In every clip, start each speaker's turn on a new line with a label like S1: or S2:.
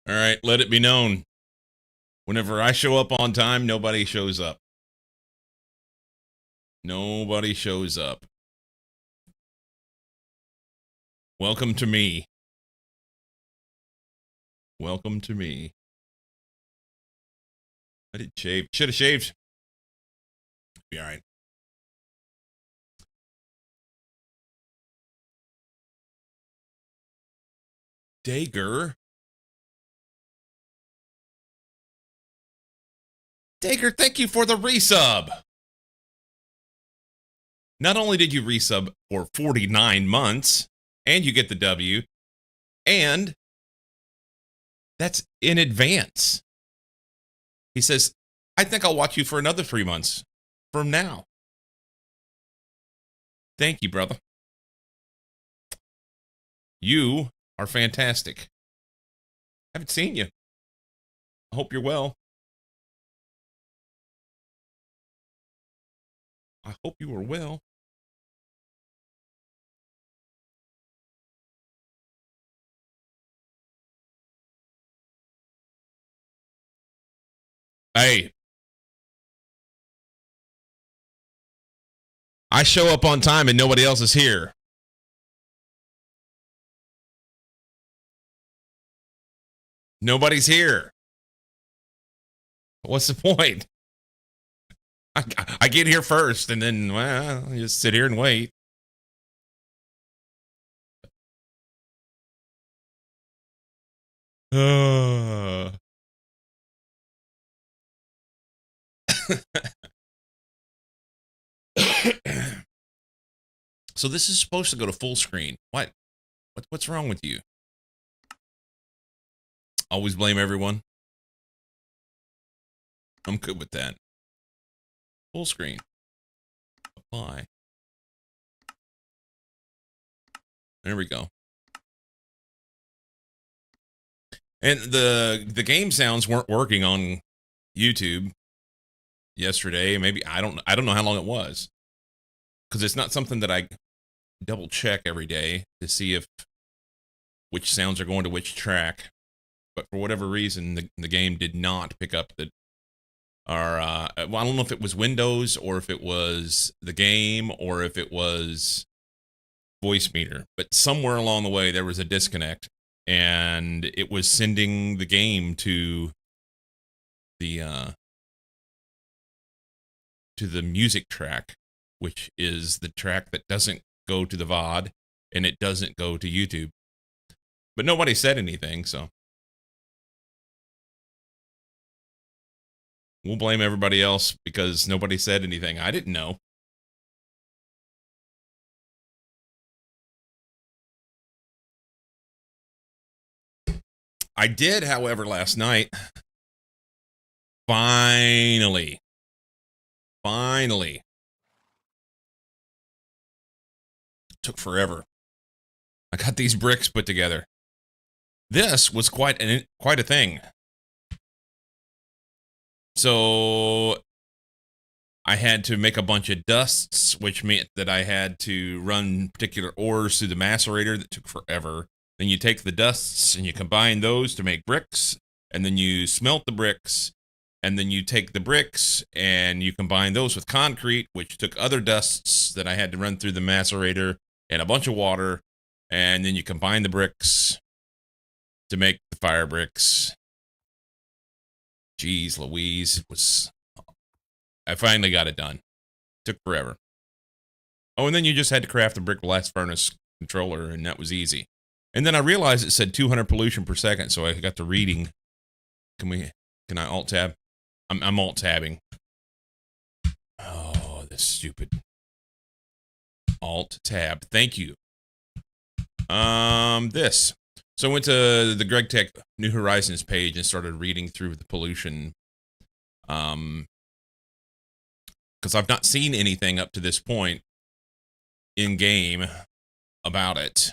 S1: All right, let it be known. Whenever I show up on time, nobody shows up. Nobody shows up. Welcome to me. Welcome to me. I did shave. Should have shaved. Be all right. Dager. Dager, thank you for the resub. Not only did you resub for 49 months, and you get the W, and that's in advance. He says, I think I'll watch you for another 3 months from now. Thank you, brother. You are fantastic. Haven't seen you. I hope you're well. I hope you are well. Hey, I show up on time and nobody else is here. Nobody's here. What's the point? I get here first and then, well, I just sit here and wait. So this is supposed to go to full screen. What's wrong with you? Always blame everyone. I'm good with that. Full screen. Apply. There we go. And the game sounds weren't working on YouTube yesterday. Maybe I don't know how long it was, because it's not something that I double check every day to see if which sounds are going to which track. But for whatever reason, the game did not pick up the. Well, I don't know if it was Windows or if it was the game or if it was voice meter, but somewhere along the way there was a disconnect, and it was sending the game to the music track, which is the track that doesn't go to the VOD and it doesn't go to YouTube. But nobody said anything, so we'll blame everybody else because nobody said anything. I didn't know. I did, however, last night. Finally. Took forever. I got these bricks put together. This was quite a thing. So I had to make a bunch of dusts, which meant that I had to run particular ores through the macerator. That took forever. Then you take the dusts and you combine those to make bricks, and then you smelt the bricks, and then you take the bricks and you combine those with concrete, which took other dusts that I had to run through the macerator and a bunch of water, and then you combine the bricks to make the fire bricks. Jeez Louise, I finally got it done. Took forever. Oh, and then you just had to craft the brick blast furnace controller, and that was easy. And then I realized it said 200 pollution per second, so I got the reading. Can I alt tab? I'm alt tabbing. Oh, this stupid alt tab. Thank you. This. So I went to the Greg Tech New Horizons page and started reading through the pollution. Because I've not seen anything up to this point in game about it.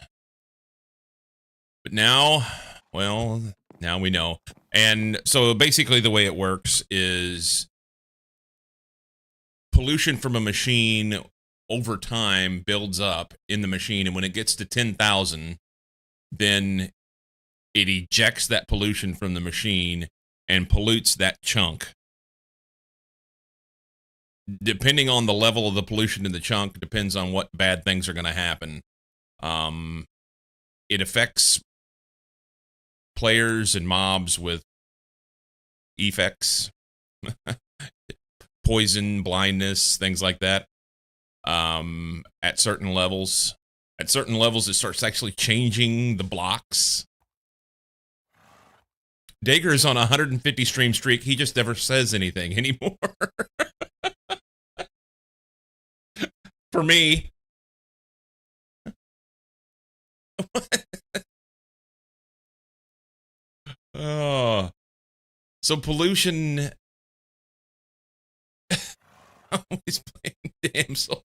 S1: But now, well, now we know. And so basically the way it works is pollution from a machine over time builds up in the machine, and when it gets to 10,000, then it ejects that pollution from the machine and pollutes that chunk. Depending on the level of the pollution in the chunk, depends on what bad things are going to happen. It affects players and mobs with effects, poison, blindness, things like that. At certain levels. At certain levels, it starts actually changing the blocks. Dager is on a 150 stream streak. He just never says anything anymore. For me. Oh. So pollution. Always playing damsel.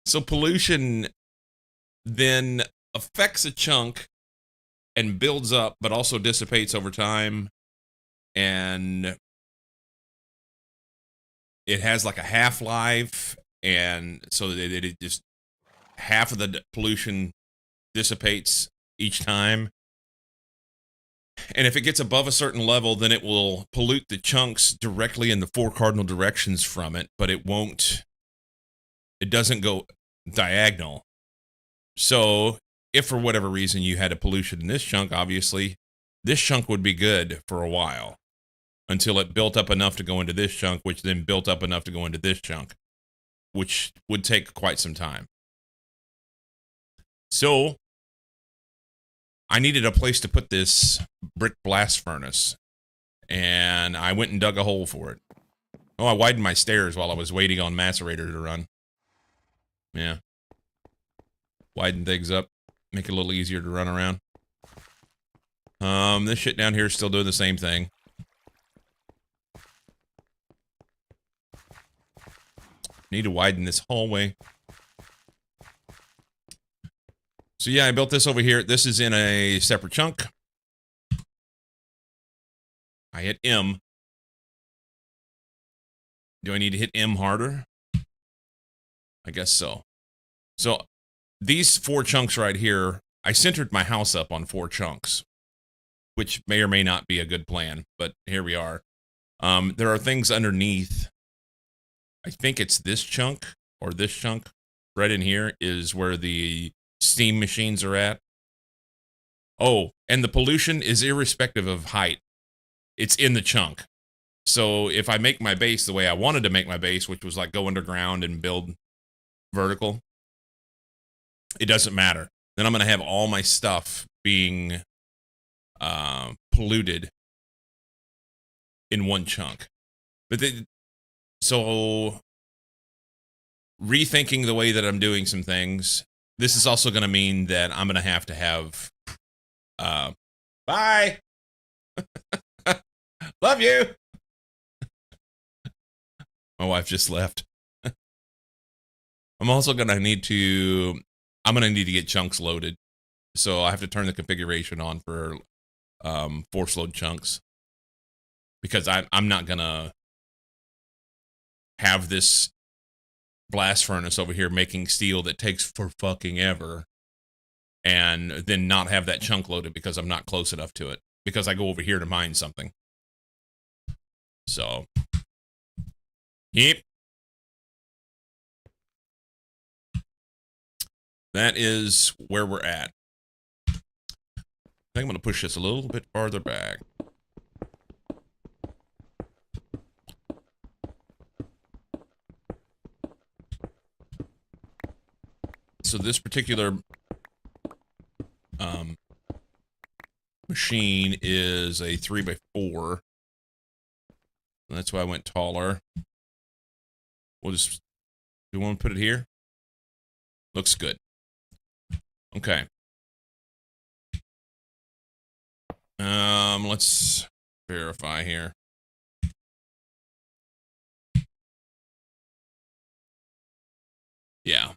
S1: So pollution then affects a chunk and builds up, but also dissipates over time. And it has like a half-life, and so that it just half of the pollution dissipates each time. And if it gets above a certain level, then it will pollute the chunks directly in the 4 cardinal directions from it, but it doesn't go diagonal. So if for whatever reason you had a pollution in this chunk, obviously this chunk would be good for a while until it built up enough to go into this chunk, which then built up enough to go into this chunk, which would take quite some time. So I needed a place to put this brick blast furnace, and I went and dug a hole for it. Oh, I widened my stairs while I was waiting on Macerator to run. Yeah. Widen things up, make it a little easier to run around. This shit down here is still doing the same thing. Need to widen this hallway. So yeah, I built this over here. This is in a separate chunk. I hit M. Do I need to hit M harder? I guess so. So these 4 chunks right here, I centered my house up on 4 chunks, which may or may not be a good plan, but here we are. There are things underneath. I think it's this chunk or this chunk right in here is where the steam machines are at. Oh, and the pollution is irrespective of height. It's in the chunk. So if I make my base the way I wanted to make my base, which was like go underground and build vertical, it doesn't matter. Then I'm going to have all my stuff being polluted in one chunk. But so rethinking the way that I'm doing some things, this is also going to mean that I'm going to have bye. Love you. My wife just left. I'm also going to need to get chunks loaded. So I have to turn the configuration on for force load chunks, because I'm not going to have this blast furnace over here making steel that takes for fucking ever and then not have that chunk loaded because I'm not close enough to it, because I go over here to mine something. So, yep. That is where we're at. I think I'm going to push this a little bit farther back. So this particular machine is a 3x4. That's why I went taller. We'll just, do you want to put it here? Looks good. Okay. Let's verify here. Yeah.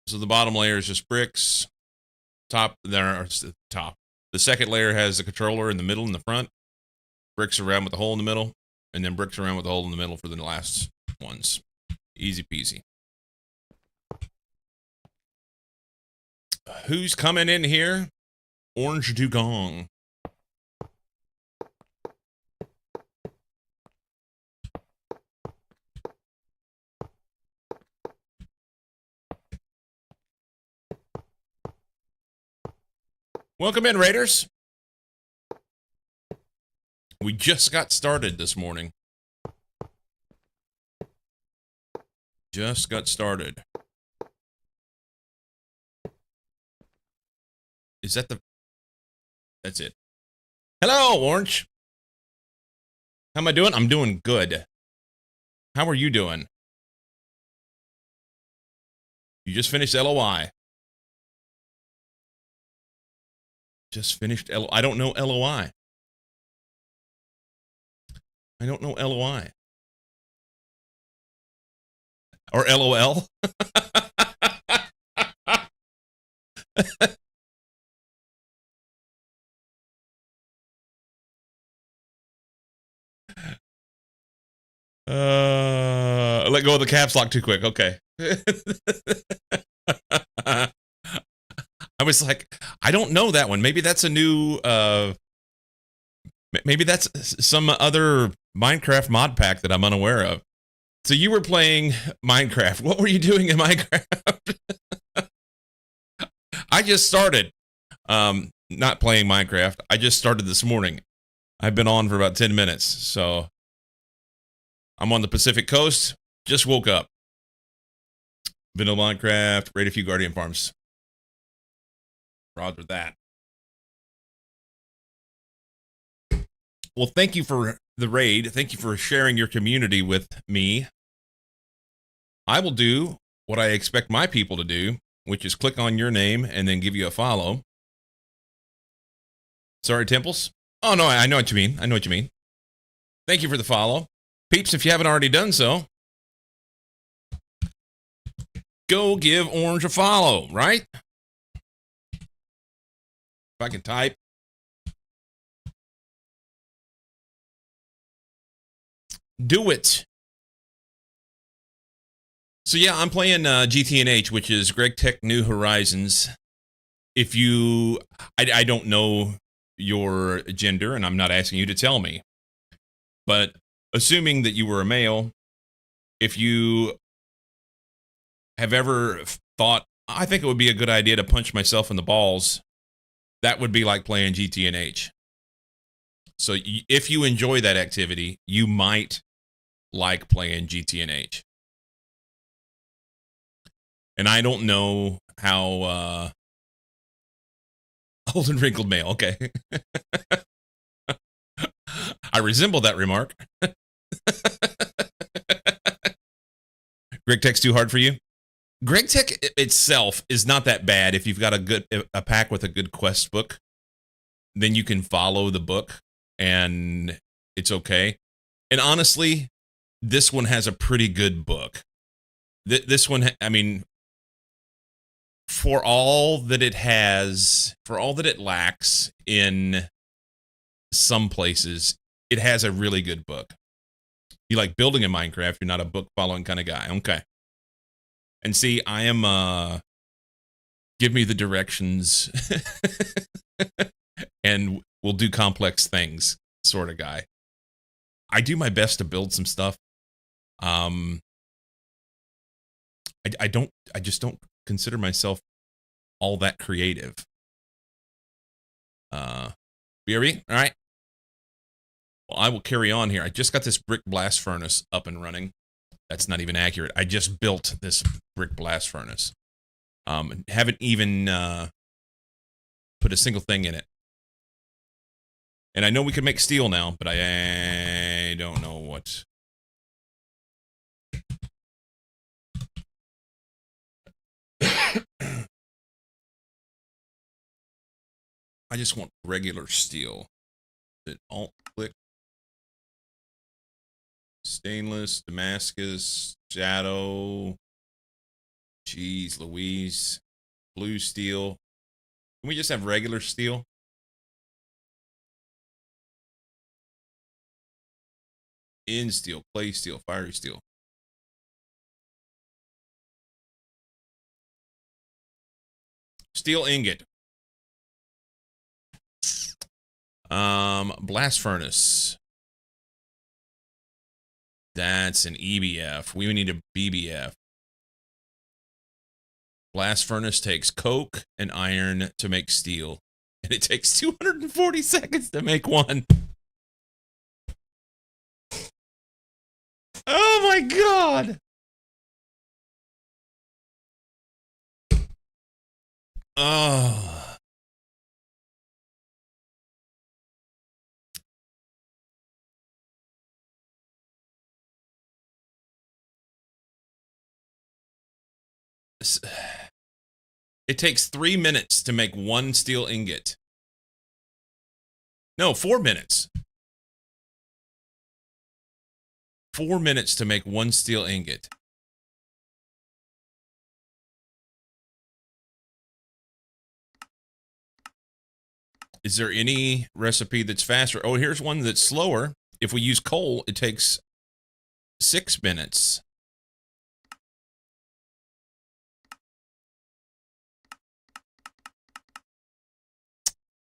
S1: So the bottom layer is just bricks. The second layer has the controller in the middle and the front. Bricks around with the hole in the middle, and then bricks around with the hole in the middle for the last ones. Easy peasy. Who's coming in here? Orange Dugong. Welcome in, Raiders. We just got started this morning. Just got started. Is that the... That's it. Hello, Orange. How am I doing? I'm doing good. How are you doing? You just finished LOI. Just finished LOI. I don't know LOI. I don't know LOI. Or LOL. Let go of the caps lock too quick. Okay. I was like, I don't know that one. Maybe that's a new, maybe that's some other Minecraft mod pack that I'm unaware of. So you were playing Minecraft. What were you doing in Minecraft? I just started, not playing Minecraft. I just started this morning. I've been on for about 10 minutes. So I'm on the Pacific Coast. Just woke up. Vanilla Minecraft, raid a few Guardian Farms. Roger that. Well, thank you for the raid. Thank you for sharing your community with me. I will do what I expect my people to do, which is click on your name and then give you a follow. Sorry, Temples. Oh, no, I know what you mean. I know what you mean. Thank you for the follow. Peeps, if you haven't already done so, go give Orange a follow, right? If I can type. Do it. So yeah, I'm playing GTNH, which is Greg Tech New Horizons. If you, I don't know your gender, and I'm not asking you to tell me, but assuming that you were a male, if you have ever thought, I think it would be a good idea to punch myself in the balls, that would be like playing GTNH. So if you enjoy that activity, you might like playing GTNH. And I don't know how old and wrinkled male. Okay. I resemble that remark. Greg Tech's too hard for you? Greg Tech itself is not that bad. If you've got a pack with a good quest book, then you can follow the book and it's okay. And honestly, this one has a pretty good book. This one, I mean, for all that it has, for all that it lacks in some places, it has a really good book. You like building in Minecraft, you're not a book following kind of guy. Okay. And see, I am, give me the directions and we'll do complex things sort of guy. I do my best to build some stuff. I just don't consider myself all that creative. BRB, all right. Well, I will carry on here. I just got this brick blast furnace up and running. That's not even accurate. I just built this brick blast furnace. Haven't even put a single thing in it. And I know we can make steel now, but I don't know what. I just want regular steel. Alt click. Stainless, Damascus, Shadow. Jeez Louise. Blue steel. Can we just have regular steel? In steel, clay steel, fiery steel. Steel ingot. Blast furnace. That's an EBF. We need a BBF. Blast furnace takes coke and iron to make steel. And it takes 240 seconds to make one. Oh my god! Oh. It takes 3 minutes to make one steel ingot. No, 4 minutes. 4 minutes to make one steel ingot. Is there any recipe that's faster? Oh, here's one that's slower. If we use coal, it takes 6 minutes.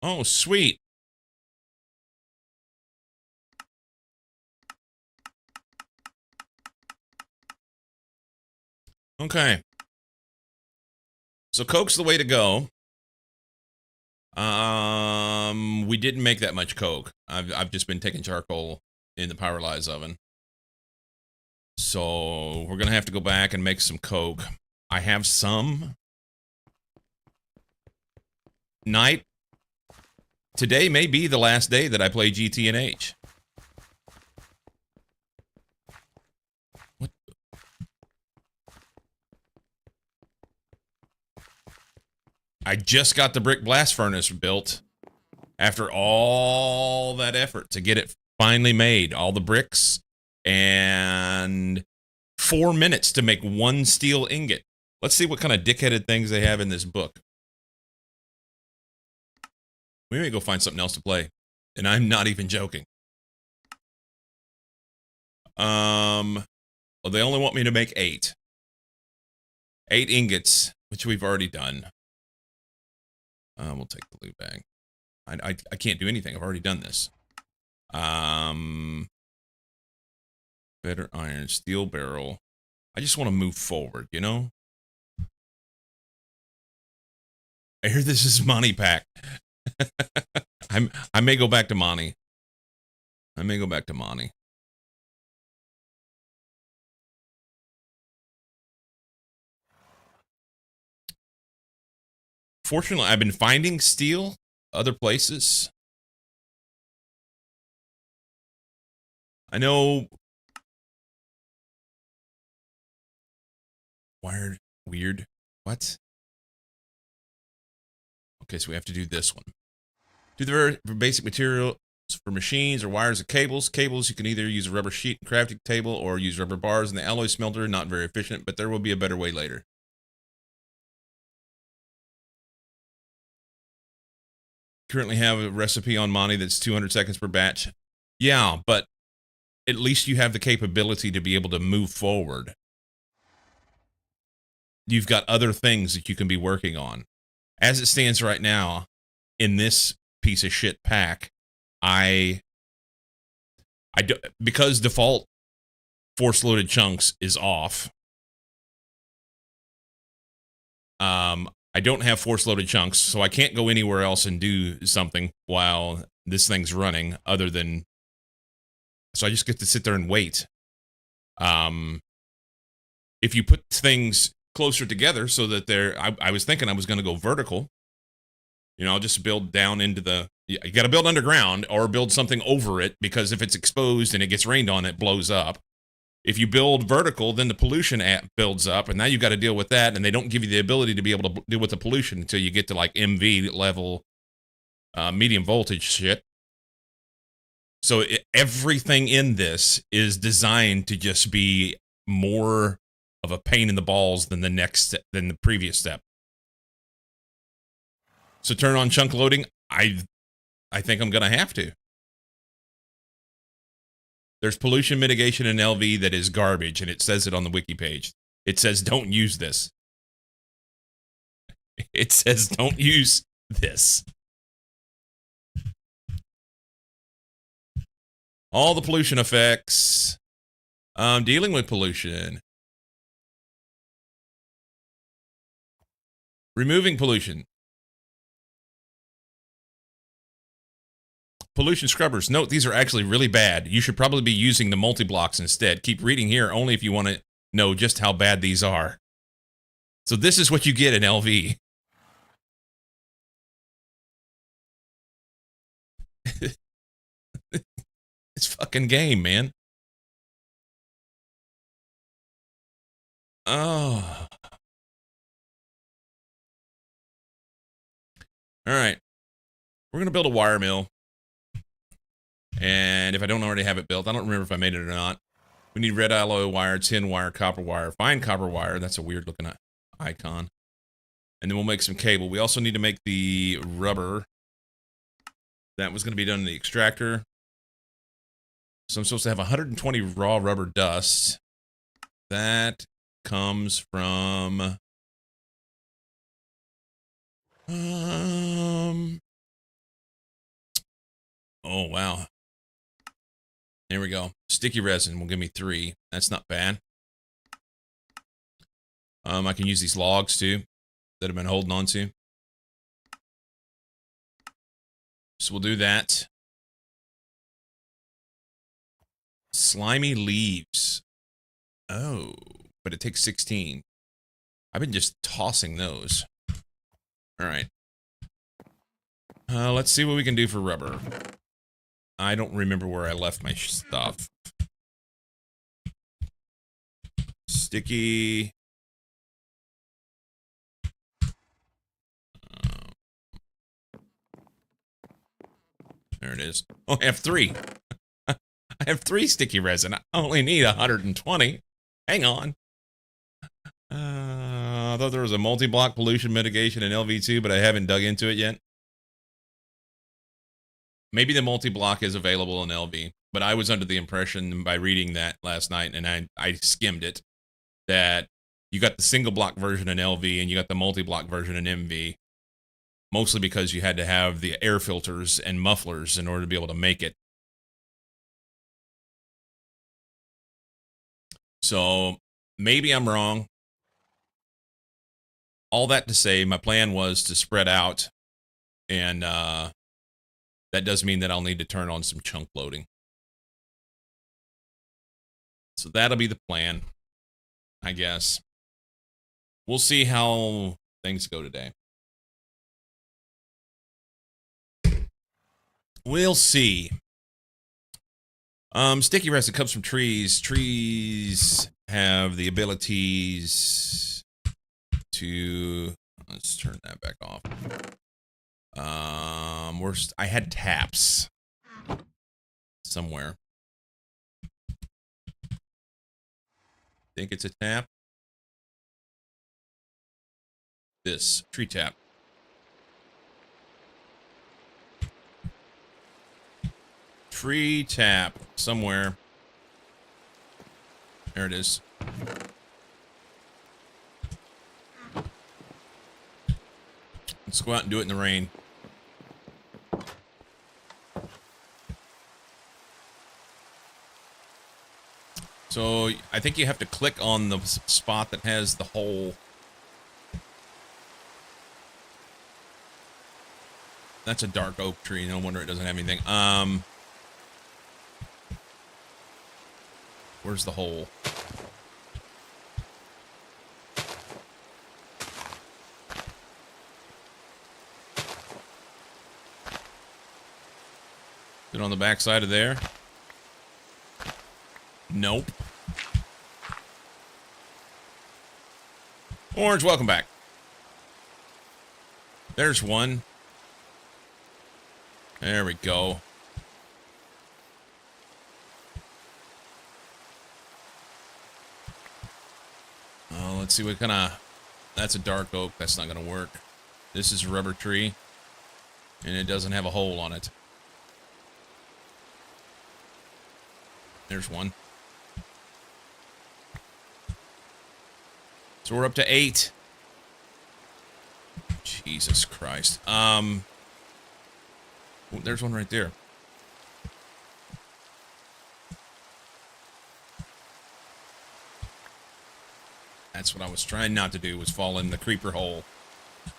S1: Oh, sweet. Okay. So coke's the way to go. We didn't make that much coke. I've just been taking charcoal in the Powerlyze oven. So we're gonna have to go back and make some coke. I have some. Night. Today may be the last day that I play GTNH. What? I just got the brick blast furnace built after all that effort to get it finally made. All the bricks and 4 minutes to make one steel ingot. Let's see what kind of dickheaded things they have in this book. We may go find something else to play. And I'm not even joking. Well, they only want me to make 8. 8 ingots, which we've already done. We'll take the loot bag. I can't do anything. I've already done this. Better iron, steel barrel. I just want to move forward, you know? I hear this is Money Pack. I may go back to Monty. I may go back to Monty. Fortunately, I've been finding steel other places. I know. Wired. Weird. What? Okay, so we have to do this one. Do the very basic material for machines or wires or cables. Cables, you can either use a rubber sheet and crafting table or use rubber bars in the alloy smelter. Not very efficient, but there will be a better way later. Currently have a recipe on Monty that's 200 seconds per batch. Yeah, but at least you have the capability to be able to move forward. You've got other things that you can be working on. As it stands right now, in this piece of shit pack, because default force loaded chunks is off. I don't have force loaded chunks, so I can't go anywhere else and do something while this thing's running other than, so I just get to sit there and wait. If you put things closer together so that I was thinking I was going to go vertical. You know, I'll just build down into the, you got to build underground or build something over it, because if it's exposed and it gets rained on, it blows up. If you build vertical, then the pollution builds up, and now you've got to deal with that, and they don't give you the ability to be able to deal with the pollution until you get to like MV level, medium voltage shit. So everything in this is designed to just be more of a pain in the balls than the previous step. So turn on chunk loading. I think I'm gonna have to. There's pollution mitigation in LV that is garbage, and it says it on the wiki page. It says don't use this. It says don't use this. All the pollution effects. Dealing with pollution. Removing pollution. Pollution scrubbers. Note, these are actually really bad. You should probably be using the multi-blocks instead. Keep reading here only if you want to know just how bad these are. So this is what you get in LV. It's fucking game, man. Oh. All right. We're going to build a wire mill. And if I don't already have it built, I don't remember if I made it or not. We need red alloy wire, tin wire, copper wire, fine copper wire. That's a weird looking icon. And then we'll make some cable. We also need to make the rubber. That was going to be done in the extractor. So I'm supposed to have 120 raw rubber dust. That comes from... Oh, wow. There we go. Sticky resin will give me 3. That's not bad. I can use these logs, too, that I've been holding on to. So we'll do that. Slimy leaves. Oh, but it takes 16. I've been just tossing those. All right. Let's see what we can do for rubber. I don't remember where I left my stuff. Sticky. There it is. Oh, I have 3. I have 3 sticky resin. I only need 120. Hang on. I thought there was a multi-block pollution mitigation in LV2, but I haven't dug into it yet. Maybe the multi-block is available in LV, but I was under the impression by reading that last night, and I skimmed it, that you got the single block version in LV and you got the multi-block version in MV, mostly because you had to have the air filters and mufflers in order to be able to make it. So maybe I'm wrong. All that to say, my plan was to spread out, and that does mean that I'll need to turn on some chunk loading. So that'll be the plan, I guess. We'll see how things go today. We'll see. Sticky resin comes from trees. Trees have the abilities to... Let's turn that back off. I had taps somewhere. Think it's a tap? This tree tap. Tree tap somewhere. There it is. Let's go out and do it in the rain. So I think you have to click on the spot that has the hole. That's a dark oak tree. No wonder it doesn't have anything. Where's the hole? Is it on the back side of there? Nope. Orange, welcome back. There's one. There we go. Oh, let's see what kind of... That's a dark oak. That's not going to work. This is a rubber tree. And it doesn't have a hole on it. There's one. So we're up to 8. Jesus Christ. Oh, there's one right there. That's what I was trying not to do, was fall in the creeper hole.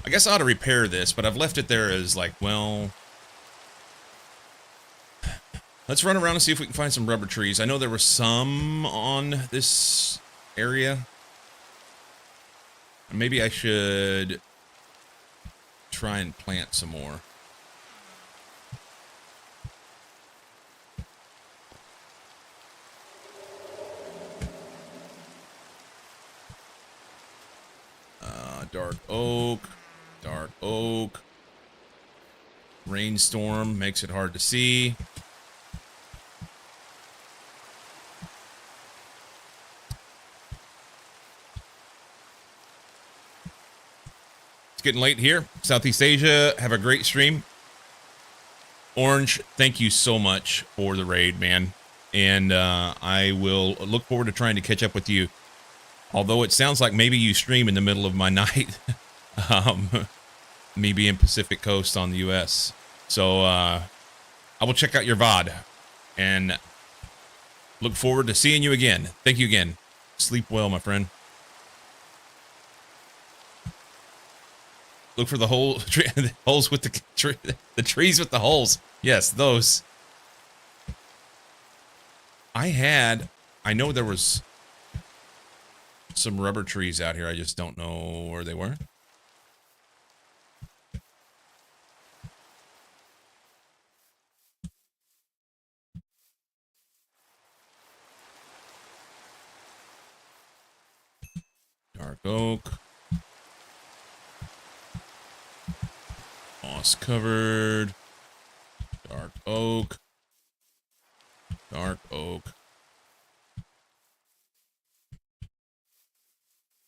S1: I guess I ought to repair this, but I've left it there as like, well... Let's run around and see if we can find some rubber trees. I know there were some on this area. Maybe I should try and plant some more. Dark oak. Dark oak. Rainstorm makes it hard to see. It's getting late here. Southeast Asia, have a great stream. Orange, thank you so much for the raid, man. And I will look forward to trying to catch up with you. Although it sounds like maybe you stream in the middle of my night. Me being Pacific Coast on the U.S. So I will check out your VOD. And look forward to seeing you again. Thank you again. Sleep well, my friend. Look for the the holes with the trees with the holes. Yes, those. I know there was some rubber trees out here. I just don't know where they were. Dark oak. Moss covered. Dark oak. Dark oak.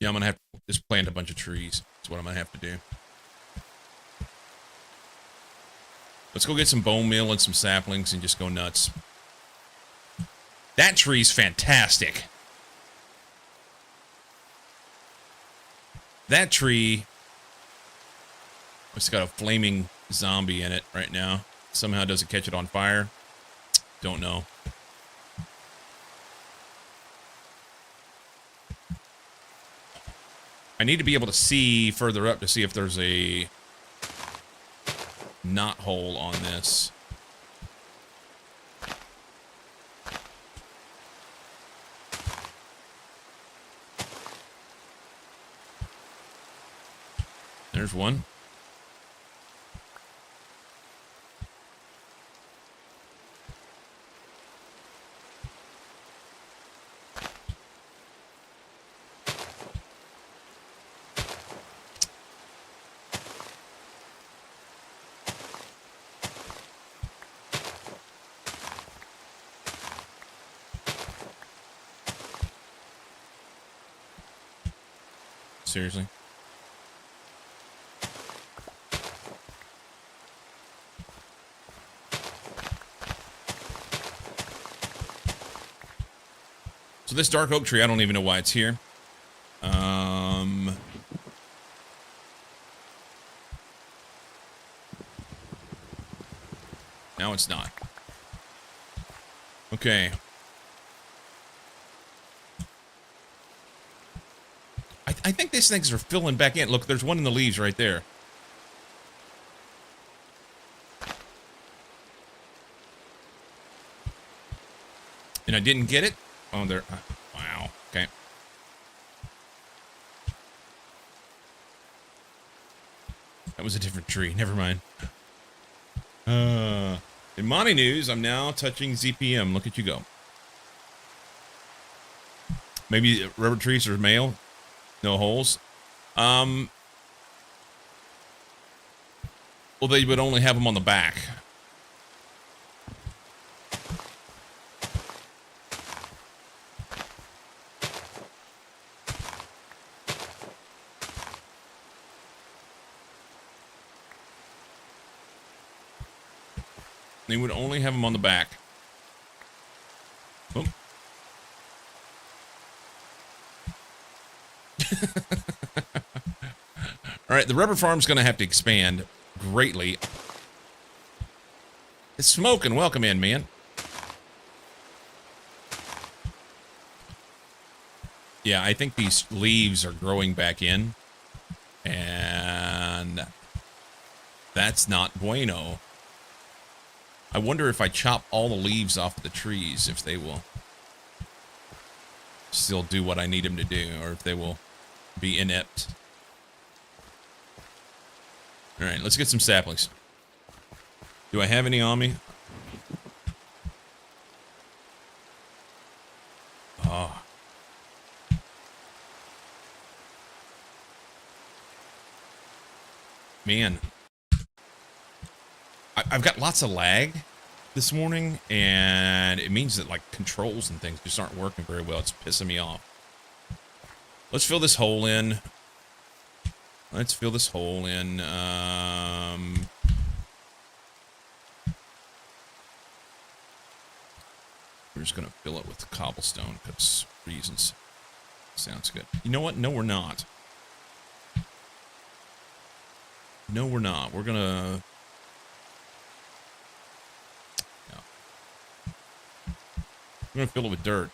S1: Yeah, I'm gonna have to just plant a bunch of trees. That's what I'm gonna have to do. Let's go get some bone meal and some saplings and just go nuts. That tree's fantastic. That tree... It's got a flaming zombie in it right now. Somehow doesn't catch it on fire. Don't know. I need to be able to see further up to see if there's a knot hole on this. There's one. Seriously. So this dark oak tree, I don't even know why it's here. Now it's not. Okay. I think these things are filling back in. Look, there's one in the leaves right there. And I didn't get it? Oh, there. Wow. Okay. That was a different tree. Never mind. In Monty news, I'm now touching ZPM. Look at you go. Maybe rubber trees are male. No holes. Well, they would only have them on the back. They would only have them on the back. Oh. All right, the rubber farm's going to have to expand greatly. It's smoking. Welcome in, man. Yeah, I think these leaves are growing back in. And that's not bueno. I wonder if I chop all the leaves off of the trees, if they will still do what I need them to do, or if they will be inept. All right, let's get some saplings. Do I have any on me? Oh. Man. I've got lots of lag this morning, and it means that, like, controls and things just aren't working very well. It's pissing me off. Let's fill this hole in. Let's fill this hole in. We're just gonna fill it with cobblestone because reasons. Sounds good. You know what? No, we're not. No, we're not. We're gonna... No. We're gonna fill it with dirt.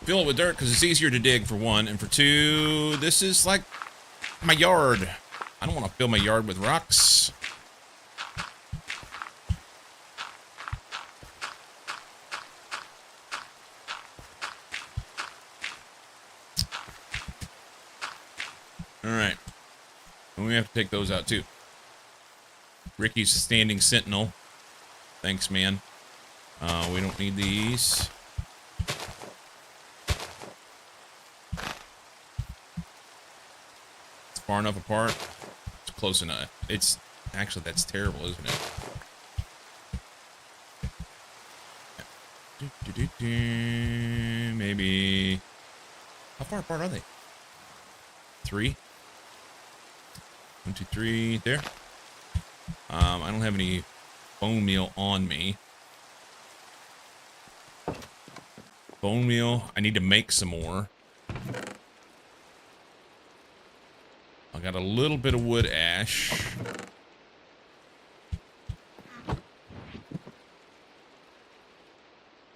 S1: Fill it with dirt because it's easier to dig, for one, and for two, this is like my yard. I don't want to fill my yard with rocks. Alright. And we have to take those out too. Ricky's standing sentinel. Thanks, man. We don't need these. Far enough apart. It's close enough. It's actually, that's terrible, isn't it? Maybe. How far apart are they? 3. 1, 2, 3. There. I don't have any bone meal on me. Bone meal. I need to make some more. I got a little bit of wood ash.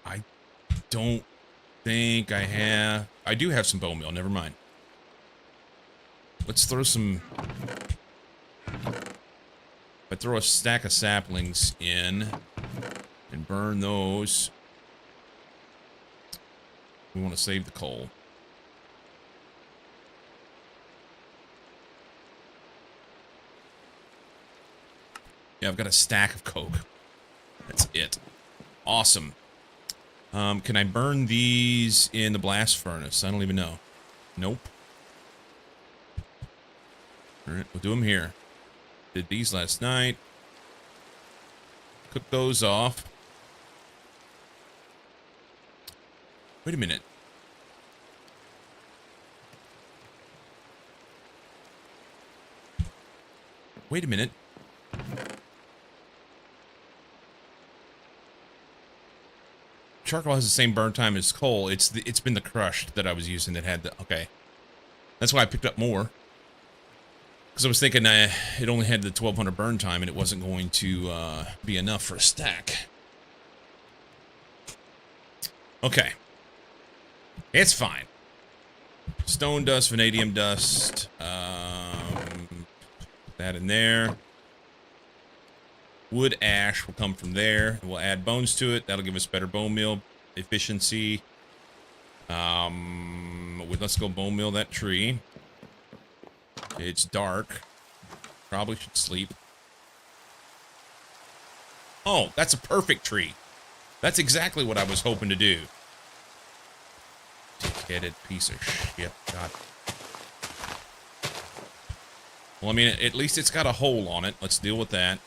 S1: I don't think I have... I do have some bone meal, never mind. Let's throw some... If I throw a stack of saplings in and burn those, we want to save the coal. Yeah, I've got a stack of coke. That's it. Awesome. Can I burn these in the blast furnace? I don't even know. Nope. Alright, we'll do them here. Did these last night. Cook those off. Wait a minute. Wait a minute. Charcoal has the same burn time as coal. It's been the crushed that I was using that had the... Okay. That's why I picked up more. Because I was thinking it only had the 1200 burn time and it wasn't going to be enough for a stack. Okay. It's fine. Stone dust, vanadium dust. That in there. Wood ash will come from there. We'll add bones to it. That'll give us better bone meal efficiency. Let's go bone meal that tree. It's dark. Probably should sleep. Oh, that's a perfect tree. That's exactly what I was hoping to do. Dick-headed piece of shit. God. Well, I mean, at least it's got a hole on it. Let's deal with that.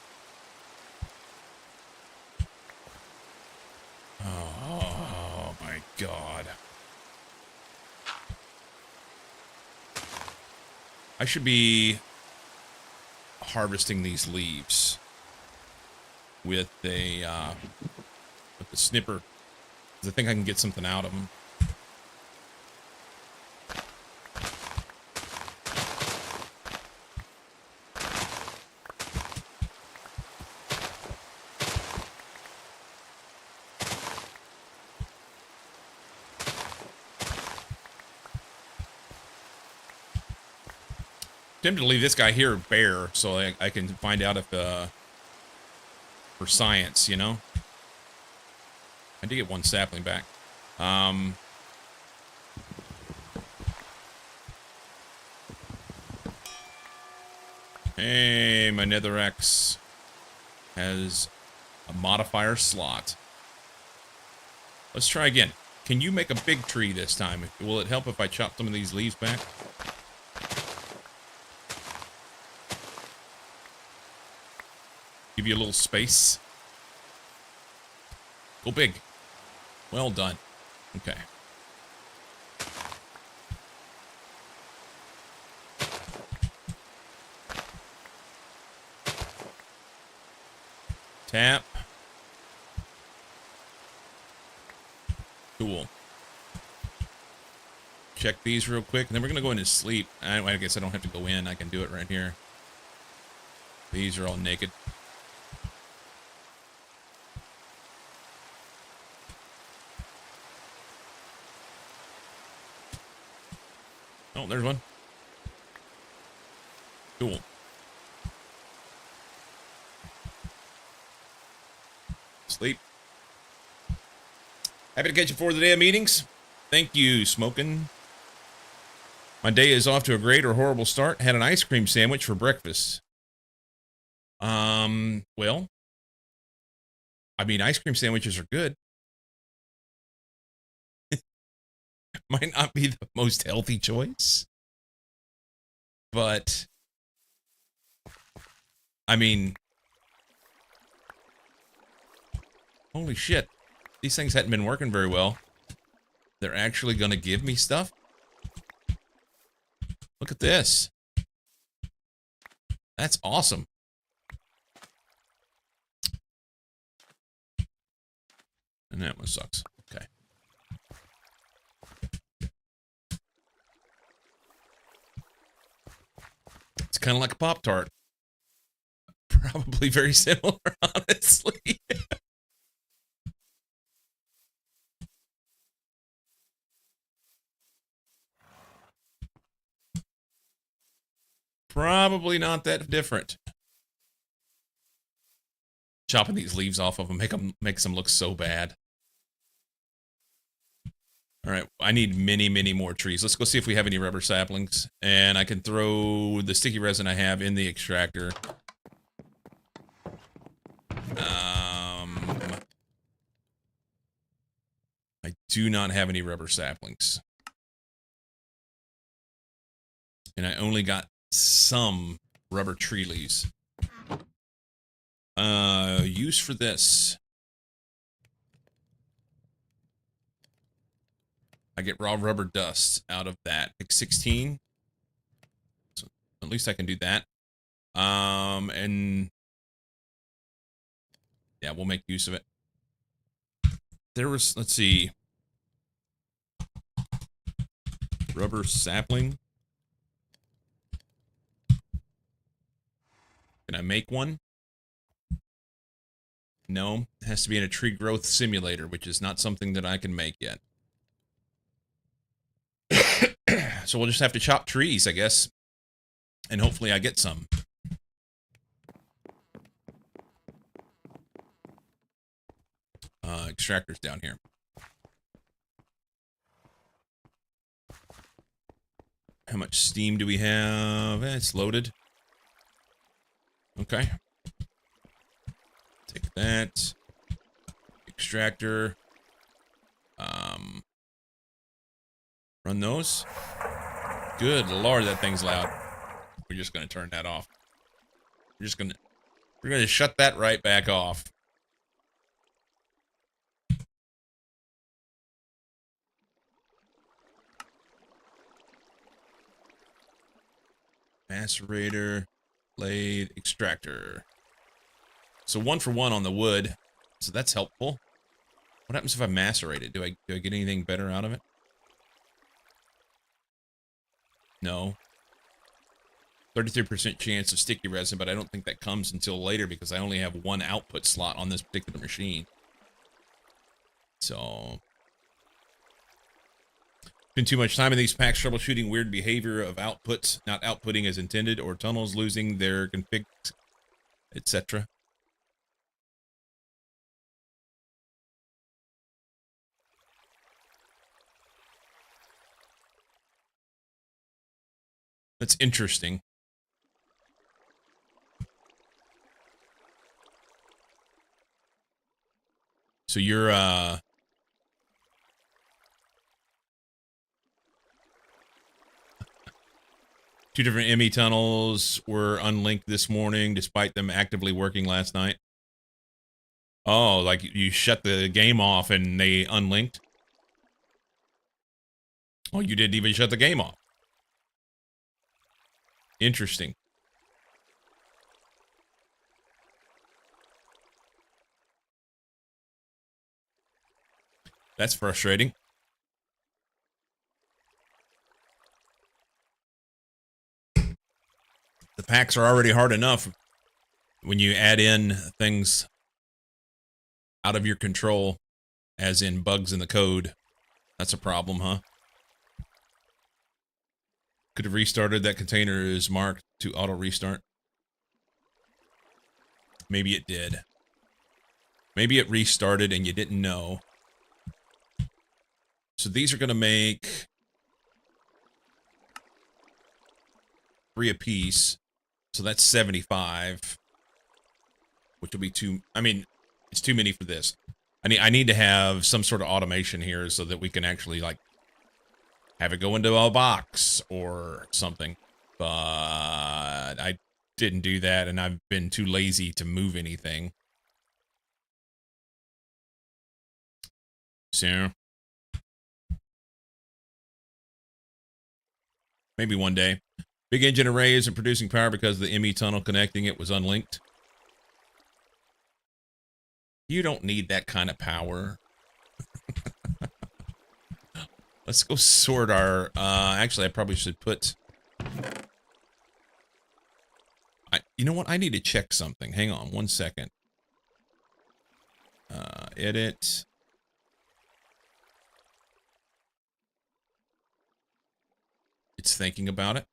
S1: Oh my God. I should be harvesting these leaves with a snipper, 'cause I think I can get something out of them. Tempted to leave this guy here bare so I can find out if for science, you know. I did get one sapling back. Hey, my Netherrex has a modifier slot. Let's try again. Can you make a big tree this time? Will it help if I chop some of these leaves back? Give you a little space. Go big. Well done. Okay. Tap. Cool. Check these real quick. Then we're going to go into sleep. I guess I don't have to go in. I can do it right here. These are all naked. Oh, there's one. Cool. Sleep. Happy to catch you for the day of meetings. Thank you, Smoking. My day is off to a great or horrible start. Had an ice cream sandwich for breakfast. Well, I mean, ice cream sandwiches are good. Might not be the most healthy choice, but I mean, holy shit. These things hadn't been working very well. They're actually going to give me stuff? Look at this. That's awesome. And that one sucks. Okay. It's kind of like a Pop-Tart. Probably very similar, honestly. Probably not that different. Chopping these leaves off of them makes them look so bad. All right, I need many, many more trees. Let's go see if we have any rubber saplings. And I can throw the sticky resin I have in the extractor. I do not have any rubber saplings. And I only got some rubber tree leaves. Use for this. I get raw rubber dust out of that. Like 16. So at least I can do that. And yeah, we'll make use of it. There was, let's see. Rubber sapling. Can I make one? No, it has to be in a tree growth simulator, which is not something that I can make yet. So we'll just have to chop trees, I guess. And hopefully I get some. Extractor's down here. How much steam do we have? It's loaded. Okay. Take that. Extractor. Run those. Good Lord, that thing's loud. We're just going to turn that off. We're going to shut that right back off. Macerator, blade, extractor. So 1 for 1 on the wood. So that's helpful. What happens if I macerate it? Do I get anything better out of it? No. 33% chance of sticky resin, but I don't think that comes until later because I only have 1 output slot on this particular machine. So, spend too much time in these packs troubleshooting weird behavior of outputs not outputting as intended, or tunnels losing their config, etc. That's interesting. So you're, 2 different ME tunnels were unlinked this morning, despite them actively working last night. Oh, like you shut the game off and they unlinked? Oh, you didn't even shut the game off. Interesting. That's frustrating. The packs are already hard enough. When you add in things out of your control, as in bugs in the code, that's a problem, huh? Could have restarted. That container is marked to auto restart. Maybe it did. Maybe it restarted and you didn't know. So these are going to make 3 apiece. So that's 75. Which will be too... I mean, it's too many for this. I need to have some sort of automation here so that we can actually, like, have it go into a box or something. But I didn't do that, and I've been too lazy to move anything. So, maybe one day. Big engine array isn't producing power because the ME tunnel connecting it was unlinked. You don't need that kind of power. Let's go sort our... actually, I probably should put... you know what? I need to check something. Hang on 1 second. Edit. It's thinking about it.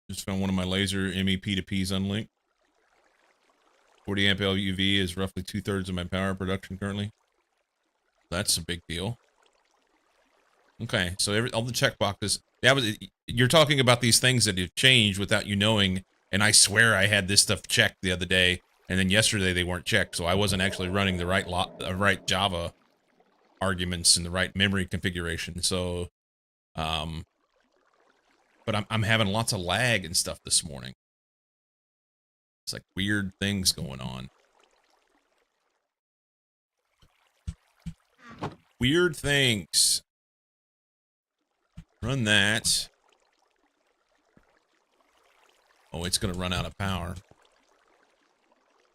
S1: Just found one of my laser MEP to P's unlinked. 40 amp LUV is roughly 2/3 of my power production currently. That's a big deal. Okay, so all the check boxes. You're talking about these things that have changed without you knowing, and I swear I had this stuff checked the other day, and then yesterday they weren't checked, so I wasn't actually running the right Java arguments and the right memory configuration. So, but I'm having lots of lag and stuff this morning. It's like weird things going on. Weird things. Run that. Oh, it's going to run out of power.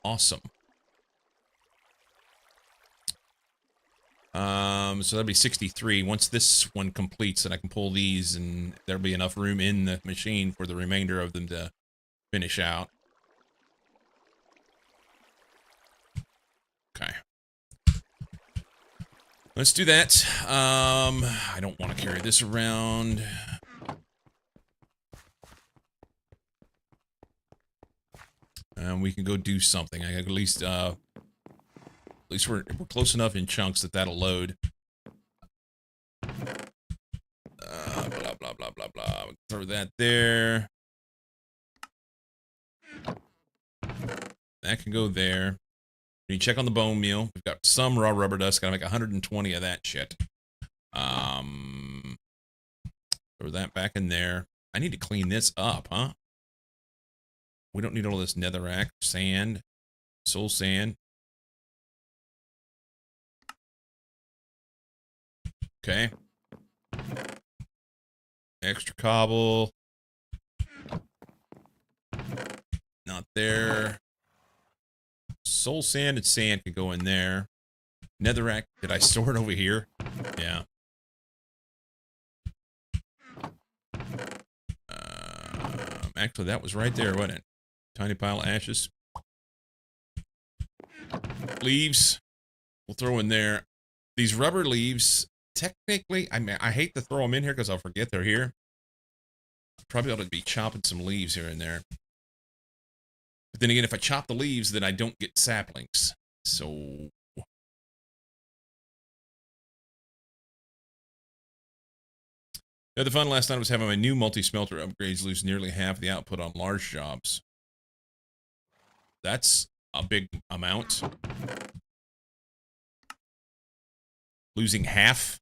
S1: Awesome. So that'll be 63. Once this one completes, then I can pull these, and there'll be enough room in the machine for the remainder of them to finish out. Okay. Let's do that. I don't want to carry this around. We can go do something. At least we're close enough in chunks that that'll load. Blah blah blah blah blah. Throw that there. That can go there. You check on the bone meal. We've got some raw rubber dust. Gotta make 120 of that shit. Throw that back in there. I need to clean this up, huh? We don't need all this netherrack, sand, soul sand. Okay. Extra cobble. Not there. Soul sand and sand could go in there. Netherrack, did I store it over here? Yeah. Actually, that was right there, wasn't it? Tiny pile of ashes. Leaves. We'll throw in there. These rubber leaves, technically, I mean, I hate to throw them in here because I'll forget they're here. Probably ought to be chopping some leaves here and there. But then again, if I chop the leaves, then I don't get saplings. So... The other fun last night was having my new multi-smelter upgrades lose nearly half the output on large jobs. That's a big amount. Losing half?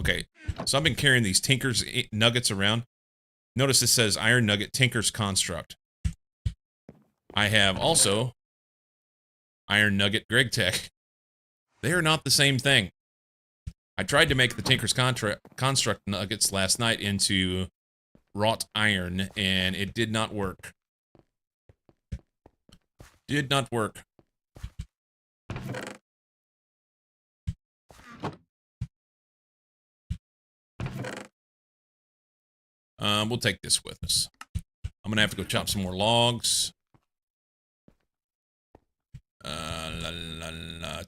S1: Okay, so I've been carrying these Tinker's nuggets around. Notice this says Iron Nugget Tinker's Construct. I have also Iron Nugget Greg Tech. They are not the same thing. I tried to make the Tinker's Construct nuggets last night into wrought iron, and it did not work. Did not work. We'll take this with us. I'm gonna have to go chop some more logs.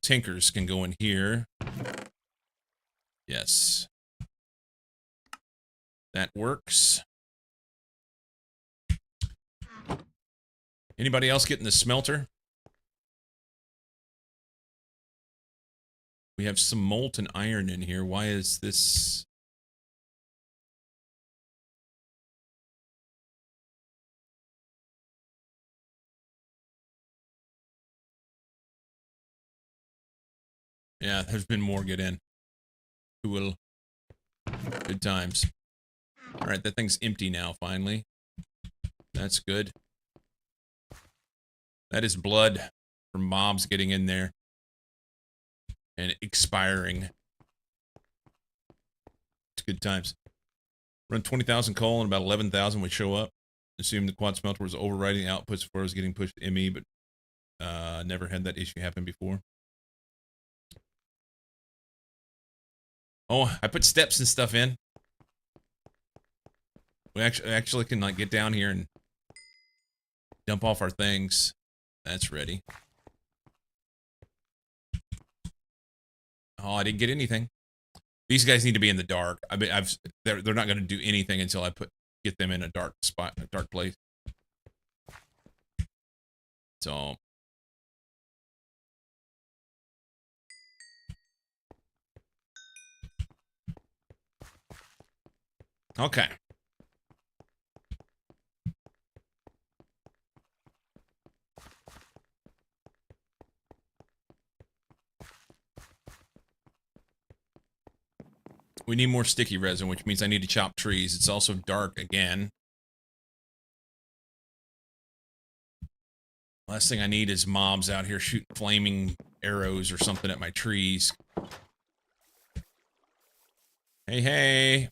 S1: Tinkers can go in here. Yes. That works. Anybody else getting the smelter? We have some molten iron in here. Why is this... Yeah, there's been more get in. Cool. Good times. Alright, that thing's empty now, finally. That's good. That is blood from mobs getting in there. And expiring. It's good times. Run 20,000 coal and about 11,000 would show up. Assume the quad smelter was overriding the outputs before it was getting pushed to ME, but never had that issue happen before. Oh, I put steps and stuff in. We actually can like get down here and dump off our things. That's ready. Oh, I didn't get anything. These guys need to be in the dark. I mean, they're not going to do anything until I get them in a dark spot, a dark place. So. Okay. We need more sticky resin, which means I need to chop trees. It's also dark again. Last thing I need is mobs out here shooting flaming arrows or something at my trees. Hey, hey.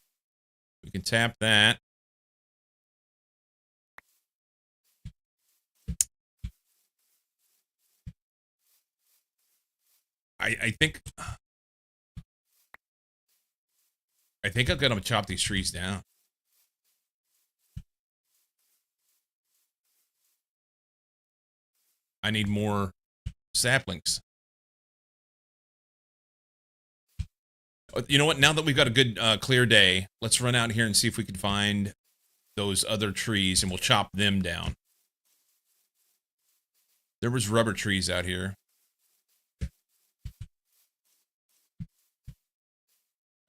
S1: We can tap that. I think I'm gonna chop these trees down. I need more saplings. You know what? Now that we've got a good clear day, let's run out here and see if we can find those other trees, and we'll chop them down. There was rubber trees out here.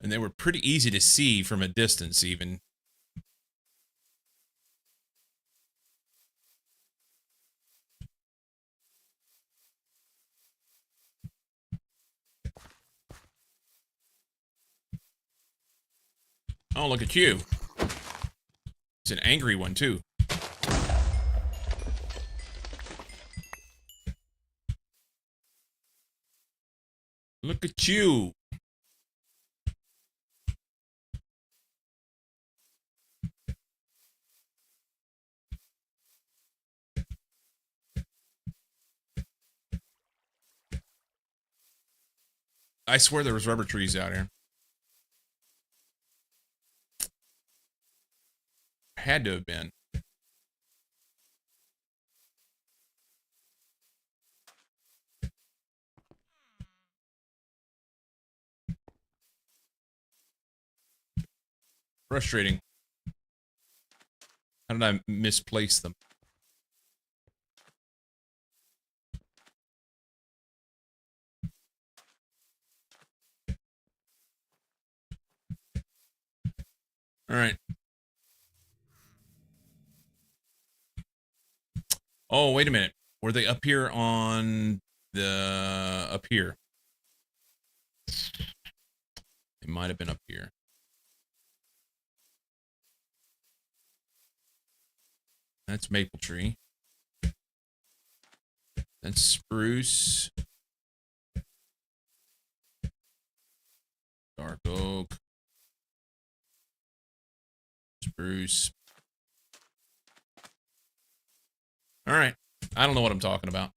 S1: And they were pretty easy to see from a distance, even. Oh, look at you. It's an angry one, too. Look at you. I swear there was rubber trees out here. Had to have been. Frustrating. How did I misplace them? All right. Oh, wait a minute. Were they up here on the... up here? It might have been up here. That's maple tree. That's spruce. Dark oak. Spruce. All right. I don't know what I'm talking about.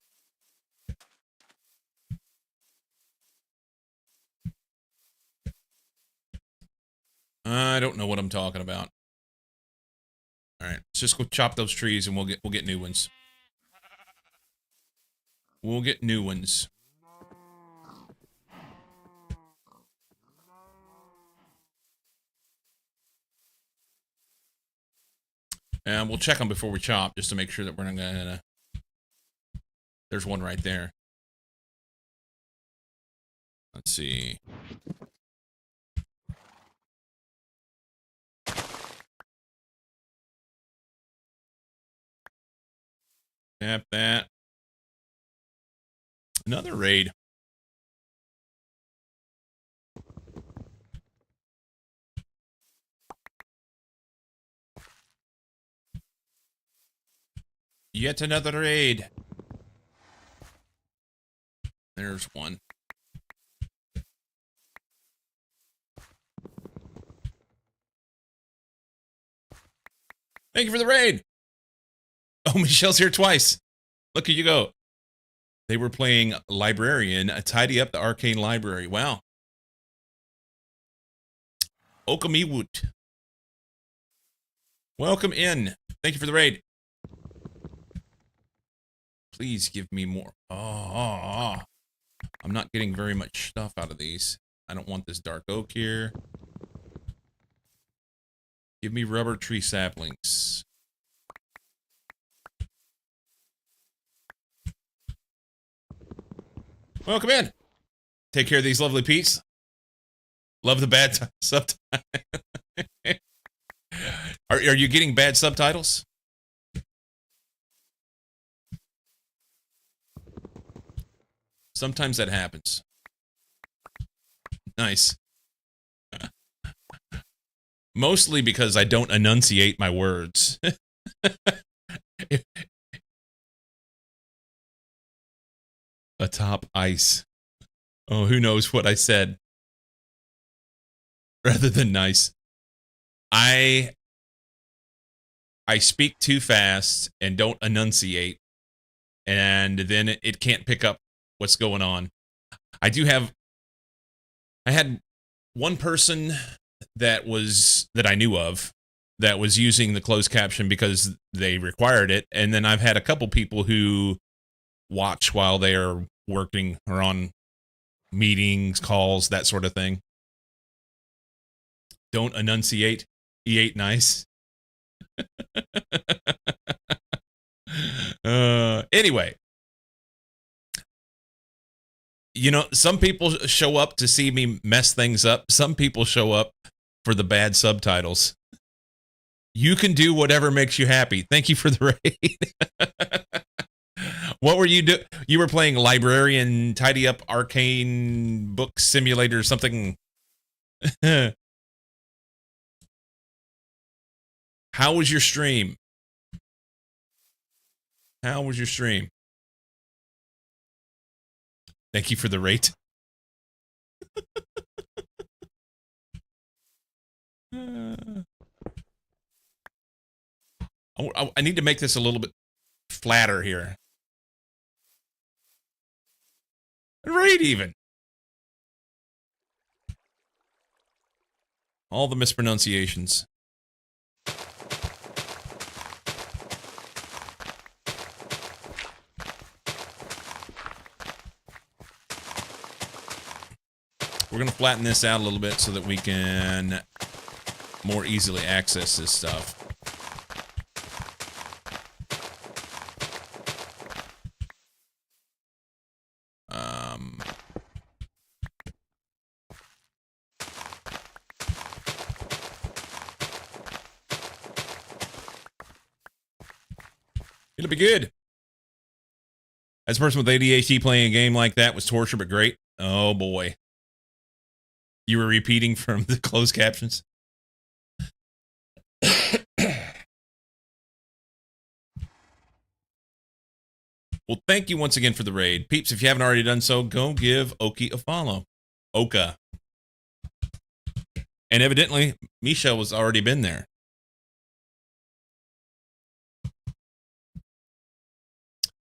S1: I don't know what I'm talking about. All right, let's just go chop those trees and we'll get new ones. We'll get new ones. And we'll check them before we chop just to make sure that we're not gonna... There's one right there. Let's see. Tap that. Another raid. Yet another raid. There's one. Thank you for the raid. Oh, Michelle's here twice. Look at you go. They were playing Librarian, Tidy Up the Arcane Library. Wow. Okamiwoot. Welcome in. Thank you for the raid. Please give me more. Oh, I'm not getting very much stuff out of these. I don't want this dark oak here. Give me rubber tree saplings. Welcome in. Take care of these lovely peeps. Love the bad subtitles. Are you getting bad subtitles? Sometimes that happens. Nice. Mostly because I don't enunciate my words. Atop ice. Oh, who knows what I said. Rather than nice. I speak too fast and don't enunciate, and then it can't pick up what's going on. I had one person that I knew of that was using the closed caption because they required it, and then I've had a couple people who watch while they are working or on meetings, calls, that sort of thing. Don't enunciate. He ate nice. Anyway, you know, some people show up to see me mess things up. Some people show up for the bad subtitles. You can do whatever makes you happy. Thank you for the raid. What were you doing? You were playing Librarian, Tidy Up Arcane Book Simulator or something. How was your stream? How was your stream? Thank you for the rate. I need to make this a little bit flatter here. Right, even. All the mispronunciations. We're going to flatten this out a little bit so that we can more easily access this stuff. It'll be good. As a person with ADHD, playing a game like that was torture, but great. Oh, boy. You were repeating from the closed captions? Well, thank you once again for the raid. Peeps, if you haven't already done so, go give Oki a follow. Oka. And evidently, Misha was already been there.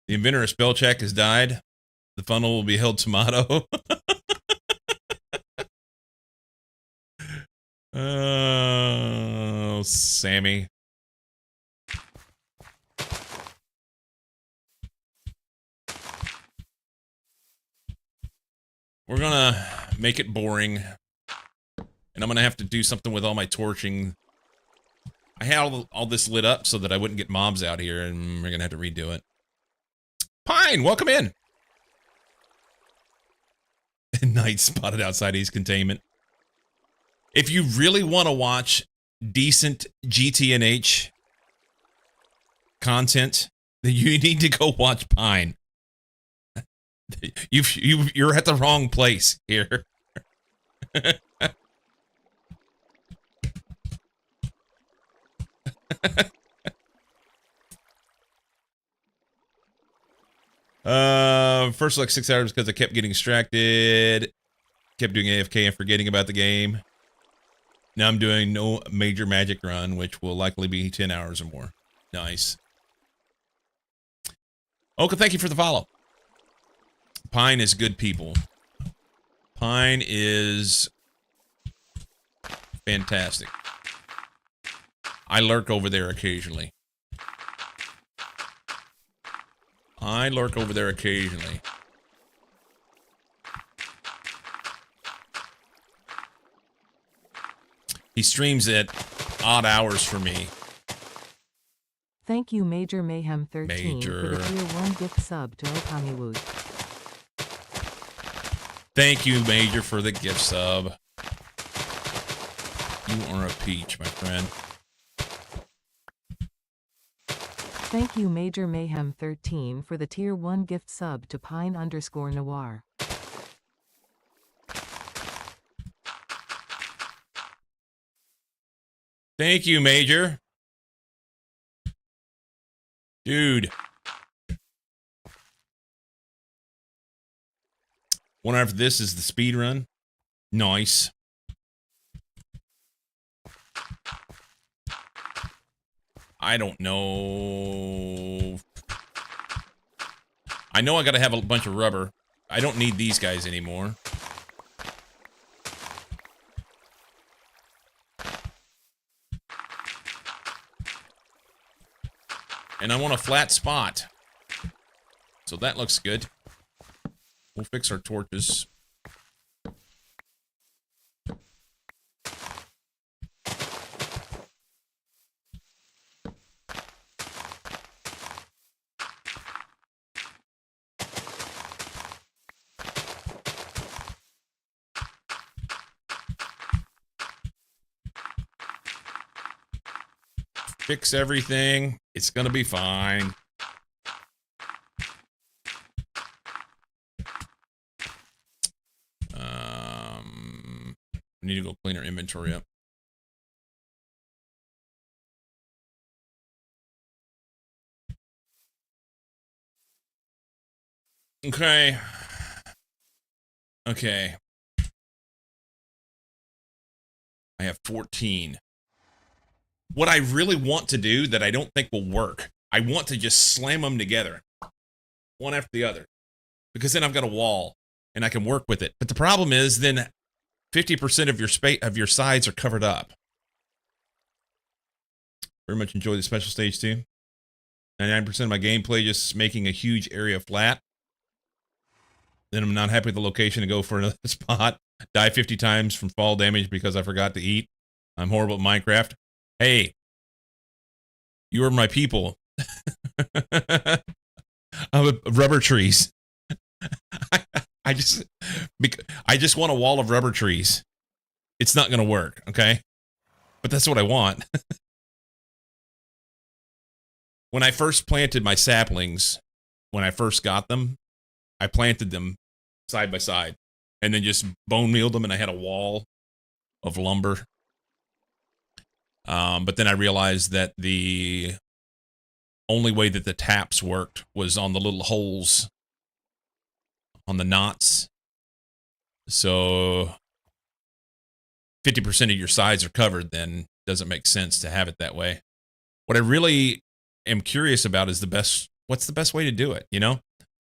S1: The inventor of spell check has died. The funnel will be held tomato. Oh, Sammy. We're gonna make it boring. And I'm gonna have to do something with all my torching. I had all this lit up so that I wouldn't get mobs out here, and we're gonna have to redo it. Pine, welcome in. Night spotted outside East Containment. If you really want to watch decent GTNH content, then you need to go watch Pine. You're at the wrong place here. First like 6 hours because I kept getting distracted, kept doing AFK and forgetting about the game. Now I'm doing no major magic run, which will likely be 10 hours or more. Nice. Oka, thank you for the follow. Pine is good people. Pine is fantastic. I lurk over there occasionally. He streams at odd hours for me.
S2: Thank you, Major Mayhem 13,
S1: Major.
S2: for the tier 1 gift sub to Okamiwood.
S1: Thank you, Major, for the gift sub. You are a peach, my friend.
S2: Thank you, Major Mayhem 13, for the tier 1 gift sub to Pine_Noir.
S1: Thank you, Major. Dude. Wonder if this is the speed run. Nice. I don't know. I know I gotta have a bunch of rubber. I don't need these guys anymore. And I want a flat spot. So that looks good. We'll fix our torches. Fix everything. It's gonna be fine. We need to go clean our inventory up. Okay. Okay. I have 14. What I really want to do that I don't think will work, I want to just slam them together, one after the other, because then I've got a wall and I can work with it. But the problem is then 50% of your space of your sides are covered up. Very much enjoy the special stage too. 99% of my gameplay just making a huge area flat. Then I'm not happy with the location to go for another spot. Die 50 times from fall damage because I forgot to eat. I'm horrible at Minecraft. Hey, you are my people. Rubber trees. I just I just want a wall of rubber trees. It's not going to work, okay? But that's what I want. When I first planted my saplings, when I first got them, I planted them side by side and then just bone mealed them, and I had a wall of lumber. But then I realized that the only way that the taps worked was on the little holes on the knots. So 50% of your sides are covered, then doesn't make sense to have it that way. What I really am curious about is what's the best way to do it, you know?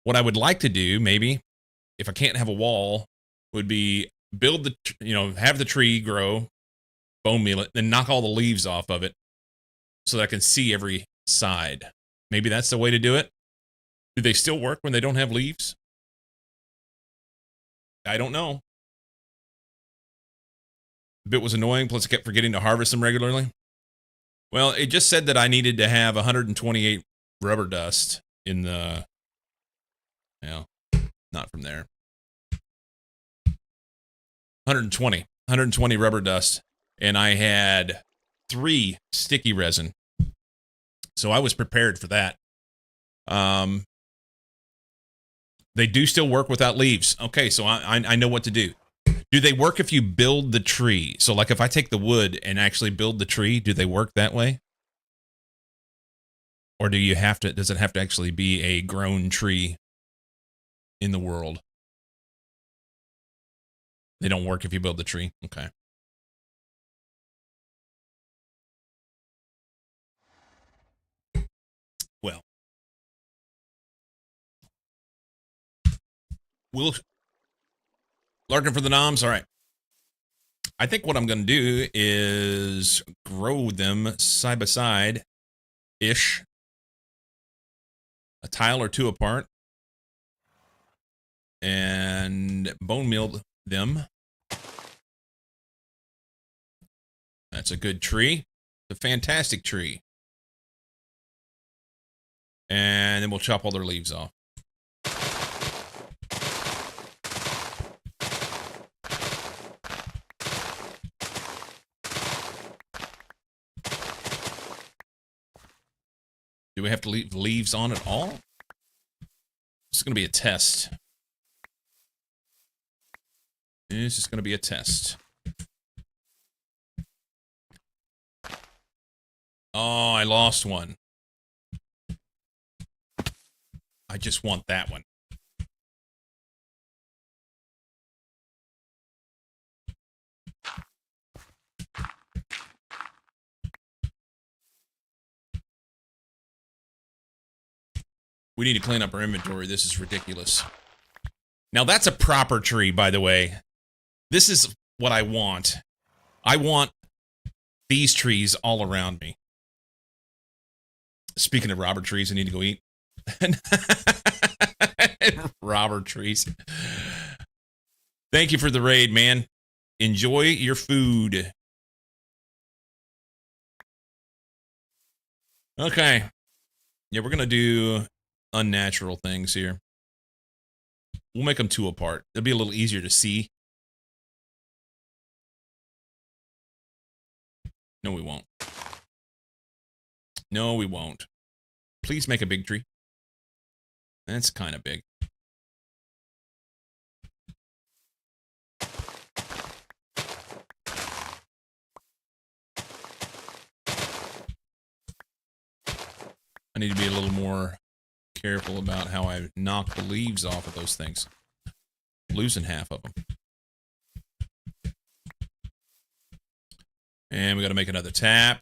S1: What I would like to do, maybe, if I can't have a wall, would be build have the tree grow, bone meal it, then knock all the leaves off of it so that I can see every side. Maybe that's the way to do it. Do they still work when they don't have leaves? I don't know. The bit was annoying, plus I kept forgetting to harvest them regularly. Well, it just said that I needed to have 128 rubber dust in the... Well, not from there. 120 rubber dust, and I had 3 sticky resin. So I was prepared for that. They do still work without leaves. Okay, so I know what to do. Do they work if you build the tree? So like if I take the wood and actually build the tree, do they work that way? Or does it have to actually be a grown tree in the world? They don't work if you build the tree. Okay. Well, we'll Larkin for the noms. All right. I think what I'm going to do is grow them side by side ish, a tile or two apart, and bone meal them. That's a good tree. It's a fantastic tree. And then we'll chop all their leaves off. Do we have to leave leaves on at all? This is going to be a test. This is going to be a test. Oh, I lost one. I just want that one. We need to clean up our inventory. This is ridiculous. Now, that's a proper tree, by the way. This is what I want. I want these trees all around me. Speaking of robber trees, I need to go eat. Robber trees. Thank you for the raid, man. Enjoy your food. Okay. Yeah, we're going to do unnatural things here. We'll make them 2 apart. It'll be a little easier to see. No, we won't. No, we won't. Please make a big tree. That's kind of big. I need to be a little more careful about how I knock the leaves off of those things. Losing half of them. And we got to make another tap.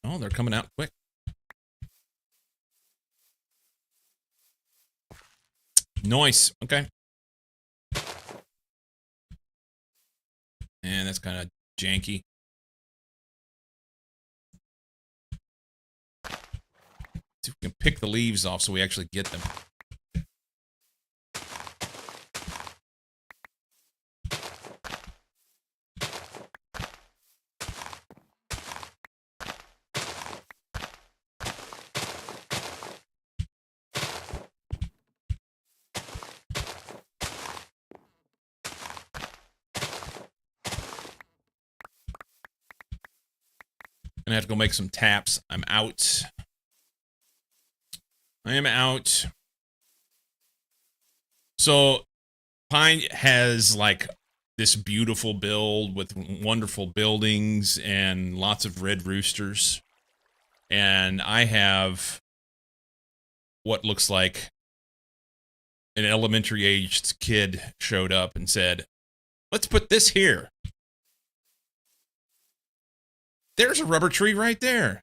S1: Oh, they're coming out quick. Nice. Okay. And that's kind of janky. See if we can pick the leaves off so we actually get them. I have to go make some taps. I'm out. I am out. So, Pine has like this beautiful build with wonderful buildings and lots of red roosters. And I have what looks like an elementary aged kid showed up and said, let's put this here. There's a rubber tree right there.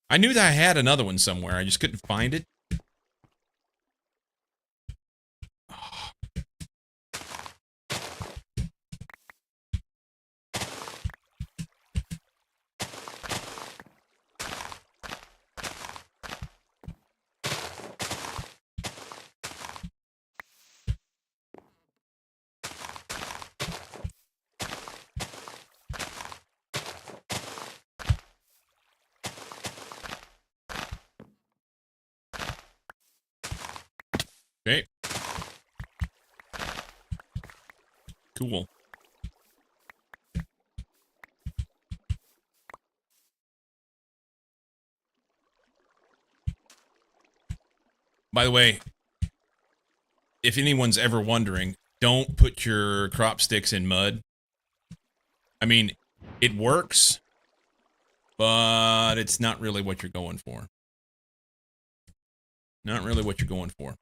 S1: I knew that I had another one somewhere. I just couldn't find it. Okay. Cool. By the way, if anyone's ever wondering, don't put your crop sticks in mud. I mean, it works, but it's not really what you're going for. Not really what you're going for.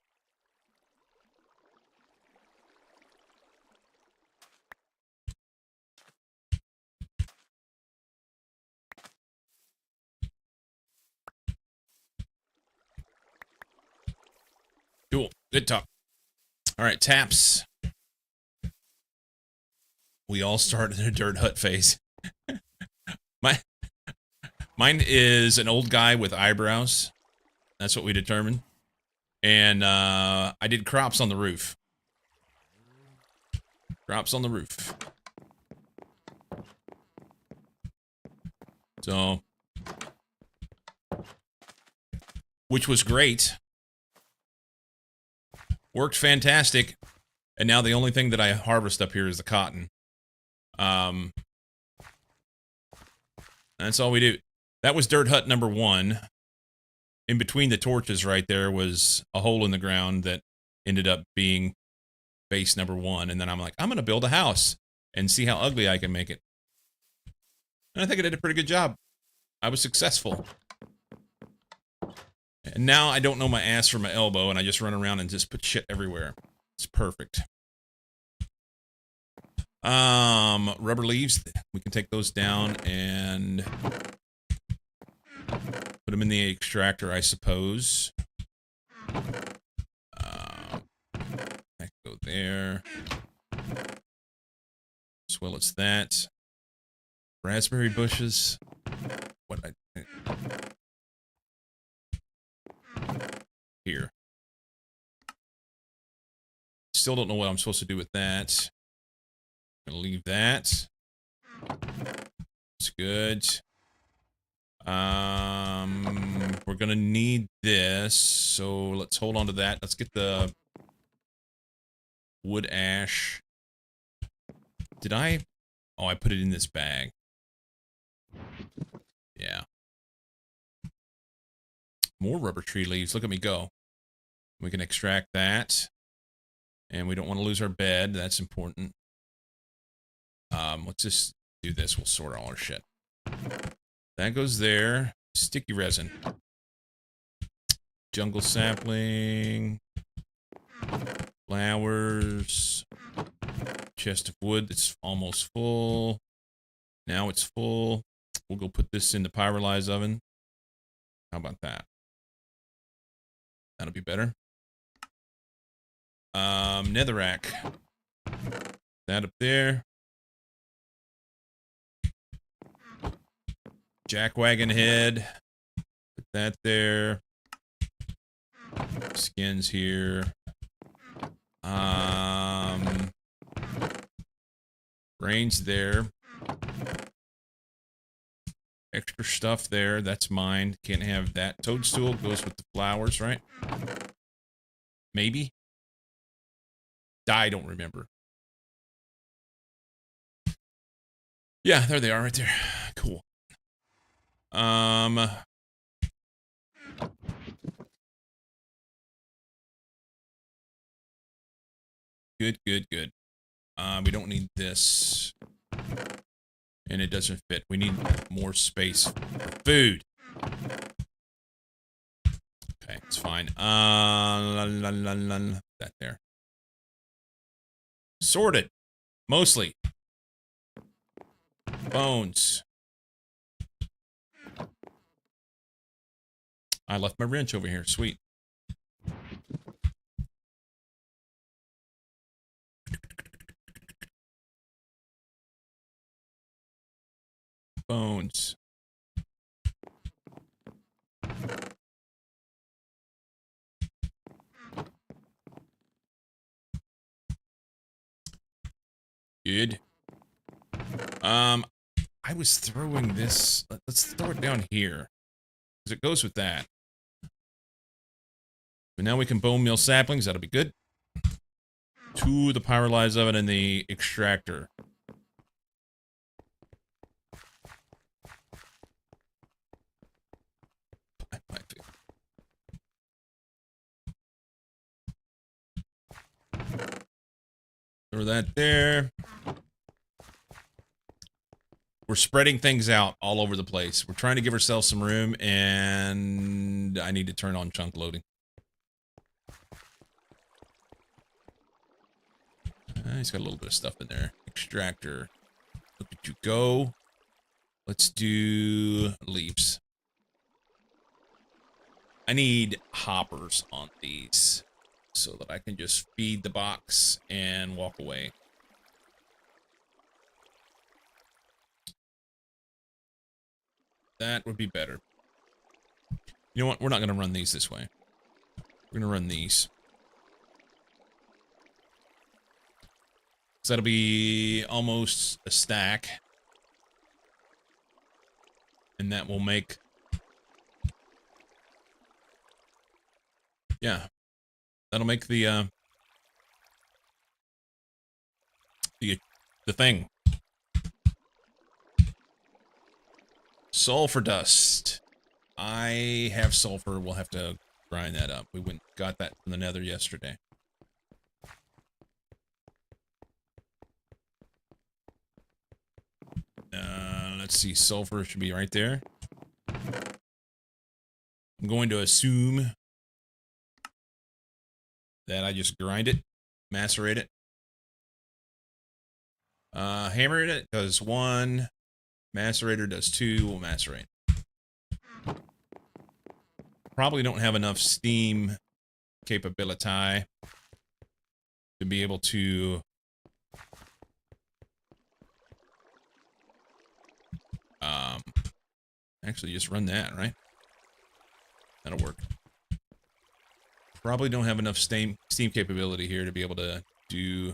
S1: Cool. Good talk. All right, taps. We all start in a dirt hut phase. Mine is an old guy with eyebrows. That's what we determined. And I did crops on the roof. Crops on the roof. So, which was great. Worked fantastic. And now the only thing that I harvest up here is the cotton. That's all we do. That was dirt hut number 1. In between the torches right there was a hole in the ground that ended up being base number 1. And then I'm like, I'm going to build a house and see how ugly I can make it. And I think I did a pretty good job. I was successful. And now I don't know my ass from my elbow, and I just run around and just put shit everywhere. It's perfect. Rubber leaves, we can take those down and put them in the extractor, I suppose. That can go there. As well as that. Raspberry bushes. What I think. Here. Still don't know what I'm supposed to do with that. I'm gonna leave that. It's good. We're gonna need this, so let's hold on to that. Let's get the wood ash. Did I? Oh, I put it in this bag. Yeah. More rubber tree leaves. Look at me go. We can extract that. And we don't want to lose our bed. That's important. Let's just do this. We'll sort all our shit. That goes there. Sticky resin. Jungle sapling. Flowers. Chest of wood that's almost full. Now it's full. We'll go put this in the pyrolyze oven. How about that? That'll be better. Netherrack. That up there. Jackwagon head. Put that there. Skins here. Brains there. Extra stuff there. That's mine. Can't have that. Toadstool goes with the flowers, right? Maybe. I don't remember. Yeah, there they are right there. Cool. Good, good, good. We don't need this. And it doesn't fit. We need more space for food. Okay, it's fine. That there. Sorted. Mostly. Bones. I left my wrench over here. Sweet. Bones. Good. I was throwing this. Let's throw it down here. Because it goes with that. But now we can bone meal saplings. That'll be good. To the pyrolyze oven and the extractor. Throw that there. We're spreading things out all over the place. We're trying to give ourselves some room, and I need to turn on chunk loading. He's got a little bit of stuff in there. Extractor. Look at you go. Let's do leaves. I need hoppers on these so that I can just feed the box and walk away. That would be better. You know what? We're not going to run these this way. We're going to run these. So that'll be almost a stack. And that will make... Yeah. That'll make the thing. Sulfur dust. I have sulfur. We'll have to grind that up. We got that from the nether yesterday. Let's see. Sulfur should be right there. I'm going to assume that I just grind it, macerate it. Hammer it does 1. Macerator does 2. We'll macerate. Probably don't have enough steam capability to be able to actually just run that, right? That'll work. Probably don't have enough steam capability here to be able to do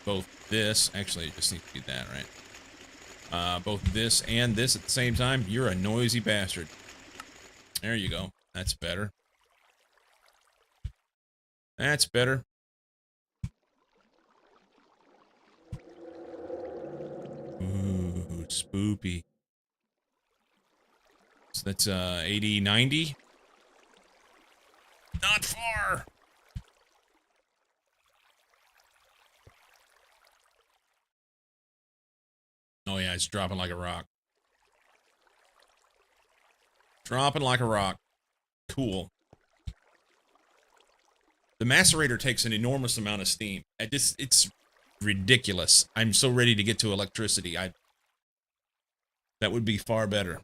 S1: both this. Actually, it just needs to be that, right? Both this and this at the same time. You're a noisy bastard. There you go. That's better. That's better. Ooh, spoopy. So that's 80, 90. Not far. it's dropping like a rock. Dropping like a rock. Cool. The macerator takes an enormous amount of steam. It's ridiculous. I'm so ready to get to electricity. That would be far better.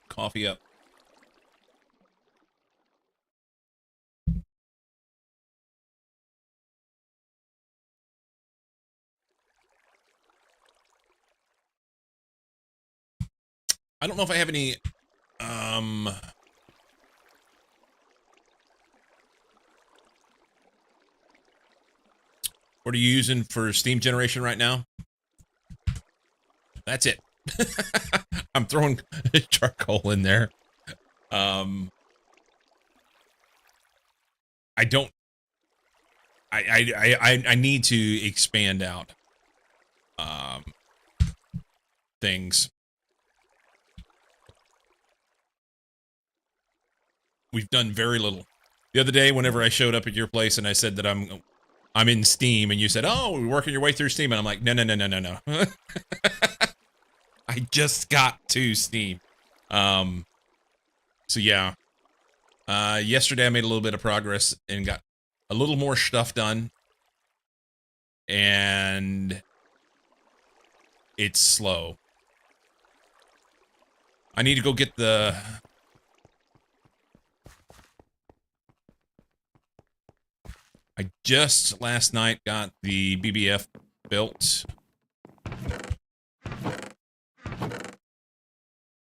S1: Coffee up. I don't know if I have any, what are you using for steam generation right now? That's it. I'm throwing charcoal in there. I don't, I need to expand out, things. We've done very little. The other day, whenever I showed up at your place and I said that I'm in Steam, and you said, "Oh, we're working your way through Steam," and I'm like, no. I just got to Steam. So yeah. Yesterday I made a little bit of progress and got a little more stuff done. And it's slow. I need to go get the... I just last night got the BBF built.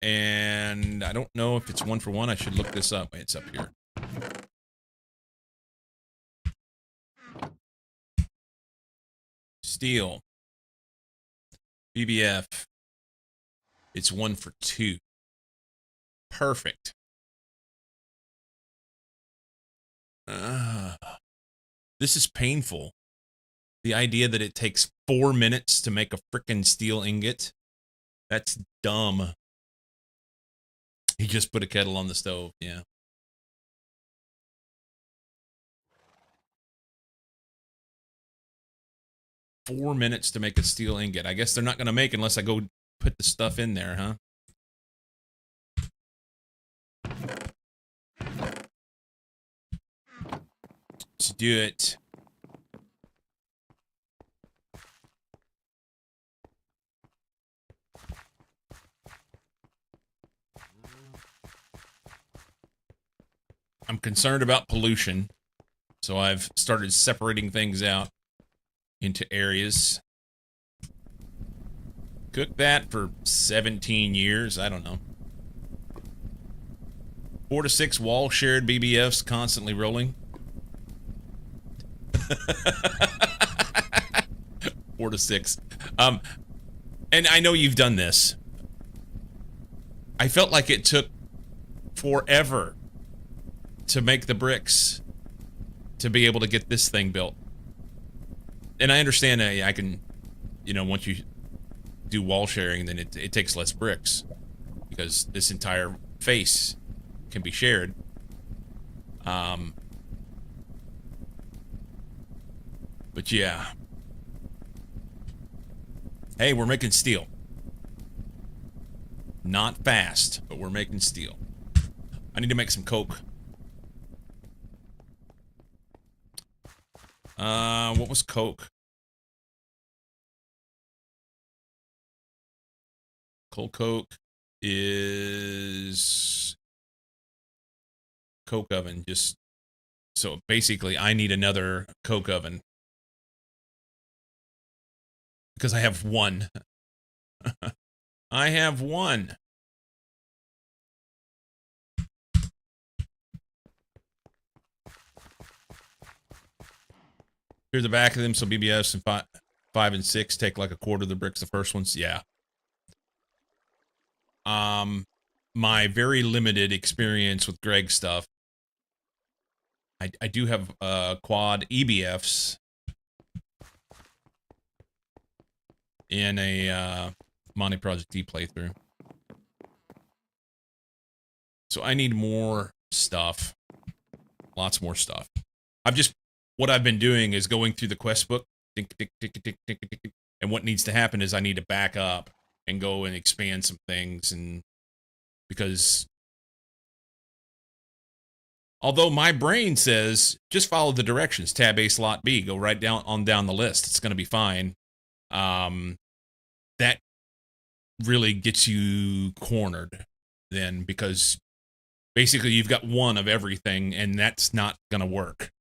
S1: And I don't know if it's 1-for-1. I should look this up. Wait, it's up here. Steel. BBF. It's 1-for-2. Perfect. This is painful. The idea that it takes 4 minutes to make a frickin' steel ingot. That's dumb. He just put a kettle on the stove, yeah. Four minutes to make a steel ingot. I guess they're not going to make unless I go put the stuff in there, huh? Let's do it. I'm concerned about pollution, so I've started separating things out into areas. Cooked that for 17 years. I don't know. 4 to 6 wall shared BBFs constantly rolling. 4 to 6. And I know you've done this. I felt like it took forever to make the bricks to be able to get this thing built. And I understand I can, you know, once you do wall sharing, then it takes less bricks because this entire face can be shared. But yeah. Hey, we're making steel. Not fast, but we're making steel. I need to make some coke. What was coke? Cold coke is coke oven. Just so basically, I need another coke oven because I have one. I have one. Here's the back of them. So BBS and 5 and 6 take like a quarter of the bricks. The first ones, yeah. My very limited experience with Greg stuff. I do have quad EBFs in a Monty Project D playthrough. So I need more stuff. Lots more stuff. What I've been doing is going through the quest book, and what needs to happen is I need to back up and go and expand some things, and because although my brain says just follow the directions, tab A, slot B, go right down the list, it's going to be fine. That really gets you cornered then, because basically you've got one of everything, and that's not going to work.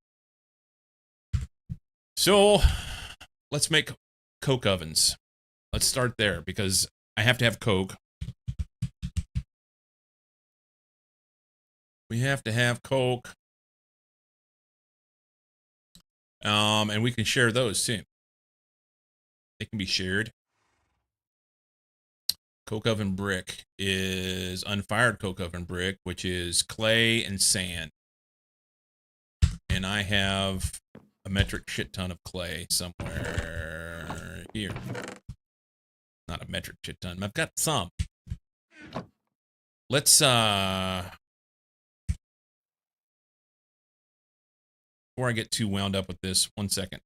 S1: So let's make coke ovens. Let's start there, because I have to have coke. We have to have coke. And we can share those too. They can be shared. Coke oven brick is unfired coke oven brick, which is clay and sand. And I have a metric shit ton of clay somewhere here. Not a metric shit ton. I've got some. Let's before I get too wound up with this, 1 second.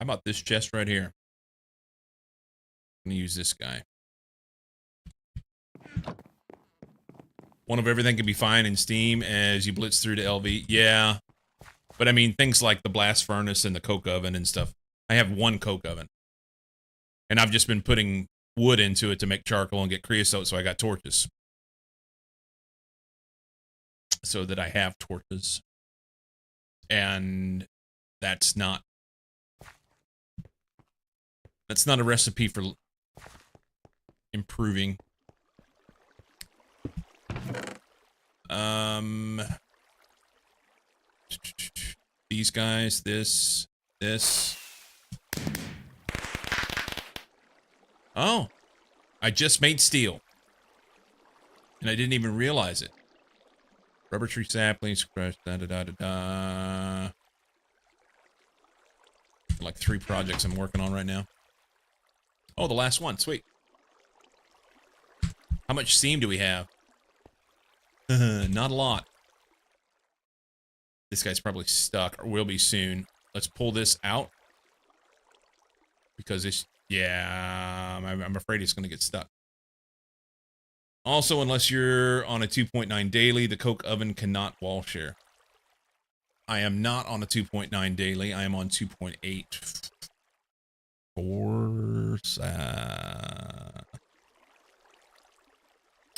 S1: How about this chest right here? I'm gonna use this guy. One of everything can be fine in Steam as you blitz through to LV. Yeah. But I mean, things like the blast furnace and the coke oven and stuff. I have one coke oven. And I've just been putting wood into it to make charcoal and get creosote, so I got torches. So that I have torches. And that's not a recipe for improving. These guys, this. Oh, I just made steel. And I didn't even realize it. Rubber tree saplings, crushed, Like 3 projects I'm working on right now. Oh, the last one, sweet. How much steam do we have? Not a lot. This guy's probably stuck, or will be soon. Let's pull this out. Because it's, yeah, I'm afraid it's going to get stuck. Also, unless you're on a 2.9 daily, the coke oven cannot wall share. I am not on a 2.9 daily. I am on 2.8.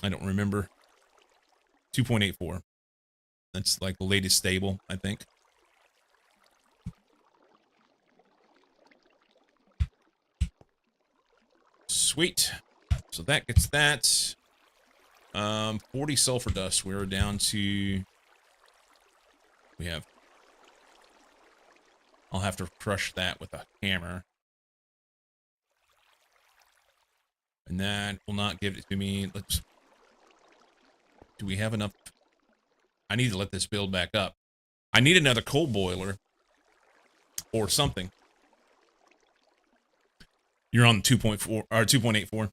S1: I don't remember. 2.84. That's like the latest stable, I think. Sweet. So that gets that. 40 sulfur dust. We're down to... We have... I'll have to crush that with a hammer. And that will not give it to me. Let's... Do we have enough? I need to let this build back up. I need another coal boiler. Or something. You're on 2.4 or 2.84.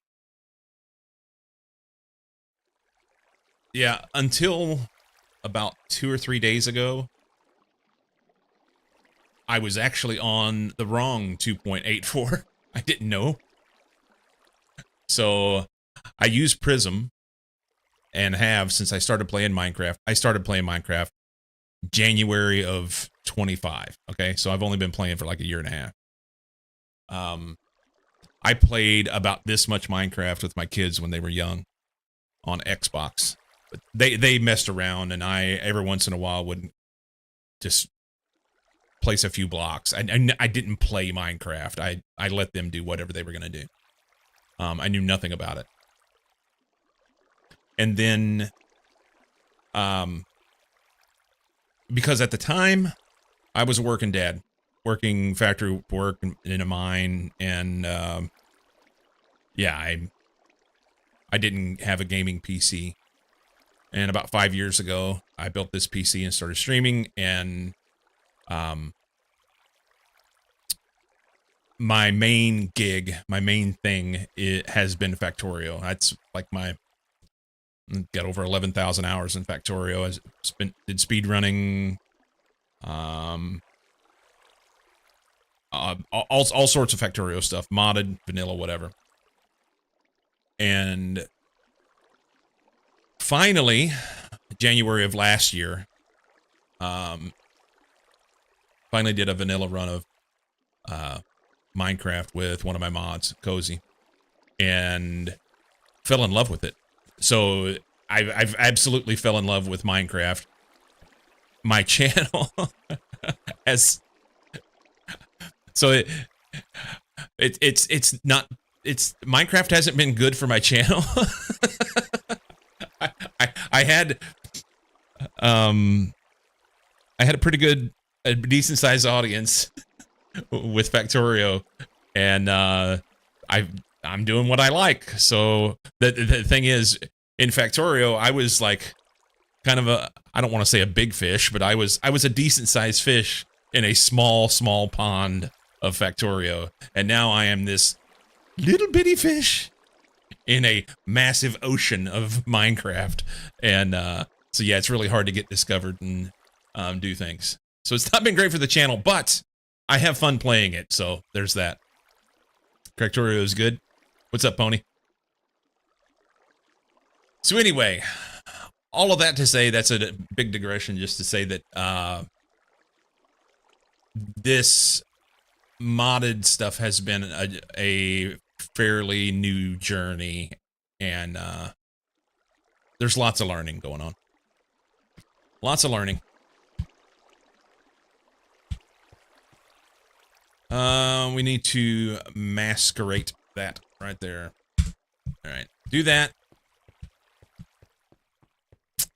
S1: Yeah, until about 2 or 3 days ago, I was actually on the wrong 2.84. I didn't know. So I use Prism and have since I started playing Minecraft. I started playing Minecraft January of 25. Okay, so I've only been playing for like a year and a half. I played about this much Minecraft with my kids when they were young on Xbox. But they messed around, and I every once in a while would just place a few blocks. I didn't play Minecraft. I let them do whatever they were gonna do. I knew nothing about it. And then, because at the time, I was a working dad, working factory work in a mine, and yeah, I didn't have a gaming PC. And about 5 years ago, I built this PC and started streaming, and Um, my main gig, my main thing, it has been Factorio. That's like my got over 11,000 hours in Factorio. I did speed running, all sorts of Factorio stuff, modded, vanilla, whatever. And finally, January of last year, finally did a vanilla run of Minecraft with one of my mods, Cozy, and fell in love with it. So I've absolutely fell in love with Minecraft. My channel has so it's not Minecraft hasn't been good for my channel. I had I had a decent sized audience with Factorio, and I'm doing what I like. So the thing is, in Factorio, I was like kind of I don't want to say a big fish, but I was a decent sized fish in a small pond of Factorio, and now I am this little bitty fish in a massive ocean of Minecraft. And so yeah, it's really hard to get discovered and do things. So it's not been great for the channel, but I have fun playing it, so there's that. Factorio is good. What's up, Pony? So anyway, all of that to say, that's a big digression just to say that this modded stuff has been a fairly new journey, and there's lots of learning going on. Lots of learning. We need to masquerade that right there. All right, do that.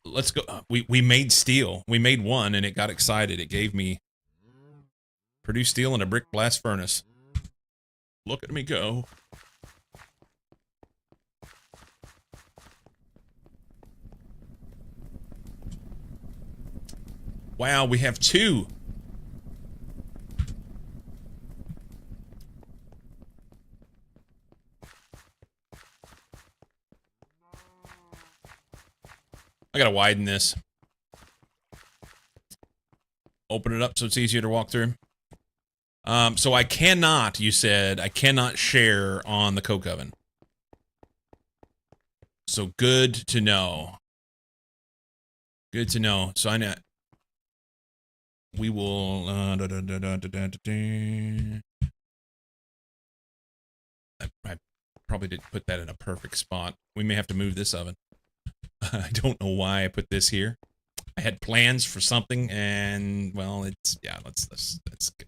S1: Let's go. We made steel. We made one, and it got excited. It gave me produce steel in a brick blast furnace. Look at me go. Wow, we have two. I gotta widen this. Open it up so it's easier to walk through. So I cannot, you said, I cannot share on the coke oven. So good to know. Good to know. So I know. We will, I probably didn't put that in a perfect spot. We may have to move this oven. I don't know why I put this here. I had plans for something, and well, it's yeah. Let's get.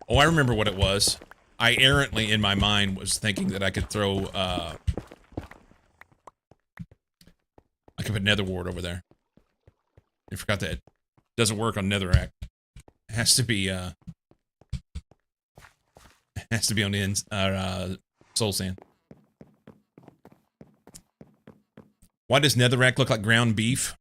S1: Oh, I remember what it was. I errantly, in my mind, was thinking that I could throw. I could put nether wart over there. I forgot that it doesn't work on netherrack. It has to be. It has to be on the soul sand. Why does netherrack look like ground beef?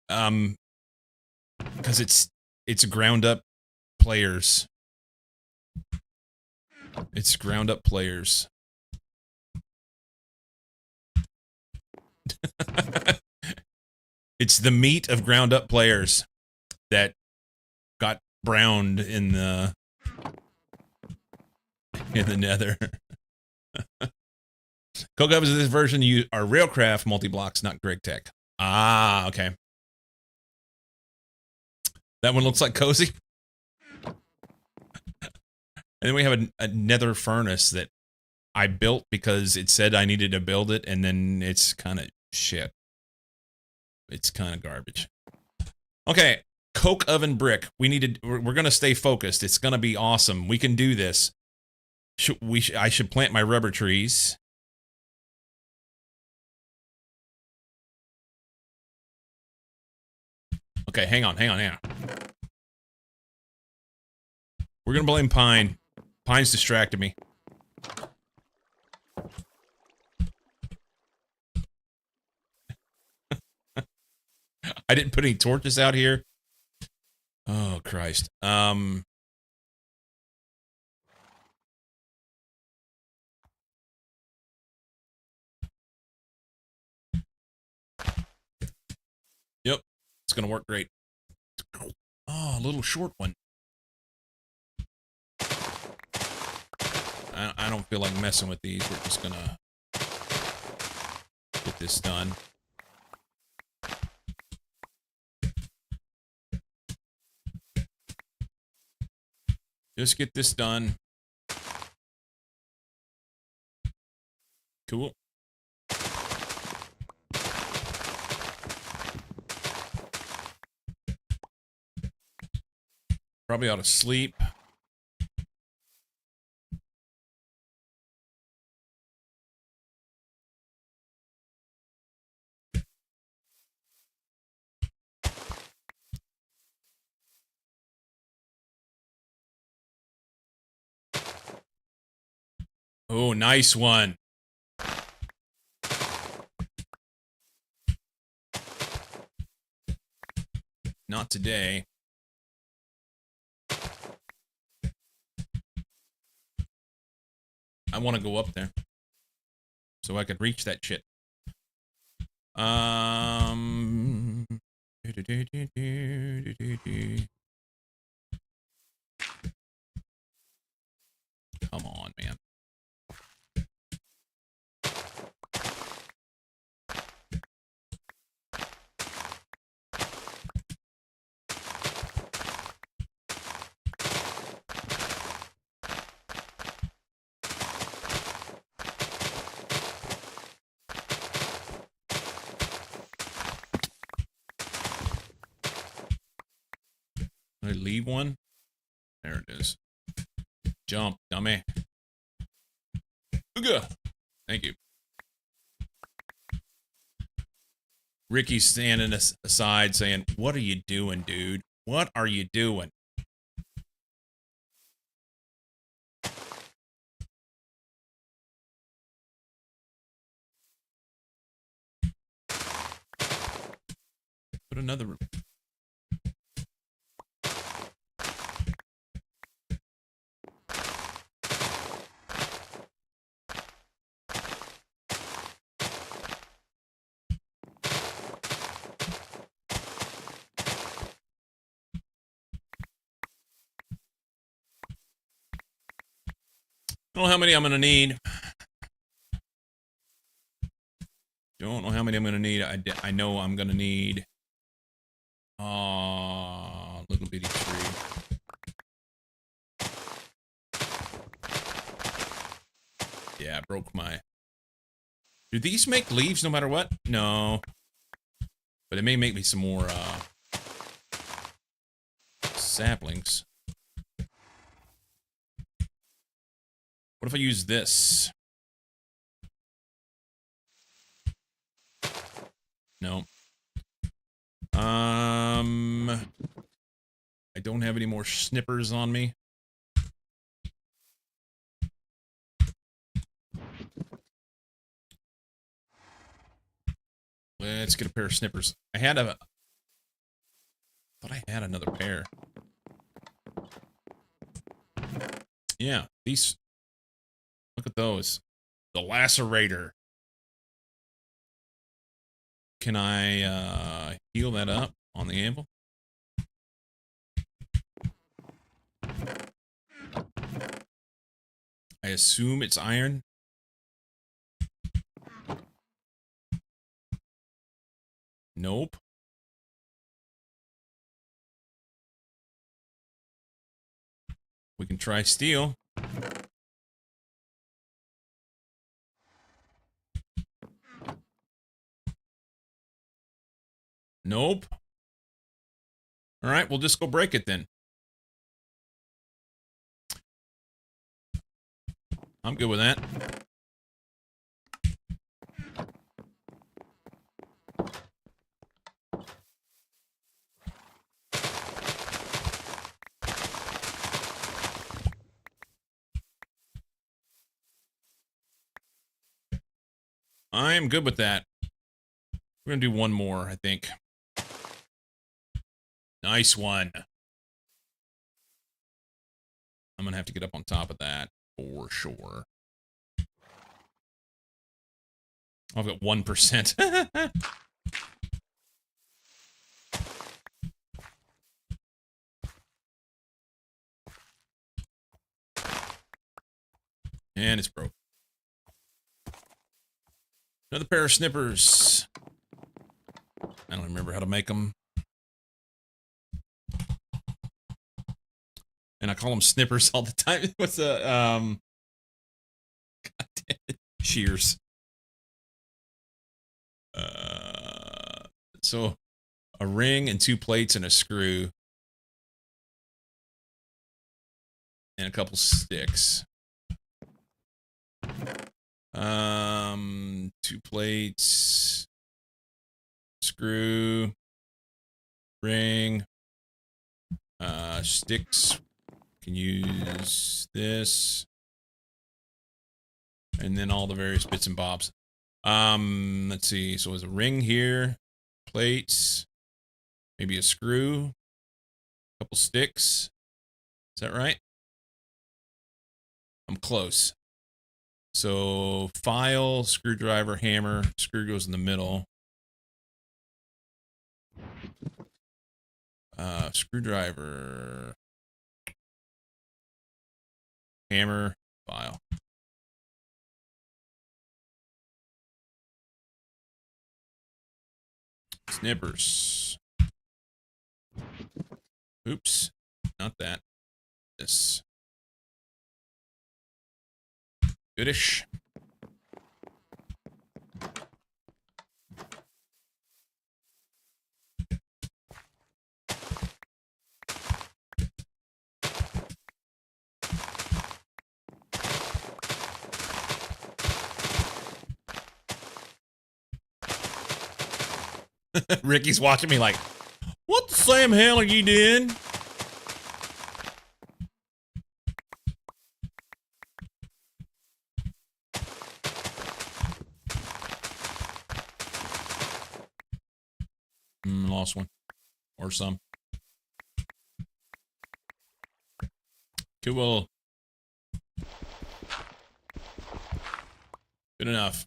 S1: Because it's ground up players. It's ground up players. It's the meat of ground up players that got browned in the nether. Coke ovens in this version are Railcraft multi-blocks, not Greg Tech. Ah, okay. That one looks like Cozy. And then we have a nether furnace that I built because it said I needed to build it, and then it's kind of shit. It's kind of garbage. Okay, coke oven brick. We're gonna stay focused. It's gonna be awesome. We can do this. I should plant my rubber trees. Okay, hang on. We're gonna blame Pine. Pine's distracted me. I didn't put any torches out here. Oh, Christ. Yep. It's gonna work great. Oh, a little short one. I don't feel like messing with these. We're just gonna get this done. Just get this done. Cool. Probably ought to sleep. Oh, nice one. Not today. I want to go up there so I could reach that shit. Come on, man. Did I leave one? There it is. Jump, dummy. Ooga. Thank you. Ricky's standing aside saying, "What are you doing, dude? What are you doing?" Put another. Don't know how many I'm gonna need. Don't know how many I'm gonna need. I know I'm gonna need. Little bitty tree. Yeah, I broke my. Do these make leaves no matter what? No. But it may make me some more saplings. What if I use this? No. I don't have any more snippers on me. Let's get a pair of snippers. I thought I had another pair. Yeah, these. Look at those. The lacerator. Can I heal that up on the anvil? I assume it's iron. Nope. We can try steel. Nope. All right, we'll just go break it then. I'm good with that. I am good with that. We're going to do one more, I think. Nice one. I'm going to have to get up on top of that for sure. I've got 1%. And it's broke. Another pair of snippers. I don't remember how to make them. And I call them snippers all the time. What's the, God damn it. Shears. So a ring and 2 plates and a screw. And a couple sticks. 2 plates, screw, ring, sticks. Can use this, and then all the various bits and bobs. Let's see. So there's a ring here, plates, maybe a screw, a couple sticks. Is that right? I'm close. So file, screwdriver, hammer, screw goes in the middle. Screwdriver, hammer, file. Snippers. Oops, not that. This. Goodish. Ricky's watching me like, what the Sam hell are you doing? Lost one. Or some. Cool. Good enough.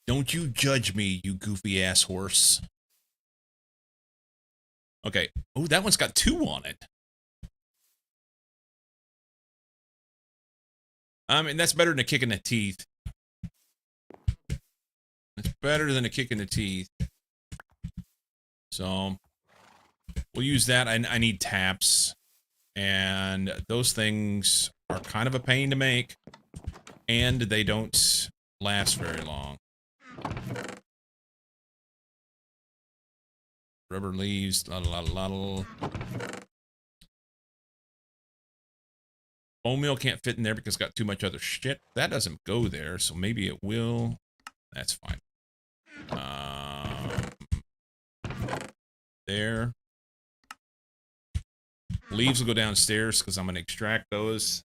S1: Don't you judge me, you goofy ass horse. Okay. Oh, that one's got 2 on it. I mean, that's better than a kick in the teeth. It's better than a kick in the teeth. So, we'll use that. I need taps. And those things are kind of a pain to make. And they don't last very long. Rubber leaves, la. Bone meal can't fit in there because it's got too much other shit. That doesn't go there, so maybe it will. That's fine. There. Leaves will go downstairs because I'm going to extract those.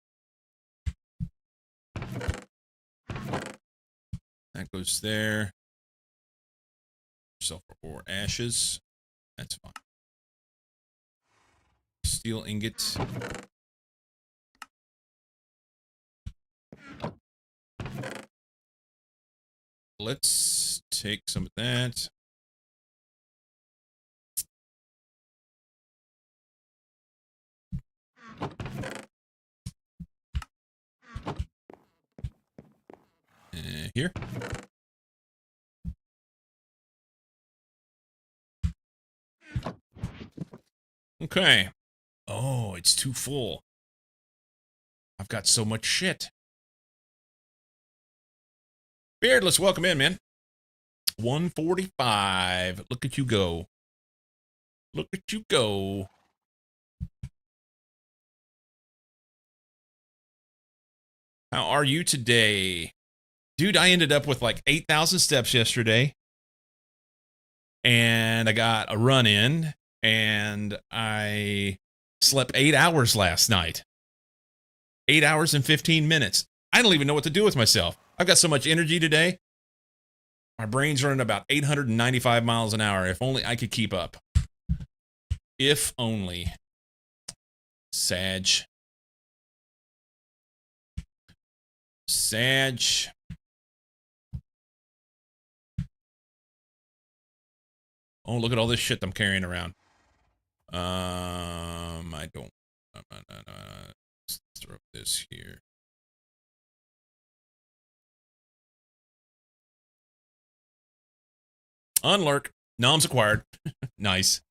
S1: That goes there. Sulfur ore ashes. That's fine. Steel ingots. Let's take some of that. Here. Okay. Oh, it's too full. I've got so much shit. Beardless, welcome in, man. 145. Look at you go. Look at you go. How are you today? Dude, I ended up with like 8,000 steps yesterday. And I got a run in. And I slept 8 hours last night. 8 hours and 15 minutes. I don't even know what to do with myself. I've got so much energy today. My brain's running about 895 miles an hour. If only I could keep up. If only. Sag. Sag. Oh, look at all this shit I'm carrying around. I don't. Let's throw this here. Unlurk. Noms acquired. Nice.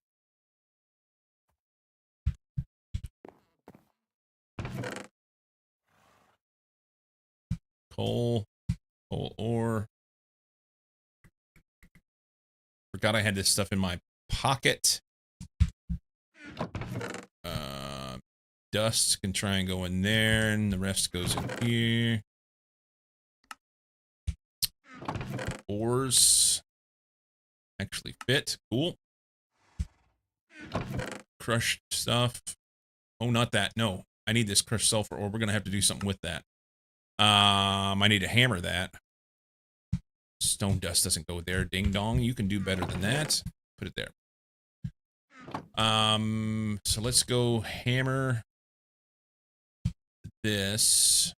S1: Coal ore. Forgot I had this stuff in my pocket. Dust can try and go in there, and the rest goes in here. Ores actually fit. Cool. Crushed stuff. Oh, not that. No, I need this crushed sulfur ore. We're gonna have to do something with that. I need to hammer that. Stone dust doesn't go there. Ding dong. You can do better than that. Put it there. So let's go hammer this.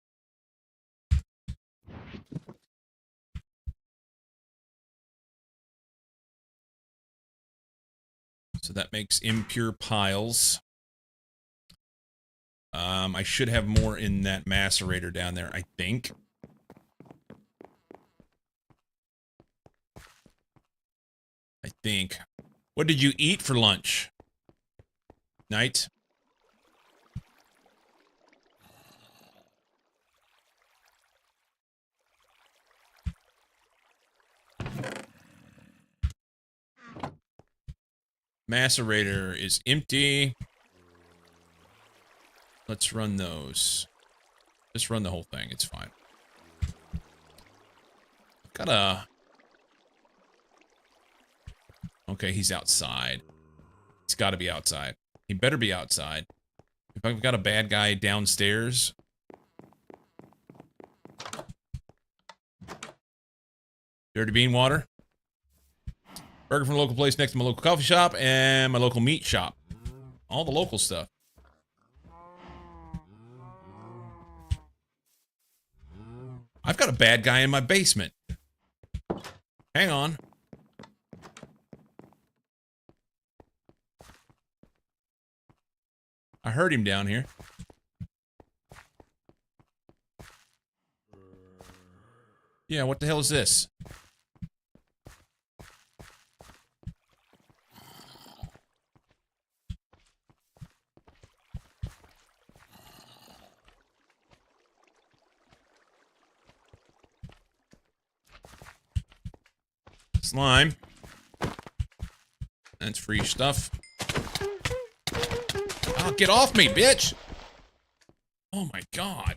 S1: So that makes impure piles. I should have more in that macerator down there, I think. What did you eat for lunch? Night? Macerator is empty. Let's run those. Just run the whole thing. It's fine. Gotta... Okay, he's outside. He's got to be outside. He better be outside. If I've got a bad guy downstairs... Dirty bean water. Burger from a local place next to my local coffee shop and my local meat shop. All the local stuff. I've got a bad guy in my basement. Hang on. I heard him down here. Yeah, what the hell is this? Slime. That's free stuff. Oh, get off me, bitch! Oh my god.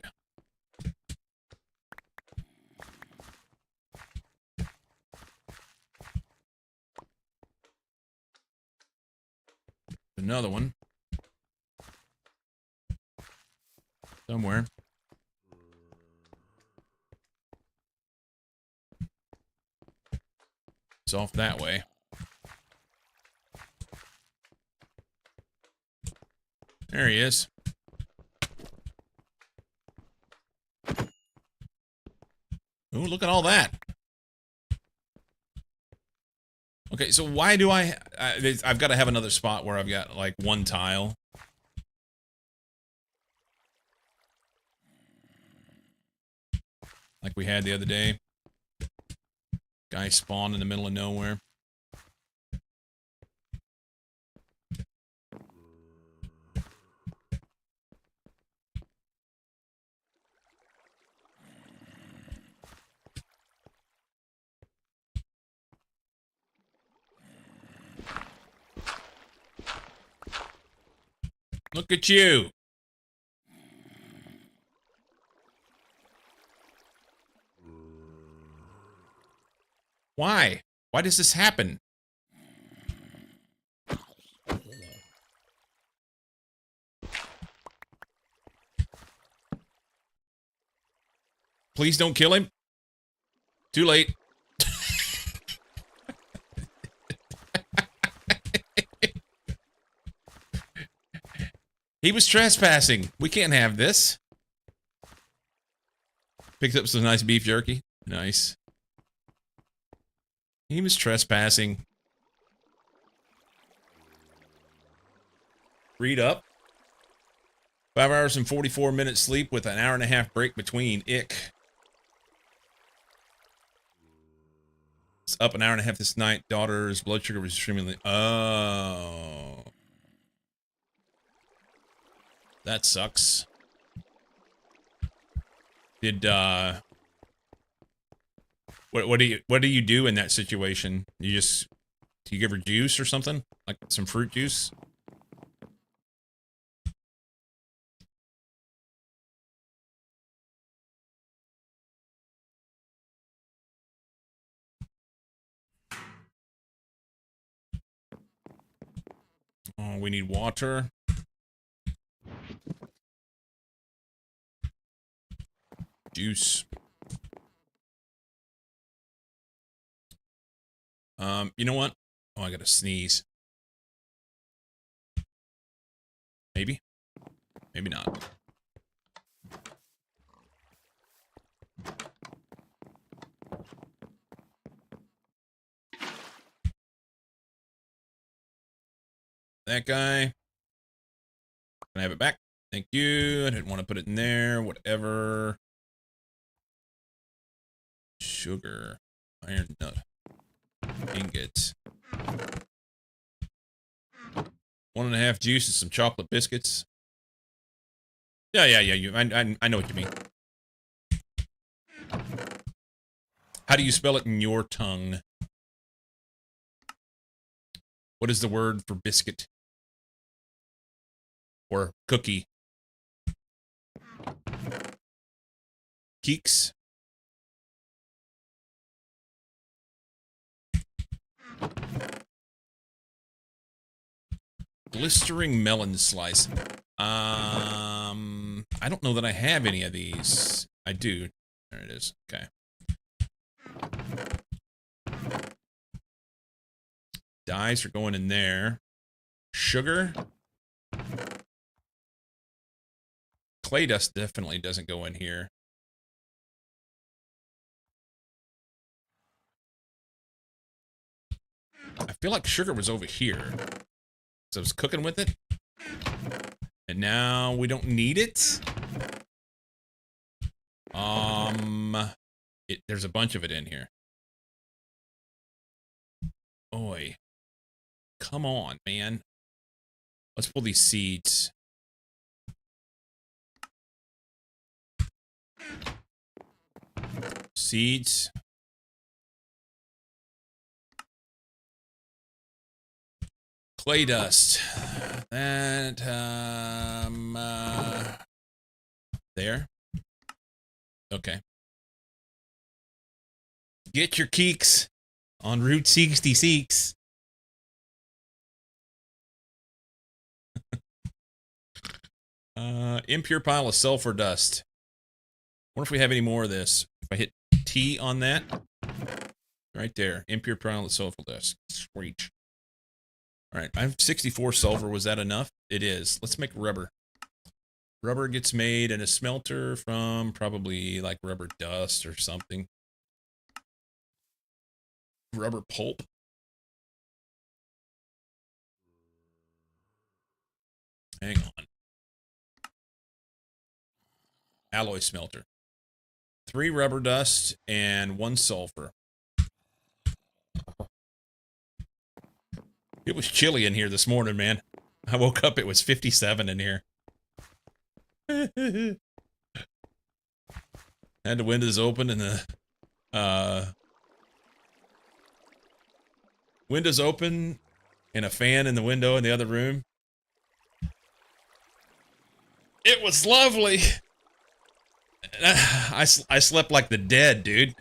S1: Another one. Somewhere. It's off that way. There he is. Ooh, look at all that. Okay, so why do I've got to have another spot where I've got, like, one tile. Like we had the other day. Guy spawned in the middle of nowhere. Look at you. Why? Why does this happen? Please don't kill him. Too late. He was trespassing. We can't have this. Picked up some nice beef jerky. Nice. He was trespassing. Read up. 5 hours and 44 minutes sleep with an hour and a half break between. Ick. It's up an hour and a half this night. Daughter's blood sugar was extremely... Oh. That sucks. Did, What do you do in that situation? Do you give her juice or something? Like some fruit juice? Oh, we need water. Juice. You know what? Oh, I gotta sneeze. Maybe? Maybe not. That guy. Can I have it back? Thank you. I didn't want to put it in there. Whatever. Sugar. Iron nut. Ingots. 1.5 juice and some chocolate biscuits. Yeah. I know what you mean. How do you spell it in your tongue? What is the word for biscuit? Or cookie? Keeks? Glistering melon slice. I don't know that I have any of these. I do. There it is. Okay. Dyes are going in there. Sugar. Clay dust definitely doesn't go in here. I feel like sugar was over here. So I was cooking with it. And now we don't need it. There's a bunch of it in here. Oi. Come on, man. Let's pull these seeds. Seeds. Clay dust. That, there. Okay. Get your keeks on Route 66. Impure pile of sulfur dust. Wonder if we have any more of this. If I hit T on that. Right there. Impure pile of sulfur dust. Sweet. Alright, I have 64 sulfur. Was that enough? It is. Let's make rubber. Rubber gets made in a smelter from probably like rubber dust or something. Rubber pulp. Hang on. Alloy smelter. 3 rubber dust and 1 sulfur. It was chilly in here this morning, man. I woke up, it was 57 in here. Had the windows open and the windows open and a fan in the window in the other room. It was lovely. I slept like the dead, dude.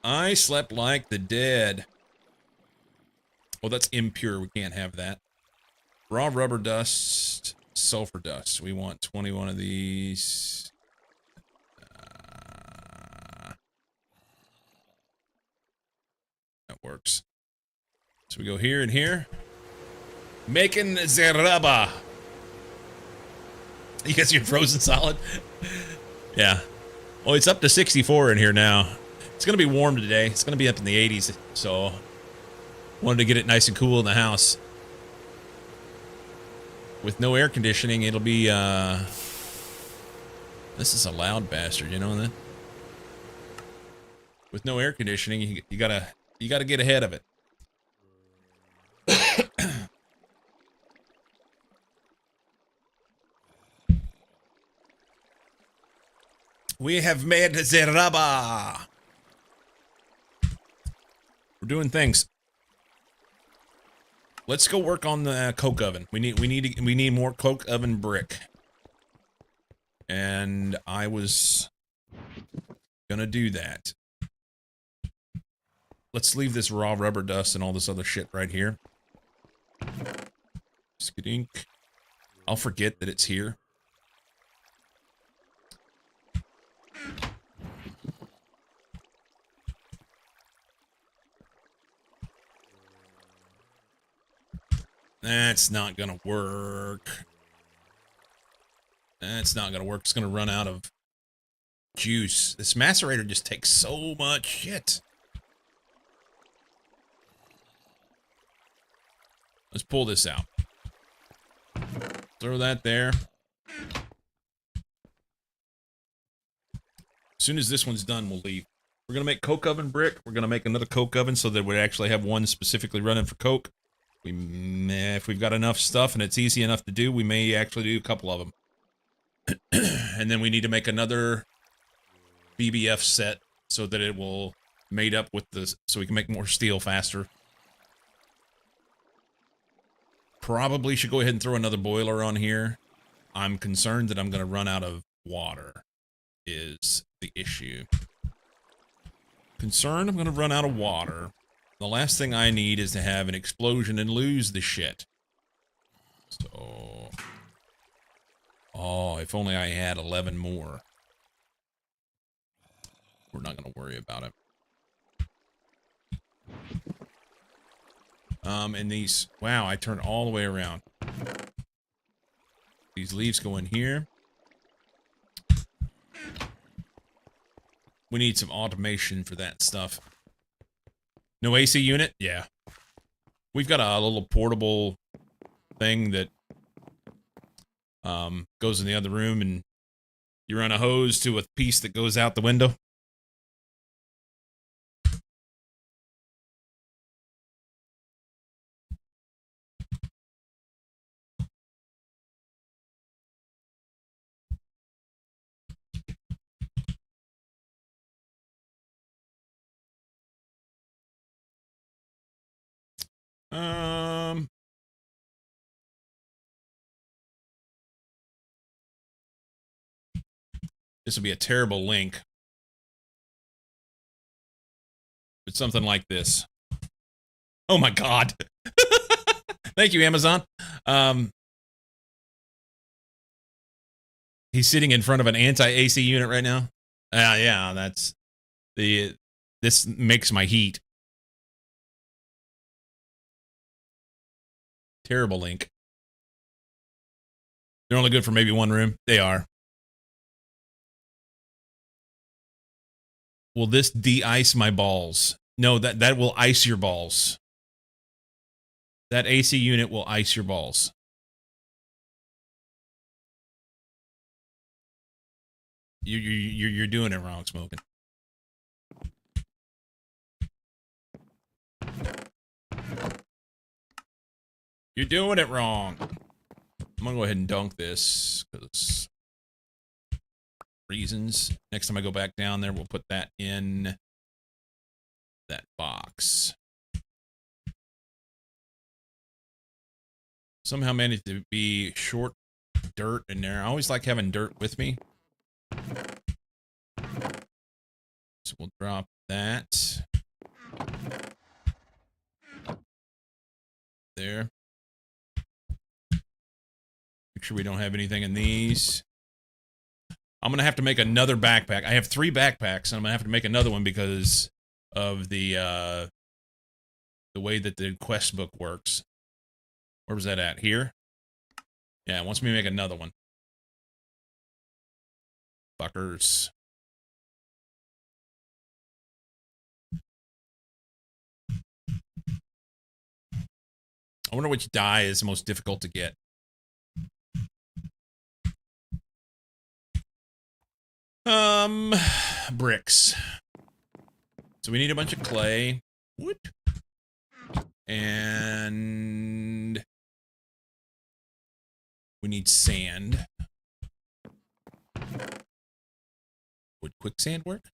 S1: I slept like the dead. Well, that's impure. We can't have that. Raw rubber dust, sulfur dust. We want 21 of these. That works. So we go here and here. Making the rubber. You guys hear frozen solid? Yeah. Well, it's up to 64 in here now. It's going to be warm today. It's going to be up in the 80s, so wanted to get it nice and cool in the house. With no air conditioning, it'll be, this is a loud bastard, you know that? With no air conditioning, you gotta get ahead of it. We have made the rubber. We're doing things. Let's go work on the coke oven. We need more coke oven brick. And I was gonna do that. Let's leave this raw rubber dust and all this other shit right here. Skidink. I'll forget that it's here. That's not gonna work. That's not gonna work. It's gonna run out of juice. This macerator just takes so much shit. Let's pull this out. Throw that there. As soon as this one's done, we'll leave. We're gonna make coke oven brick. We're gonna make another coke oven so that we actually have one specifically running for coke. If we've got enough stuff and it's easy enough to do, we may actually do a couple of them. And then we need to make another BBF set so that it will mate up with the, so we can make more steel faster. Probably should go ahead and throw another boiler on here. I'm concerned that I'm going to run out of water is the issue. Concerned I'm going to run out of water. The last thing I need is to have an explosion and lose the shit. So... oh, if only I had 11 more. We're not going to worry about it. And these... wow, I turned all the way around. These leaves go in here. We need some automation for that stuff. No AC unit? Yeah. We've got a little portable thing that goes in the other room, and you run a hose to a piece that goes out the window. This would be a terrible link. But something like this. Oh my god. Thank you, Amazon. He's sitting in front of an anti-AC unit right now. Yeah, that's the... this makes my heat. Terrible link. They're only good for maybe one room. They are. Will this de-ice my balls? No, that will ice your balls. That AC unit will ice your balls. You're doing it wrong, Smoking. You're doing it wrong. I'm gonna go ahead and dunk this because reasons. Next time I go back down there, we'll put that in that box. Somehow managed to be short dirt in there. I always like having dirt with me. So we'll drop that. There. Make sure we don't have anything in these. I'm gonna have to make another backpack. I have 3 backpacks, and I'm gonna have to make another one because of the way that the quest book works. Where was that at? Here? Yeah, it wants me to make another one. Fuckers. I wonder which dye is the most difficult to get. Bricks. So we need a bunch of clay. Wood. And we need sand. Would quicksand work?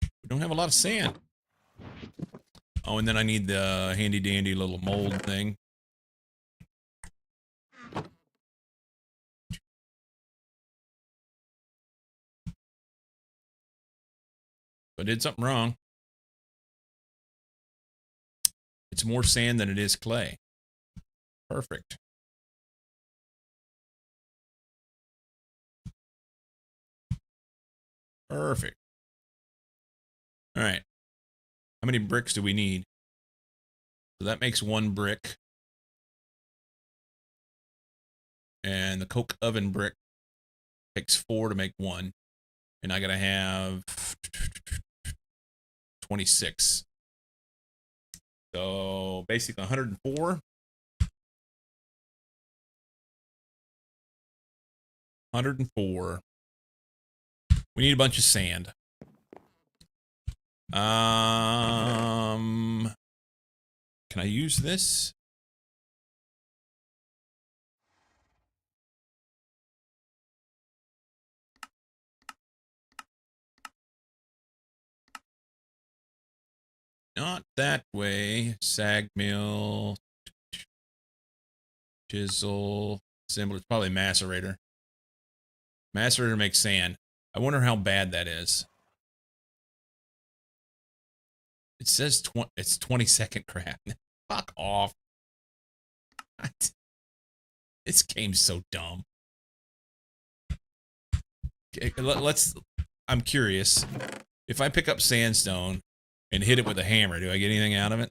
S1: We don't have a lot of sand. Oh, and then I need the handy dandy little mold thing. I did something wrong. It's more sand than it is clay. Perfect. Perfect. All right. How many bricks do we need? So that makes 1 brick. And the coke oven brick takes 4 to make 1. And I gotta have 26. So basically 104. 104. We need a bunch of sand. Can I use this? Not that way. Sag mill. Chisel. Symbol. It's probably macerator. Macerator makes sand. I wonder how bad that is. It says it's 20-second craft. Fuck off. What? This game's so dumb. Okay, I'm curious. If I pick up sandstone and hit it with a hammer, do I get anything out of it?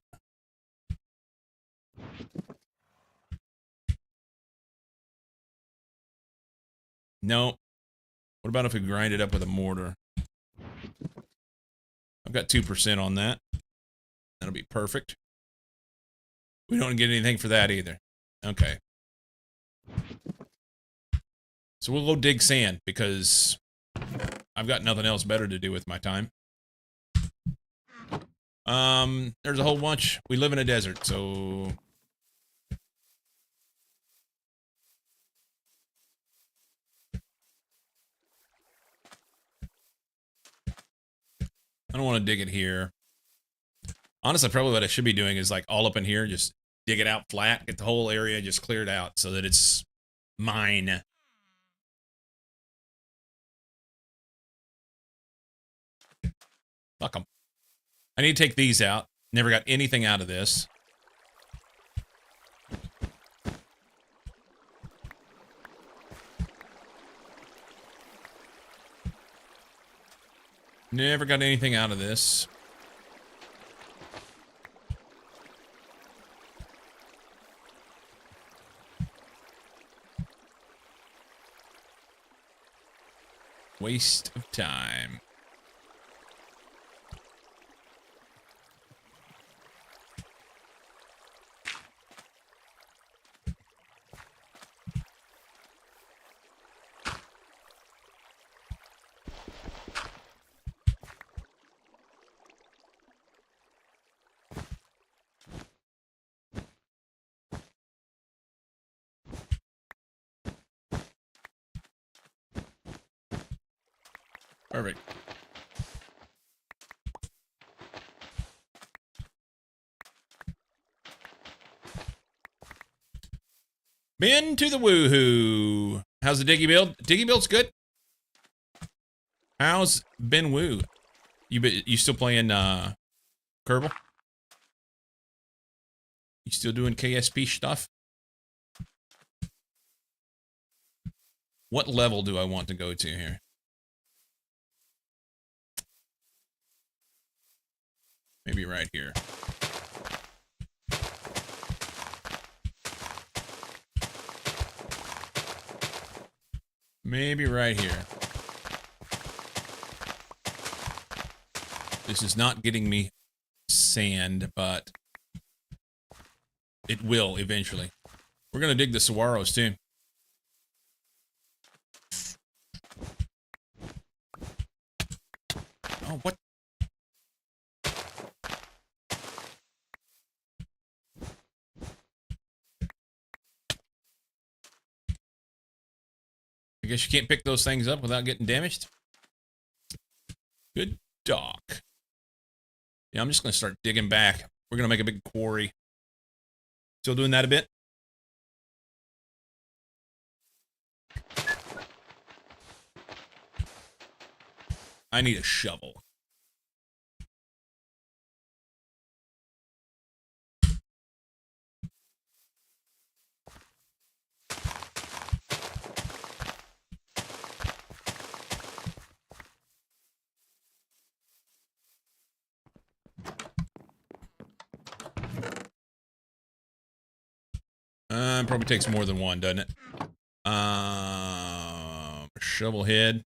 S1: No. What about if we grind it up with a mortar? I've got 2% on that. That'll be perfect. We don't get anything for that either. Okay. So we'll go dig sand because I've got nothing else better to do with my time. There's a whole bunch. We live in a desert, so I don't want to dig it here. Honestly, probably what I should be doing is like all up in here, just dig it out flat, get the whole area just cleared out so that it's mine. Fuck them. I need to take these out. Never got anything out of this. Never got anything out of this. Waste of time. Perfect. Been to the woohoo. How's the diggy build? Diggy build's good. How's Ben Woo? You still playing Kerbal? You still doing KSP stuff? What level do I want to go to here? Maybe right here. Maybe right here. This is not getting me sand, but it will eventually. We're going to dig the saguaros, too. Oh, what? I guess you can't pick those things up without getting damaged. Good dog. Yeah, I'm just going to start digging back. We're going to make a big quarry. Still doing that a bit? I need a shovel. Probably takes more than one, doesn't it? Shovel head.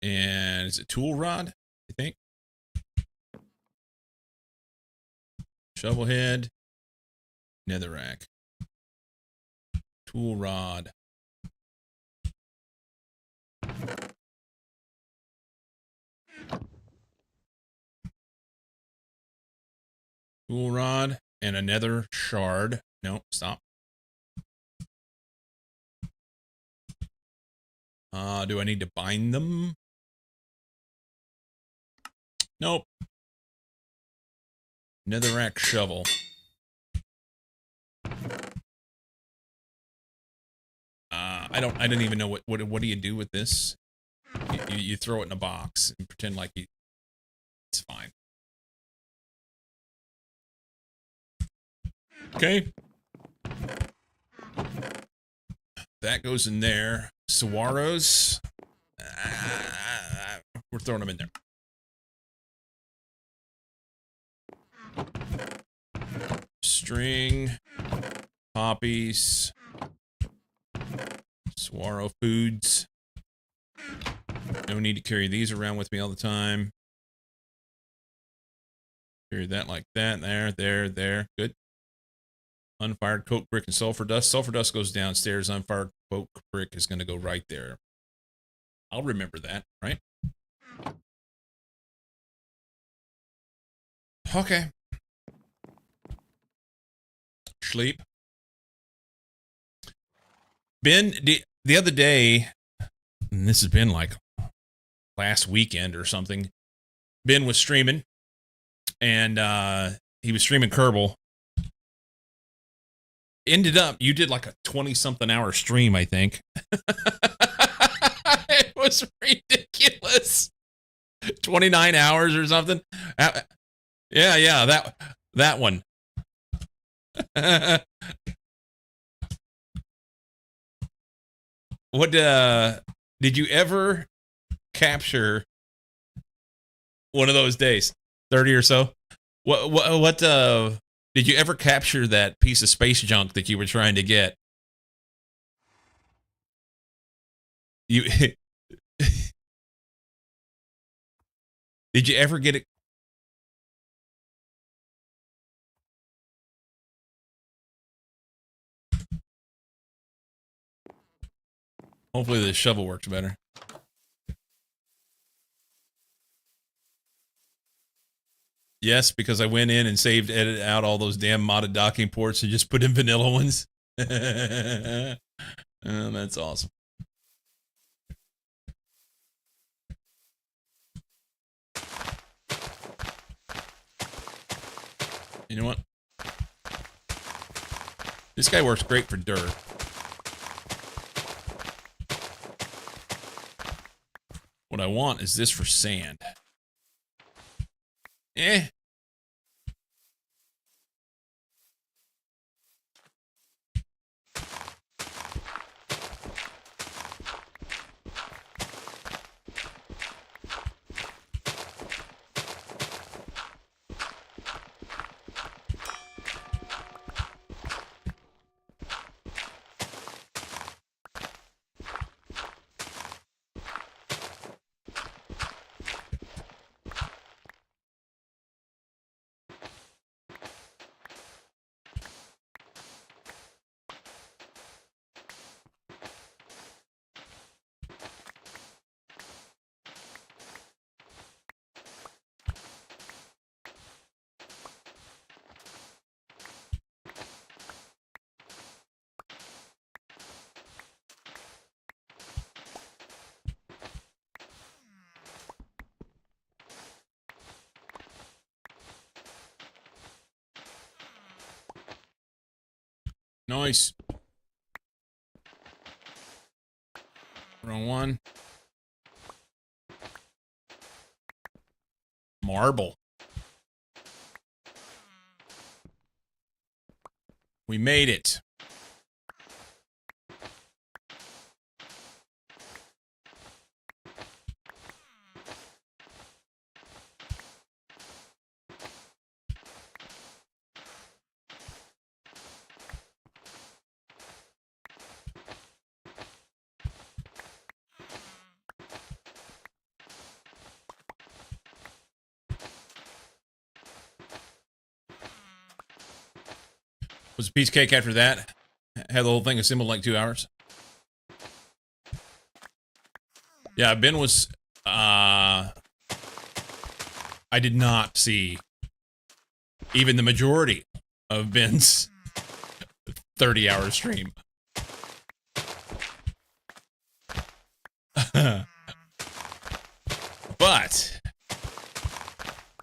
S1: And is it tool rod? I think. Shovel head. Netherrack. Tool rod. Tool rod and another shard. No, stop. Do I need to bind them? Nope. Netherrack shovel. I don't even know what do you do with this? You throw it in a box and pretend like it's fine. Okay. That goes in there. Saguaros. We're throwing them in there. String. Poppies. Saguaro foods. No need to carry these around with me all the time. Carry that like that. There. Good. Unfired coke brick and sulfur dust. Sulfur dust goes downstairs. Unfired coke brick is going to go right there. I'll remember that, right? Okay. Sleep. Ben, the other day, and this has been like last weekend or something, Ben was streaming, and he was streaming Kerbal. Ended up, you did like a 20-something hour stream, I think. It was ridiculous. 29 hours or something. Yeah, that one. What did you ever capture one of those days? 30 or so? What did you ever capture that piece of space junk that you were trying to get? You did you ever get it? Hopefully the shovel works better. Yes, because I went in and edited out all those damn modded docking ports and just put in vanilla ones. That's awesome. You know what? This guy works great for dirt. What I want is this for sand. Nice. Wrong one. Marble. We made it. Was a piece of cake after that. Had the whole thing assembled in like 2 hours. Yeah, Ben was, I did not see even the majority of Ben's 30-hour stream. But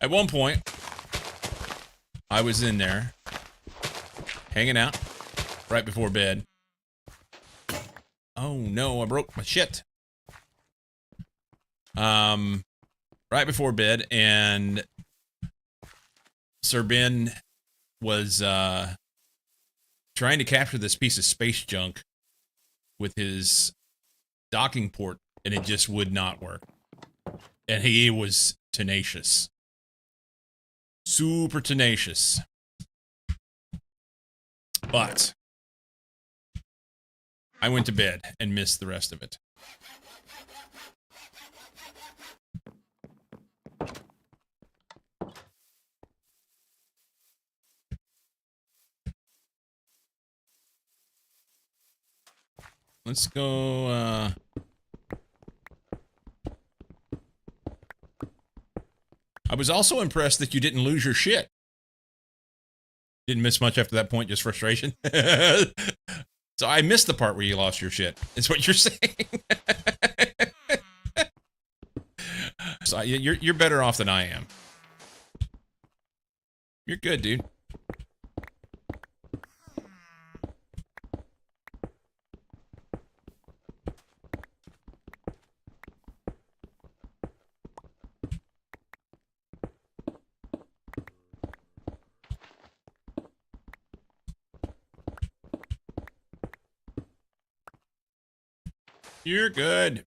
S1: at one point, I was in there hanging out right before bed. Oh no, I broke my shit. Right before bed, and Sir Ben was trying to capture this piece of space junk with his docking port, and it just would not work. And he was tenacious. Super tenacious. But I went to bed and missed the rest of it. Let's go, I was also impressed that you didn't lose your shit. Didn't miss much after that point, just frustration. So I missed the part where you lost your shit. Is what you're saying. So you're better off than I am. You're good, dude. You're good.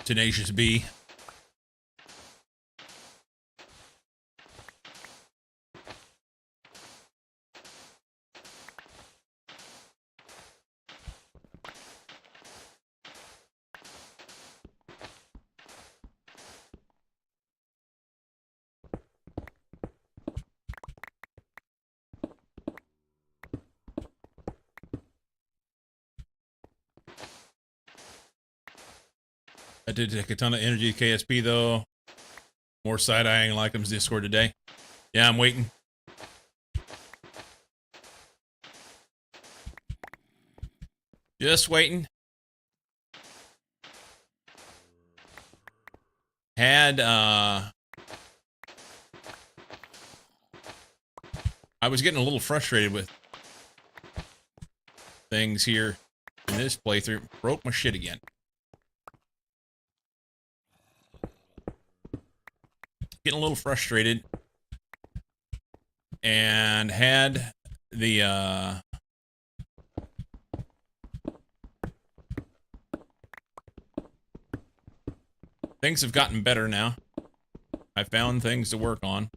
S1: Tenacious B. I did take a ton of energy to KSP though. More side-eyeing Likems Discord today. Yeah, I'm waiting. Just waiting. Had, I was getting a little frustrated with things here in this playthrough. Broke my shit again. Getting a little frustrated. And had the, things have gotten better now. I found things to work on.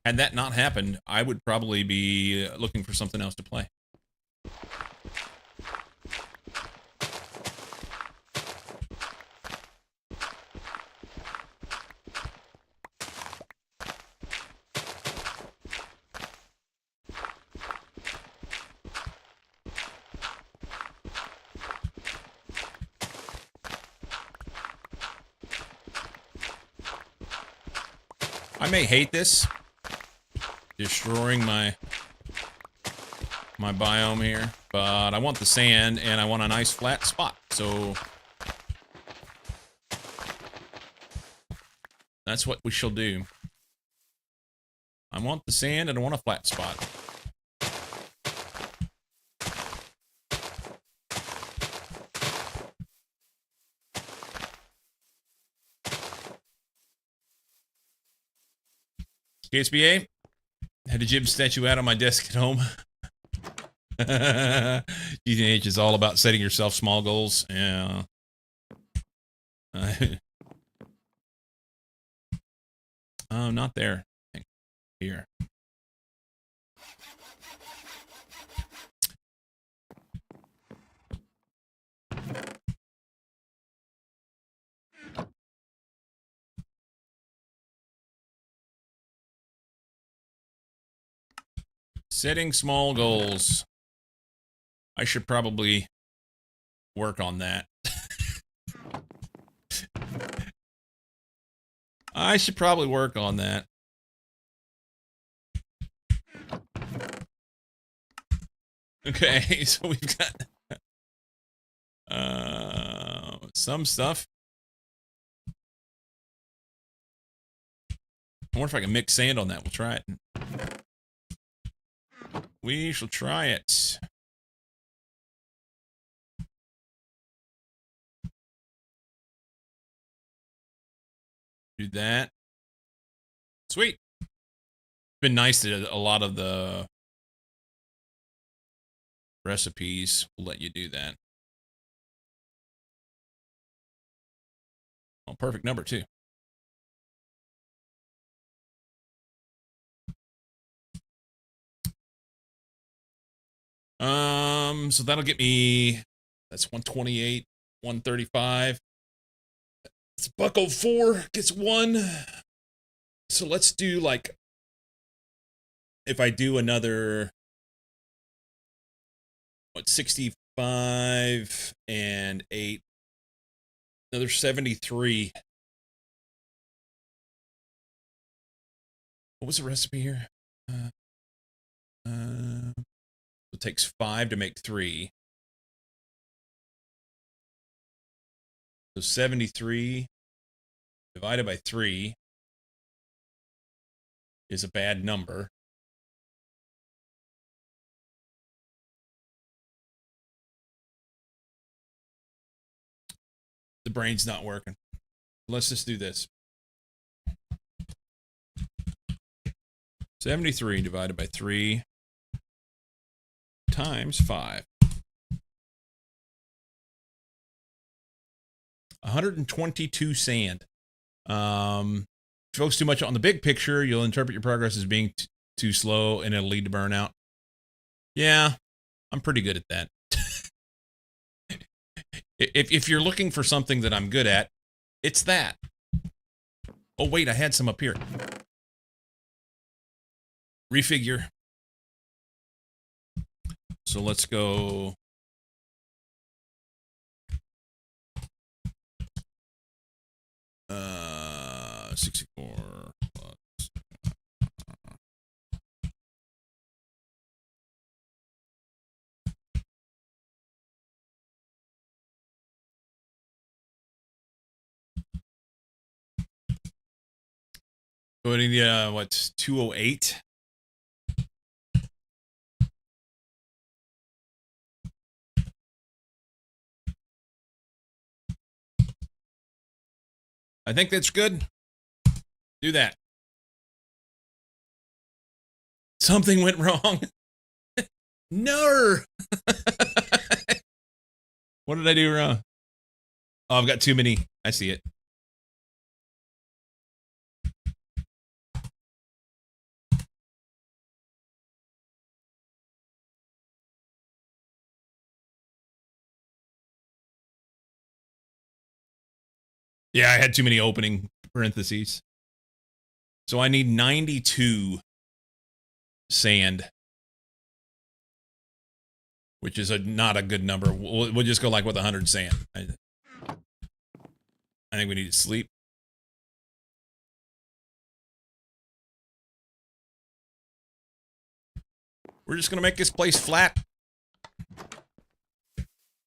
S1: Had that not happened, I would probably be looking for something else to play. I may hate this. Destroying my biome here. But I want the sand, and I want a nice flat spot. So that's what we shall do. I want the sand, and I want a flat spot. KSBA, had a Jib statue out on my desk at home. GTNH is all about setting yourself small goals. Yeah. Oh, not there. Here. Setting small goals. I should probably work on that. I should probably work on that. Okay, so we've got some stuff. I wonder if I can mix sand on that. We'll try it. We shall try it. Do that. Sweet. Been nice that a lot of the recipes will let you do that. Oh, perfect number too. So that'll get me, that's 128, 135. It's buckle 4 gets 1. So let's do like, if I do another, what, 65 and 8, another 73. What was the recipe here? It takes 5 to make 3. So 73 divided by 3 is a bad number. The brain's not working. Let's just do this. 73 divided by 3 times 5. 122 sand. Focus too much on the big picture, you'll interpret your progress as being too slow, and it'll lead to burnout. Yeah, I'm pretty good at that. If you're looking for something that I'm good at, it's that. Oh, wait, I had some up here. Refigure. So let's go. Uh, 64 plus. Putting the what's 208. I think that's good. Do that. Something went wrong. No. What did I do wrong? Oh, I've got too many. I see it. Yeah, I had too many opening parentheses. So I need 92 sand, which is not a good number. We'll just go like with 100 sand. I think we need to sleep. We're just gonna make this place flat.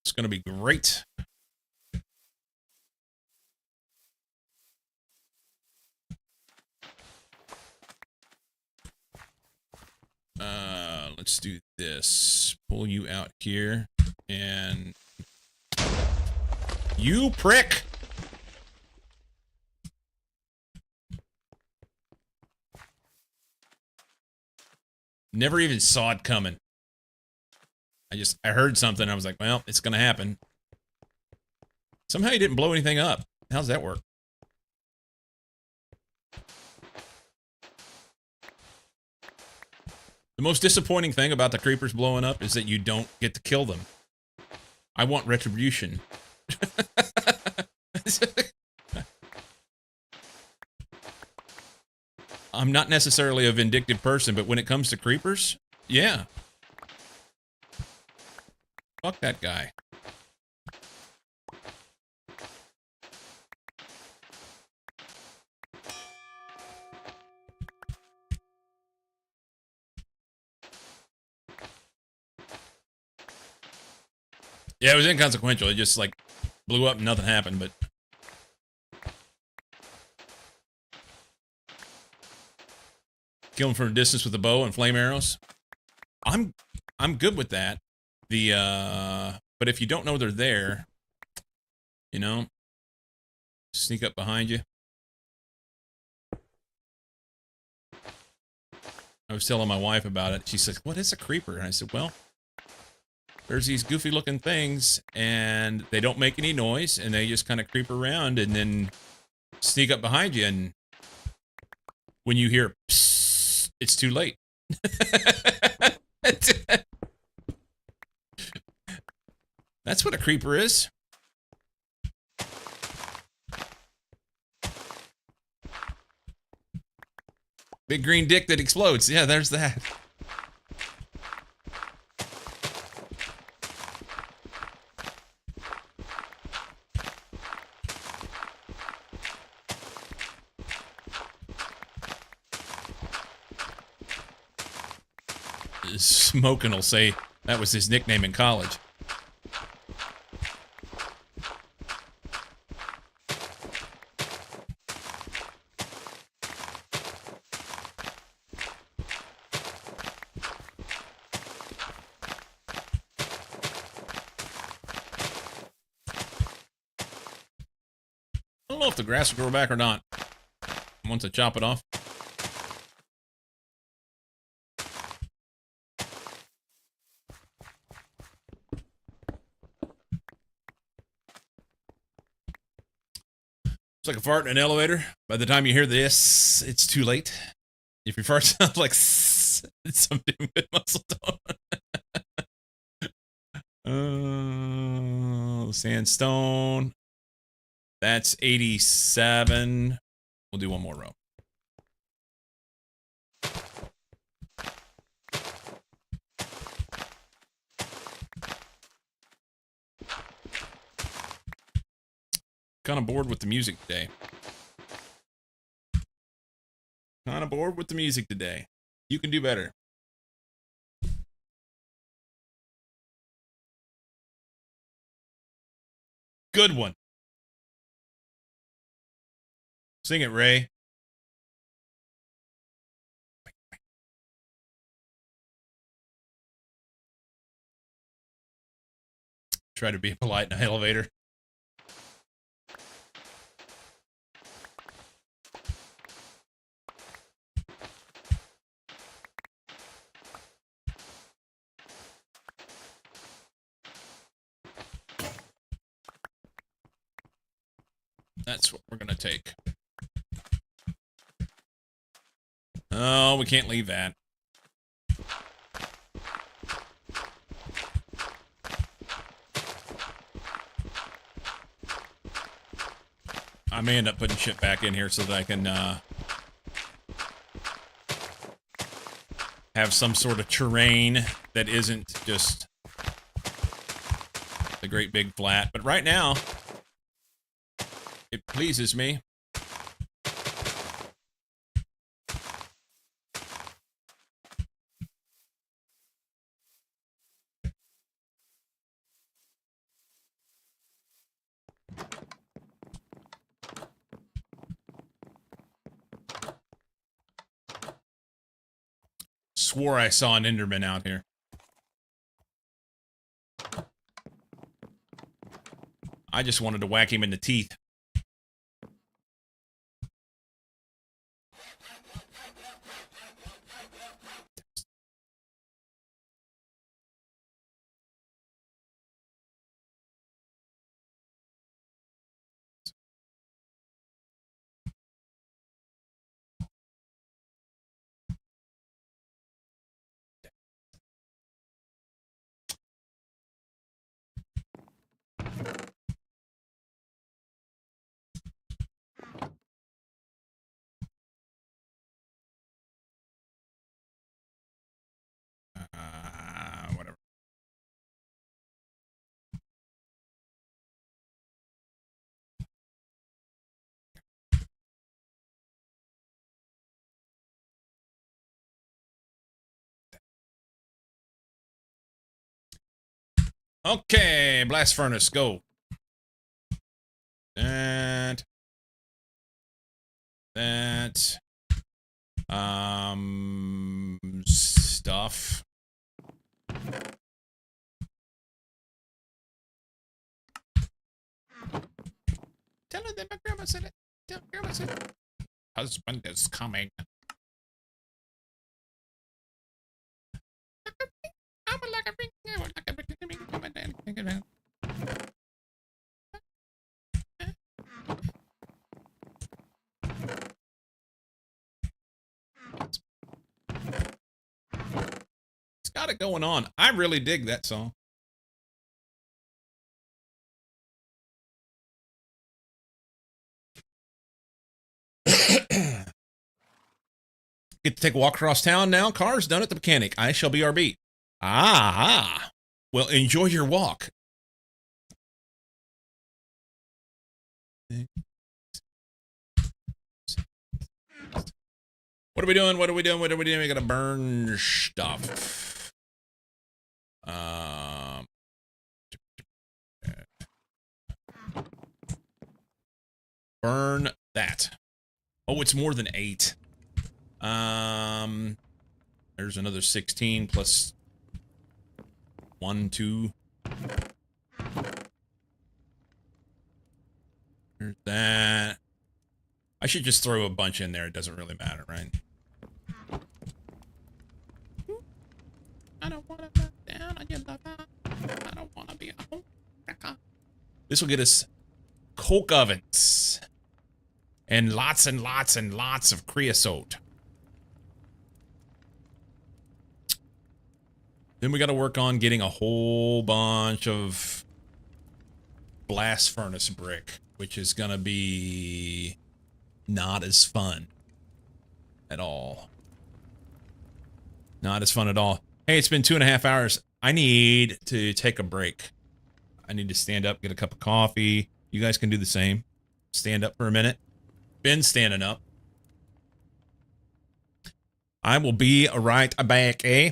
S1: It's gonna be great. Let's do this. Pull you out here, and you prick. Never even saw it coming. I heard something. I was like, well, it's gonna happen. Somehow you didn't blow anything up. How's that work? The most disappointing thing about the creepers blowing up is that you don't get to kill them. I want retribution. I'm not necessarily a vindictive person, but when it comes to creepers, yeah. Fuck that guy. Yeah, it was inconsequential. It just, like, blew up and nothing happened, but... Kill them from a distance with a bow and flame arrows. I'm good with that. But if you don't know they're there, you know, sneak up behind you. I was telling my wife about it. She said, "What is a creeper?" And I said, "Well, there's these goofy looking things and they don't make any noise and they just kind of creep around and then sneak up behind you, and when you hear psst, it's too late." That's what a creeper is. Big green dick that explodes. Yeah, there's that. Smoking will say that was his nickname in college. I don't know if the grass will grow back or not once I chop it off. It's like a fart in an elevator. By the time you hear this, it's too late. If your fart sounds like it's something with muscle tone. Sandstone. That's 87. We'll do one more row. Kind of bored with the music today. Kind of bored with the music today. You can do better. Good one. Sing it, Ray. Try to be polite in an elevator. That's what we're gonna take. Oh, we can't leave that. I may end up putting shit back in here so that I can have some sort of terrain that isn't just the great big flat. But right now, it pleases me. swore I saw an Enderman out here. I just wanted to whack him in the teeth. Whatever. Okay, blast furnace, go. That. Stuff. Tell her that my grandma said it. Tell grandma said it. Husband is coming. It's got it going on. I really dig that song. Get to take a walk across town now. Car's done at the mechanic. I shall be RB. Ah. Well, enjoy your walk. What are we doing? What are we doing? What are we doing? We gotta burn stuff. Burn that. Oh, it's more than 8. There's another 16 plus 1, 2. There's that. I should just throw a bunch in there. It doesn't really matter, right? I don't want to look down on your lover. I don't want to be a home wrecker. This will get us coke ovens. And lots of creosote. Then we got to work on getting a whole bunch of blast furnace brick, which is going to be not as fun at all. Not as fun at all. Hey, it's been 2.5 hours. I need to take a break. I need to stand up, get a cup of coffee. You guys can do the same. Stand up for a minute. Ben's standing up. I will be right back, eh?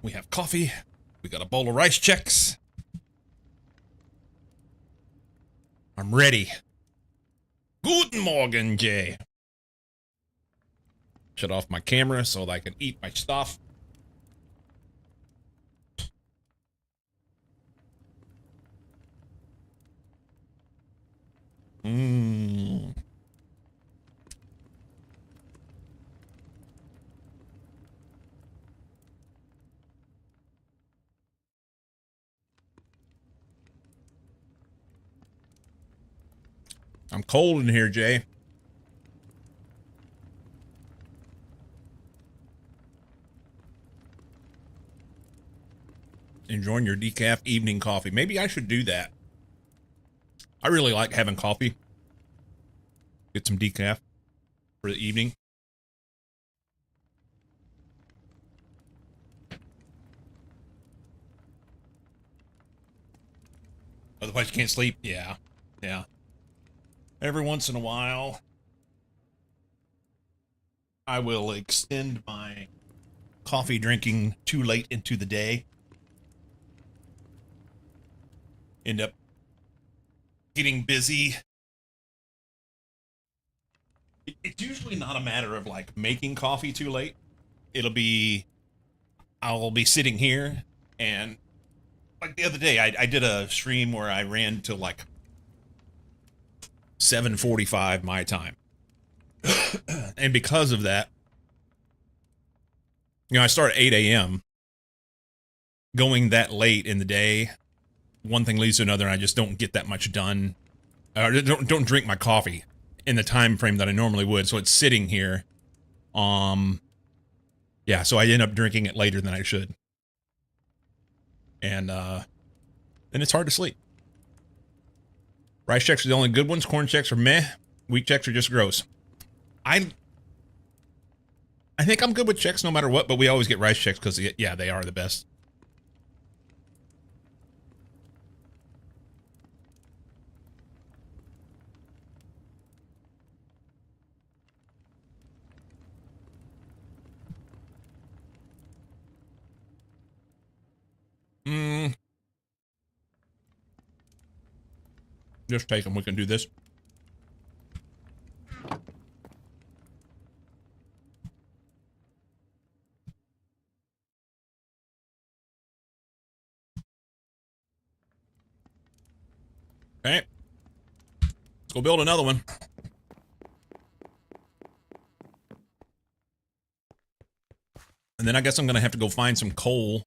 S1: We have coffee. We got a bowl of rice checks. I'm ready. Guten Morgen, Jay. Shut off my camera so that I can eat my stuff. Mmm. I'm cold in here, Jay. Enjoying your decaf evening coffee. Maybe I should do that. I really like having coffee. Get some decaf for the evening. Otherwise you can't sleep. Yeah. Yeah. Every once in a while, I will extend my coffee drinking too late into the day. End up getting busy. It's usually not a matter of like making coffee too late. I'll be sitting here and like the other day, I did a stream where I ran till like 7:45 my time. And because of that, I start at 8 a.m. Going that late in the day, one thing leads to another, and I just don't get that much done. Don't drink my coffee in the time frame that I normally would, so it's sitting here. Yeah, so I end up drinking it later than I should. And then it's hard to sleep. Rice checks are the only good ones. Corn checks are meh. Wheat checks are just gross. I think I'm good with checks no matter what, but we always get rice checks because, yeah, they are the best. Just take them. We can do this. Okay. Let's go build another one. And then I guess I'm going to have to go find some coal.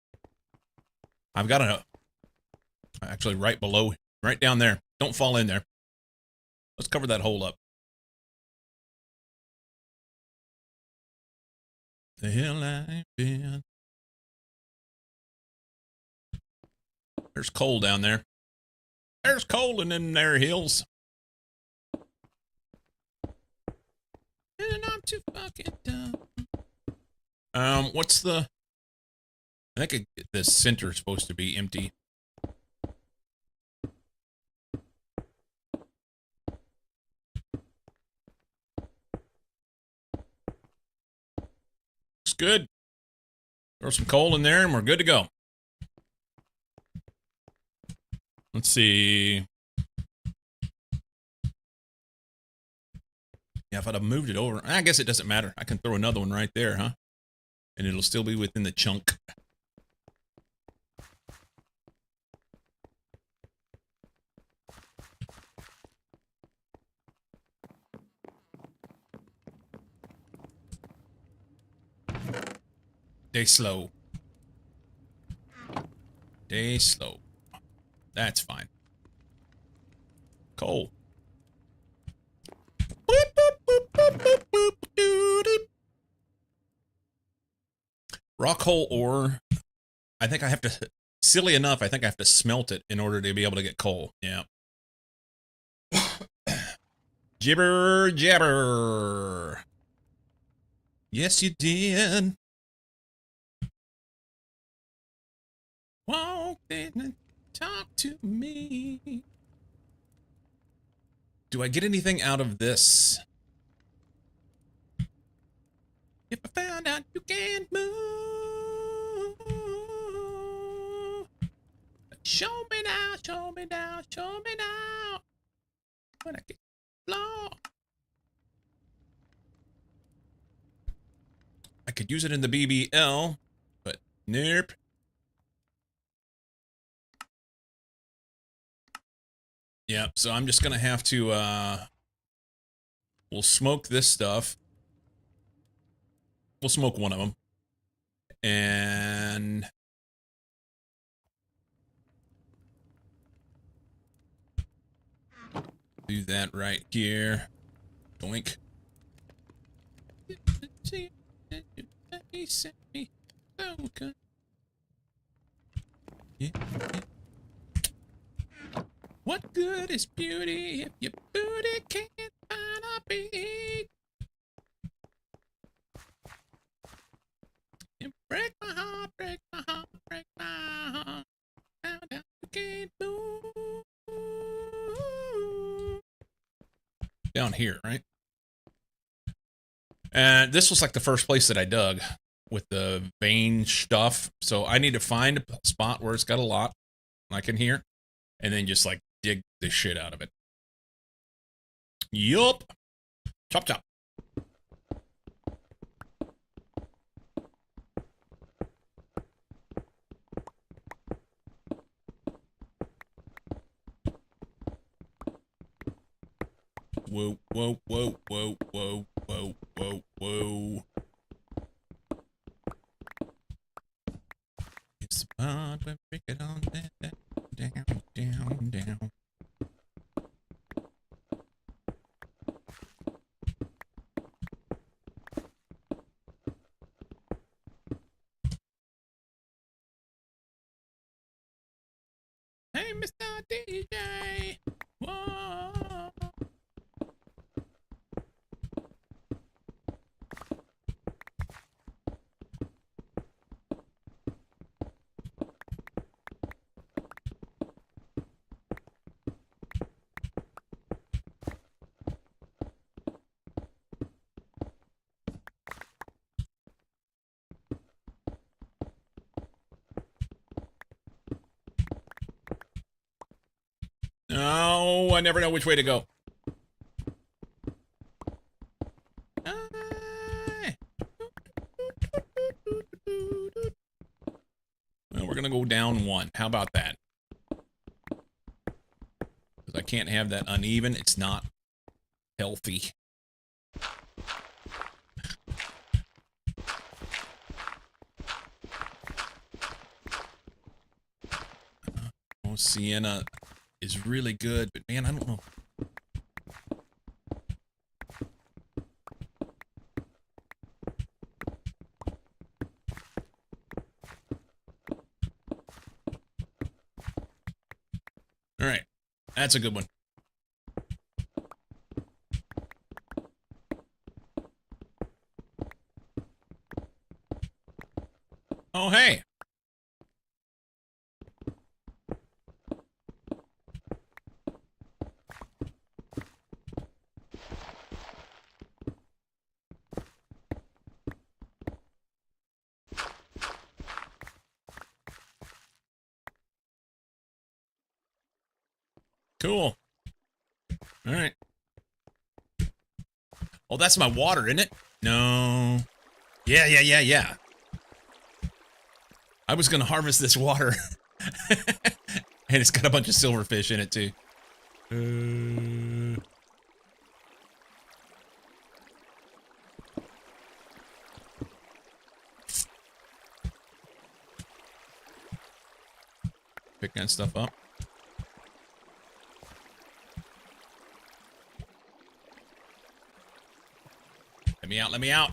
S1: I've got actually right below, right down there. Don't fall in there. Let's cover that hole up. The hell I've been. There's coal down there. There's coal in them there hills. And I'm too fucking dumb. What's the... I think the center's supposed to be empty. Looks good. Throw some coal in there and we're good to go. Let's see. Yeah, if I'd have moved it over, I guess it doesn't matter. I can throw another one right there, huh? And it'll still be within the chunk. Stay slow. Stay slow. That's fine. Coal. Rock hole ore. I think I have to, silly enough, I think I have to smelt it in order to be able to get coal. Yeah. Jibber jabber. Yes, you did. Walk in and talk to me. Do I get anything out of this? If I found out you can't move, Show me now, show me now, show me now. When I get low. I could use it in the BBL, but nope. Yeah, so I'm just gonna have to we'll smoke this stuff. We'll smoke one of them. And do that right here. Doink. Yeah. What good is beauty if your booty can't find a beat? You break my heart, break my heart, break my heart. Down, down, you can't move. Down here, right? And this was like the first place that I dug with the vein stuff. So I need to find a spot where it's got a lot I can hear, and then just like dig the shit out of it. Yup. Chop chop. Whoa, whoa, whoa, whoa, whoa, whoa, whoa, whoa. It's the part where we break it on down, down, down, down. Hey, Mr. DJ. Whoa. No, I never know which way to go. Well, we're gonna go down one. How about that? Because I can't have that uneven. It's not healthy. Oh, Sienna is really good, but man, I don't know. All right, that's a good one. Oh, hey. Cool. All right. Oh, that's my water, isn't it? No. Yeah. I was gonna harvest this water. And it's got a bunch of silverfish in it, too. Pick that stuff up. Let me out, let me out.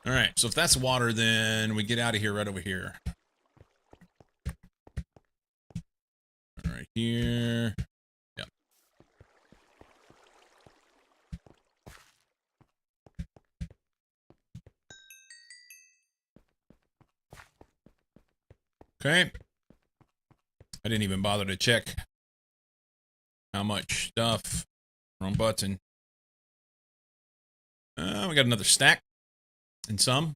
S1: All right, so if that's water, then we get out of here right over here. Right here. Yep. Okay. I didn't even bother to check how much stuff. Wrong button. We got another stack and some.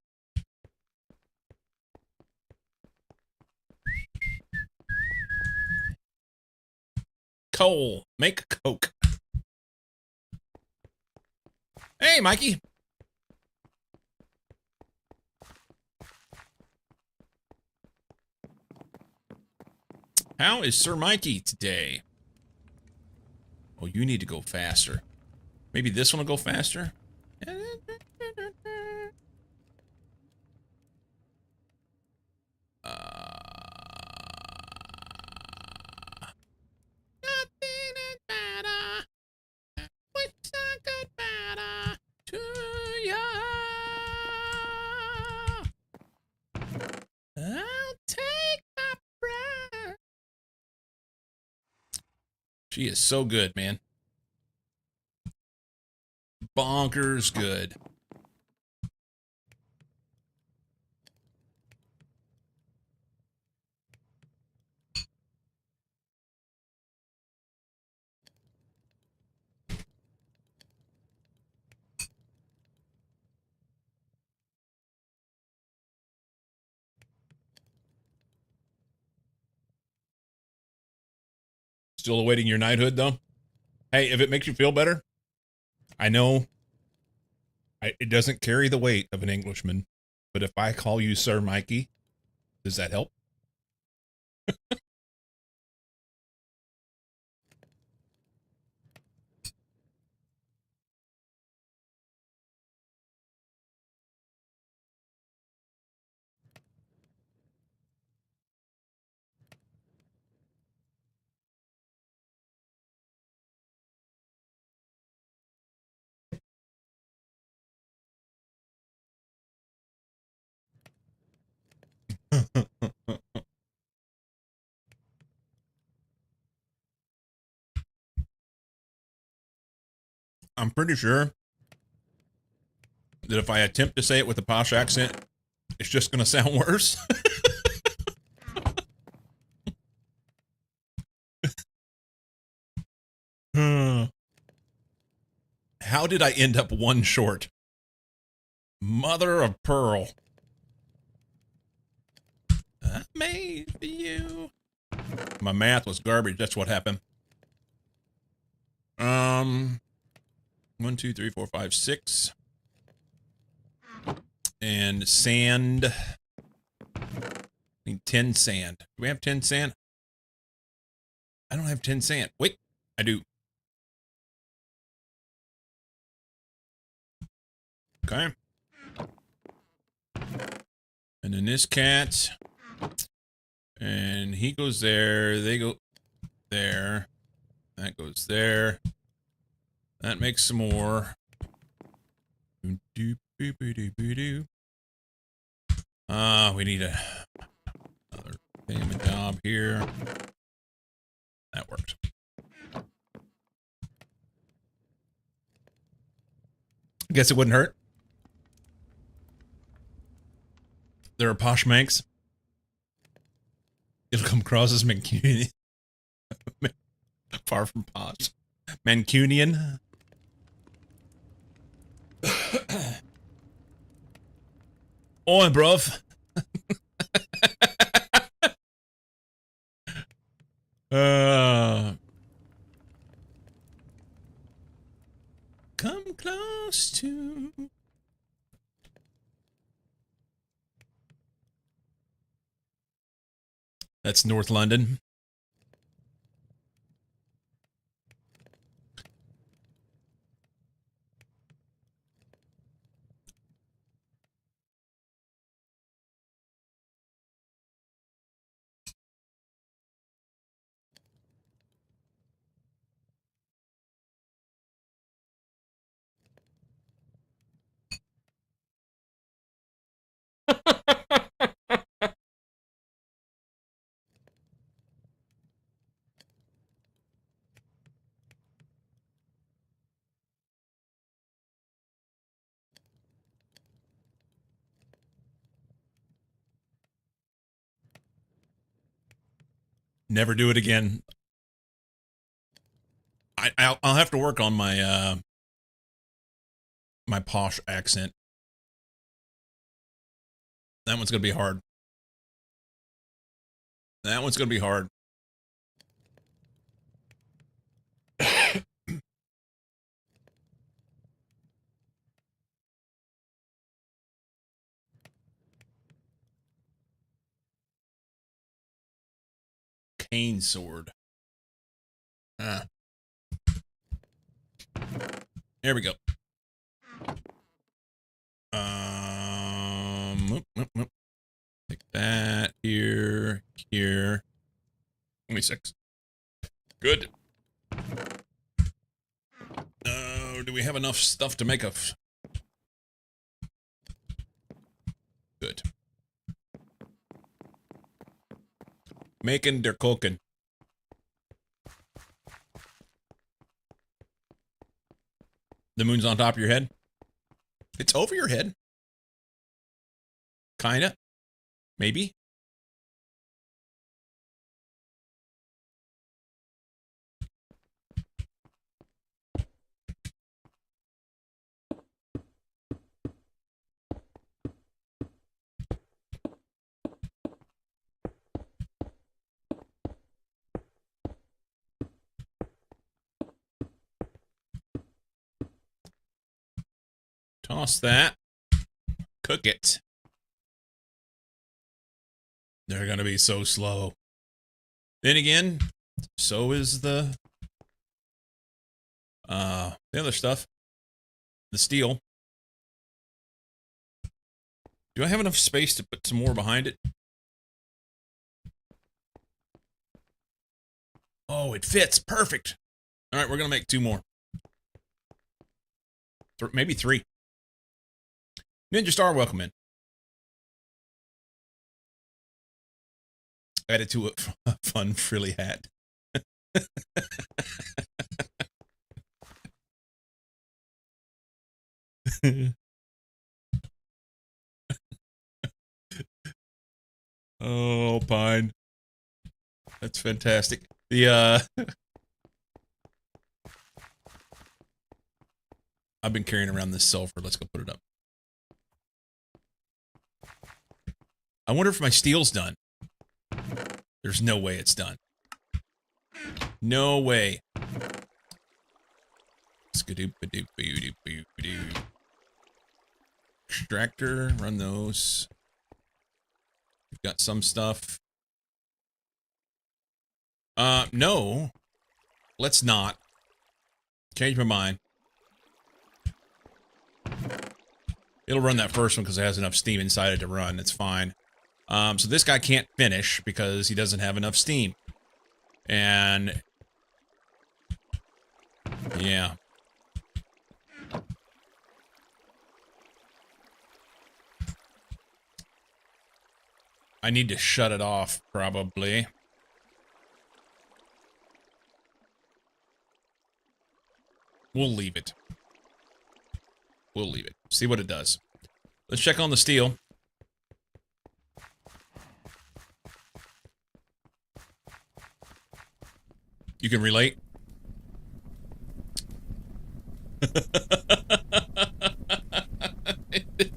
S1: coal. Make coke. Hey, Mikey. How is Sir Mikey today? Oh, you need to go faster. Maybe this one will go faster? I'll take my breath. She is so good, man. Bonkers good. Still awaiting your knighthood, though? Hey, if it makes you feel better, I know it doesn't carry the weight of an Englishman, but if I call you Sir Mikey, does that help? I'm pretty sure that if I attempt to say it with a posh accent, it's just going to sound worse. How did I end up one short? Mother of pearl. I made for you. My math was garbage. That's what happened. 1, 2, 3, 4, 5, 6. And sand. I need 10 sand. Do we have 10 sand? I don't have 10 sand. Wait, I do. Okay. And then this cat. And he goes there. They go there. That goes there. That makes some more. We need another payment job here. That worked. Guess it wouldn't hurt. There are posh Manx. It'll come across as Mancunian. Far from posh. Mancunian. Oi, bruv. Come close to. That's North London. Never do it again. I'll have to work on my my posh accent. That one's gonna be hard. That one's gonna be hard. arcane sword. There we go. Take that here. 26. Good. Do we have enough stuff to make a... Good. Making der cooking. The moon's on top of your head? It's over your head. Kinda. Maybe. Toss that. Cook it. They're gonna be so slow. Then again, so is the other stuff. The steel. Do I have enough space to put some more behind it? Oh, it fits. Perfect. All right, we're gonna make 2 more. Maybe 3. Ninja Star, welcome in. Added to a fun frilly hat. Oh, Pine. That's fantastic. The I've been carrying around this sulfur. Let's go put it up. I wonder if my steel's done. There's no way it's done. No way. Extractor, run those. We've got some stuff. No. Let's not. Change my mind. It'll run that first one because it has enough steam inside it to run. It's fine. So this guy can't finish because he doesn't have enough steam. And... yeah. I need to shut it off, probably. We'll leave it. We'll leave it. See what it does. Let's check on the steel. You can relate?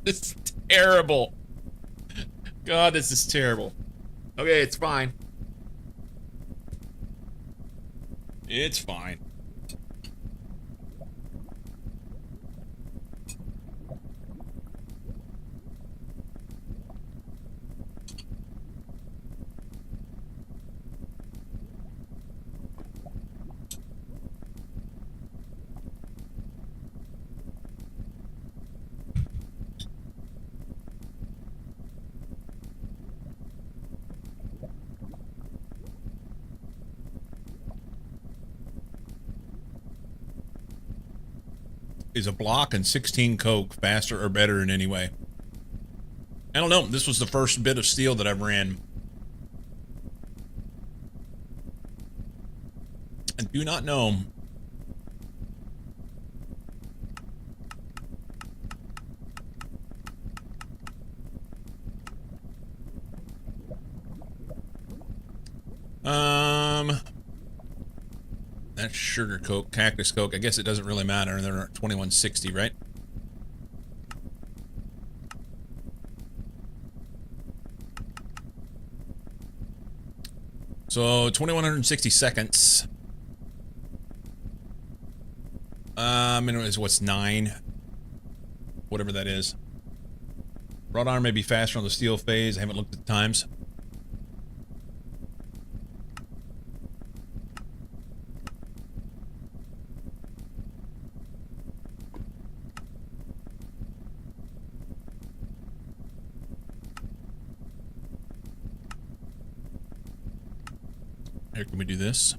S1: This is terrible. God, this is terrible. Okay, it's fine. It's fine. Is a block and 16 coke faster or better in any way? I don't know. This was the first bit of steel that I've ran. I do not know. That's sugar coke, cactus coke. I guess it doesn't really matter. They're 2160, right? So 2160 seconds. Anyways, what's 9? Whatever that is. Wrought iron may be faster on the steel phase. I haven't looked at the times.
S3: Here, can we do this?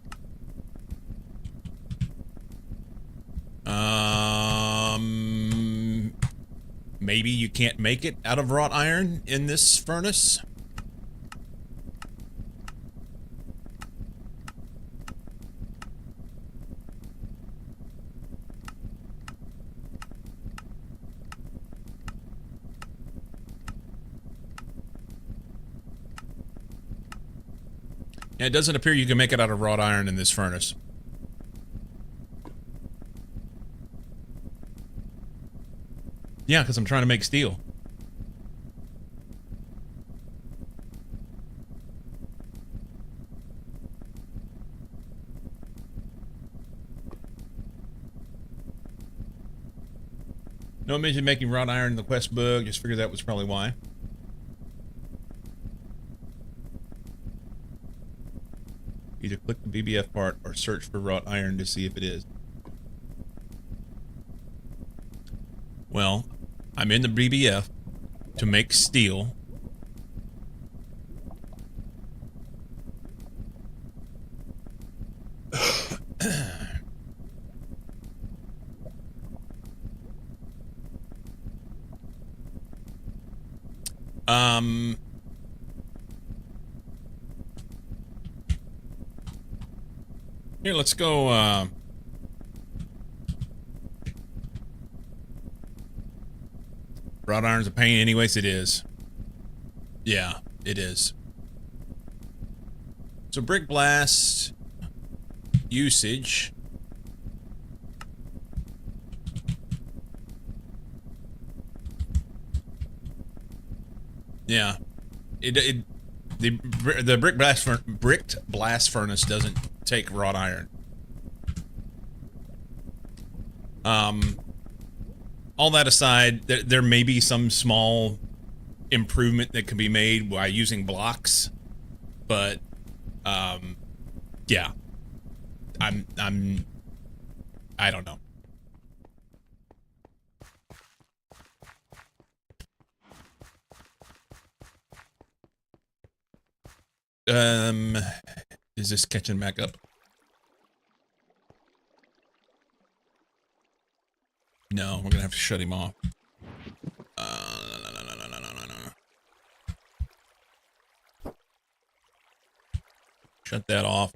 S3: Maybe you can't make it out of wrought iron in this furnace? Yeah, it doesn't appear you can make it out of wrought iron in this furnace. Yeah, because I'm trying to make steel. No mention making wrought iron in the quest book. Just figured that was probably why. Either click the BBF part or search for wrought iron to see if it is. Well, I'm in the BBF to make steel. Here, let's go, wrought iron's a pain anyways, it is. Yeah, it is. So brick blast usage. Yeah. The brick blast furnace doesn't take wrought iron. All that aside, there may be some small improvement that can be made by using blocks, but yeah, I don't know. Is this catching back up? No, we're gonna have to shut him off. Shut that off.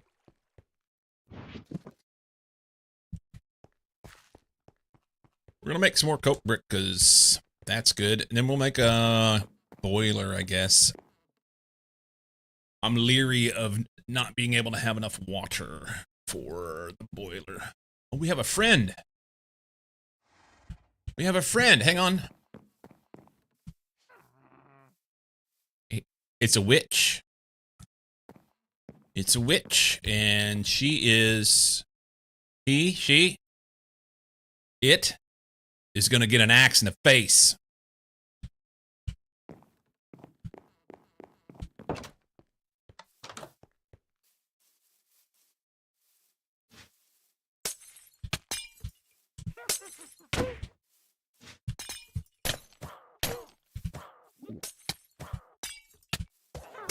S3: We're gonna make some more coke brick because that's good, and then we'll make a boiler, I guess. I'm leery of not being able to have enough water for the boiler. Oh, we have a friend. We have a friend. Hang on. It's a witch. It's a witch, and she is... it is going to get an axe in the face.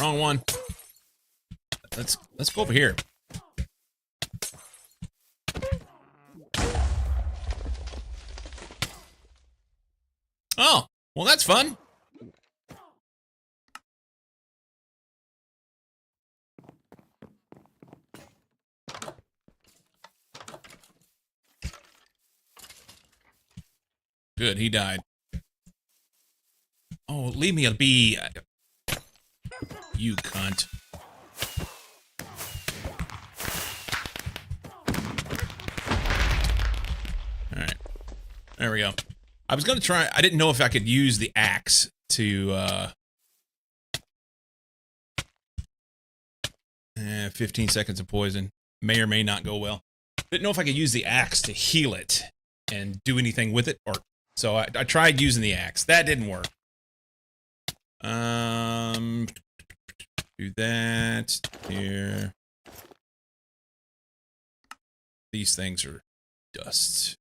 S3: Wrong one. Let's go over here. Oh, well, that's fun. Good, he died. Oh, leave me be. You cunt. Alright. There we go. I was gonna try... I didn't know if I could use the axe to, 15 seconds of poison. May or may not go well. Didn't know if I could use the axe to heal it and do anything with it, or... So I tried using the axe. That didn't work. Do that here. These things are dust.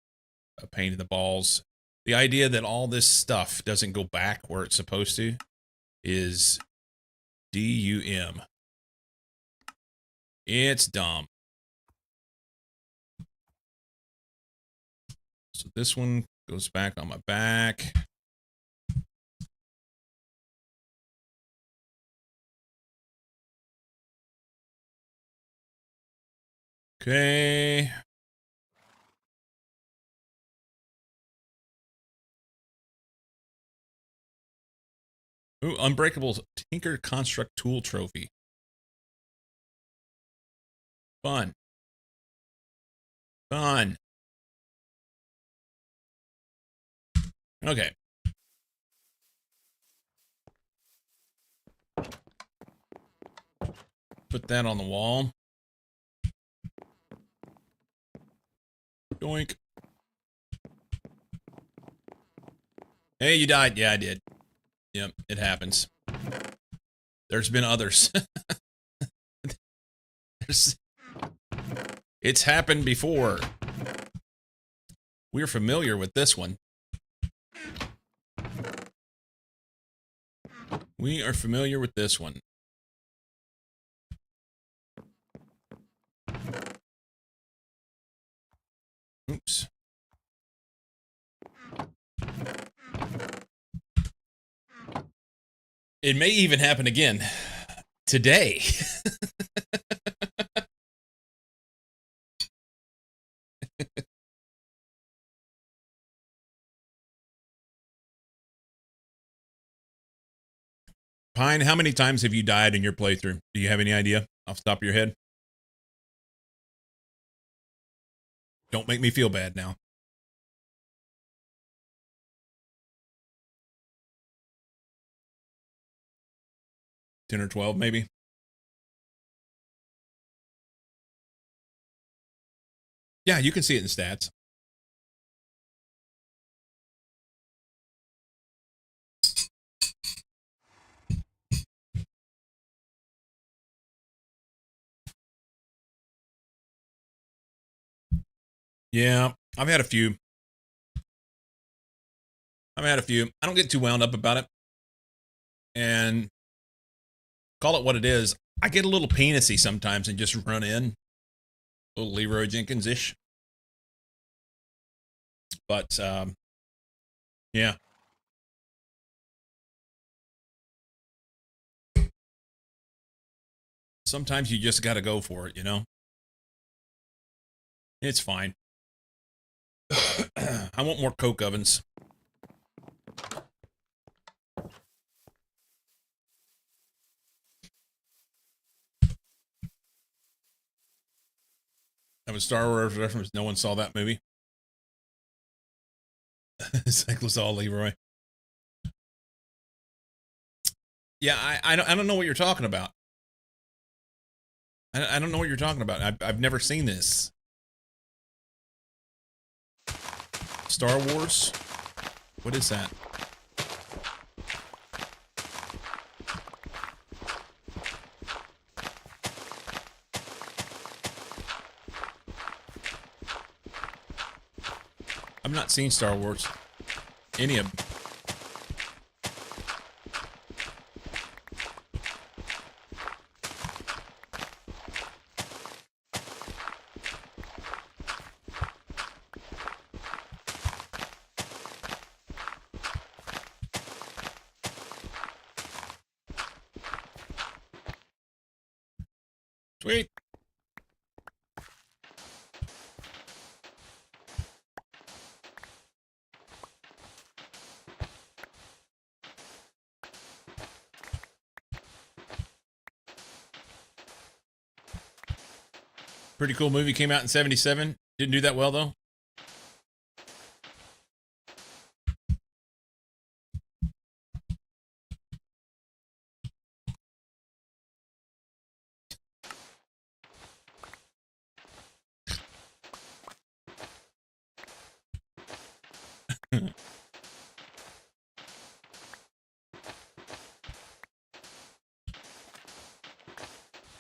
S3: A pain in the balls. The idea that all this stuff doesn't go back where it's supposed to is DUM. It's dumb. So this one goes back on my back. Okay. Ooh, Unbreakable Tinker Construct Tool Trophy. Fun. Fun. Okay. Put that on the wall. Doink. Hey, you died. Yeah, I did. Yep, it happens. There's been others. It's happened before. We're familiar with this one. We are familiar with this one. Oops. It may even happen again today. Pine, how many times have you died in your playthrough? Do you have any idea off the top of your head? Don't make me feel bad now. 10 or 12, maybe? Yeah, you can see it in stats. Yeah, I've had a few. I don't get too wound up about it. And call it what it is. I get a little penisy sometimes and just run in. A little Leroy Jenkins-ish. But, yeah. Sometimes you just got to go for it, you know? It's fine. I want more coke ovens. That was Star Wars reference. No one saw that movie. Cyclist all Leroy. Yeah, I don't know what you're talking about. I don't know what you're talking about. I've never seen this. Star Wars? What is that? I've not seen Star Wars. Any of them. Sweet. Pretty cool movie. Came out in 77. Didn't do that well, though.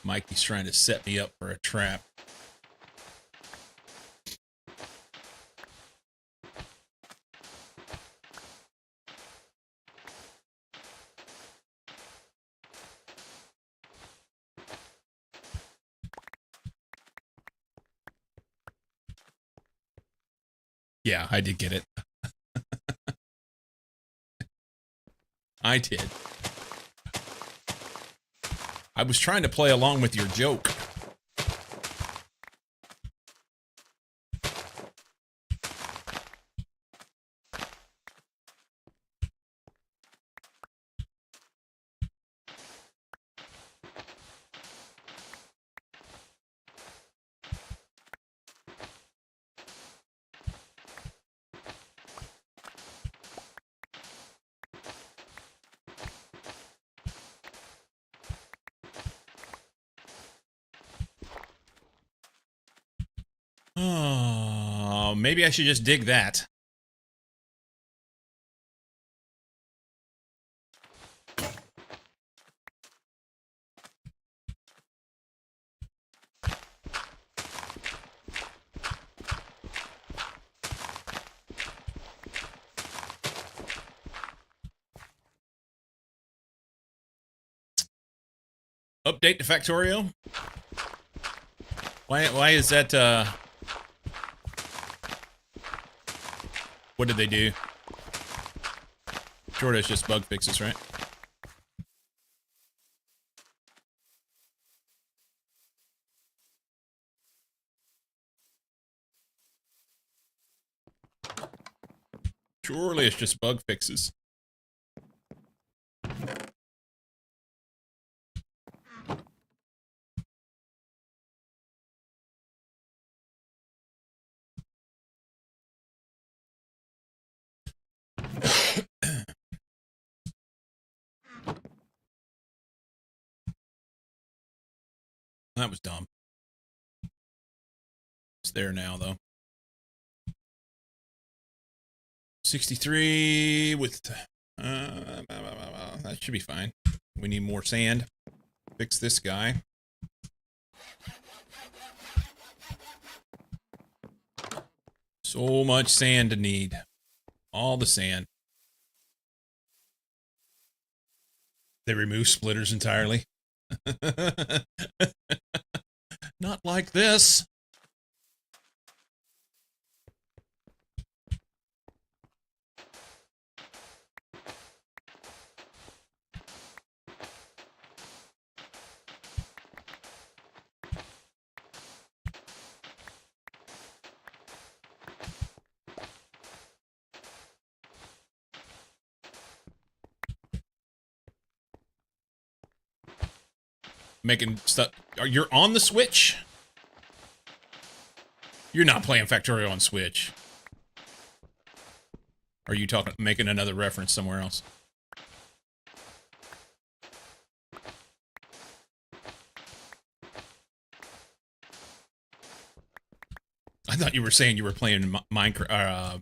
S3: Mikey's trying to set me up for a trap. Yeah, I did get it. I did. I was trying to play along with your joke. Oh, maybe I should just dig that. Update to Factorio? Why is that, what did they do? Sure, it's just bug fixes, right? Surely it's just bug fixes. That was dumb. It's there now, though. 63 with... that should be fine. We need more sand. Fix this guy. So much sand to need. All the sand. They remove splitters entirely. Not like this. Making stuff. You're on the Switch? You're not playing Factorio on Switch. Are you making another reference somewhere else? I thought you were saying you were playing Minecraft,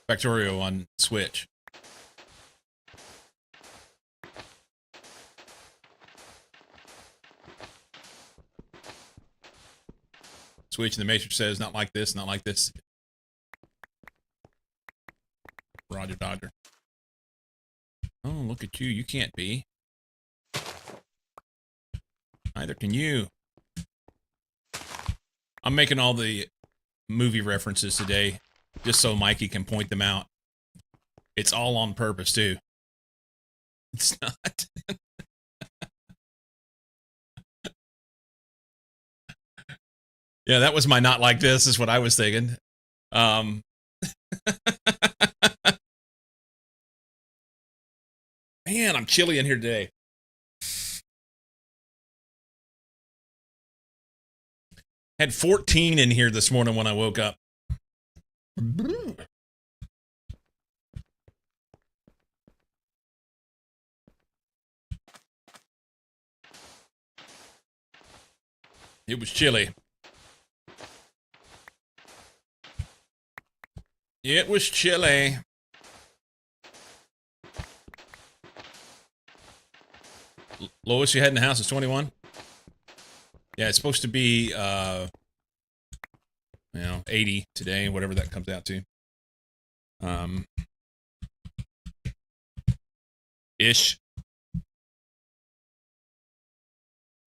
S3: Factorio on Switch. Switch and the Matrix says, not like this, not like this. Roger, Dodger. Oh, look at you. You can't be. Neither can you. I'm making all the movie references today just so Mikey can point them out. It's all on purpose, too. It's not. Yeah, that was my not like this, is what I was thinking. Man, I'm chilly in here today. Had 14 in here this morning when I woke up. It was chilly. It was chilly. Lowest you had in the house is 21? Yeah, it's supposed to be, 80 today, whatever that comes out to. Ish.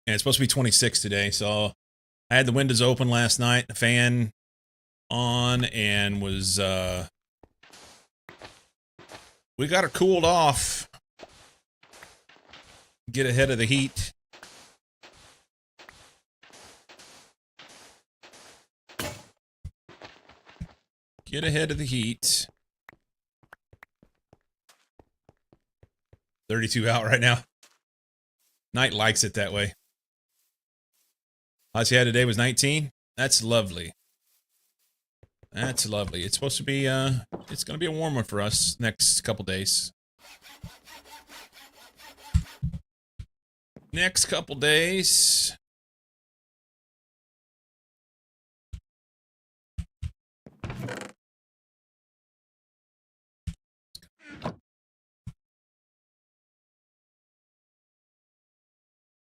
S3: And it's supposed to be 26 today, so I had the windows open last night, the fan on and was, we got her cooled off. Get ahead of the heat. Get ahead of the heat. 32 out right now. Night likes it that way. Highest you had today was 19. That's lovely. That's lovely. It's supposed to be, it's going to be a warm one for us next couple days. Next couple days.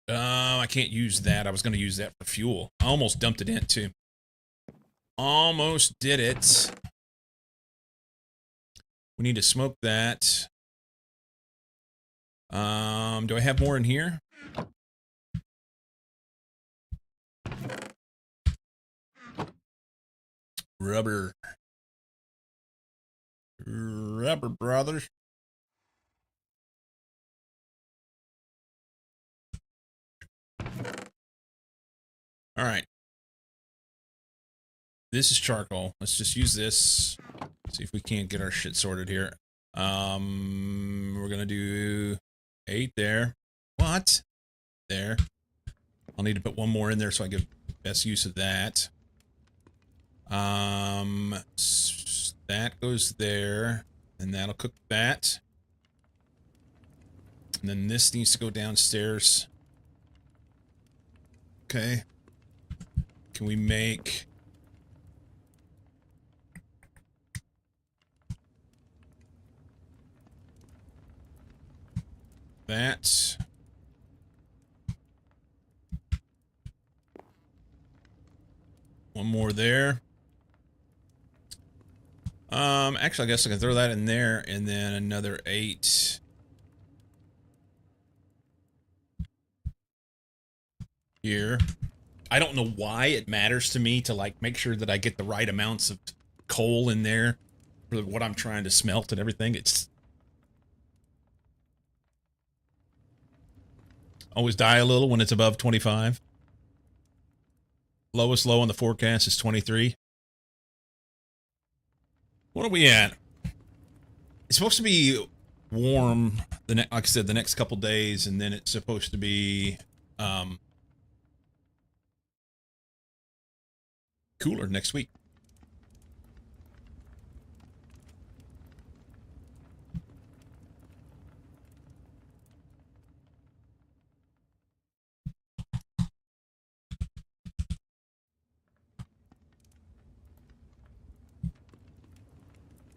S3: I can't use that. I was going to use that for fuel. I almost dumped it in, too. Almost did it. We need to smoke that. Do I have more in here? Rubber. Rubber, brothers. All right. This is charcoal. Let's just use this. See if we can't get our shit sorted here. We're gonna do 8 there. What? There. I'll need to put one more in there so I get best use of that. That goes there, and that'll cook that. And then this needs to go downstairs. Okay. Can we make... that? One more there. Actually, I guess I can throw that in there, and then another 8. Here. I don't know why it matters to me to, like, make sure that I get the right amounts of coal in there for what I'm trying to smelt and everything. It's... always die a little when it's above 25. Lowest low on the forecast is 23. What are we at? It's supposed to be warm, like I said, the next couple days, and then it's supposed to be cooler next week.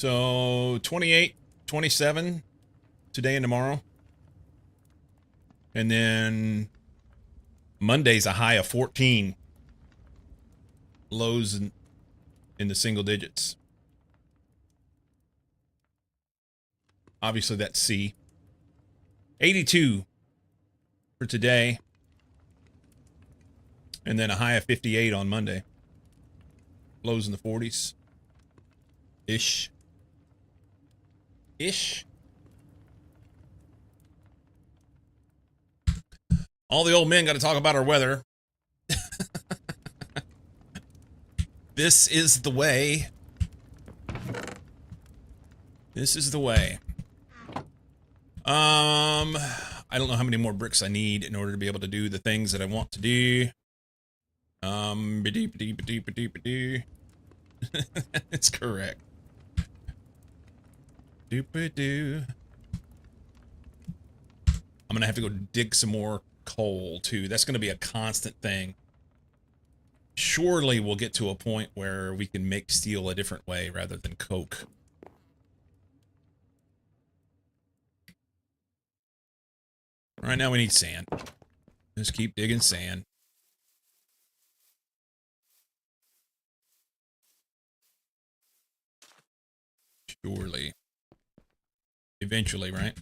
S3: So 28, 27 today and tomorrow. And then Monday's a high of 14. Lows in the single digits. Obviously that's C. 82 for today. And then a high of 58 on Monday. Lows in the 40s. Ish. All the old men got to talk about our weather. This is the way. This is the way. I don't know how many more bricks I need in order to be able to do the things that I want to do. It's correct. Doop-a-doo. I'm gonna have to go dig some more coal too. That's gonna be a constant thing. Surely we'll get to a point where we can make steel a different way rather than coke. Right now we need sand. Just keep digging sand. Surely. Eventually, right?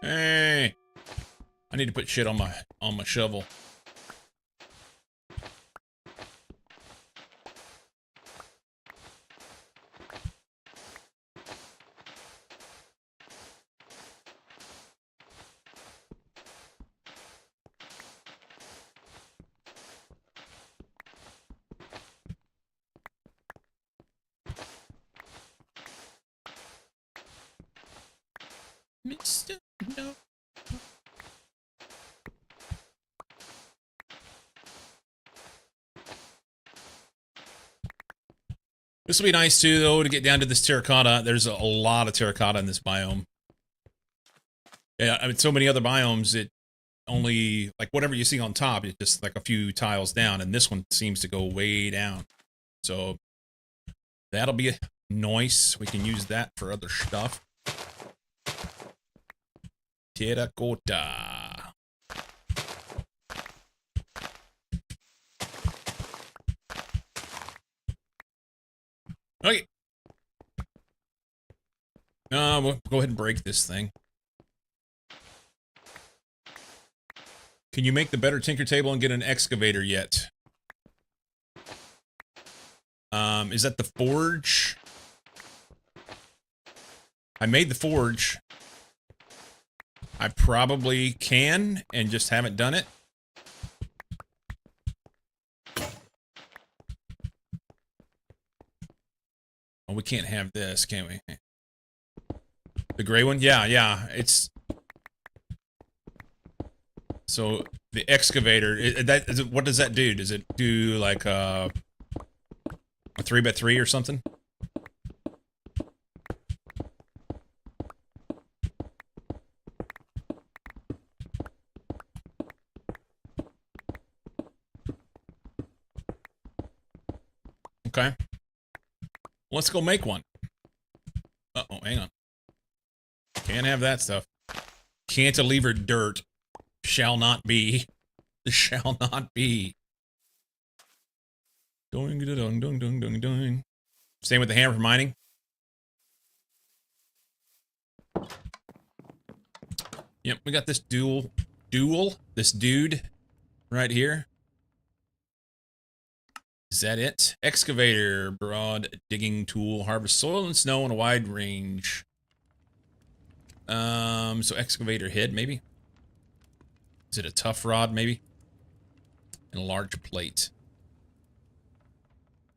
S3: Hey, I need to put shit on my shovel. Mr. No. This will be nice too, though, to get down to this terracotta. There's a lot of terracotta in this biome. Yeah, I mean, so many other biomes, it only, like, whatever you see on top, it's just like a few tiles down, and this one seems to go way down. So, that'll be nice. We can use that for other stuff. Terracotta. Okay. We'll go ahead and break this thing. Can you make the better tinker table and get an excavator yet? Is that the forge? I made the forge. I probably can and just haven't done it. Oh, we can't have this, can we? The gray one? Yeah. It's... So, the excavator, what does that do? Does it do, like, a 3x3 or something? Okay. Let's go make one. Uh-oh, hang on. Can't have that stuff. Cantilever dirt. Shall not be. Shall not be. Doing, doing, doing, doing, doing, doing. Same with the hammer for mining. Yep, we got this this dude right here. Is that it? Excavator, broad digging tool, harvest soil and snow on a wide range. So excavator head, maybe? Is it a tough rod, maybe? And a large plate.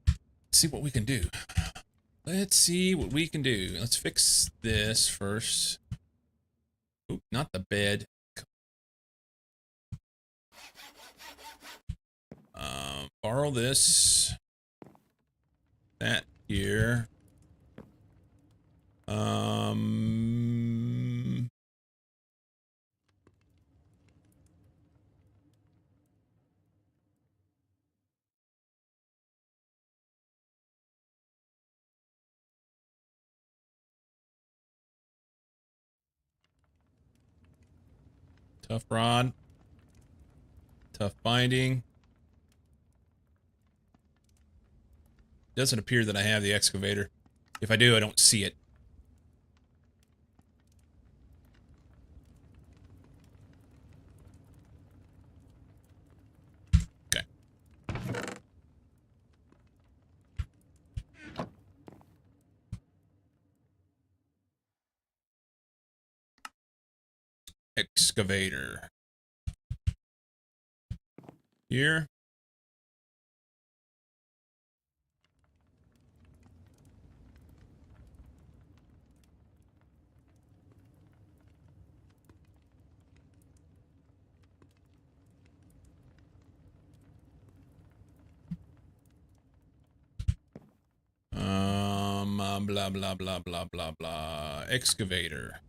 S3: Let's see what we can do. Let's see what we can do. Let's fix this first. Oop, not the bed. Borrow this. That here. Tough rod. Tough binding. Doesn't appear that I have the excavator. If I do, I don't see it. Okay. Excavator. Here. Blah, blah, blah, blah, blah, blah. Excavator.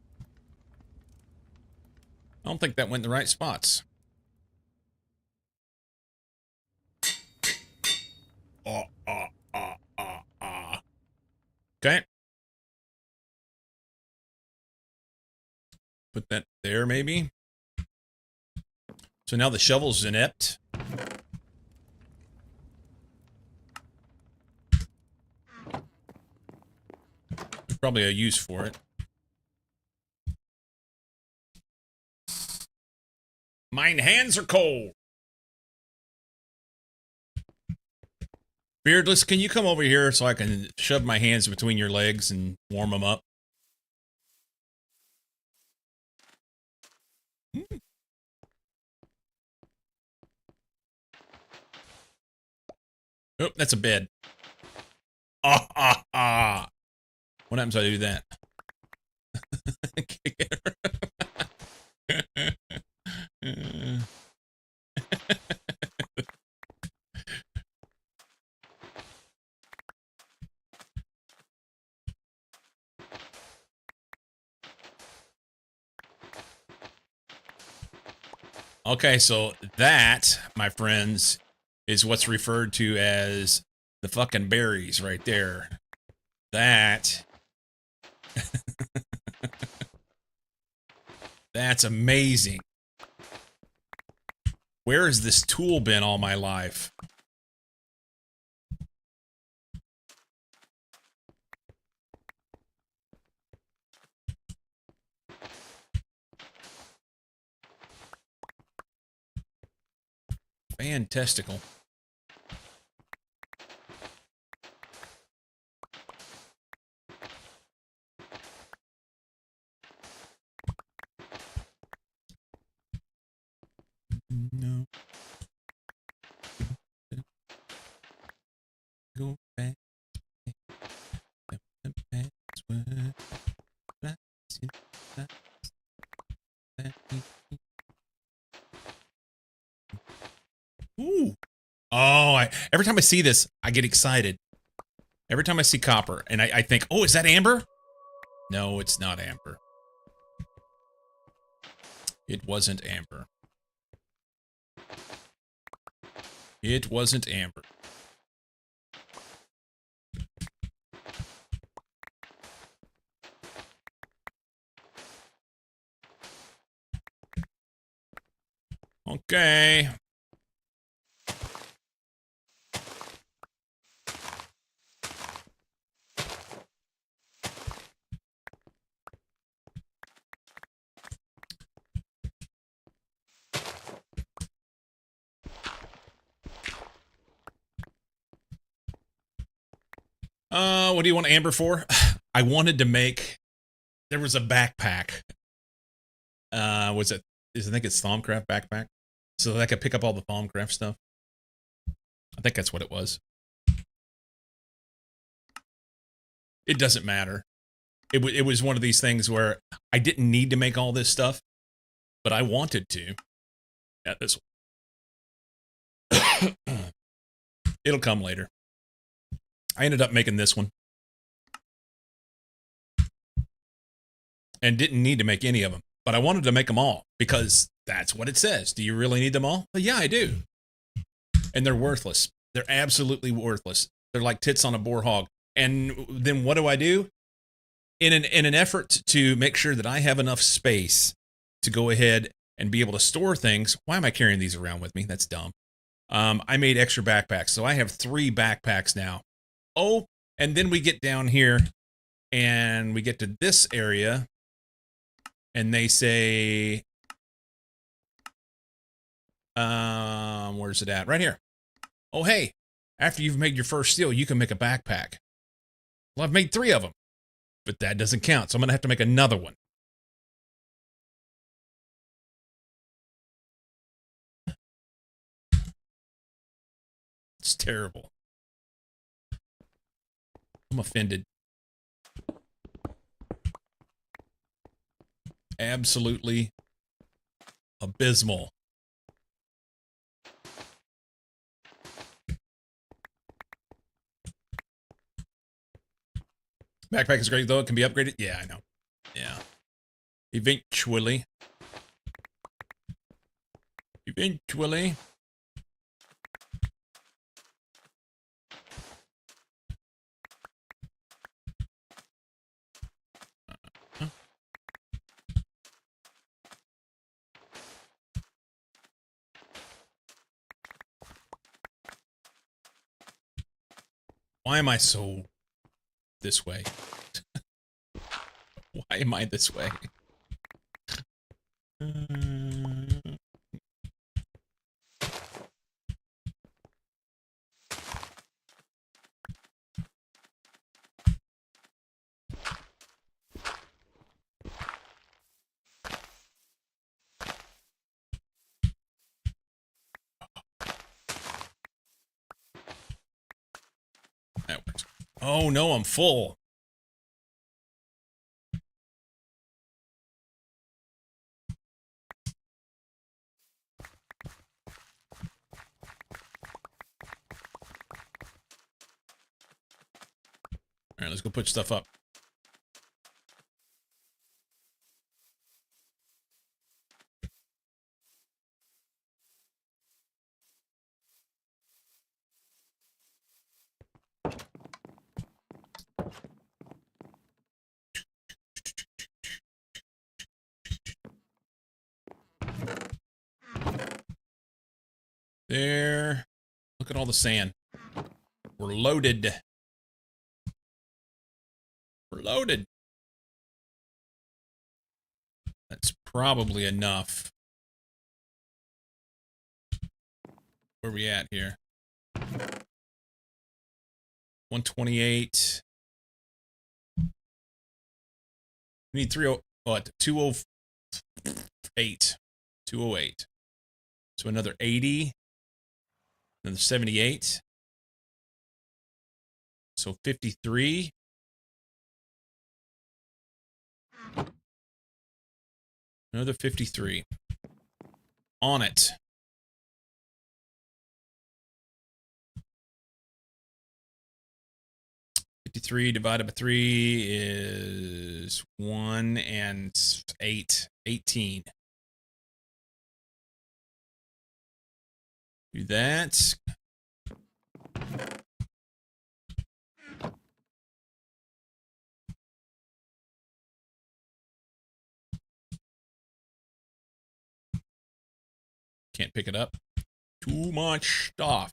S3: I don't think that went in the right spots. Okay. Put that there, maybe. So now the shovel's inept. There's probably a use for it. Mine hands are cold. Beardless, can you come over here so I can shove my hands between your legs and warm them up? Oh, that's a bed. Ah, ah, ah. What happens if I do that? Okay, so that, my friends, is what's referred to as the fucking berries right there. That. That's amazing. Where has this tool been all my life? Fantastical. No. Go back. Ooh. Oh, every time I see this, I get excited. Every time I see copper, and I think, oh, is that amber? No, it's not amber. It wasn't amber. It wasn't amber. Okay. What do you want amber for? I wanted to make. There was a backpack. I think it's Thaumcraft backpack, so that I could pick up all the Thaumcraft stuff. I think that's what it was. It doesn't matter. It was one of these things where I didn't need to make all this stuff, but I wanted to. Yeah, this one. It'll come later. I ended up making this one. And didn't need to make any of them. But I wanted to make them all because that's what it says. Do you really need them all? Well, yeah, I do. And they're worthless. They're absolutely worthless. They're like tits on a boar hog. And then what do? In an effort to make sure that I have enough space to go ahead and be able to store things. Why am I carrying these around with me? That's dumb. I made extra backpacks. So I have 3 backpacks now. Oh, and then we get down here and we get to this area. And they say, where's it at? Right here. Oh, hey, after you've made your first steel, you can make a backpack. Well, I've made 3 of them, but that doesn't count. So I'm going to have to make another one. It's terrible. I'm offended. Absolutely abysmal. Backpack is great, though. It can be upgraded. Yeah, I know. Yeah. Eventually. Eventually. Why am I so this way? Why am I this way? Oh no, I'm full. All right, let's go put stuff up. There. Look at all the sand. We're loaded. We're loaded. That's probably enough. Where are we at here? 128. We need 208. 208. So another 80. Another 78. So 53. Another 53. On it. $53 divided by 3 is 1 and 8. 18. Do that. Can't pick it up. Too much stuff.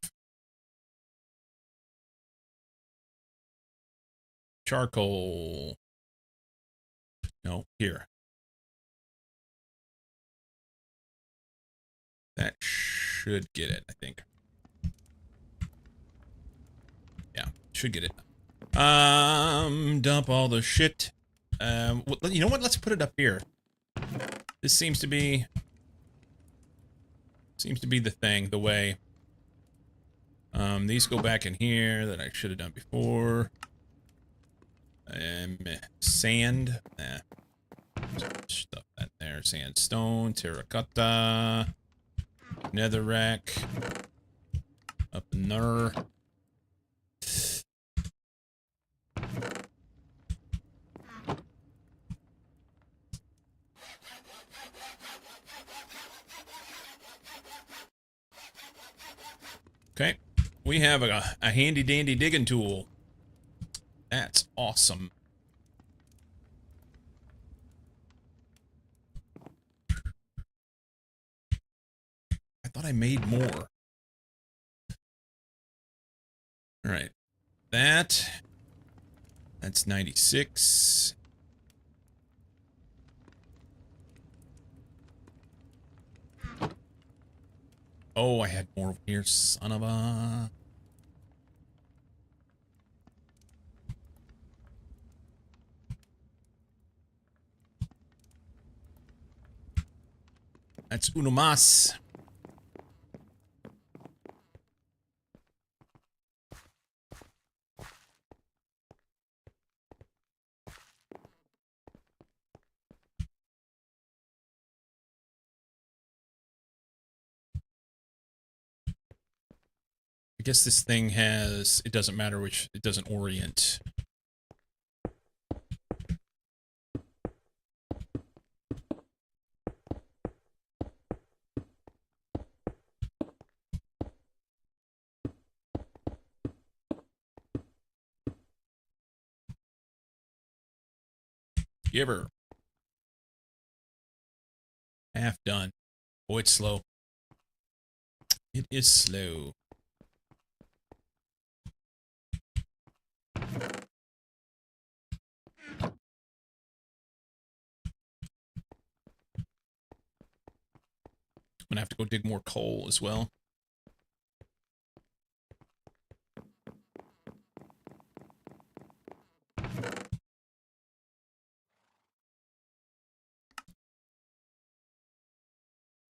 S3: Charcoal. No, here. That should get it, I think. Yeah, should get it. Dump all the shit. You know what? Let's put it up here. This seems to be the thing, the way. These go back in here that I should have done before. Sand. Nah. Stuff that there. Sandstone, terracotta, netherrack. Up in there. Okay, we have a handy dandy digging tool. That's awesome. I thought I made more. All right, that's 96. Oh, I had more over here, son of a... That's uno más. I guess this thing has... It doesn't matter which... It doesn't orient. Giver. Half done. Oh, it's slow. It is slow. I'm gonna have to go dig more coal as well.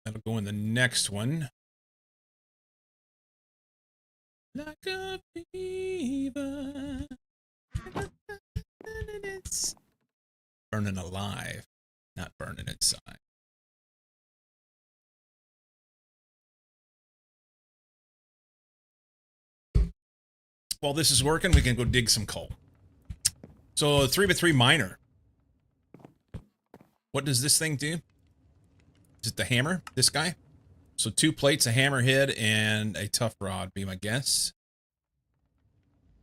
S3: That'll go in the next one. Like a fever. It's burning alive, not burning inside. While this is working, we can go dig some coal. So 3x3 miner. What does this thing do? Is it the hammer? This guy? So 2 plates, a hammerhead, and a tough rod, be my guess.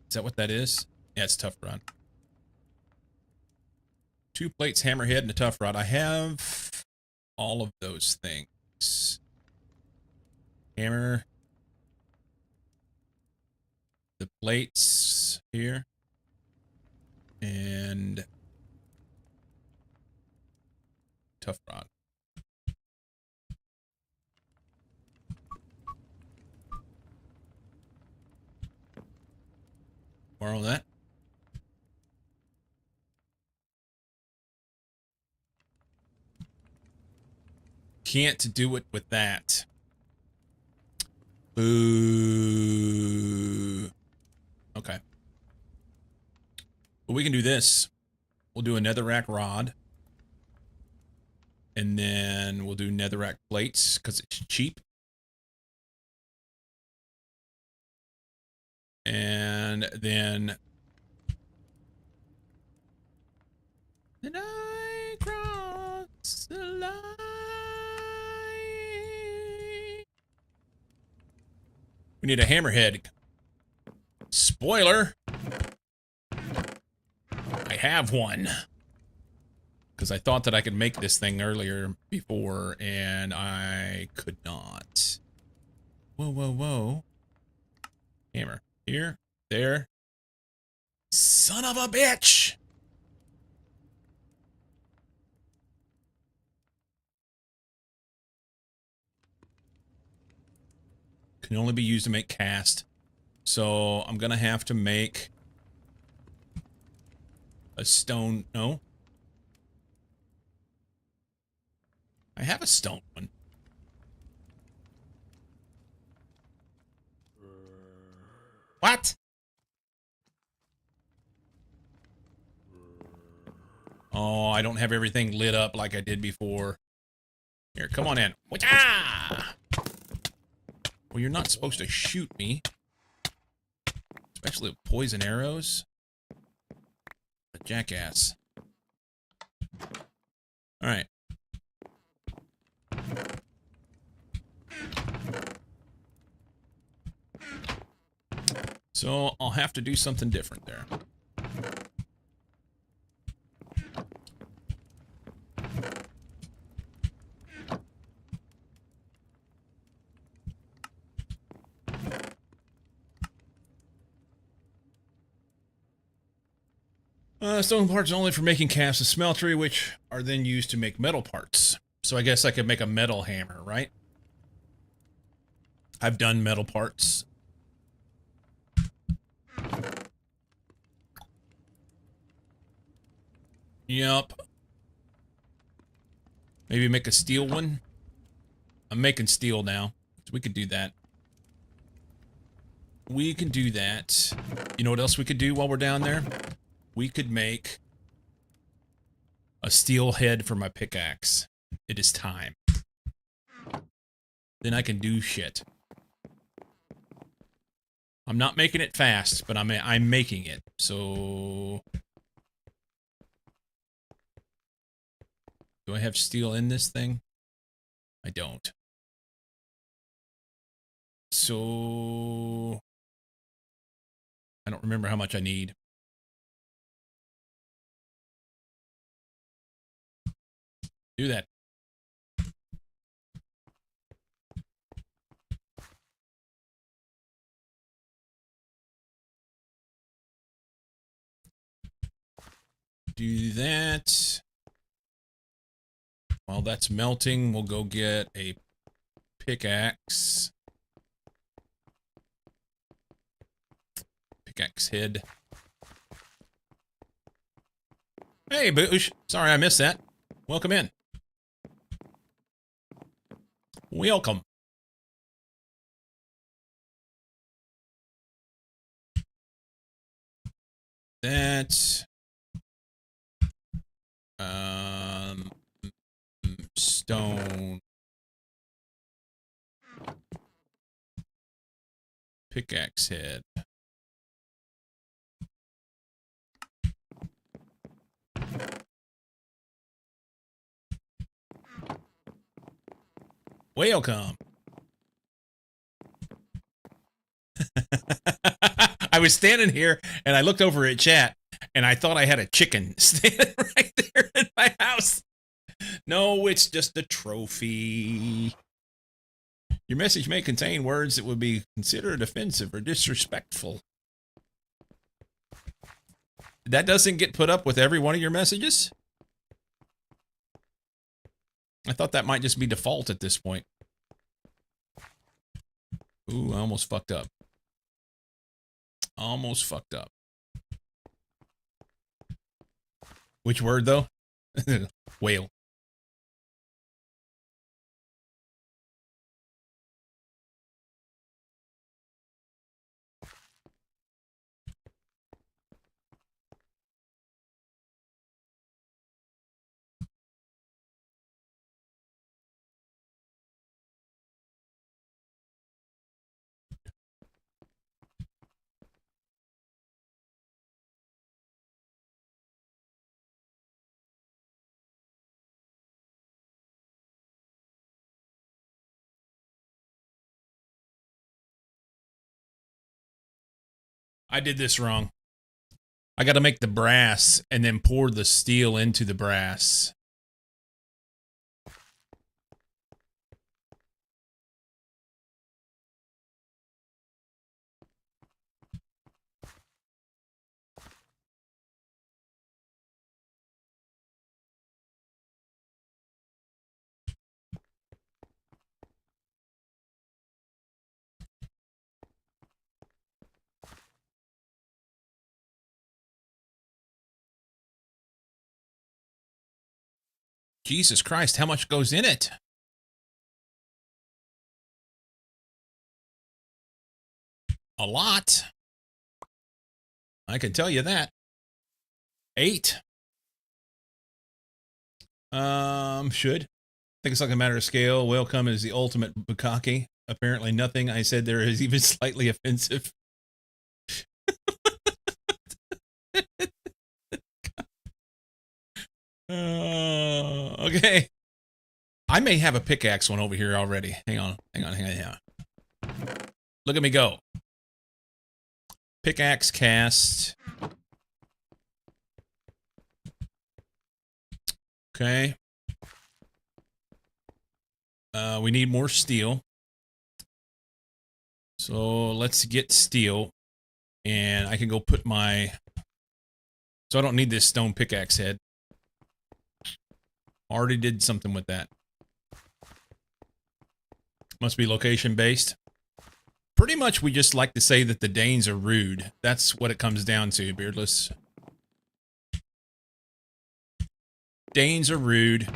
S3: Is that what that is? Yeah, it's tough rod. 2 plates, hammerhead, and a tough rod. I have all of those things. Hammer. The plates here. And tough rod. Borrow that. Can't do it with that. Boo. Okay. But we can do this. We'll do a netherrack rod. And then we'll do netherrack plates because it's cheap. And then I cross the line. We need a hammerhead. Spoiler. I have one. Because I thought that I could make this thing earlier before, and I could not. Whoa, whoa, whoa. Hammer. Here. There. Son of a bitch! Can only be used to make cast. So I'm gonna have to make a stone. No. I have a stone one. What? Oh, I don't have everything lit up like I did before. Here, come on in. Wah-cha! Well, you're not supposed to shoot me. Especially with poison arrows. A jackass. Alright. So, I'll have to do something different there. Stone parts only for making casts of smeltery, which are then used to make metal parts. So I guess I could make a metal hammer, right? I've done metal parts. Yup. Maybe make a steel one. I'm making steel now, so we could do that. We can do that. You know what else we could do while we're down there? We could make a steel head for my pickaxe. It is time. Then I can do shit. I'm not making it fast, but I'm making it. So do I have steel in this thing? I don't. So I don't remember how much I need. Do that. Do that. While that's melting, we'll go get a pickaxe. Pickaxe head. Hey, Boosh. Sorry I missed that. Welcome in. Welcome. That's stone pickaxe head. Welcome. I was standing here and I looked over at chat and I thought I had a chicken standing right there in my house. No, it's just a trophy. Your message may contain words that would be considered offensive or disrespectful. That doesn't get put up with every one of your messages? I thought that might just be default at this point. Ooh, I almost fucked up. Almost fucked up. Which word, though? Whale. I did this wrong. I got to make the brass and then pour the steel into the brass. Jesus Christ, how much goes in it? A lot. I can tell you that. 8. Should. I think it's like a matter of scale. Welcome is the ultimate bukkake. Apparently nothing I said there is even slightly offensive. Okay. I may have a pickaxe one over here already. Hang on. Look at me go. Pickaxe cast. Okay. We need more steel. So let's get steel. And I can go put my... So I don't need this stone pickaxe head. Already did something with that. Must be location based. Pretty much we just like to say that the Danes are rude. That's what it comes down to, Beardless. Danes are rude.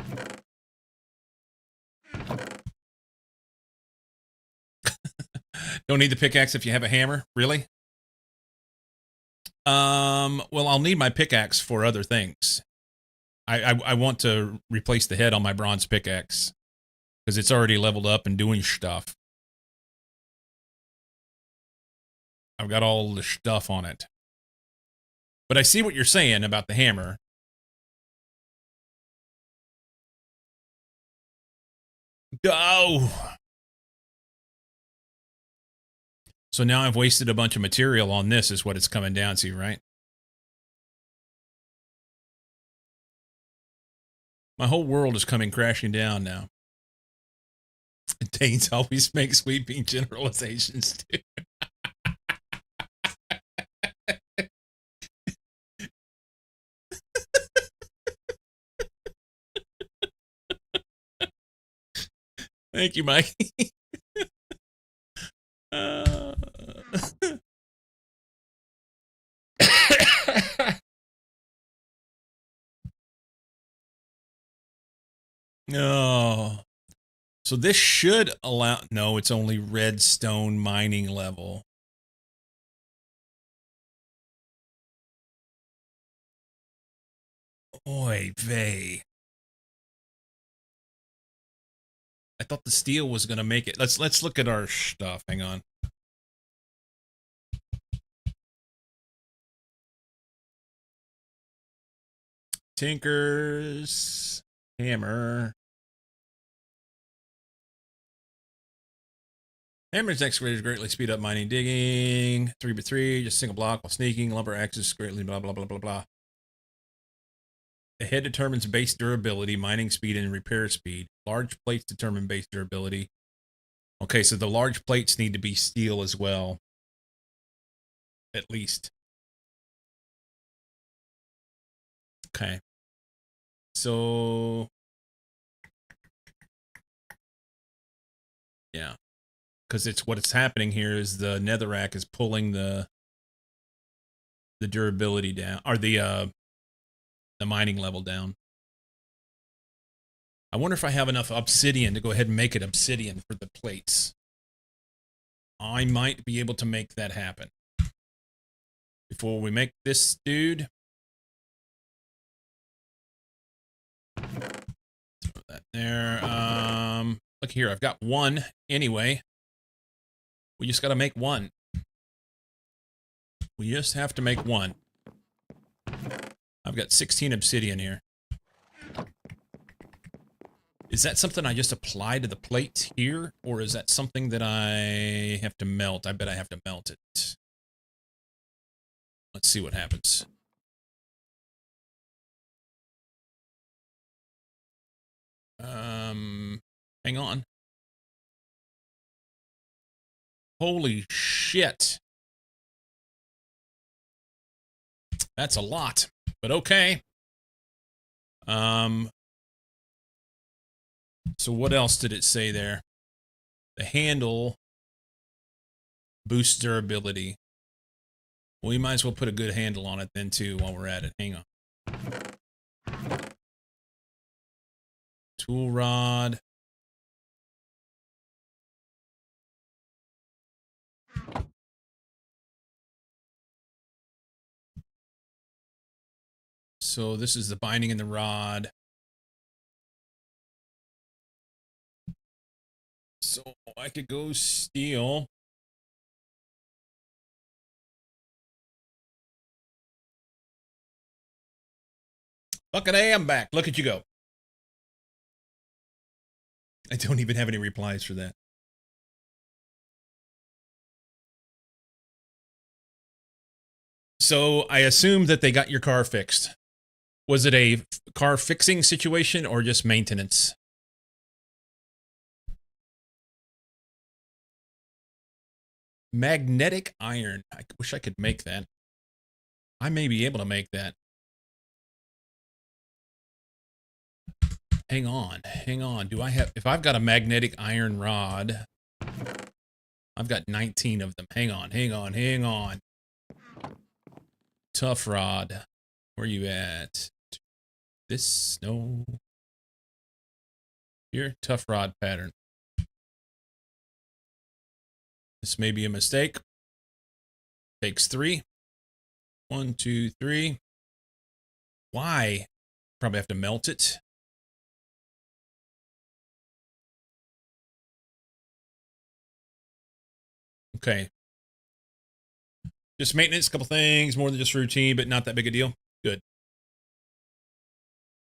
S3: Don't need the pickaxe if you have a hammer? Really? Well, I'll need my pickaxe for other things. I want to replace the head on my bronze pickaxe because it's already leveled up and doing stuff. I've got all the stuff on it. But I see what you're saying about the hammer. Go! So now I've wasted a bunch of material on this is what it's coming down to, right? My whole world is coming crashing down now. Danes always make sweeping generalizations too. Thank you, Mike. No. So this should allow... No, it's only redstone mining level. Oy vey. I thought the steel was gonna make it. Let's look at our stuff. Hang on. Tinker's hammer. Hammers excavators greatly speed up mining digging. 3x3, just single block while sneaking. Lumber axes greatly blah blah blah blah blah. The head determines base durability, mining speed, and repair speed. Large plates determine base durability. Okay, so the large plates need to be steel as well. At least. Okay. So yeah. Because it's what's happening here is the netherrack is pulling the durability down, or the mining level down. I wonder if I have enough obsidian to go ahead and make it obsidian for the plates. I might be able to make that happen. Before we make this dude. Throw that there. Look here, I've got one anyway. We just got to make one. We just have to make one. I've got 16 obsidian here. Is that something I just apply to the plate here? Or is that something that I have to melt? I bet I have to melt it. Let's see what happens. Hang on. Holy shit. That's a lot, but okay. So what else did it say there? The handle boosts durability. Well, we might as well put a good handle on it then too while we're at it. Hang on. Tool rod. So this is the binding in the rod. So I could go steel. Bucket A, I'm back. Look at you go. I don't even have any replies for that. So I assume that they got your car fixed. Was it a car fixing situation or just maintenance? Magnetic iron. I wish I could make that. I may be able to make that. Hang on. Hang on. Do I have... If I've got a magnetic iron rod... I've got 19 of them. Hang on. Hang on. Hang on. Tough rod. Where you at? This... No. Here. Tough rod pattern. This may be a mistake. Takes 3. 1, 2, 3. Why? Probably have to melt it. Okay. Just maintenance, a couple things, more than just routine, but not that big a deal. Good.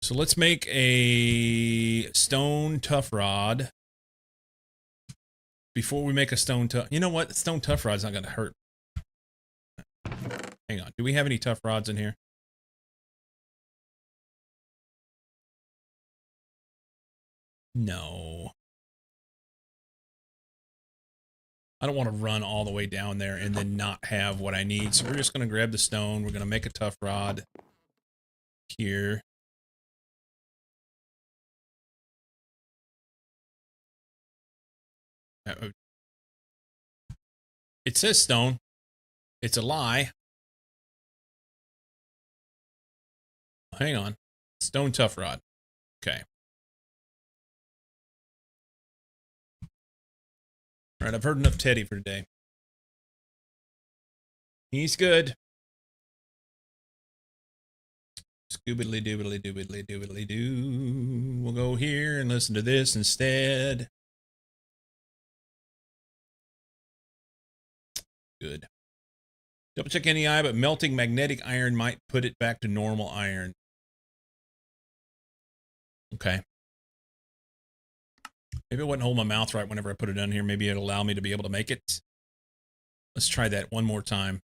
S3: So let's make a stone tough rod. Before we make a stone tough... You know what? Stone tough rod's not going to hurt. Hang on. Do we have any tough rods in here? No. I don't want to run all the way down there and then not have what I need. So we're just going to grab the stone. We're going to make a tough rod here. It says stone. It's a lie. Hang on. Stone tough rod. Okay. All right, I've heard enough Teddy for today. He's good. Just Doobly doobly doobly doobly doo. We'll go here and listen to this instead. Good. Double check NEI, but melting magnetic iron might put it back to normal iron. Okay. Maybe I wouldn't hold my mouth right whenever I put it in here. Maybe it'll allow me to be able to make it. Let's try that one more time.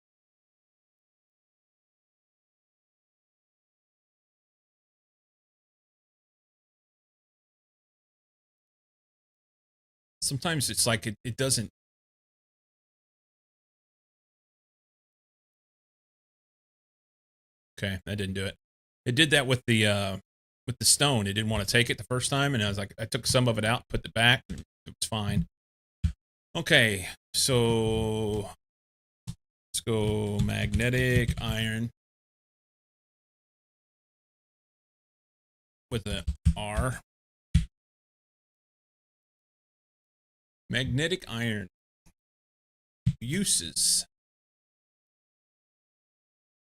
S3: Sometimes it's like it doesn't. Okay, that didn't do it. It did that with the stone. It didn't want to take it the first time, and I was like, I took some of it out, put it back, and it was fine. Okay, so let's go magnetic iron with a R. Magnetic iron uses.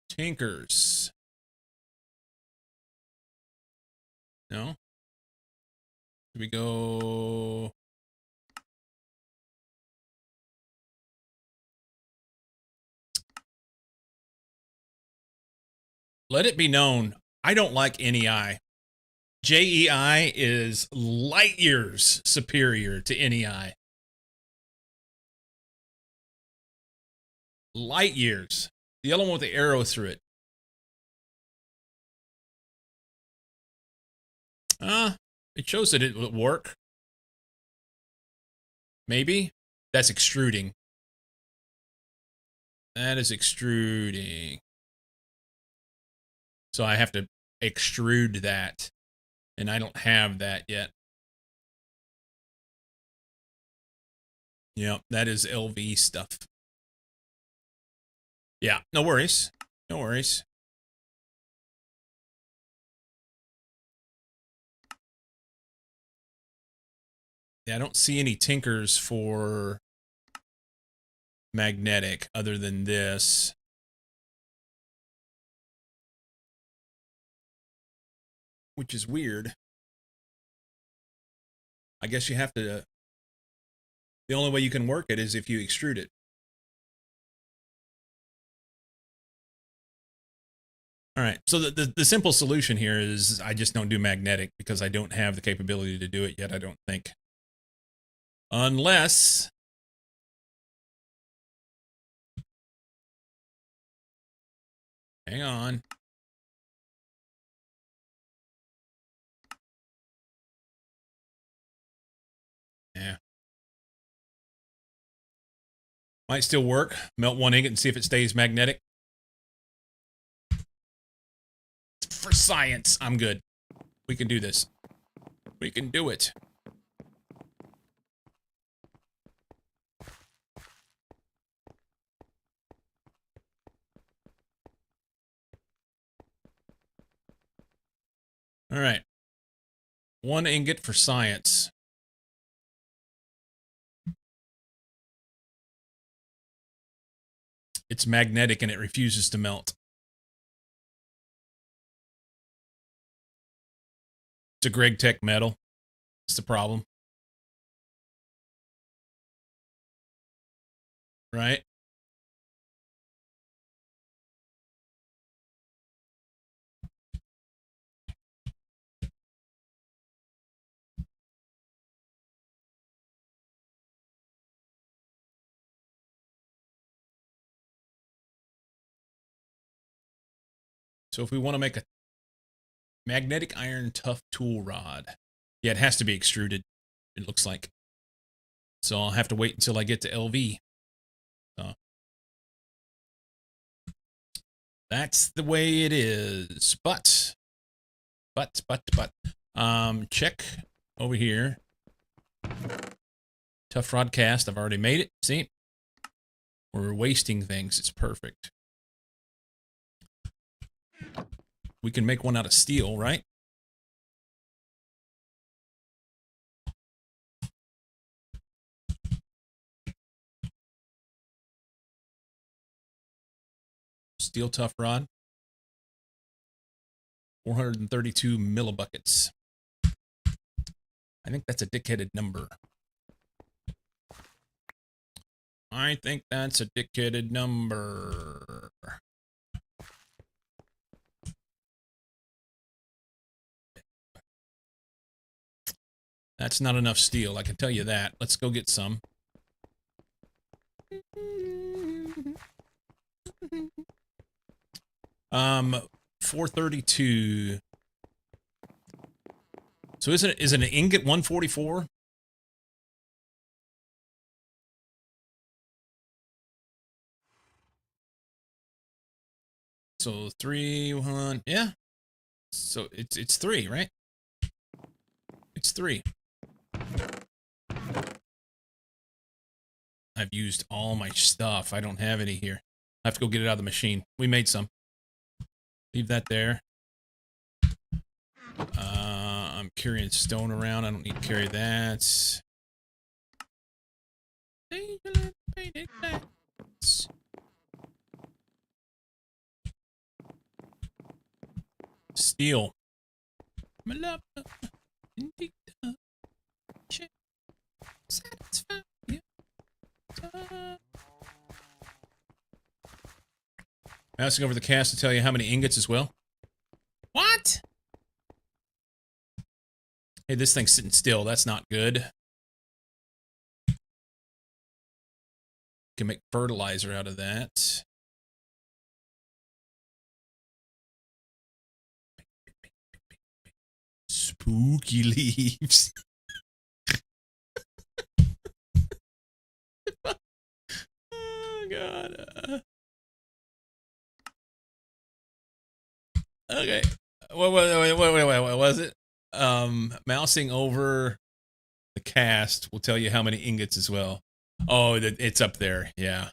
S3: Tinkers. No? Here we go. Let it be known, I don't like NEI. JEI is light years superior to NEI. Light years. The yellow one with the arrow through it. It shows that it would work. Maybe. That's extruding. That is extruding. So I have to extrude that. And I don't have that yet. Yep, that is LV stuff. Yeah, no worries. No worries. Yeah, I don't see any tinkers for magnetic other than this. Which is weird. I guess you have to... the only way you can work it is if you extrude it. All right, so the simple solution here is I just don't do magnetic because I don't have the capability to do it yet, I don't think. Unless... hang on. Yeah. Might still work. Melt one ingot and see if it stays magnetic. For science, I'm good. We can do this. We can do it. All right. One ingot for science. It's magnetic and it refuses to melt. It's a Greg Tech metal. It's the problem. Right? So if we want to make a magnetic iron tough tool rod, yeah, it has to be extruded, it looks like. So I'll have to wait until I get to LV. So that's the way it is. But, check over here. Tough rod cast, I've already made it. See? We're wasting things. It's perfect. We can make one out of steel, right? Steel tough rod. 432 millibuckets. I think that's a dickheaded number. I think that's a dickheaded number. That's not enough steel, I can tell you that. Let's go get some. Um, 432. So is it an ingot 144? So 3, 1, yeah. So it's 3, right? It's 3. I've used all my stuff. I don't have any here. I have to go get it out of the machine. We made some. Leave that there. I'm carrying stone around. I don't need to carry that. Steel. Mousing over the cast to tell you how many ingots as well. What? Hey, this thing's sitting still. That's not good. Can make fertilizer out of that. Spooky leaves. Oh, God. Okay. Wait, what was it? Mousing over the cast will tell you how many ingots as well. Oh, it's up there. Yeah.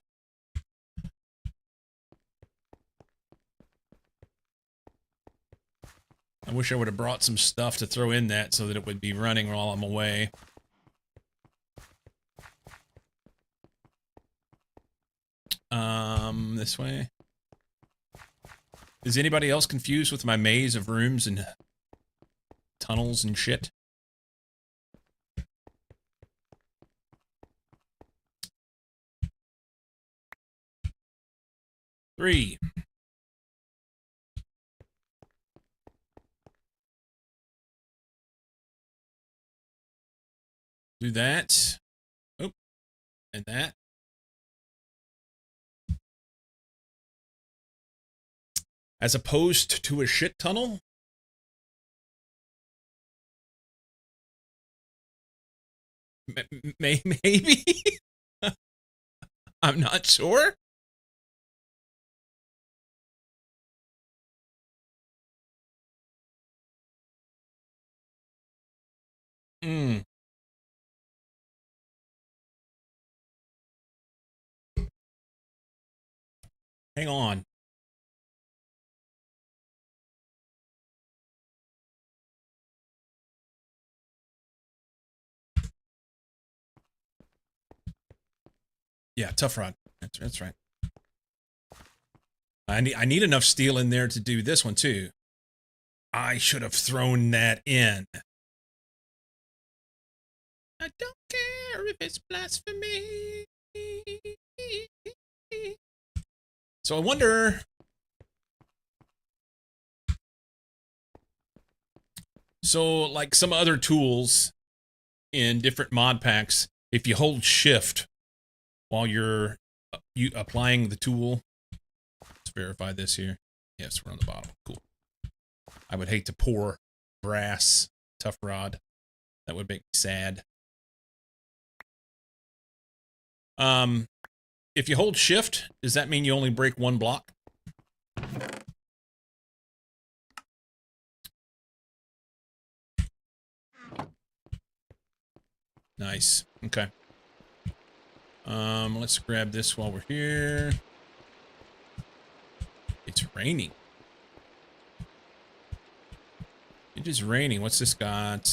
S3: I wish I would have brought some stuff to throw in that so that it would be running while I'm away. This way. Is anybody else confused with my maze of rooms and tunnels and shit? Three. Do that. Oh, and that. As opposed to a shit tunnel? Maybe? I'm not sure. Hmm. Hang on. Yeah, tough rod. That's right. I need enough steel in there to do this one too. I should have thrown that in. I don't care if it's blasphemy. So I wonder. So like some other tools in different mod packs, if you hold shift while you're applying the tool. Let's verify this here. Yes, we're on the bottom. Cool. I would hate to pour brass tough rod. That would make me sad. If you hold shift, does that mean you only break one block? Nice. Okay. Let's grab this while we're here. It's raining. It is raining. What's this got?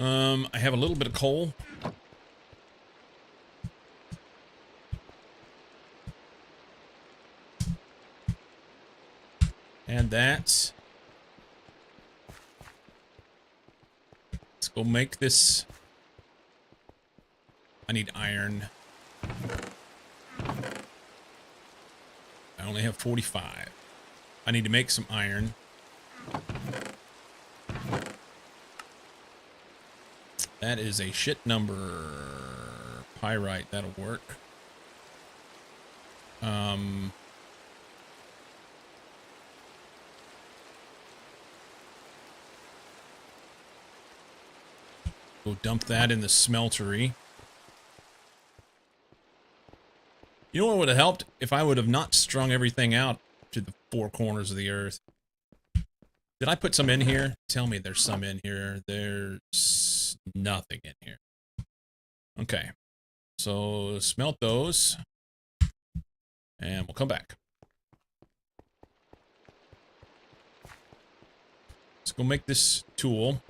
S3: I have a little bit of coal. Add that. Let's go make this. I need iron. I only have 45. I need to make some iron. That is a shit number. Pyrite, that'll work. Go dump that in the smeltery. You know what would have helped? If I would have not strung everything out to the four corners of the earth. Did I put some in here? Tell me there's some in here. There's nothing in here. Okay. So smelt those. And we'll come back. Let's go make this tool.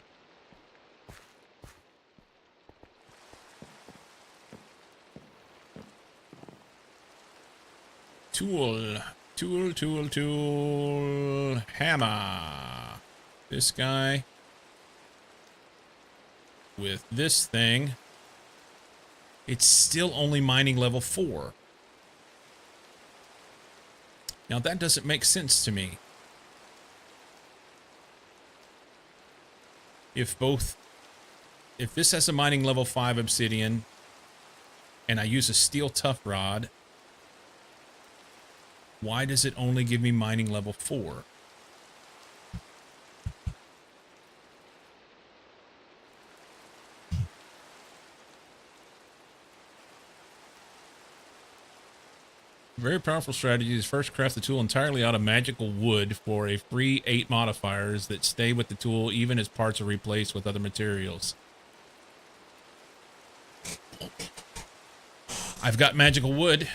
S3: Tool. Hammer. This guy. With this thing. It's still only mining level 4. Now that doesn't make sense to me. If this has a mining level 5 obsidian, and I use a steel tough rod, why does it only give me mining level 4? Very powerful strategy is first craft the tool entirely out of magical wood for a free 8 modifiers that stay with the tool even as parts are replaced with other materials. I've got magical wood.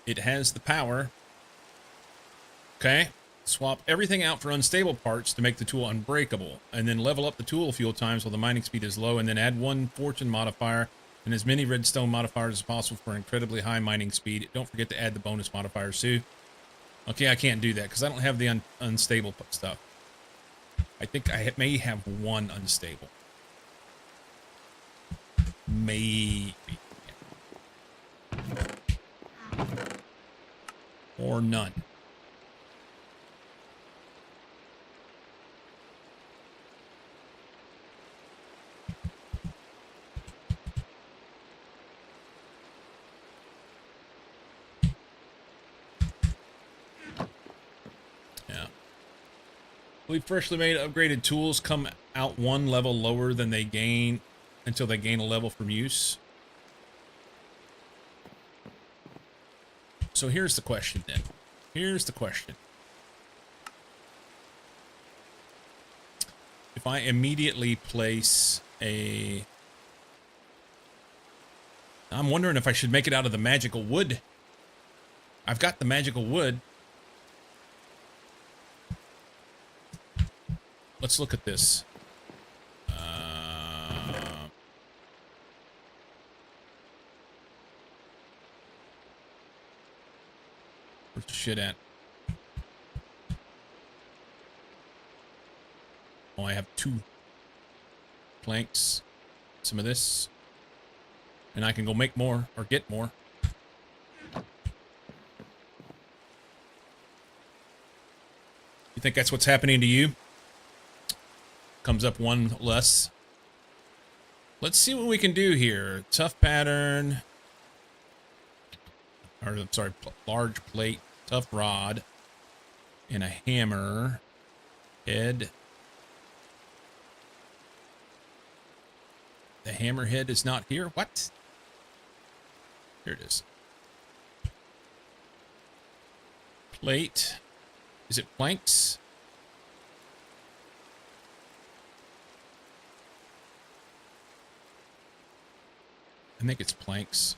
S3: It has the power. Okay. Swap everything out for unstable parts to make the tool unbreakable, and then level up the tool a few times while the mining speed is low, and then add 1 fortune modifier and as many redstone modifiers as possible for incredibly high mining speed. Don't forget to add the bonus modifiers too. Okay, I can't do that because I don't have the unstable stuff. I think I may have 1 unstable. Maybe. Or none. We freshly made upgraded tools come out 1 level lower than they gain until they gain a level from use. So here's the question then. Here's the question. If I immediately place a... I'm wondering if I should make it out of the magical wood. I've got the magical wood. Let's look at this. Where's the shit at? Oh, I have 2 planks. Some of this. And I can go make more, or get more. You think that's what's happening to you? Comes up 1 less. Let's see what we can do here. Tough pattern. Or, I'm sorry, large plate, tough rod, and a hammer. Head. The hammerhead is not here. What? Here it is. Plate. Is it planks? I think it's planks.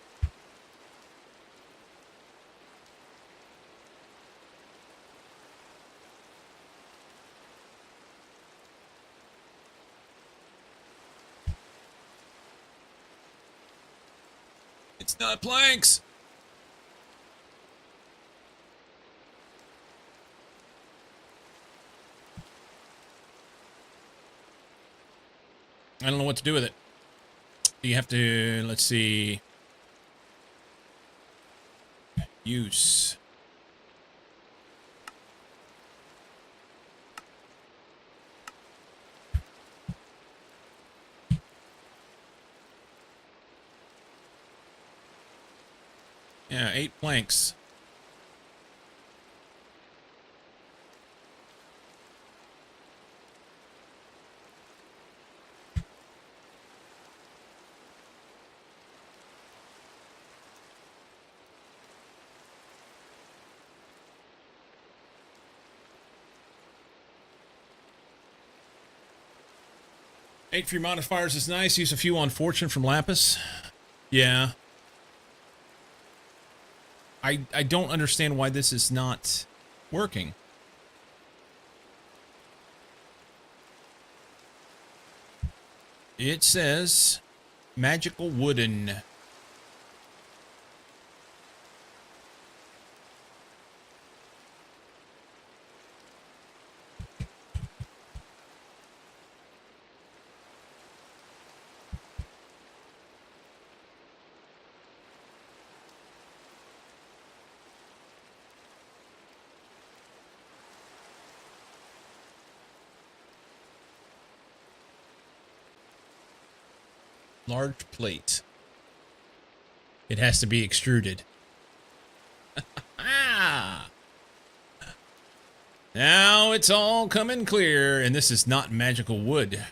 S3: It's not planks. I don't know what to do with it. You have to, let's see. Use. Yeah, 8 planks. Eight for your modifiers is nice. Use a few on fortune from Lapis. Yeah. I don't understand why this is not working. It says magical wooden. Large plate. It has to be extruded. Ah! Now it's all coming clear, and this is not magical wood.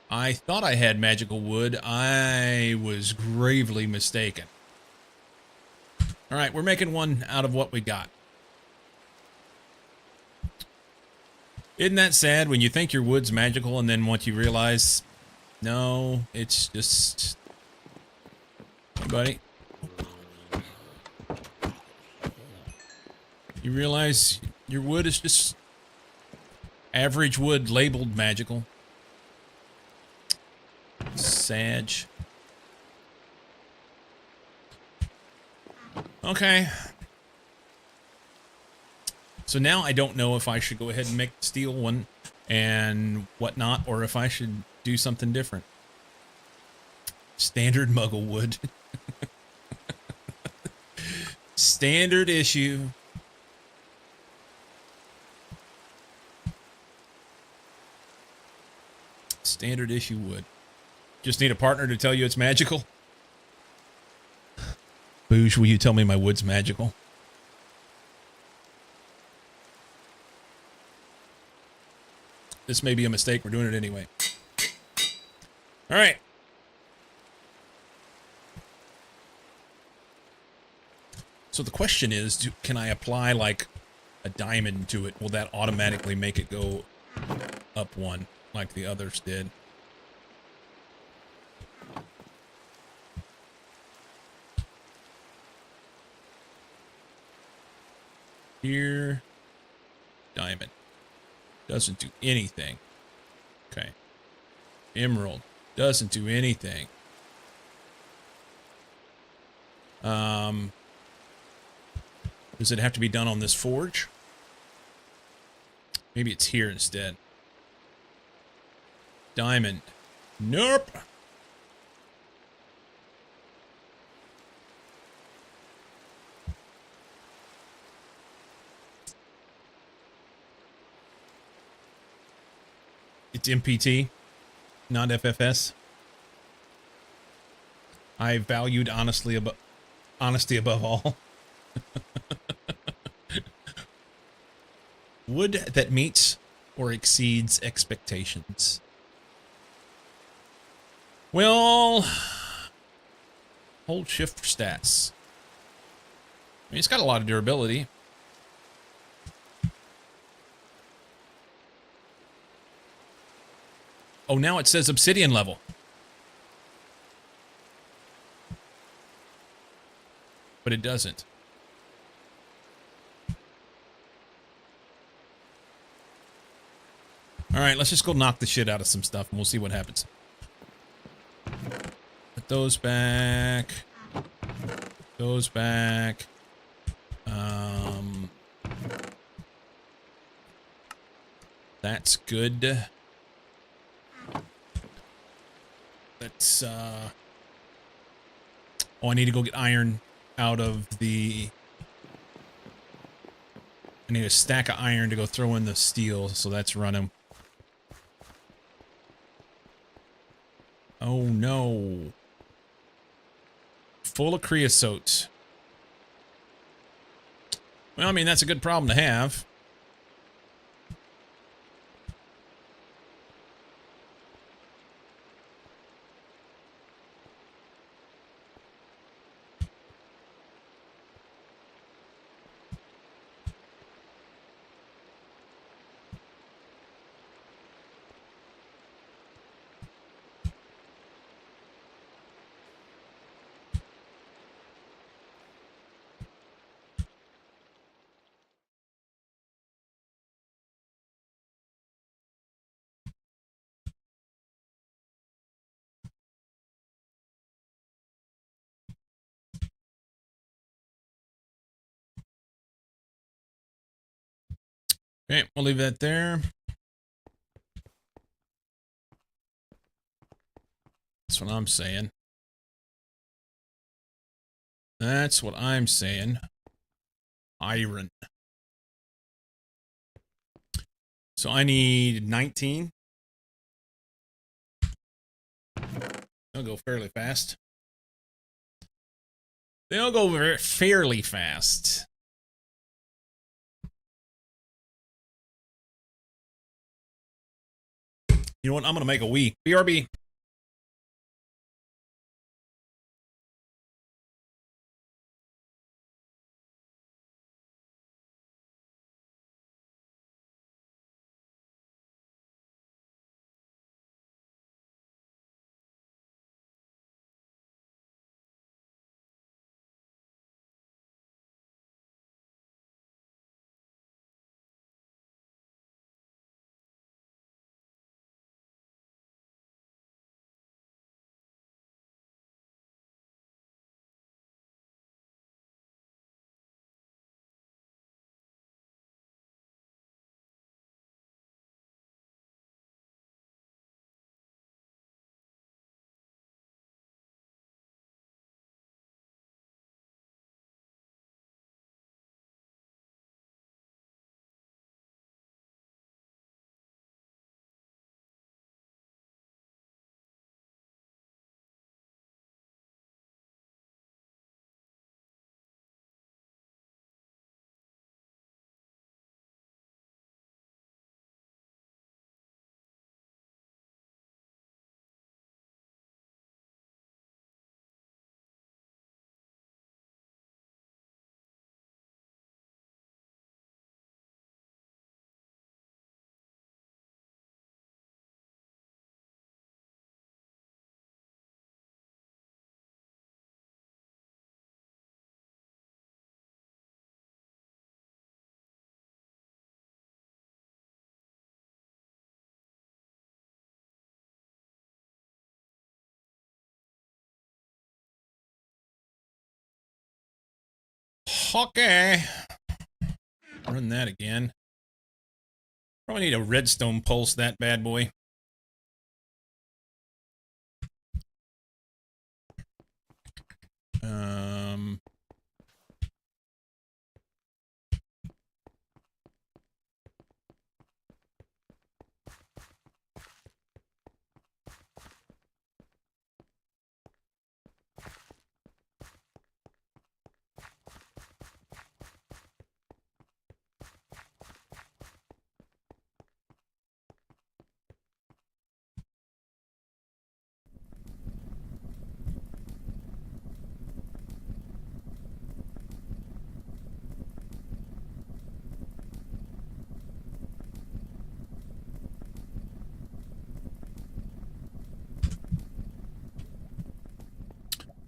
S3: I thought I had magical wood. I was gravely mistaken. All right, we're making one out of what we got. Isn't that sad when you think your wood's magical and then once you realize, no, it's just... Hey, buddy. You realize your wood is just average wood labeled magical. Sag. Okay. So now I don't know if I should go ahead and make the steel one and whatnot, or if I should do something different. Standard muggle wood. Standard issue. Standard issue wood. Just need a partner to tell you it's magical. Boosh, will you tell me my wood's magical? This may be a mistake. We're doing it anyway. All right. So the question is, can I apply like a diamond to it? Will that automatically make it go up one like the others did? Here, diamond. Doesn't do anything. Okay. Emerald. Doesn't do anything. Does it have to be done on this forge? Maybe it's here instead. Diamond. Nope. It's MPT, not FFS. I valued honesty above all. Wood that meets or exceeds expectations. Well, hold shift for stats. I mean, it's got a lot of durability. Oh, now it says obsidian level. But it doesn't. All right, let's just go knock the shit out of some stuff and we'll see what happens. Put those back. Those back. That's good. Let's, oh, I need to go get iron out of the... I need a stack of iron to go throw in the steel, so that's running. Oh no. Full of creosote. Well, I mean, that's a good problem to have. Okay, we'll leave that there. That's what I'm saying. That's what I'm saying. Iron. So I need 19. They'll go fairly fast. They'll go fairly fast. You know what? I'm going to make a Wii. BRB. Okay. Run that again. Probably need a redstone pulse, that bad boy.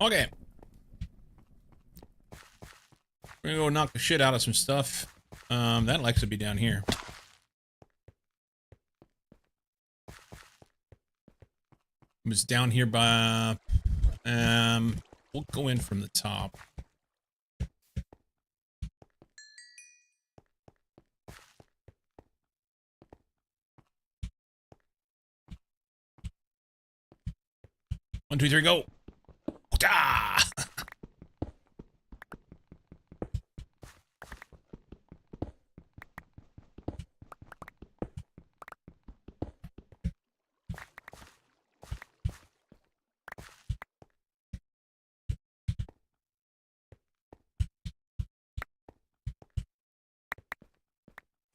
S3: Okay. We're gonna go knock the shit out of some stuff. That likes to be down here. It was down here by... We'll go in from the top. One, two, three, go. Ah!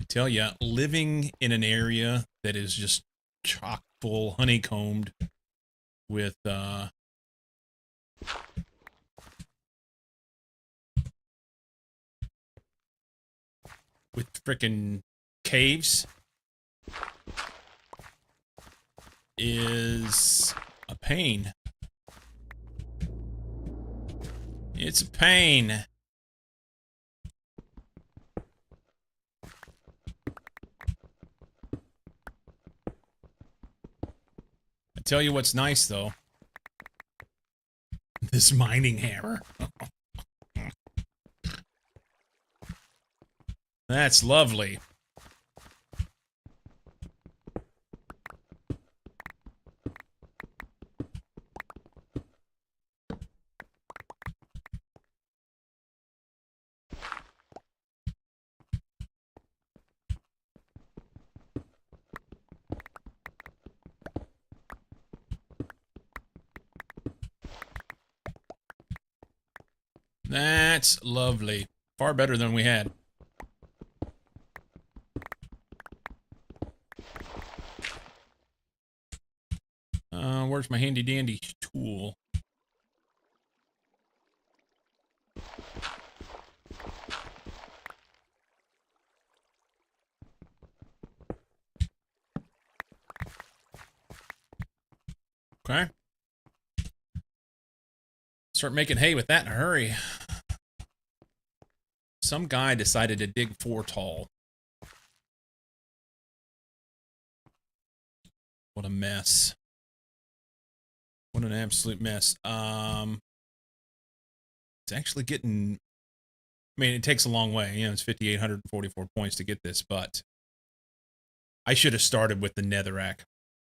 S3: I tell you, living in an area that is just chock full, honeycombed with frickin' caves is a pain. It's a pain. I tell you what's nice, though. This mining hammer. That's lovely. That's lovely. Far better than we had. Where's my handy dandy tool? Okay. Start making hay with that in a hurry. Some guy decided to dig 4 tall. What a mess. What an absolute mess. It's actually getting... I mean, it takes a long way. You know, it's 5,844 points to get this, but... I should have started with the netherrack.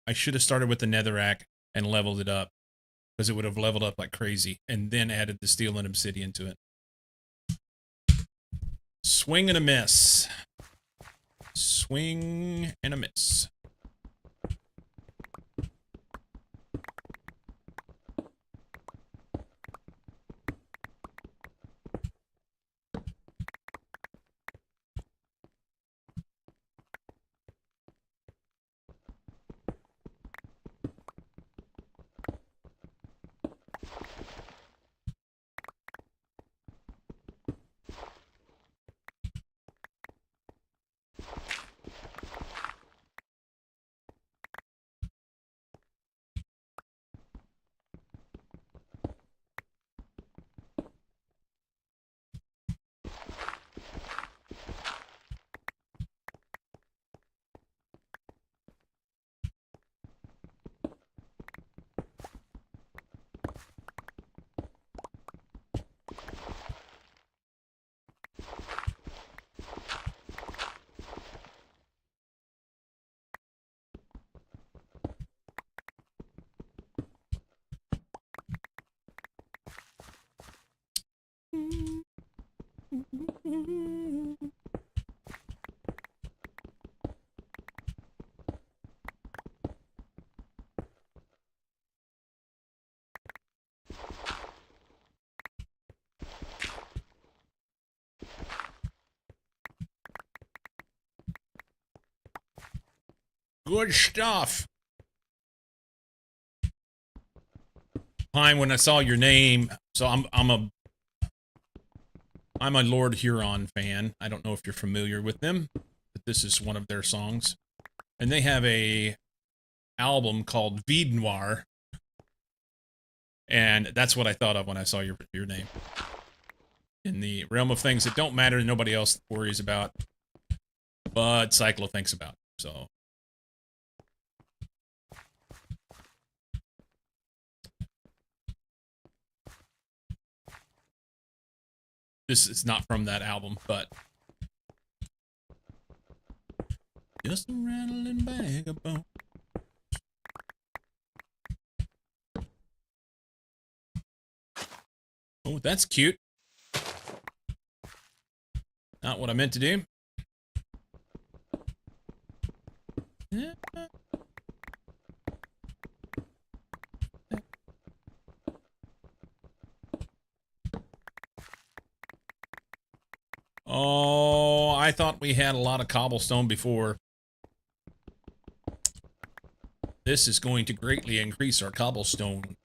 S3: I should have started with the netherrack and leveled it up. Because it would have leveled up like crazy. And then added the steel and obsidian to it. Swing and a miss. Swing and a miss. Good stuff. Pine, when I saw your name, so I'm a Lord Huron fan. I don't know if you're familiar with them, but this is one of their songs. And they have a album called Vide Noir. And that's what I thought of when I saw your name. In the realm of things that don't matter, nobody else worries about, but Cyclo thinks about. So This is not from that album, but just a rattling bag of bones. Oh, that's cute. Not what I meant to do. Oh, I thought we had a lot of cobblestone before. This is going to greatly increase our cobblestone.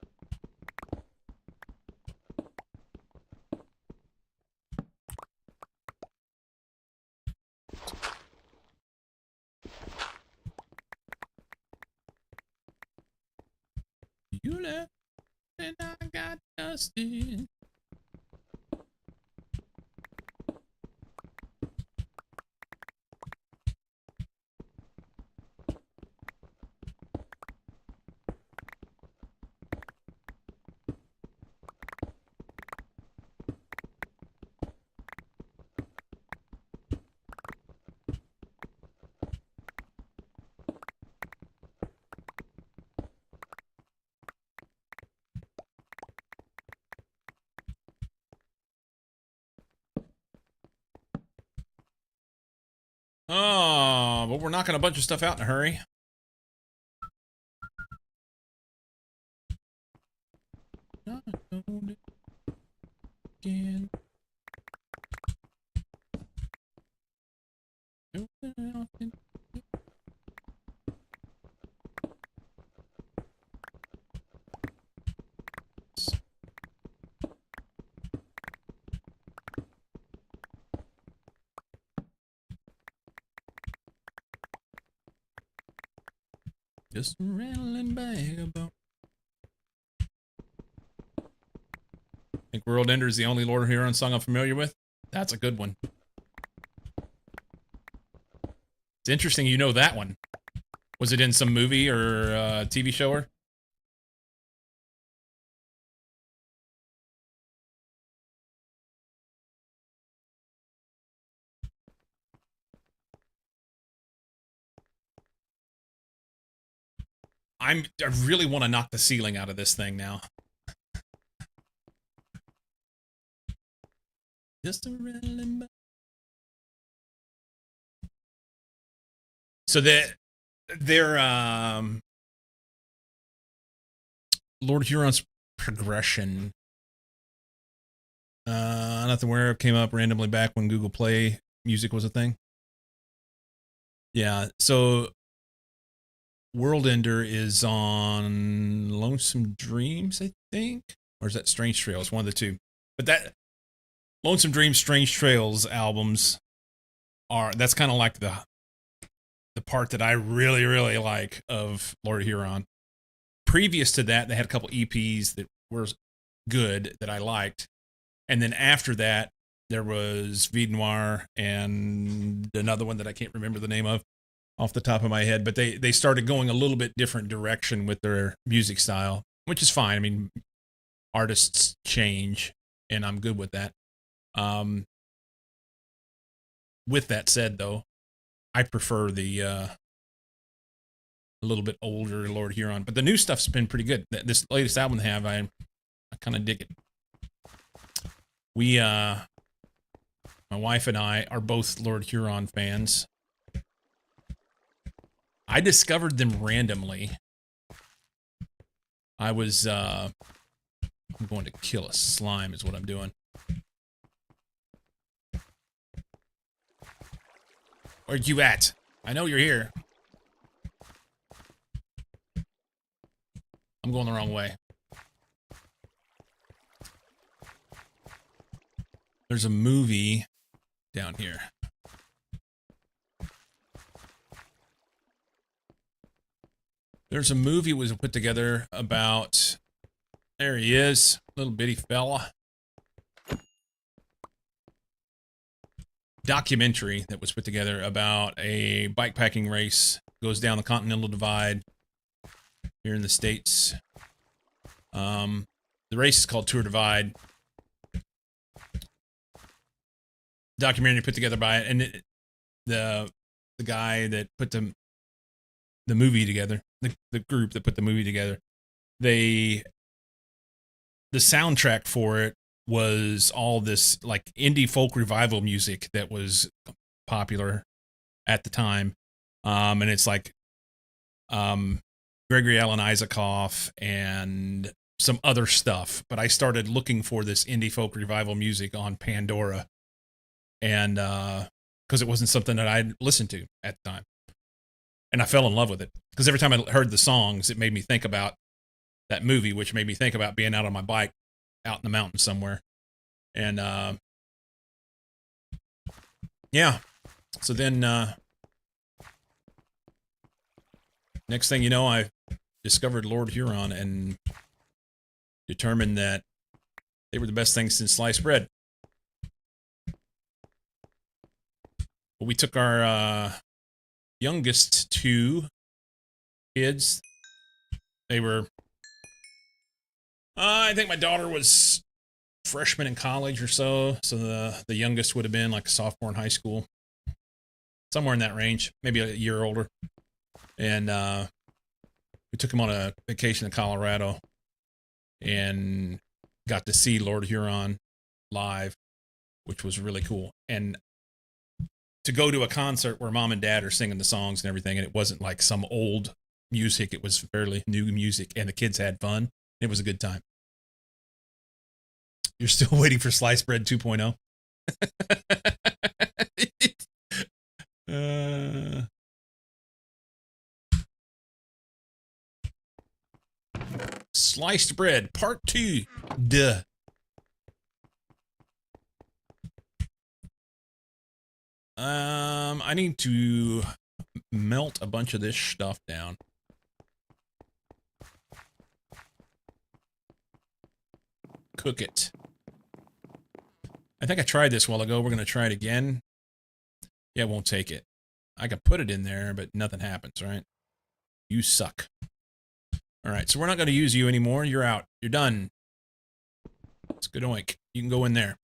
S3: You left and I got dusted. Oh, but we're knocking a bunch of stuff out in a hurry. Again. Just a rattling bag of bones. I think World Ender is the only Lord Huron song I'm familiar with. That's a good one. It's interesting you know that one. Was it in some movie or TV show? Or? I really want to knock the ceiling out of this thing now. Just a rattling bag. So their Lord Huron's progression. Nothing where came up randomly back when Google Play music was a thing. Yeah, so World Ender is on Lonesome Dreams, I think, or is that Strange Trails? One of the two. But that Lonesome Dreams, Strange Trails albums that's kind of like the part that I really, really like of Lord Huron. Previous to that, they had a couple EPs that were good that I liked. And then after that, there was Vide Noir and another one that I can't remember the name of off the top of my head. But they started going a little bit different direction with their music style, which is fine. I mean, artists change, and I'm good with that. With that said, though, I prefer the a little bit older Lord Huron. But the new stuff's been pretty good. This latest album they have, I kind of dig it. We, my wife and I are both Lord Huron fans. I discovered them randomly. I was, I'm going to kill a slime is what I'm doing. Where you at? I know you're here. I'm going the wrong way. There's a movie down here. There's a movie was put together about, there he is, little bitty fella. Documentary that was put together about a bikepacking race, goes down the Continental Divide here in the States. The race is called Tour Divide. documentary put together by it, and the guy that put the movie together, the group that put the movie together, the soundtrack for it was all this like indie folk revival music that was popular at the time, and it's like Gregory Alan Isaacoff and some other stuff. But I started looking for this indie folk revival music on Pandora, and because it wasn't something that I'd listened to at the time, and I fell in love with it because every time I heard the songs, it made me think about that movie, which made me think about being out on my bike out in the mountains somewhere. And yeah, so then next thing you know, I discovered Lord Huron and determined that they were the best things since sliced bread. Well, we took our youngest two kids. They were, I think my daughter was freshman in college or so. So the youngest would have been like a sophomore in high school, somewhere in that range, maybe a year older. And we took him on a vacation to Colorado and got to see Lord Huron live, which was really cool. And to go to a concert where mom and dad are singing the songs and everything, and it wasn't like some old music, it was fairly new music, and the kids had fun. It was a good time. You're still waiting for Sliced Bread 2.0? Sliced Bread Part 2. Duh. I need to melt a bunch of this stuff down. Cook it. I think I tried this a while ago. We're going to try it again. Yeah, it won't take it. I can put it in there, but nothing happens, right? You suck. All right, so we're not going to use you anymore. You're out. You're done. It's good oink. You can go in there.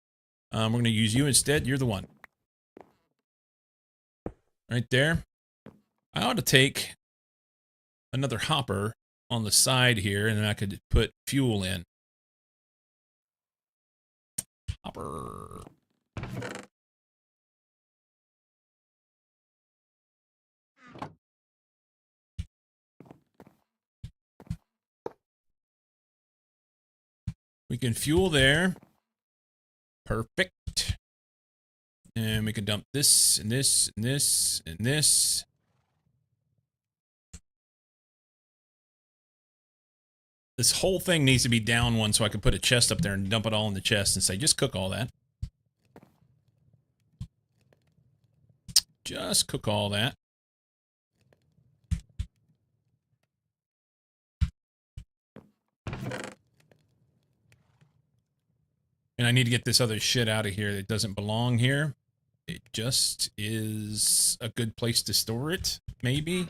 S3: We're going to use you instead. You're the one. Right there. I ought to take another hopper on the side here, and then I could put fuel in. Hopper. We can fuel there. Perfect. And we can dump this and this and this and this. This whole thing needs to be down one so I can put a chest up there and dump it all in the chest and say, just cook all that. Just cook all that. And I need to get this other shit out of here that doesn't belong here. It just is a good place to store it, maybe.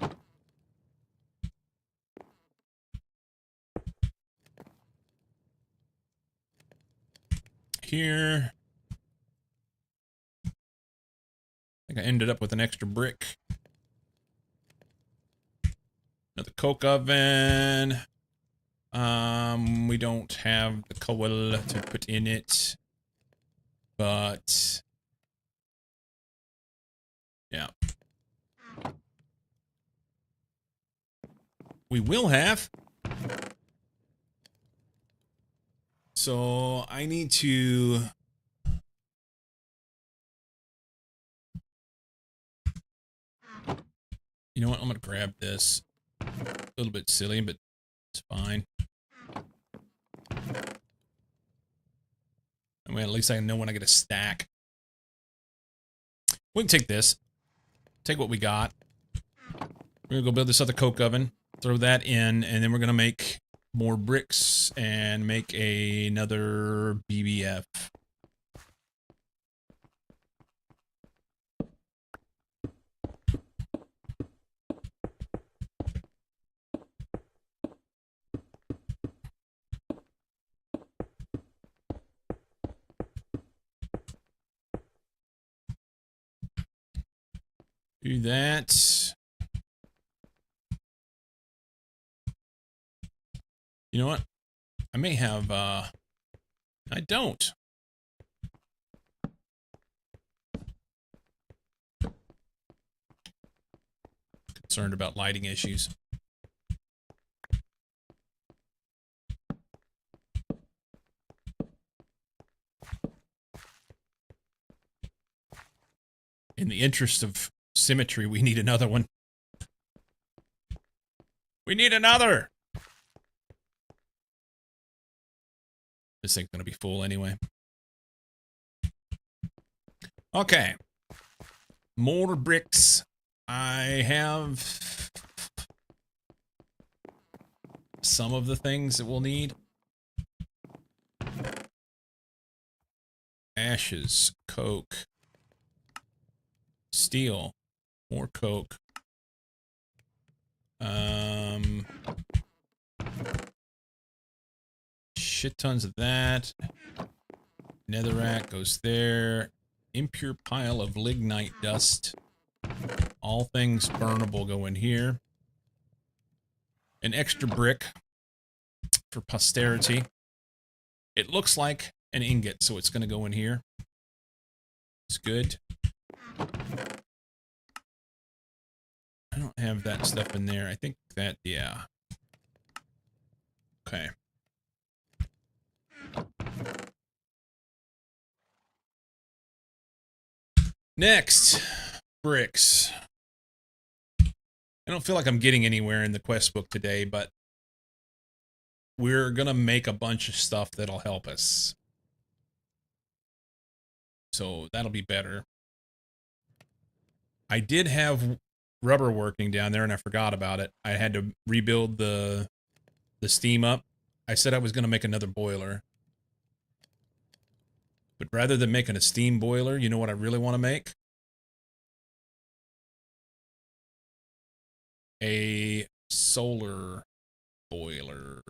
S3: Here. I think I ended up with an extra brick. Another coke oven. We don't have the coal to put in it, but yeah, we will have. So I need to, you know what? I'm gonna grab this. A little bit silly, but it's fine. I mean, at least I know when I get a stack. We can take this. Take what we got. We're gonna go build this other coke oven. Throw that in, and then we're gonna make more bricks and make another BBF. Do that. You know what? I may have, I don't. Concerned about lighting issues. In the interest of symmetry, we need another one. We need another! This thing's gonna be full anyway. Okay. More bricks. I have some of the things that we'll need. Ashes, coke, steel, more coke. Shit tons of that. Netherrack goes there. Impure pile of lignite dust. All things burnable go in here. An extra brick for posterity. It looks like an ingot, so it's going to go in here. It's good. I don't have that stuff in there. I think that, yeah. Okay. Next, bricks. I don't feel like I'm getting anywhere in the quest book today, but we're gonna make a bunch of stuff that'll help us. So that'll be better. I did have rubber working down there and I forgot about it. I had to rebuild the steam up. I said I was gonna make another boiler. But rather than making a steam boiler, you know what I really want to make? A solar boiler.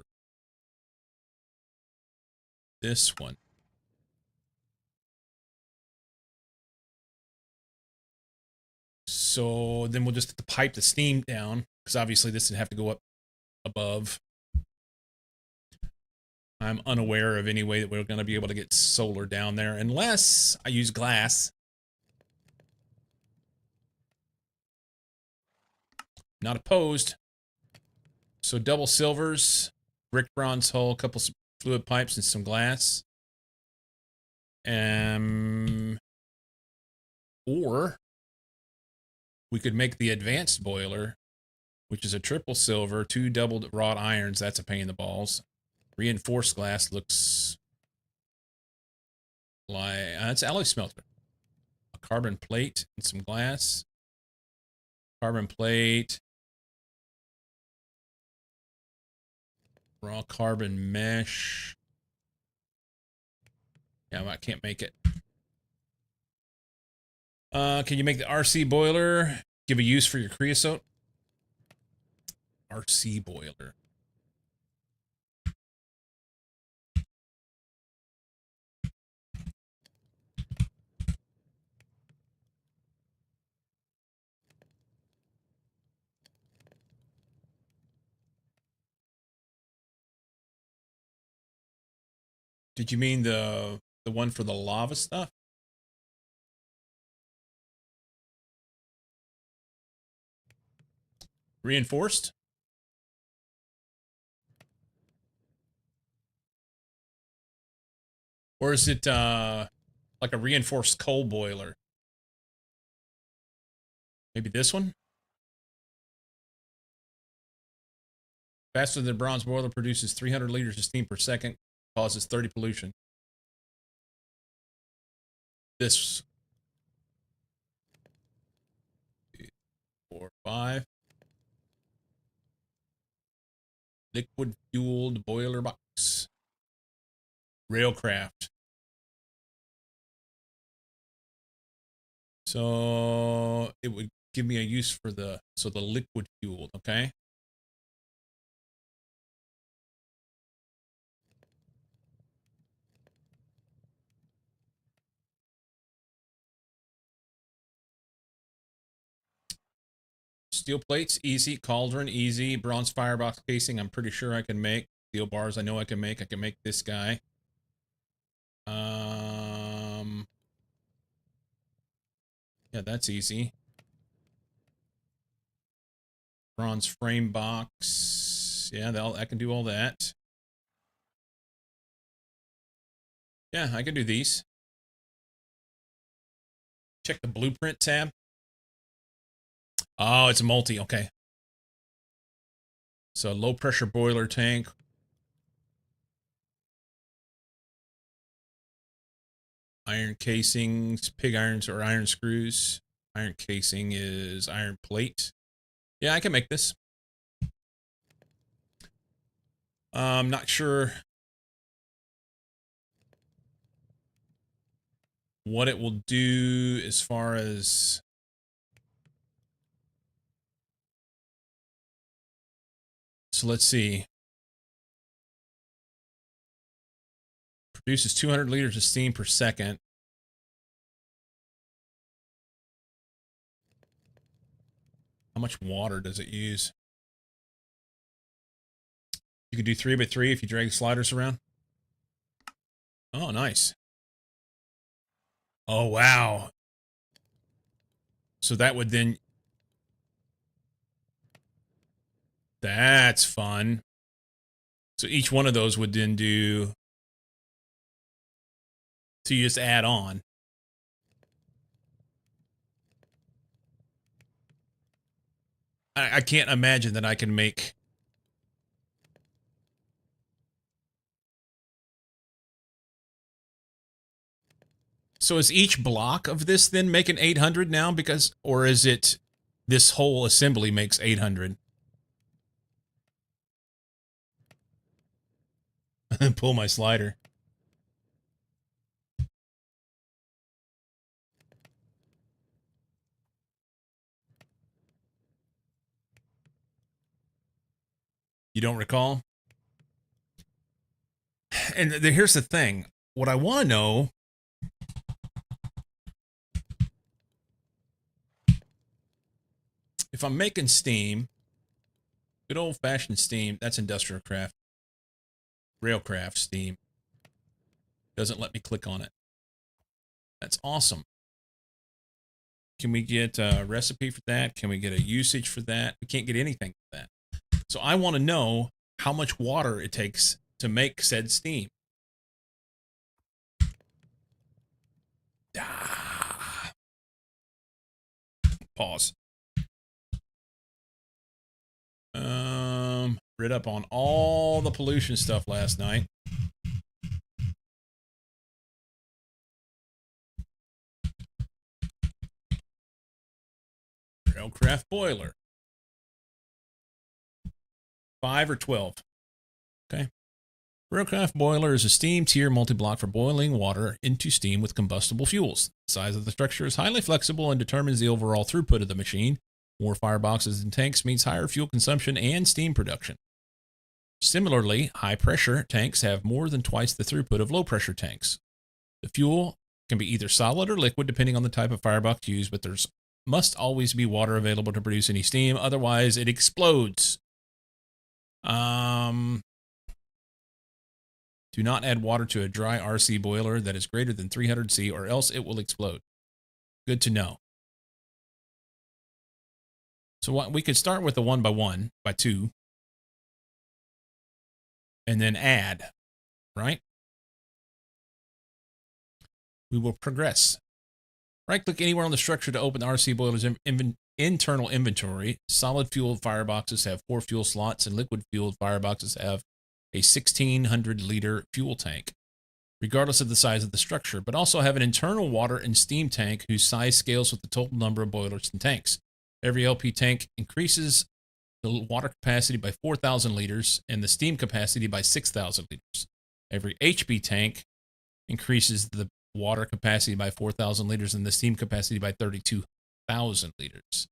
S3: This one. So then we'll just have to pipe the steam down, because obviously this would have to go up above. I'm unaware of any way that we're going to be able to get solar down there, unless I use glass. Not opposed. So double silvers, brick bronze hull, a couple fluid pipes, and some glass. Or we could make the advanced boiler, which is a triple silver, 2 doubled wrought irons. That's a pain in the balls. Reinforced glass looks like it's alloy smelter. A carbon plate and some glass. Carbon plate. Raw carbon mesh. Yeah, I can't make it. Can you make the RC boiler? Give a use for your creosote? RC boiler. Did you mean the one for the lava stuff? Reinforced? Or is it like a reinforced coal boiler? Maybe this one? Faster than bronze boiler, produces 300 liters of steam per second, causes 30 pollution. This 4, 5. Liquid fueled boiler box. Railcraft. So it would give me a use for the liquid fueled, okay? Steel plates, easy. Cauldron, easy. Bronze firebox casing, I'm pretty sure I can make. Steel bars, I know I can make. I can make this guy. Yeah, that's easy. Bronze frame box. Yeah, I can do all that. Yeah, I can do these. Check the blueprint tab. Oh, it's a multi. Okay. So low pressure boiler tank. Iron casings, pig irons or iron screws. Iron casing is iron plate. Yeah, I can make this. I'm not sure what it will do as far as so let's see. Produces 200 liters of steam per second. How much water does it use? You can do 3x3 if you drag the sliders around. Oh, nice. Oh, wow. So that would then... That's fun. So each one of those would then do... So you just add on. I can't imagine that I can make... So is each block of this then making 800 now? Because, or is it this whole assembly makes 800? Pull my slider. You don't recall? And here's the thing. What I want to know... If I'm making steam, good old-fashioned steam, that's industrial craft. Railcraft steam. Doesn't let me click on it. That's awesome. Can we get a recipe for that? Can we get a usage for that? We can't get anything for that. So I want to know how much water it takes to make said steam. Ah. Pause. Read up on all the pollution stuff last night. Railcraft boiler. 5 or 12. Okay. Railcraft boiler is a steam tier multi-block for boiling water into steam with combustible fuels. The size of the structure is highly flexible and determines the overall throughput of the machine. More fireboxes and tanks means higher fuel consumption and steam production. Similarly, high-pressure tanks have more than twice the throughput of low-pressure tanks. The fuel can be either solid or liquid depending on the type of firebox used, but there's must always be water available to produce any steam, otherwise it explodes. Do not add water to a dry RC boiler that is greater than 300 C or else it will explode. Good to know. So what, we could start with a 1x1 by 2 and then add, right? We will progress. Right-click anywhere on the structure to open the RC boiler's internal inventory. Solid fueled fireboxes have 4 fuel slots, and liquid fueled fireboxes have a 1,600 liter fuel tank, regardless of the size of the structure, but also have an internal water and steam tank whose size scales with the total number of boilers and tanks. Every LP tank increases the water capacity by 4,000 liters and the steam capacity by 6,000 liters. Every HB tank increases the water capacity by 4,000 liters and the steam capacity by 32,000 liters.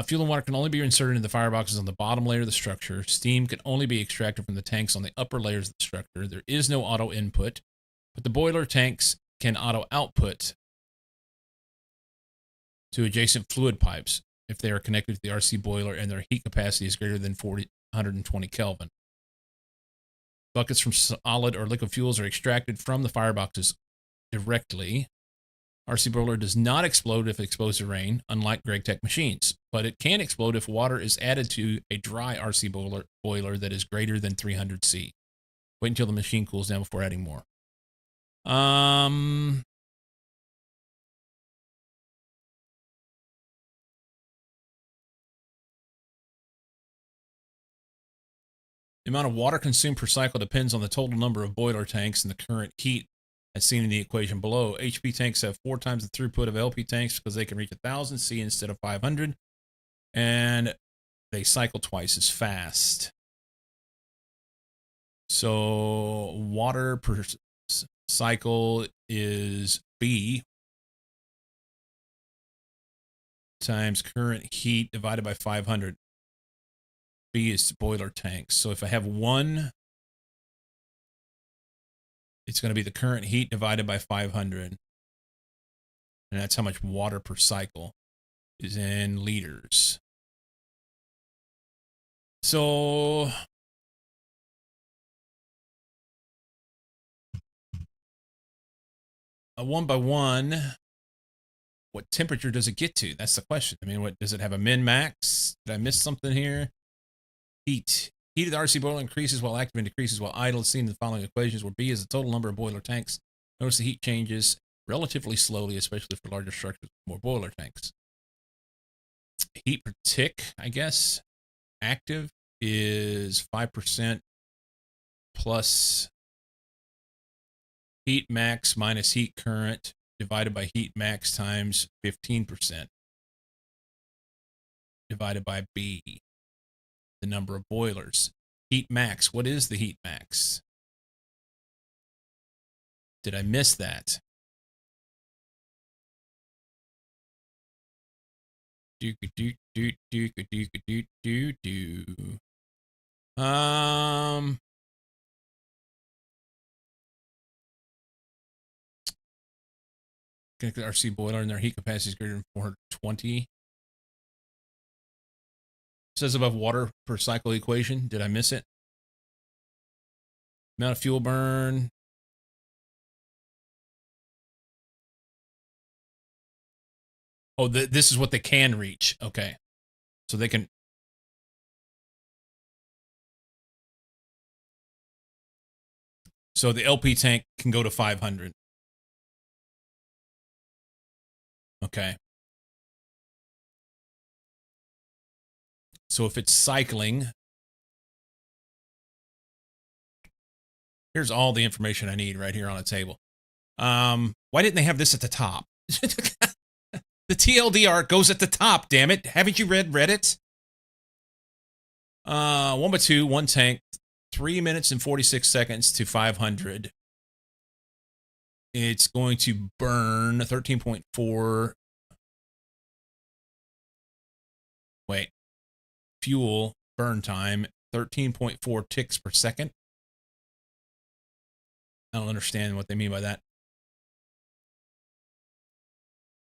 S3: Fuel and water can only be inserted into the fireboxes on the bottom layer of the structure. Steam can only be extracted from the tanks on the upper layers of the structure. There is no auto input, but the boiler tanks can auto output to adjacent fluid pipes. if they are connected to the RC boiler and their heat capacity is greater than 120 Kelvin. Buckets from solid or liquid fuels are extracted from the fireboxes directly. RC boiler does not explode if exposed to rain, unlike GregTech machines, but it can explode if water is added to a dry RC boiler that is greater than 300 C. Wait until the machine cools down before adding more. The amount of water consumed per cycle depends on the total number of boiler tanks and the current heat as seen in the equation below. HP tanks have 4 times the throughput of LP tanks because they can reach 1,000 C instead of 500, and they cycle twice as fast. So water per cycle is B times current heat divided by 500. B is boiler tanks. So if I have one, it's going to be the current heat divided by 500. And that's how much water per cycle is in liters. So a 1 by 1, what temperature does it get to? That's the question. I mean, what does it have a min max? Did I miss something here? Heat. Heat of the RC boiler increases while active and decreases while idle, as seen in the following equations, where B is the total number of boiler tanks. Notice the heat changes relatively slowly, especially for larger structures with more boiler tanks. Heat per tick, I guess, active is 5% plus heat max minus heat current divided by heat max times 15% divided by B, the number of boilers. Heat max, what is the heat max? Did I miss that? Connect the RC boiler and their heat capacity is greater than 420. Says above water per cycle equation. Did I miss it? Amount of fuel burn. Oh, this is what they can reach. Okay. So they can. So the LP tank can go to 500. Okay. So if it's cycling, here's all the information I need right here on the table. Why didn't they have this at the top? The TLDR goes at the top, damn it. Haven't you read Reddit? 1 by 2, 1 tank, 3 minutes and 46 seconds to 500. It's going to burn 13.4. Wait. Fuel burn time, 13.4 ticks per second. I don't understand what they mean by that.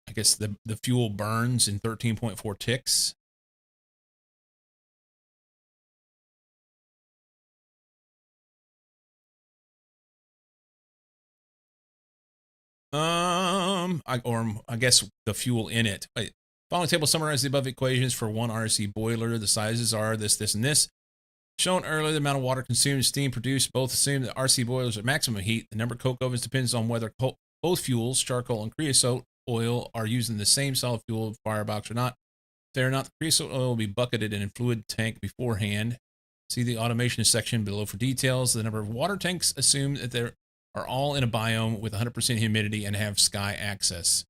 S3: I guess the fuel burns in 13.4 ticks. I guess the fuel in it. Following table summarizes the above equations for one RC boiler. The sizes are this, this, and this. Shown earlier, the amount of water consumed and steam produced both assume that RC boilers are maximum heat. The number of coke ovens depends on whether both fuels, charcoal and creosote oil, are using the same solid fuel firebox or not. If they are not, the creosote oil will be bucketed in a fluid tank beforehand. See the automation section below for details. The number of water tanks assume that they are all in a biome with 100% humidity and have sky access.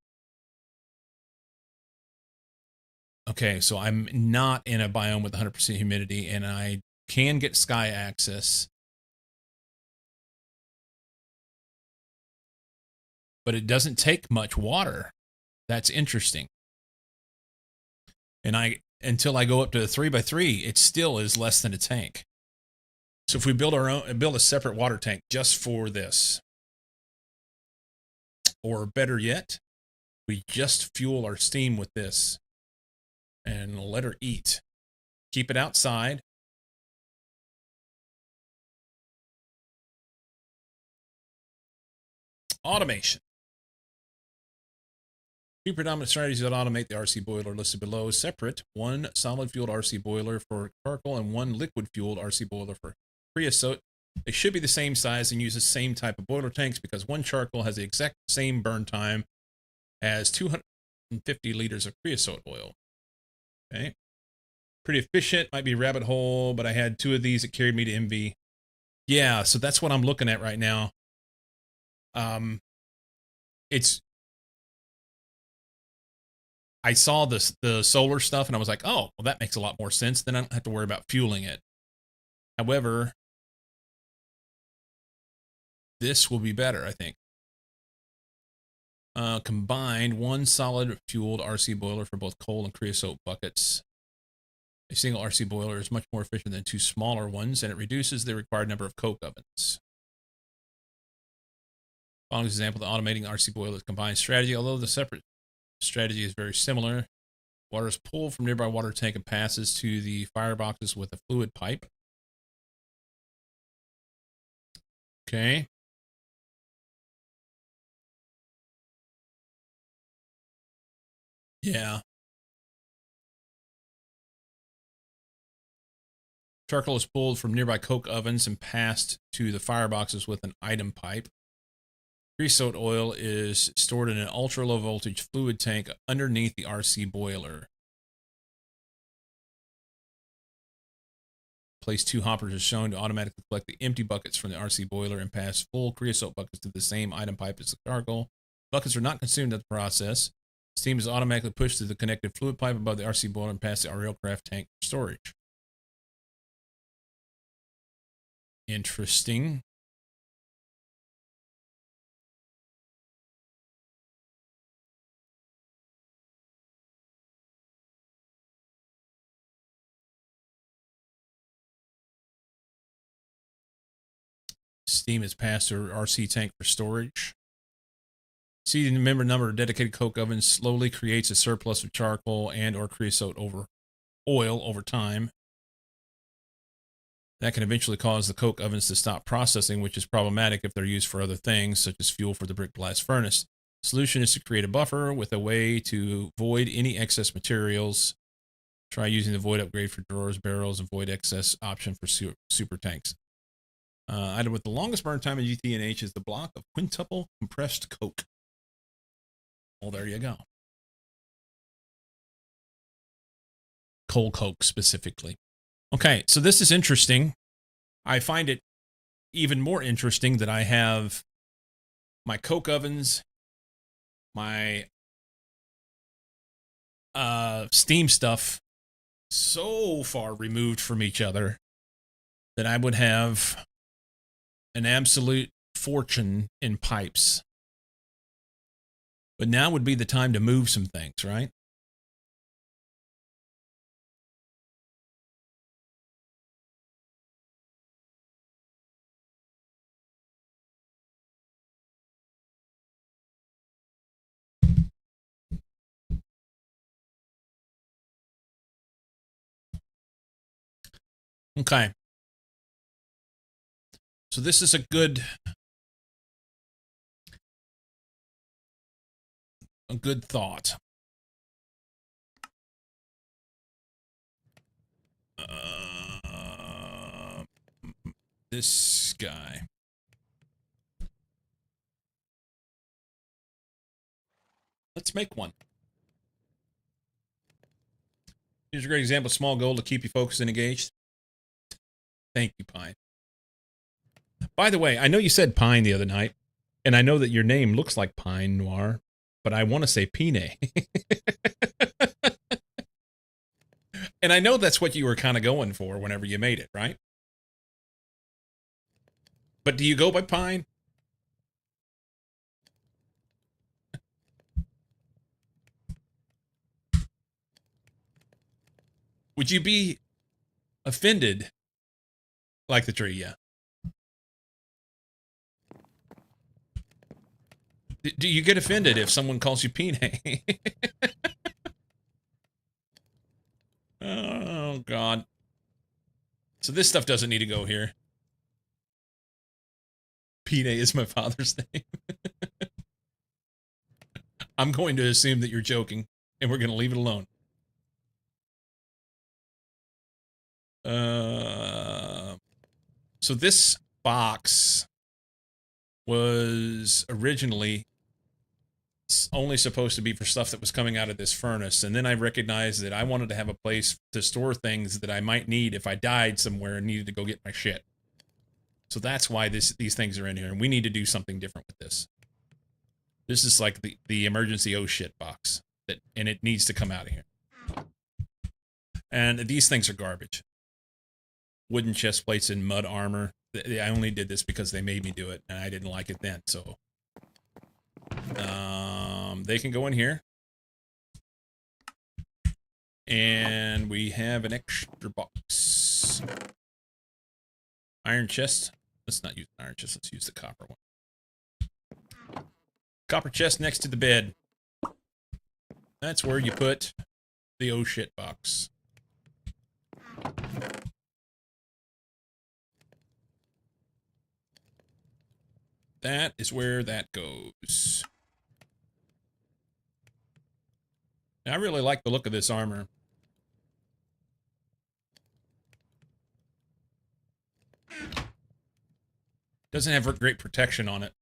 S3: Okay, so I'm not in a biome with 100% humidity, and I can get sky access. But it doesn't take much water. That's interesting. And until I go up to the 3x3, it still is less than a tank. So if we build a separate water tank just for this, or better yet, we just fuel our steam with this, and let her eat. Keep it outside. Automation. Two predominant strategies that automate the RC boiler listed below separate. One solid-fueled RC boiler for charcoal and one liquid-fueled RC boiler for creosote. They should be the same size and use the same type of boiler tanks because one charcoal has the exact same burn time as 250 liters of creosote oil. Okay. Pretty efficient. Might be a rabbit hole, but I had 2 of these that carried me to MV. Yeah, so that's what I'm looking at right now. I saw the solar stuff and I was like, oh, well, that makes a lot more sense. Then I don't have to worry about fueling it. However, this will be better, I think. Combined, one solid fueled RC boiler for both coal and creosote buckets. A single RC boiler is much more efficient than 2 smaller ones, and it reduces the required number of coke ovens. Following example, the automating RC boiler is combined strategy. Although the separate strategy is very similar, water is pulled from nearby water tank and passes to the fireboxes with a fluid pipe. Okay. Yeah. Charcoal is pulled from nearby coke ovens and passed to the fireboxes with an item pipe. Creosote oil is stored in an ultra-low voltage fluid tank underneath the RC boiler. Place 2 hoppers is shown to automatically collect the empty buckets from the RC boiler and pass full creosote buckets to the same item pipe as the charcoal. Buckets are not consumed at the process. Steam is automatically pushed through the connected fluid pipe above the RC boiler and past the railcraft tank for storage. Interesting. Steam is passed to RC tank for storage. See the number of dedicated coke ovens slowly creates a surplus of charcoal and or creosote oil over time. That can eventually cause the coke ovens to stop processing, which is problematic if they're used for other things, such as fuel for the brick blast furnace. The solution is to create a buffer with a way to void any excess materials. Try using the void upgrade for drawers, barrels, and void excess option for super tanks. Item with the longest burn time in GTNH is the block of quintuple compressed coke. Well, there you go. Coal coke specifically. Okay, so this is interesting. I find it even more interesting that I have my coke ovens, my steam stuff so far removed from each other that I would have an absolute fortune in pipes. But now would be the time to move some things, right? Okay. So this is a good thought. This guy. Let's make one. Here's a great example of small goal to keep you focused and engaged. Thank you, Pine. By the way, I know you said Pine the other night, and I know that your name looks like Pine Noir, but I want to say Pine. And I know that's what you were kind of going for whenever you made it, right? But do you go by Pine? Would you be offended like the tree? Yeah. Do you get offended if someone calls you Pine? Oh, God. So this stuff doesn't need to go here. Pine is my father's name. I'm going to assume that you're joking, and we're going to leave it alone. So this box was originally only supposed to be for stuff that was coming out of this furnace, and then I recognized that I wanted to have a place to store things that I might need if I died somewhere and needed to go get my shit. So that's why these things are in here, and we need to do something different with this. This is like the emergency oh shit box, and it needs to come out of here. And these things are garbage. Wooden chest plates and mud armor. I only did this because they made me do it, and I didn't like it then, so... they can go in here. And we have an extra box. Iron chest. Let's not use an iron chest, let's use the copper one. Copper chest next to the bed. That's where you put the oh shit box. That is where that goes. I really like the look of this armor. Doesn't have great protection on it.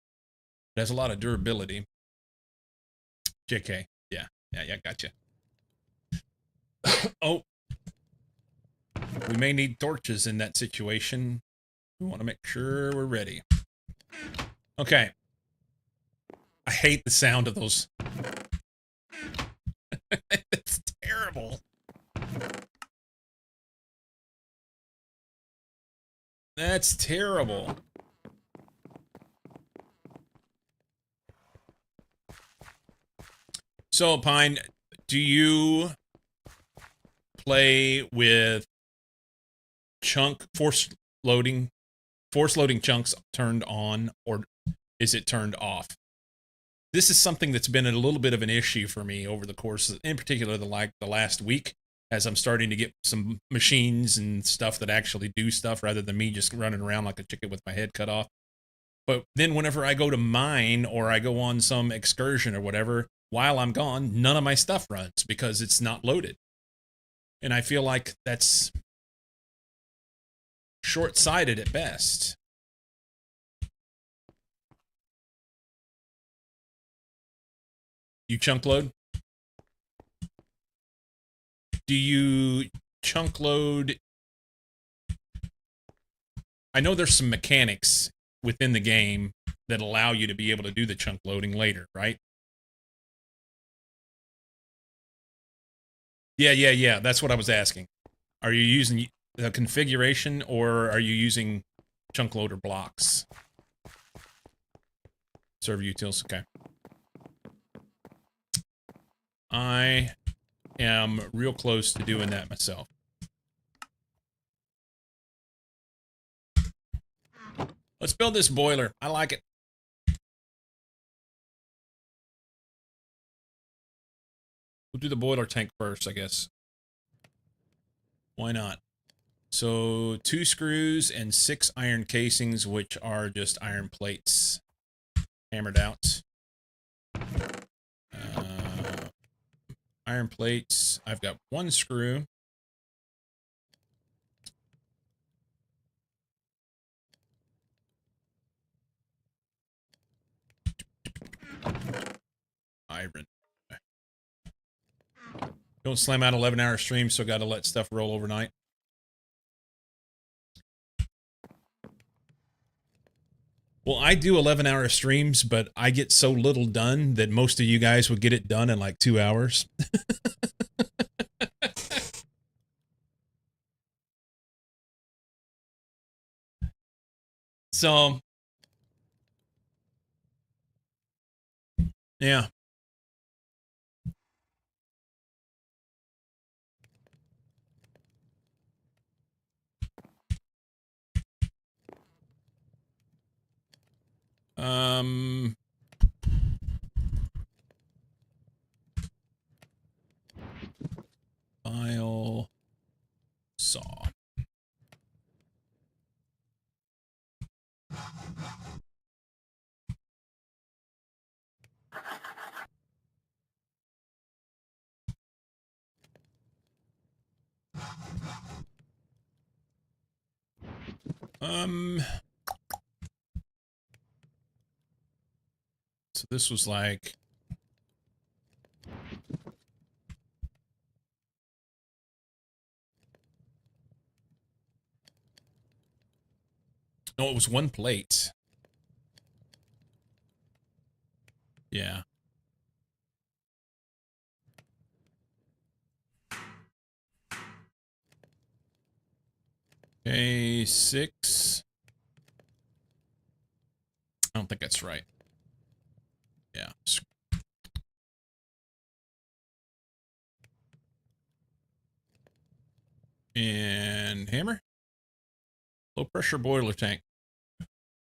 S3: It has a lot of durability. JK. Yeah, gotcha. Oh. We may need torches in that situation. We want to make sure we're ready. Okay. I hate the sound of those. It's terrible. That's terrible. So, Pine, do you play with force loading chunks turned on, or is it turned off? This is something that's been a little bit of an issue for me over the course, in particular, the last week, as I'm starting to get some machines and stuff that actually do stuff rather than me just running around like a chicken with my head cut off. But then whenever I go to mine or I go on some excursion or whatever, while I'm gone, none of my stuff runs because it's not loaded. And I feel like that's short-sighted at best. You chunk load? Do you chunk load? I know there's some mechanics within the game that allow you to be able to do the chunk loading later, right? Yeah. That's what I was asking. Are you using the configuration or are you using chunk loader blocks? Server utils, okay. I am real close to doing that myself. Let's build this boiler. I like it. We'll do the boiler tank first, I guess. Why not? So 2 screws and 6 iron casings, which are just iron plates hammered out. Iron plates. I've got 1 screw. Iron. Don't slam out 11-hour streams, so got to let stuff roll overnight. Well, I do 11-hour streams, but I get so little done that most of you guys would get it done in like 2 hours. So, yeah. File. So this was like... No, it was one plate. Yeah. Okay, 6. I don't think that's right. Yeah. And hammer. Low pressure boiler tank.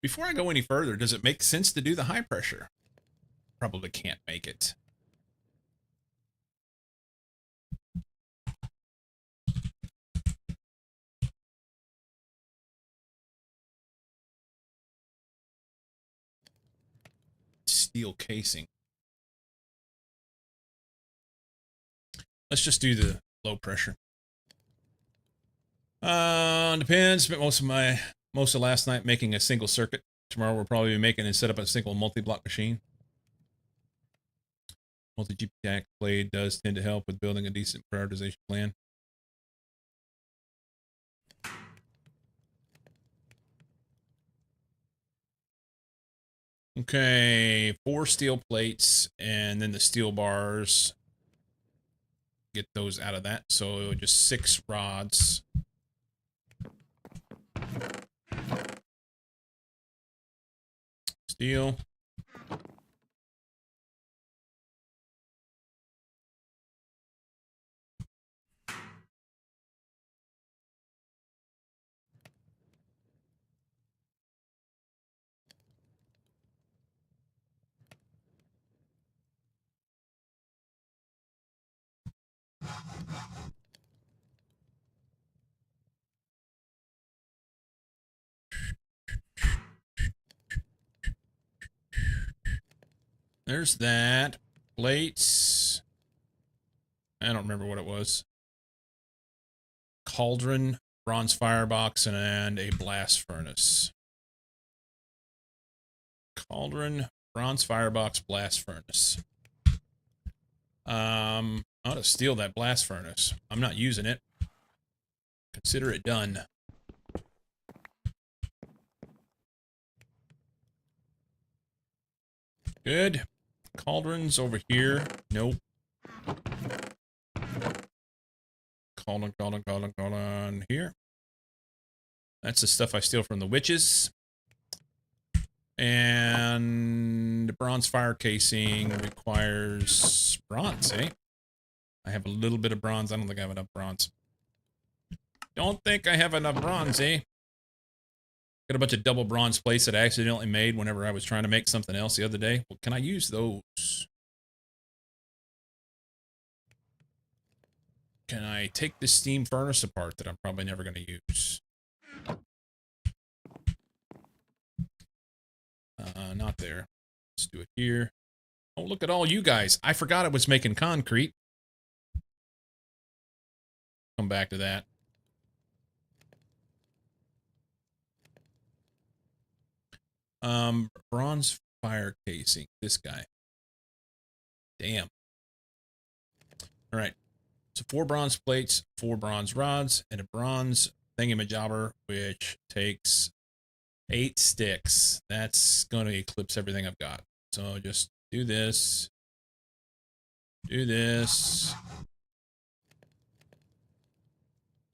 S3: Before I go any further, does it make sense to do the high pressure? Probably can't make it. Steel casing. Let's just do the low pressure. Depends. Spent most of last night making a single circuit. Tomorrow we'll probably be making and set up a single multi-block machine. Multi-GPTAC blade does tend to help with building a decent prioritization plan. Okay, 4 steel plates and then the steel bars. Get those out of that. So just 6 rods. Steel. There's that. Plates. I don't remember what it was. Cauldron, bronze firebox, and a blast furnace. Cauldron, bronze firebox, blast furnace. I ought to steal that blast furnace. I'm not using it. Consider it done. Good. Cauldron's over here. Nope. Cauldron here. That's the stuff I steal from the witches. And the bronze fire casing requires bronze, eh? I have a little bit of bronze. I don't think I have enough bronze. Don't think I have enough bronze, eh? Got a bunch of double bronze plates that I accidentally made whenever I was trying to make something else the other day. Well, can I use those? Can I take this steam furnace apart that I'm probably never going to use? Not there. Let's do it here. Oh, look at all you guys. I forgot I was making concrete. Come back to that. Bronze fire casing. This guy. Damn. All right. So 4 bronze plates, 4 bronze rods, and a bronze thingamajobber, which takes 8 sticks. That's going to eclipse everything I've got. So just do this. Do this. I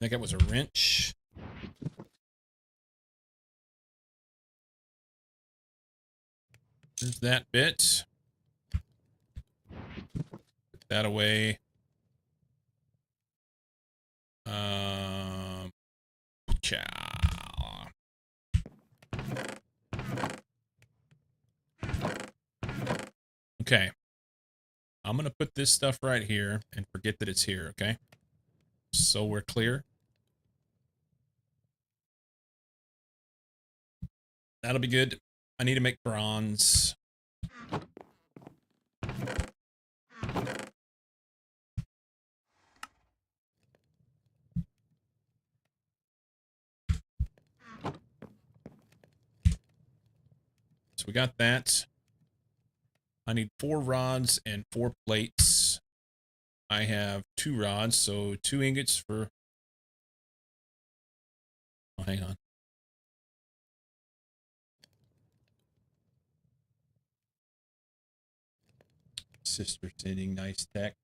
S3: think that was a wrench. There's that bit. Put that away. Chow. Okay. I'm going to put this stuff right here and forget that it's here, okay? So we're clear. That'll be good. I need to make bronze. So we got that. I need 4 rods and 4 plates. I have 2 rods, so 2 ingots for... Oh, hang on. Sister sending nice tech.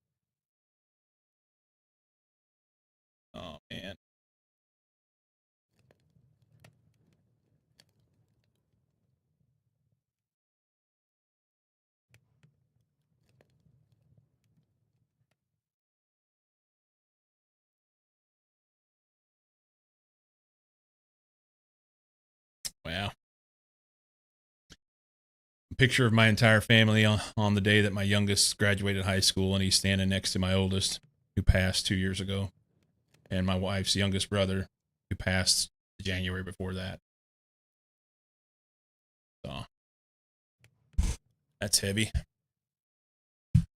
S3: Oh, man. Wow. A picture of my entire family on the day that my youngest graduated high school, and he's standing next to my oldest, who passed 2 years ago, and my wife's youngest brother, who passed January before that. So that's heavy.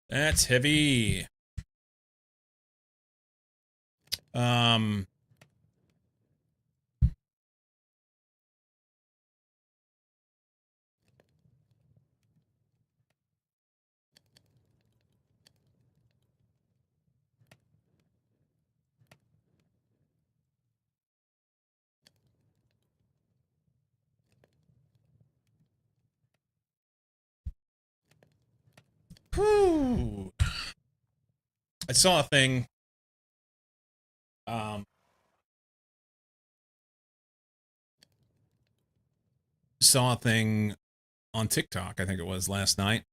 S3: That's heavy. Whew. I saw a thing. Saw a thing on TikTok, I think it was last night.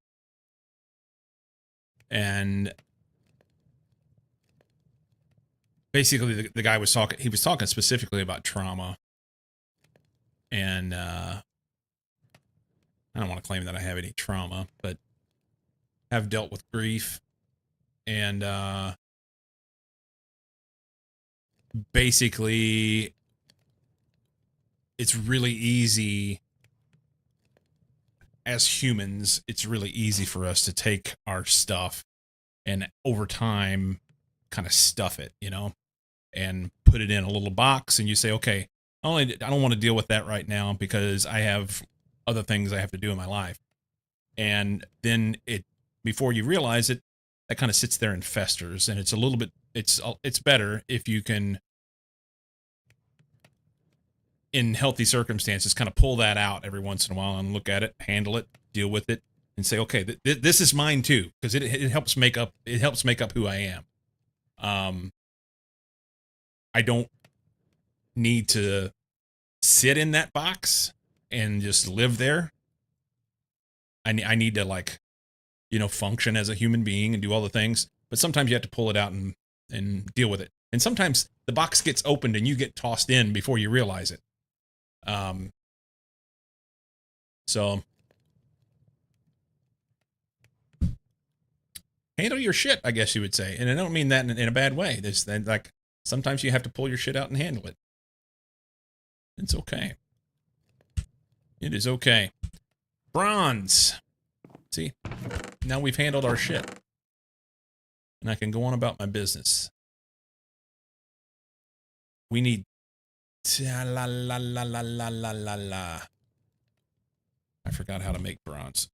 S3: And basically the guy was talking, he was talking specifically about trauma. And I don't want to claim that I have any trauma, but have dealt with grief. And basically it's really easy as humans, it's really easy for us to take our stuff and over time kind of stuff it, you know, and put it in a little box, and you say, okay, I don't want to deal with that right now because I have other things I have to do in my life. And then before you realize it, that kind of sits there and festers, and it's a little bit, it's better if you can, in healthy circumstances, kind of pull that out every once in a while and look at it, handle it, deal with it, and say, okay, this is mine too, because it helps make up who I am. I don't need to sit in that box and just live there. I need to, like, you know, function as a human being and do all the things, but sometimes you have to pull it out and deal with it. And sometimes the box gets opened and you get tossed in before you realize it. So handle your shit, I guess you would say. And I don't mean that in a bad way. There's, like, sometimes you have to pull your shit out and handle it. It's okay. It is okay. Bronze. See, now we've handled our shit. And I can go on about my business. We need... La la la la la la la la. I forgot how to make bronze.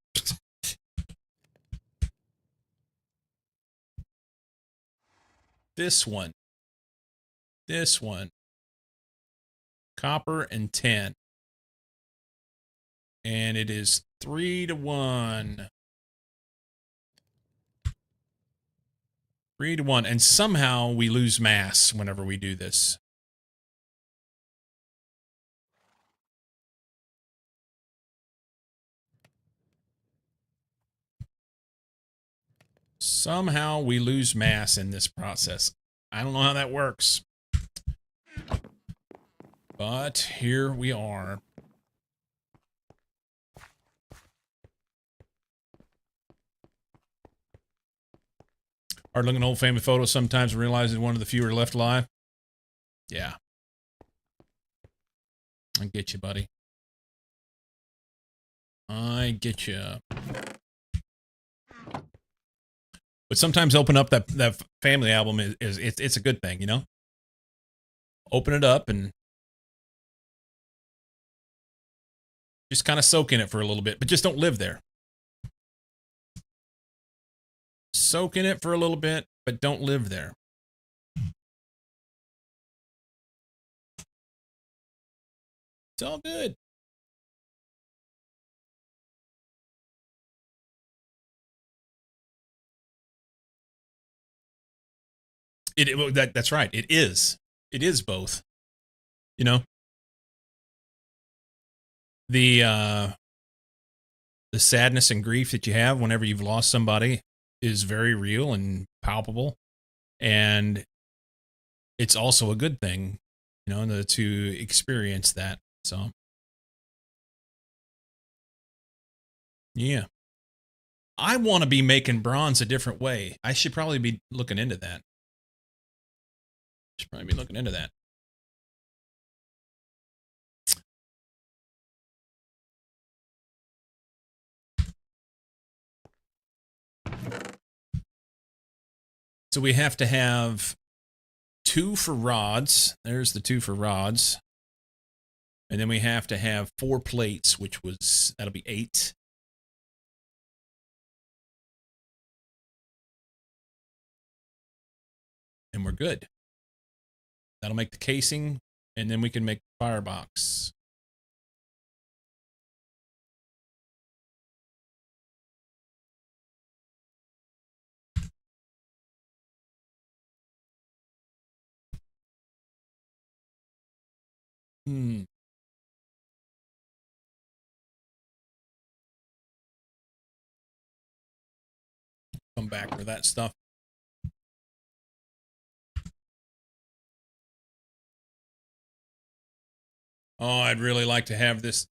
S3: This one. This one. Copper and tin. And it is 3-to-1. 3-to-1. And somehow we lose mass whenever we do this. Somehow we lose mass in this process. I don't know how that works. But here we are. Hard looking old family photos sometimes and realizing one of the few are left alive. Yeah. I get you, buddy. I get you. But sometimes open up that family album it's a good thing, you know? Open it up and just kind of soak in it for a little bit, but just don't live there. Soak in it for a little bit, but don't live there. It's all good. That's right. It is. It is both. You know, the sadness and grief that you have whenever you've lost somebody is very real and palpable, and it's also a good thing, you know, to experience that. So, yeah, I want to be making bronze a different way. I should probably be looking into that. Should probably be looking into that. So we have to have 2 for rods. There's the 2 for rods. And then we have to have 4 plates, that'll be 8. And we're good. That'll make the casing, and then we can make the firebox. Come back for that stuff. Oh, I'd really like to have this,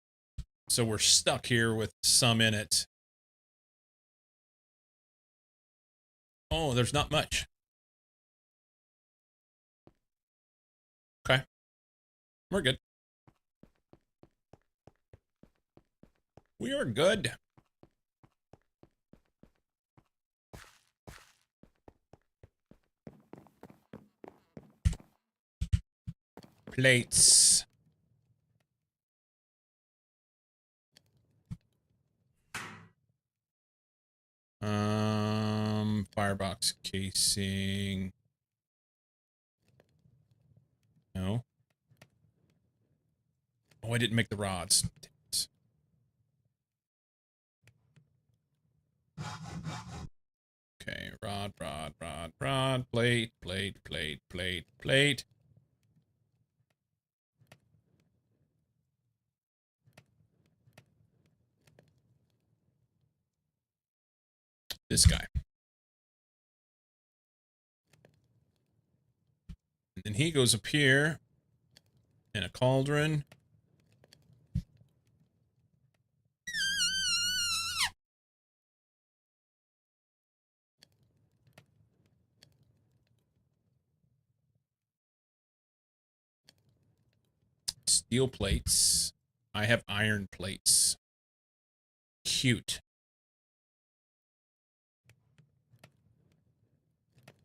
S3: so we're stuck here with some in it. Oh, there's not much. Okay. We're good. We are good. Plates. Firebox casing. No. Oh, I didn't make the rods. Okay, rod, plate, plate. This guy. And then he goes up here in a cauldron. Steel plates. I have iron plates. Cute.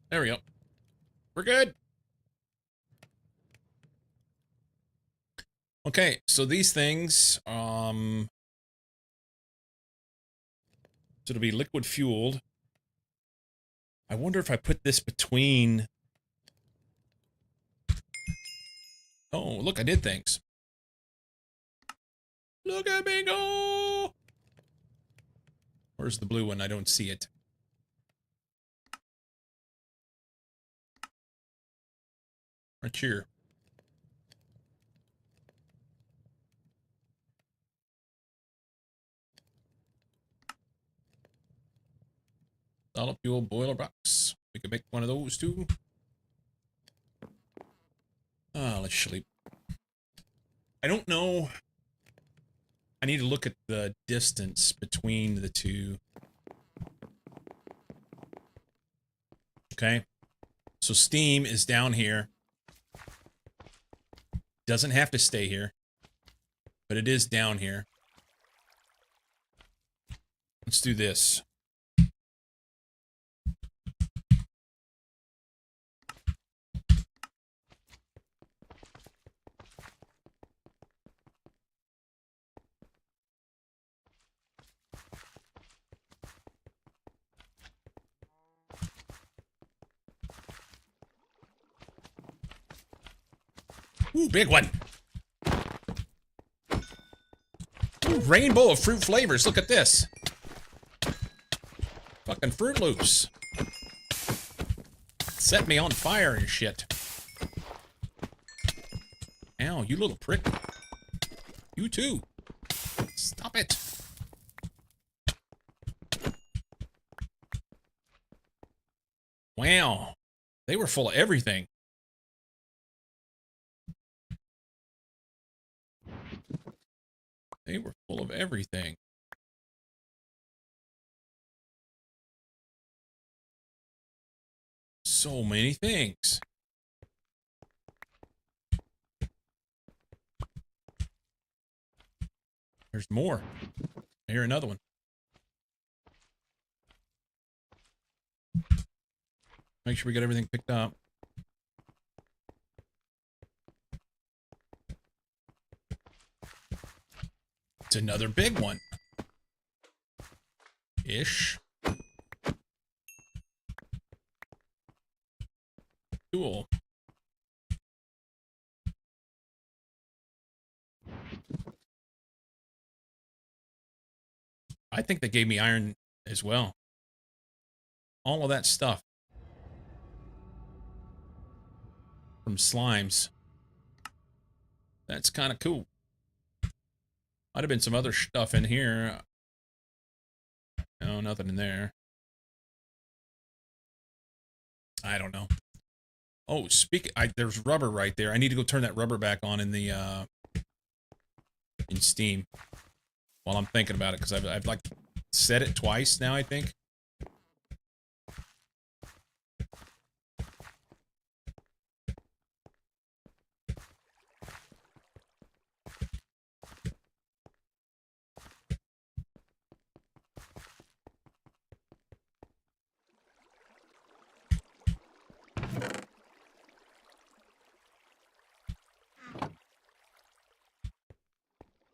S3: There we go. We're good. Okay, so these things, so it'll be liquid fueled. I wonder if I put this between. Oh, look, I did things. Look at me go! Where's the blue one? I don't see it. Right here. Solid fuel boiler box. We could make one of those too. Let's sleep. I don't know. I need to look at the distance between the two. Okay. So steam is down here. Doesn't have to stay here, but it is down here. Let's do this. Ooh, big one. Ooh, rainbow of fruit flavors. Look at this. Fucking Fruit Loops. Set me on fire and shit. Ow, you little prick. You too. Stop it. Wow. They were full of everything. They were full of everything. So many things. There's more. I hear another one. Make sure we get everything picked up. It's another big one. Ish. Cool. I think they gave me iron as well. All of that stuff. From slimes. That's kind of cool. Might have been some other stuff in here. No, nothing in there. I don't know. Oh, there's rubber right there. I need to go turn that rubber back on in the in Steam while I'm thinking about it, because I've like said it twice now, I think.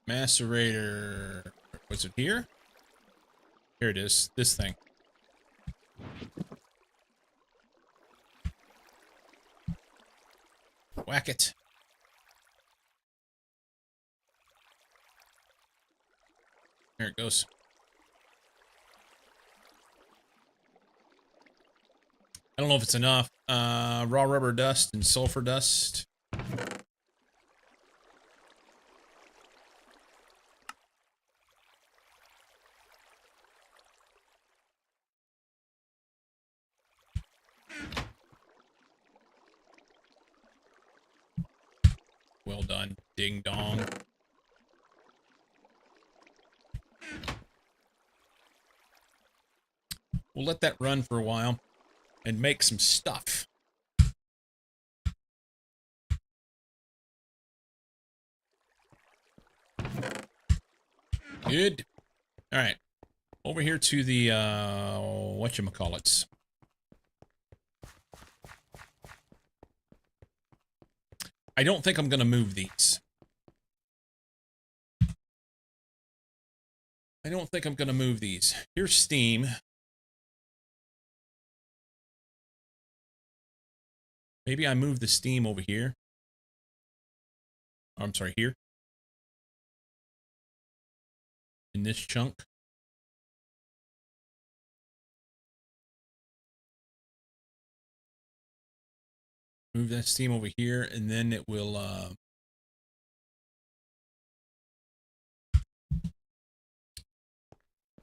S3: Macerator. Was it here? Here it is. This thing. Whack it. Here it goes. I don't know if it's enough. Raw rubber dust and sulfur dust. Well done, ding dong. We'll let that run for a while and make some stuff. Good. All right. Over here to the, whatchamacallits. I don't think I'm going to move these. I don't think I'm going to move these. Here's Steam. Maybe I move the Steam over here. Oh, I'm sorry, here. In this chunk. Move that Steam over here, and then it will,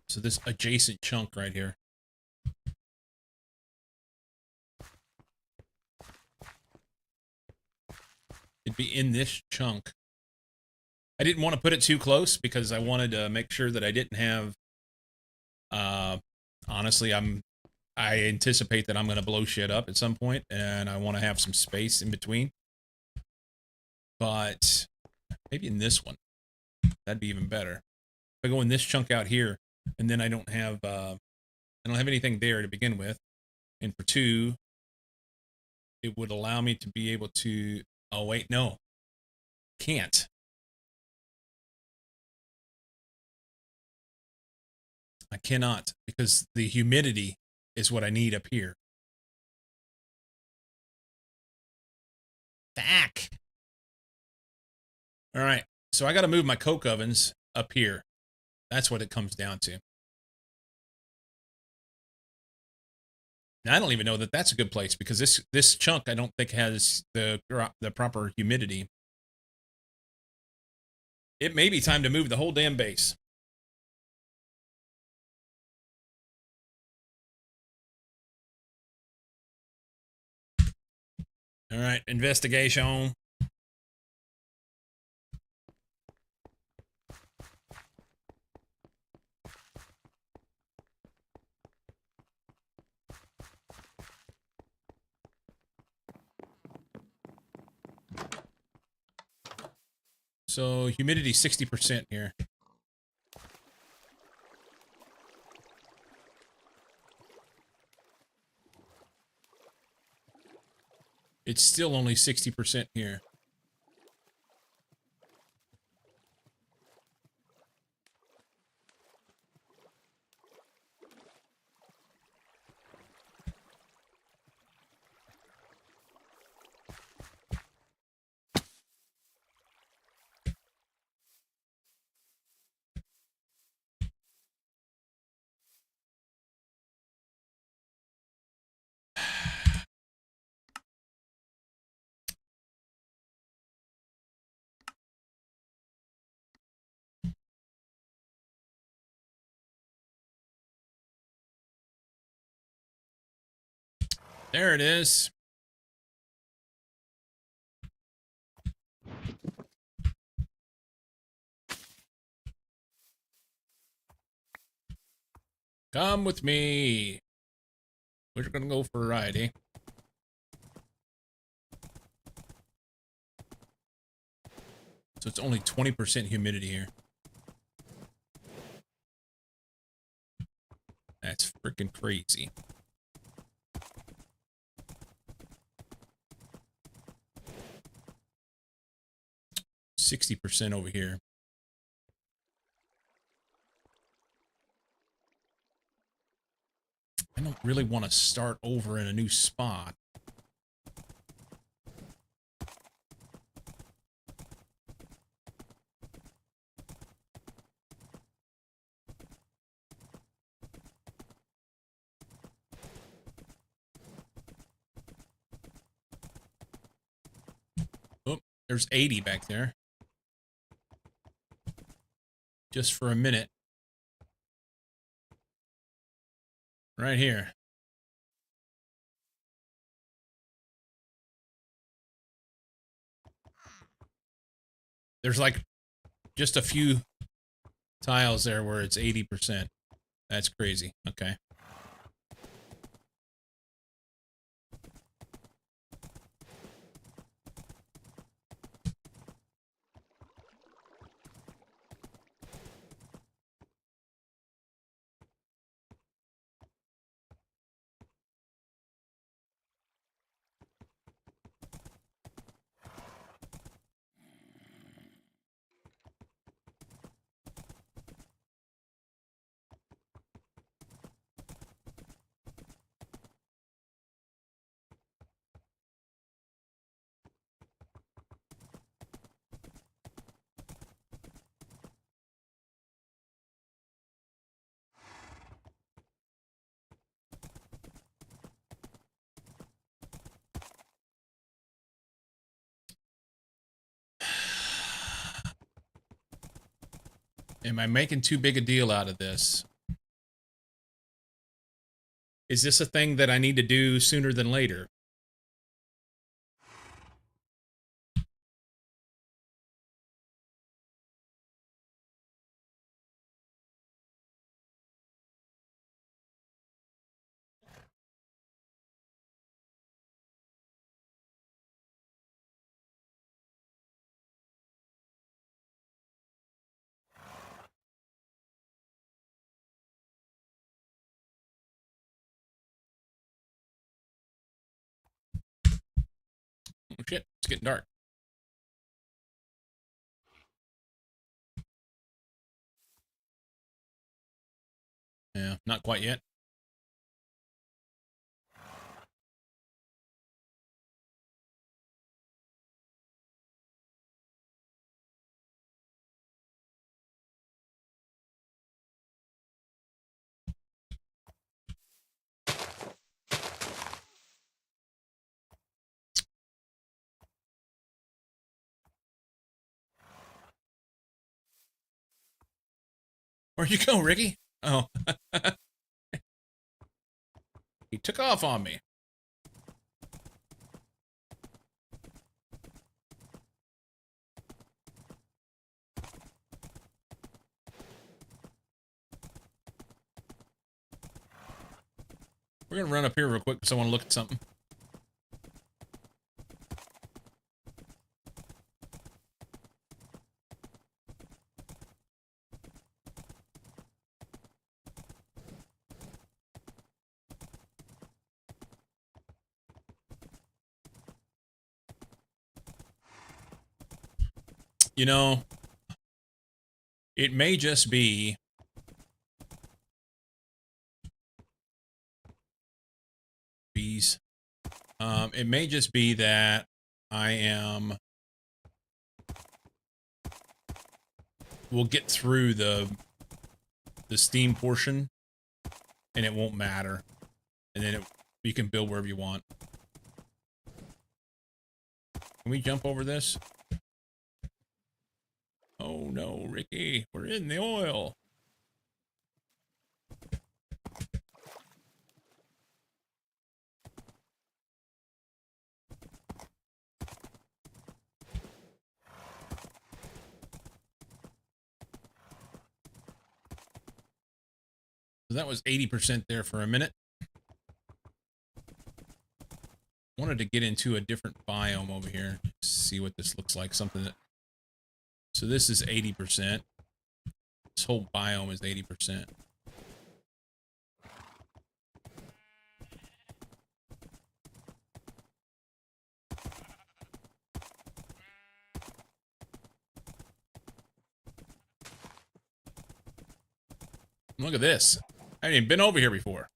S3: so this adjacent chunk right here. It'd be in this chunk. I didn't want to put it too close because I wanted to make sure that I didn't have, honestly, I anticipate that I'm going to blow shit up at some point, and I want to have some space in between. But maybe in this one, that'd be even better. If I go in this chunk out here, and then I don't have anything there to begin with. And for 2, it would allow me to be able to. Oh wait, no, can't. I cannot, because the humidity is what I need up here. Back. All right, so I got to move my coke ovens up here. That's what it comes down to. Now, I don't even know that that's a good place, because this chunk I don't think has the proper humidity. It may be time to move the whole damn base. All right, investigation. So humidity 60% here. It's still only 60% here. There it is. Come with me. We're gonna go for a ride, eh? So it's only 20% humidity here. That's freaking crazy. %60 over here. I don't really want to start over in a new spot. Oh, there's 80 back there. Just for a minute. Right here. There's like just a few tiles there where it's 80%. That's crazy. Okay. Am I making too big a deal out of this? Is this a thing that I need to do sooner than later? Oh, shit, it's getting dark. Yeah, not quite yet. Where'd you go, Ricky? Oh. He took off on me. We're gonna run up here real quick because I want to look at something. You know, it may just be bees. It may just be that I am. We'll get through the Steam portion, and it won't matter, and then you can build wherever you want. Can we jump over this? Oh no, Ricky, we're in the oil. So that was 80% there for a minute. Wanted to get into a different biome over here. See what this looks like. Something that. So this is 80%. This whole biome is 80%. Look at this. I haven't even been over here before.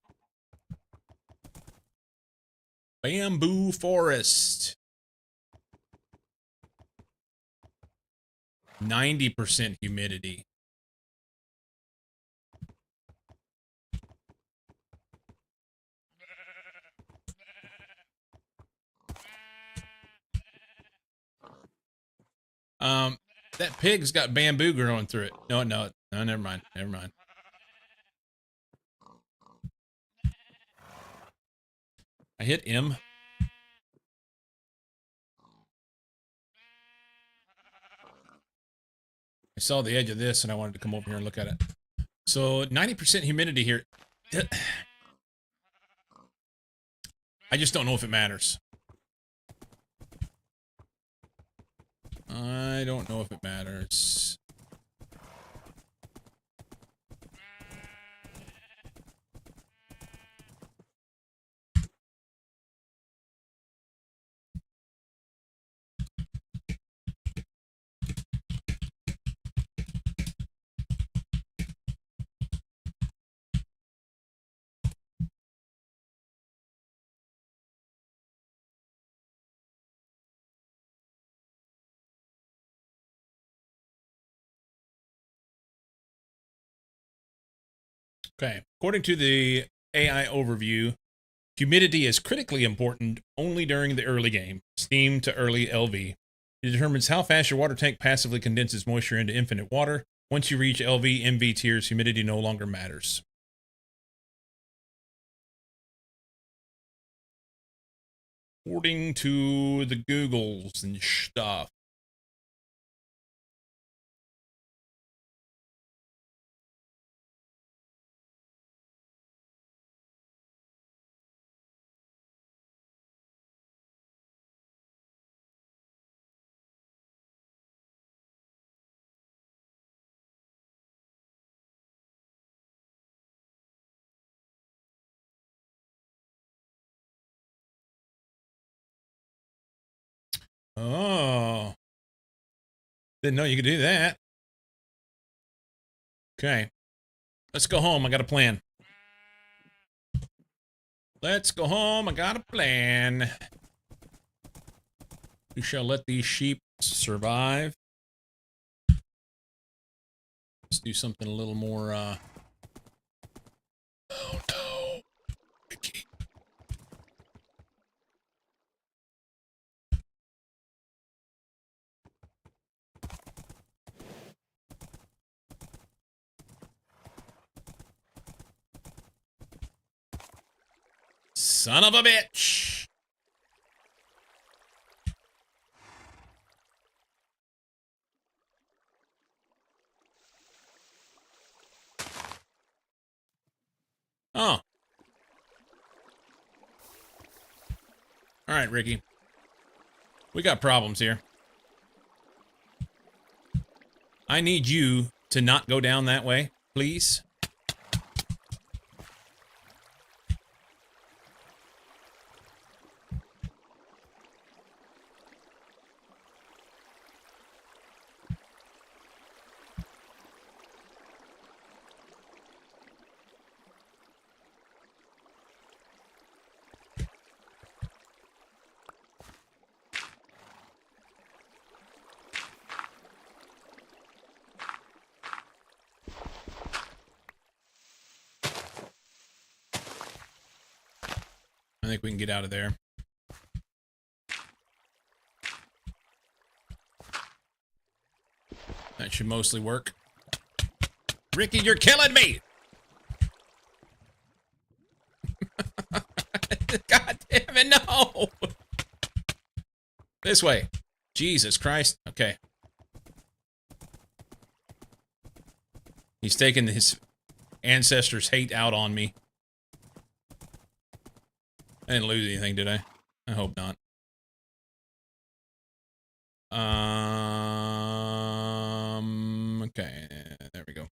S3: Bamboo forest. 90% humidity. That pig's got bamboo growing through it. No, never mind. Never mind. I hit M. I saw the edge of this and I wanted to come over here and look at it. So 90% humidity here. I just don't know if it matters. I don't know if it matters. Okay, according to the AI overview, humidity is critically important only during the early game, steam to early LV. It determines how fast your water tank passively condenses moisture into infinite water. Once you reach LV, MV tiers, humidity no longer matters. According to the Googles and stuff. Oh. Didn't know you could do that. Okay. Let's go home. I got a plan. Let's go home. I got a plan. We shall let these sheep survive. Let's do something a little more, Oh no. Ricky. Son of a bitch. Oh. All right, Ricky. We got problems here. I need you to not go down that way, please. I think we can get out of there. That should mostly work. Ricky, you're killing me! God damn it, no! This way. Jesus Christ. Okay. He's taking his ancestors' hate out on me. I didn't lose anything, did I? I hope not. Okay, there we go.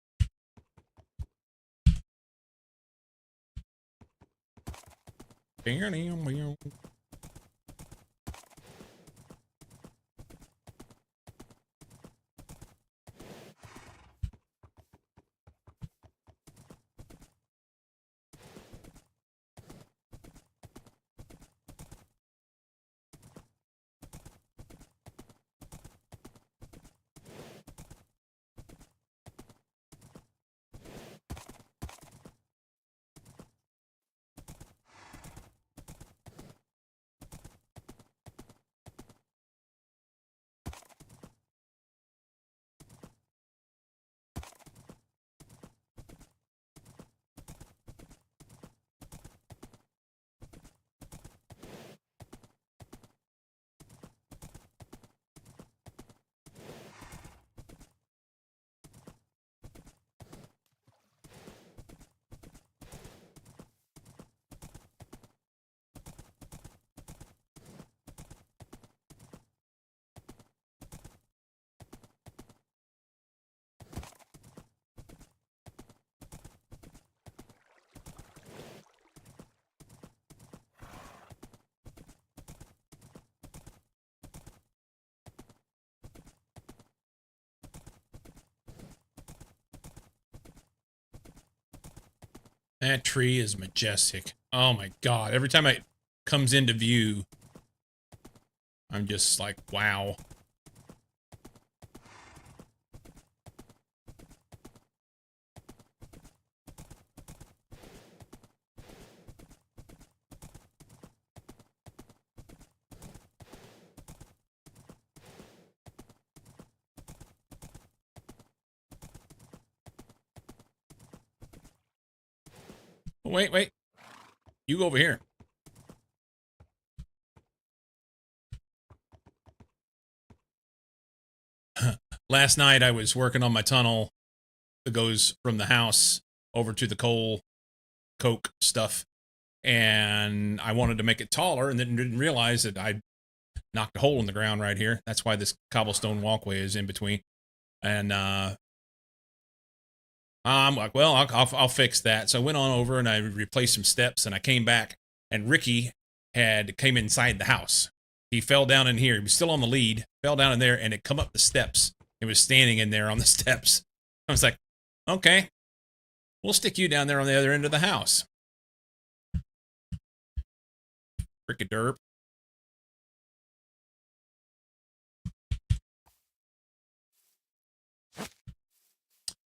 S3: That tree is majestic. Oh my god. Every time it comes into view, I'm just like, wow. Wait, wait. You go over here. Last night I was working on my tunnel that goes from the house over to the coal coke stuff, and I wanted to make it taller and then didn't realize that I knocked a hole in the ground right here. That's why this cobblestone walkway is in between. And I'm like, well, I'll fix that. So I went on over and I replaced some steps, and I came back, and Ricky had came inside the house. he fell down in here. He was still on the lead, fell down in there, and it come up the steps. It was standing in there on the steps. I was like, okay, we'll stick you down there on the other end of the house. Frickin' derp.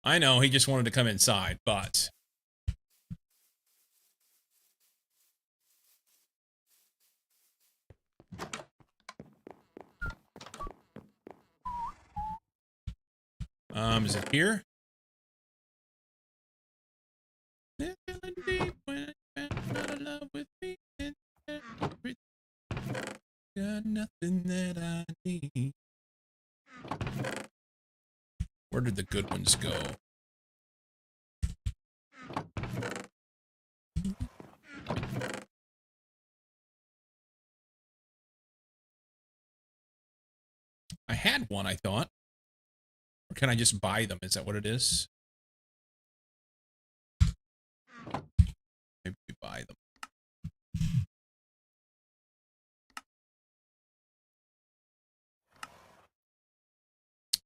S3: I know, he just wanted to come inside, but... is it here? Got nothing that I need. Where did the good ones go? I had one, I thought. Or can I just buy them? Is that what it is? Maybe we buy them.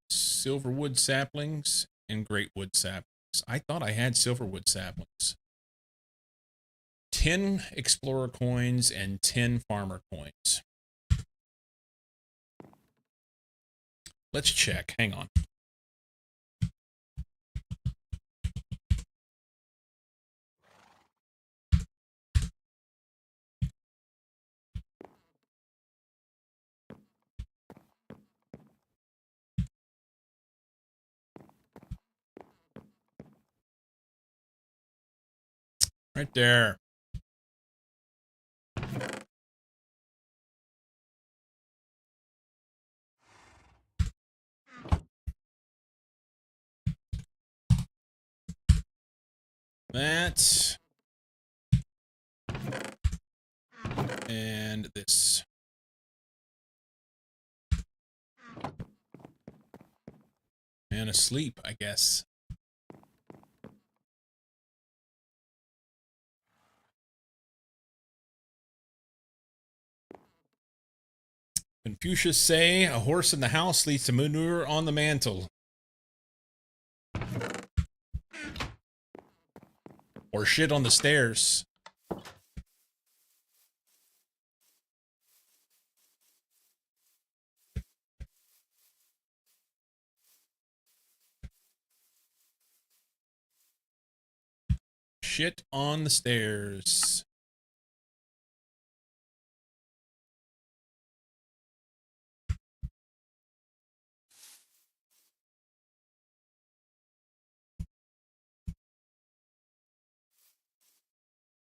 S3: Silverwood saplings and greatwood saplings. I thought I had silverwood saplings. 10 explorer coins and 10 farmer coins. Let's check. Hang on. Right there. That. And this. And asleep, I guess. Confucius say, a horse in the house leads to manure on the mantle. Or shit on the stairs. Shit on the stairs.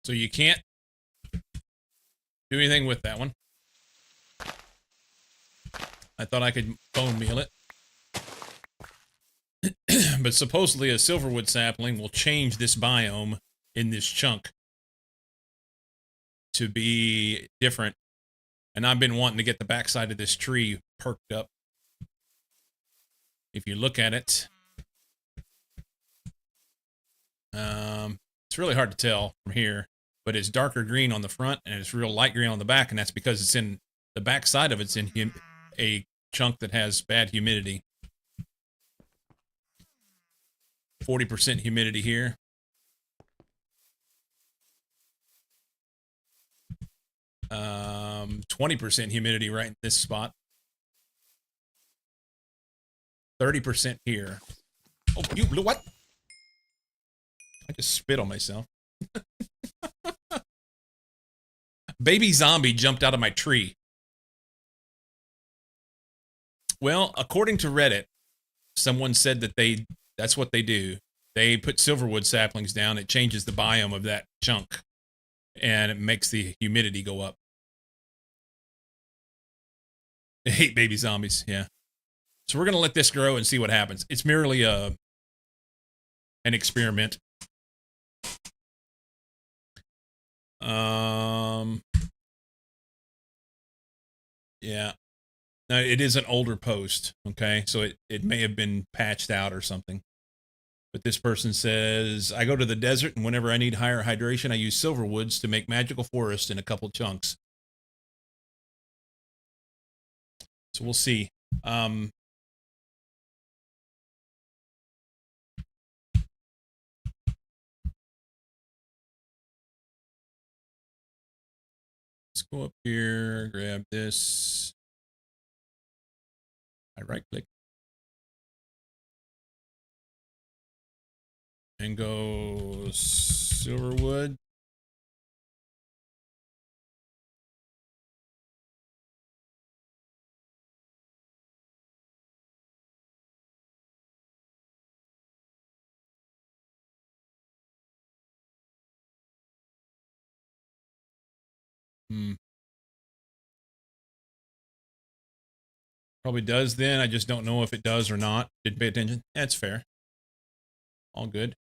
S3: So you can't do anything with that one. I thought I could bone meal it. But supposedly a silverwood sapling will change this biome in this chunk to be different. And I've been wanting to get the backside of this tree perked up. If you look at it, it's really hard to tell from here, but it's darker green on the front and it's real light green on the back, and that's because it's in the backside of it's in a chunk that has bad humidity. 40% humidity here. 20% humidity right in this spot. 30% here. Oh, you blew what? I just spit on myself. Baby zombie jumped out of my tree. Well, according to Reddit, someone said that that's what they do. They put silverwood saplings down. It changes the biome of that chunk, and it makes the humidity go up. I hate baby zombies, yeah. So we're going to let this grow and see what happens. It's merely an experiment. Yeah. Now, it is an older post, okay? So it may have been patched out or something. But this person says, I go to the desert, and whenever I need higher hydration, I use silverwoods to make magical forest in a couple chunks. So we'll see. Let's go up here, grab this. I right click and go Silverwood. Probably does then. I just don't know if it does or not. Didn't pay attention. That's fair. All good.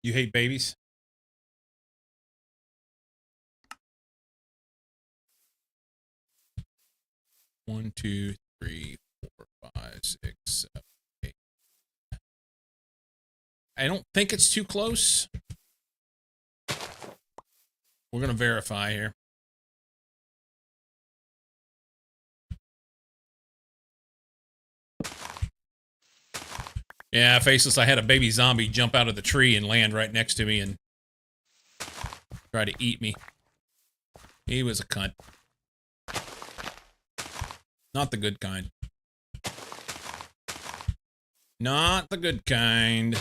S3: You hate babies? One, two, three, four, five, six, seven, eight. I don't think it's too close. We're going to verify here. Yeah, Faceless, I had a baby zombie jump out of the tree and land right next to me and try to eat me. He was a cunt. Not the good kind. Not the good kind.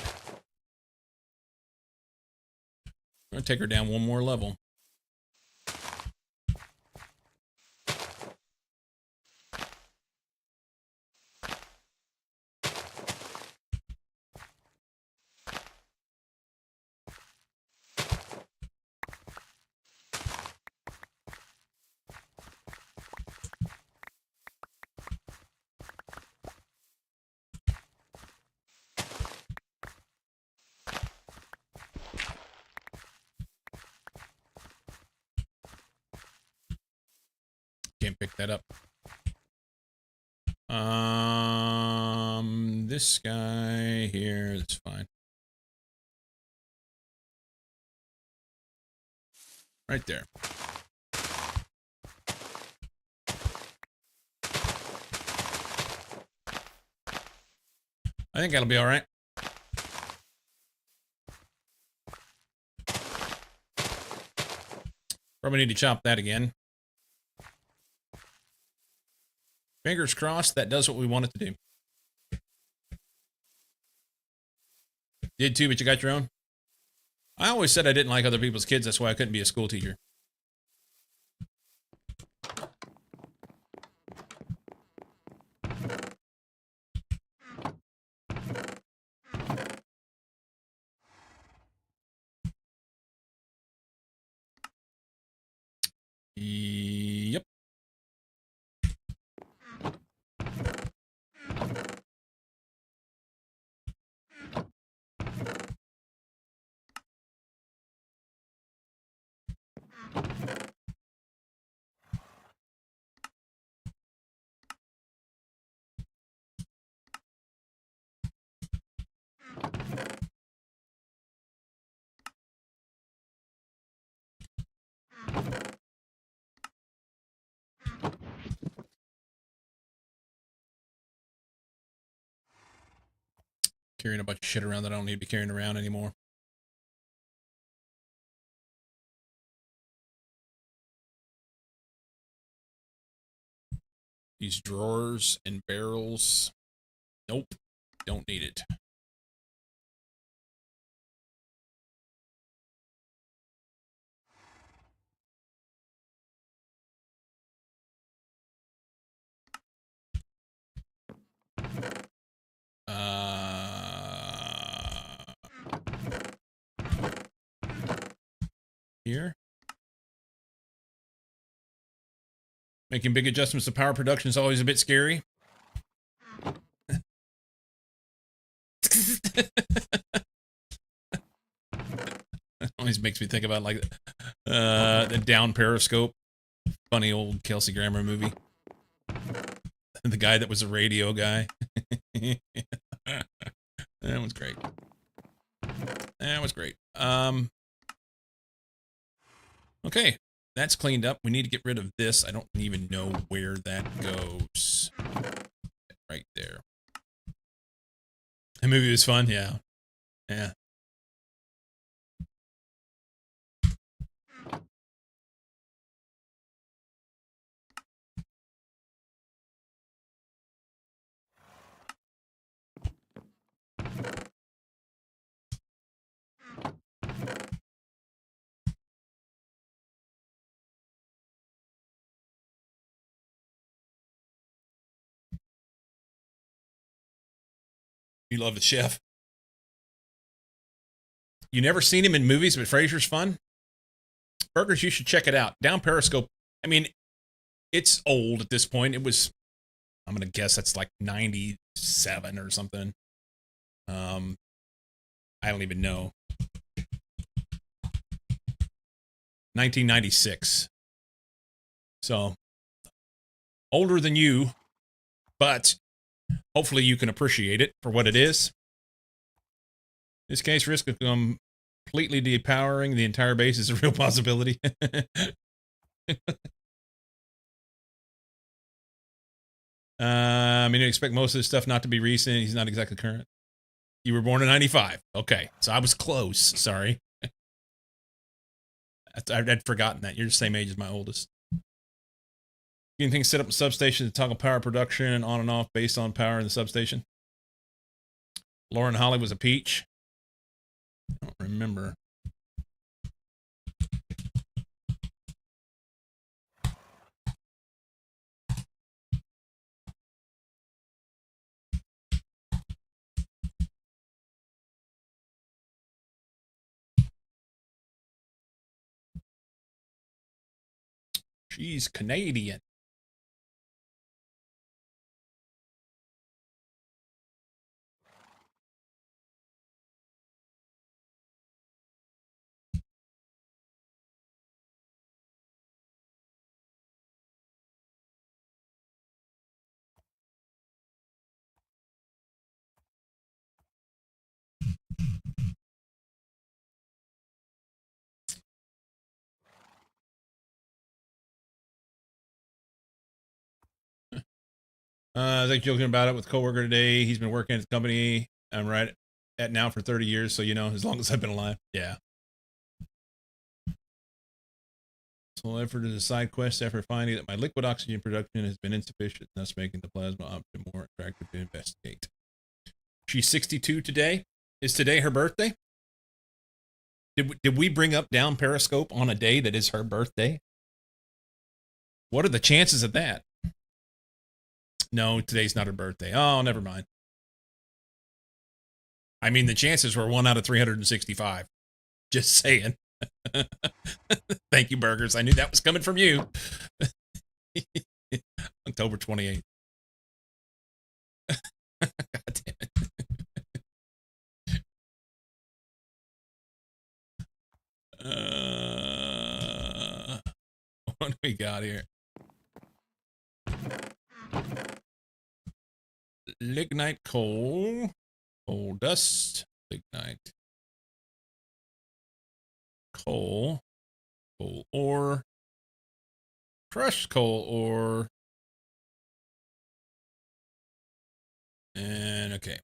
S3: I'm going to take her down one more level. Can't pick that up. This guy here, that's fine. Right there. I think that'll be all right. Probably need to chop that again. Fingers crossed that does what we want it to do. Did too, but you got your own? I always said I didn't like other people's kids. That's why I couldn't be a school teacher. Yep. Carrying a bunch of shit around that I don't need to be carrying around anymore. These drawers and barrels. Nope. Don't need it. Here. Making big adjustments to power production is always a bit scary. Always makes me think about like the down periscope, funny old Kelsey Grammer movie. The guy that was a radio guy. That was great. That was great. Okay, that's cleaned up. We need to get rid of this. I don't even know where that goes. Right there. The movie was fun. Yeah. Yeah. You love the chef. You never seen him in movies, but Frasier's fun. Burgers, you should check it out. Down Periscope. I mean, it's old at this point. It was, I'm gonna guess that's like 97 or something. I don't even know. 1996. So older than you, but hopefully you can appreciate it for what it is. In this case, risk of completely depowering the entire base is a real possibility. I mean, you expect most of this stuff not to be recent. He's not exactly current. You were born in 95. Okay, so I was close. Sorry. I'd forgotten that. You're the same age as my oldest. Anything set up a substation to toggle power production on and off based on power in the substation? Lauren Holly was a peach. I don't remember. She's Canadian. I was like joking about it with a coworker today. He's been working at the company I'm right at now for 30 years. So, you know, as long as I've been alive. Yeah. So effort is a side quest after finding that my liquid oxygen production has been insufficient, thus making the plasma option more attractive to investigate. She's 62 today. Is today her birthday? Did we bring up down Periscope on a day that is her birthday? What are the chances of that? No, today's not her birthday. Oh, never mind. I mean, the chances were 1 out of 365. Just saying. Thank you, Burgers. I knew that was coming from you. October 28th. God damn it. What do we got here? Lignite coal. Coal dust. Lignite. Coal. Coal ore. Crushed coal ore. And okay.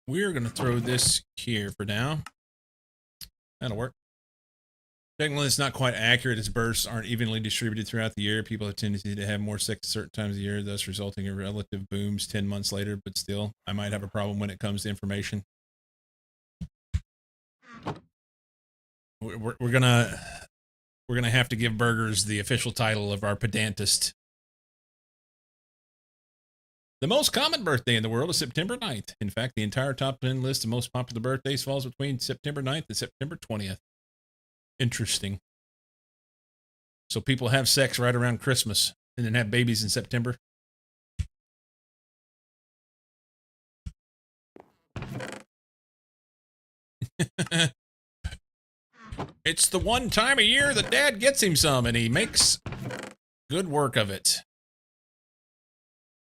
S3: We're going to throw this here for now. That'll work. Technically, it's not quite accurate as bursts aren't evenly distributed throughout the year. People have a tendency to have more sex at certain times of the year, thus resulting in relative booms 10 months later. But still, I might have a problem when it comes to information. We're gonna have to give burgers the official title of our pedantist. The most common birthday in the world is September 9th. In fact, the entire top 10 list of most popular birthdays falls between September 9th and September 20th. Interesting. So people have sex right around Christmas and then have babies in September. It's the one time a year that Dad gets him some, and he makes good work of it.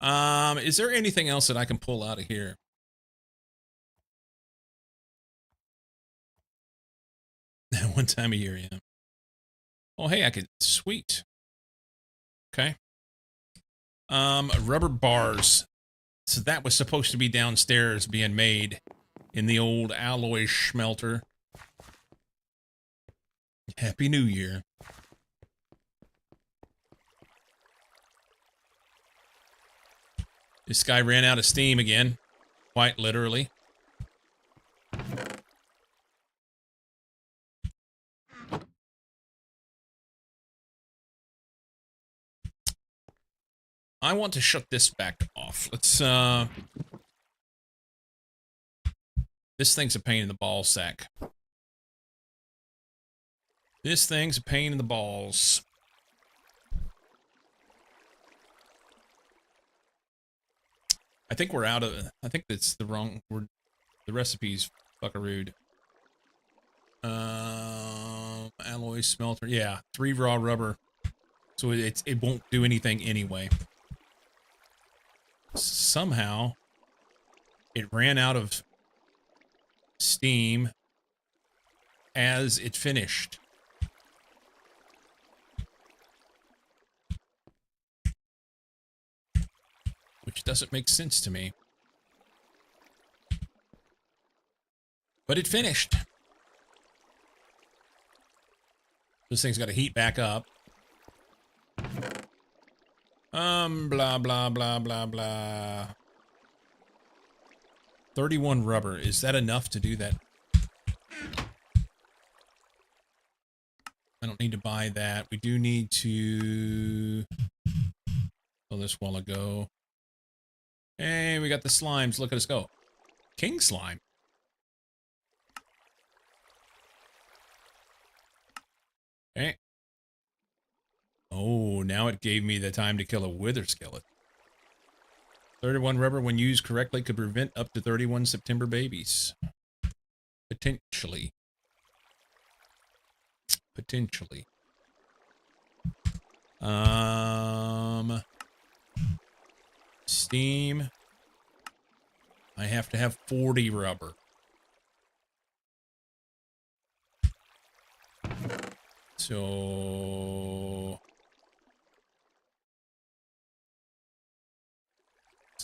S3: Is there anything else that I can pull out of here? One time a year, yeah. Oh, hey, I could, sweet. Okay. Rubber bars. So that was supposed to be downstairs being made in the old alloy smelter. Happy New Year. This guy ran out of steam again. Quite literally. I want to shut this back off. Let's, this thing's a pain in the ball sack. This thing's a pain in the balls. I think we're out of, I think that's the wrong word. The recipe's fuckarooed. Alloy smelter. Yeah, 3 raw rubber. So it won't do anything anyway. Somehow, it ran out of steam as it finished. Which doesn't make sense to me. But it finished. This thing's got to heat back up. Blah, blah, blah, blah, blah. 31 rubber. Is that enough to do that? I don't need to buy that. We do need to... Oh, this while ago. Hey, we got the slimes. Look at us go. King slime. Okay. Oh, now it gave me the time to kill a wither skeleton. 31 rubber, when used correctly, could prevent up to 31 September babies. Potentially. Potentially. Steam. I have to have 40 rubber. So...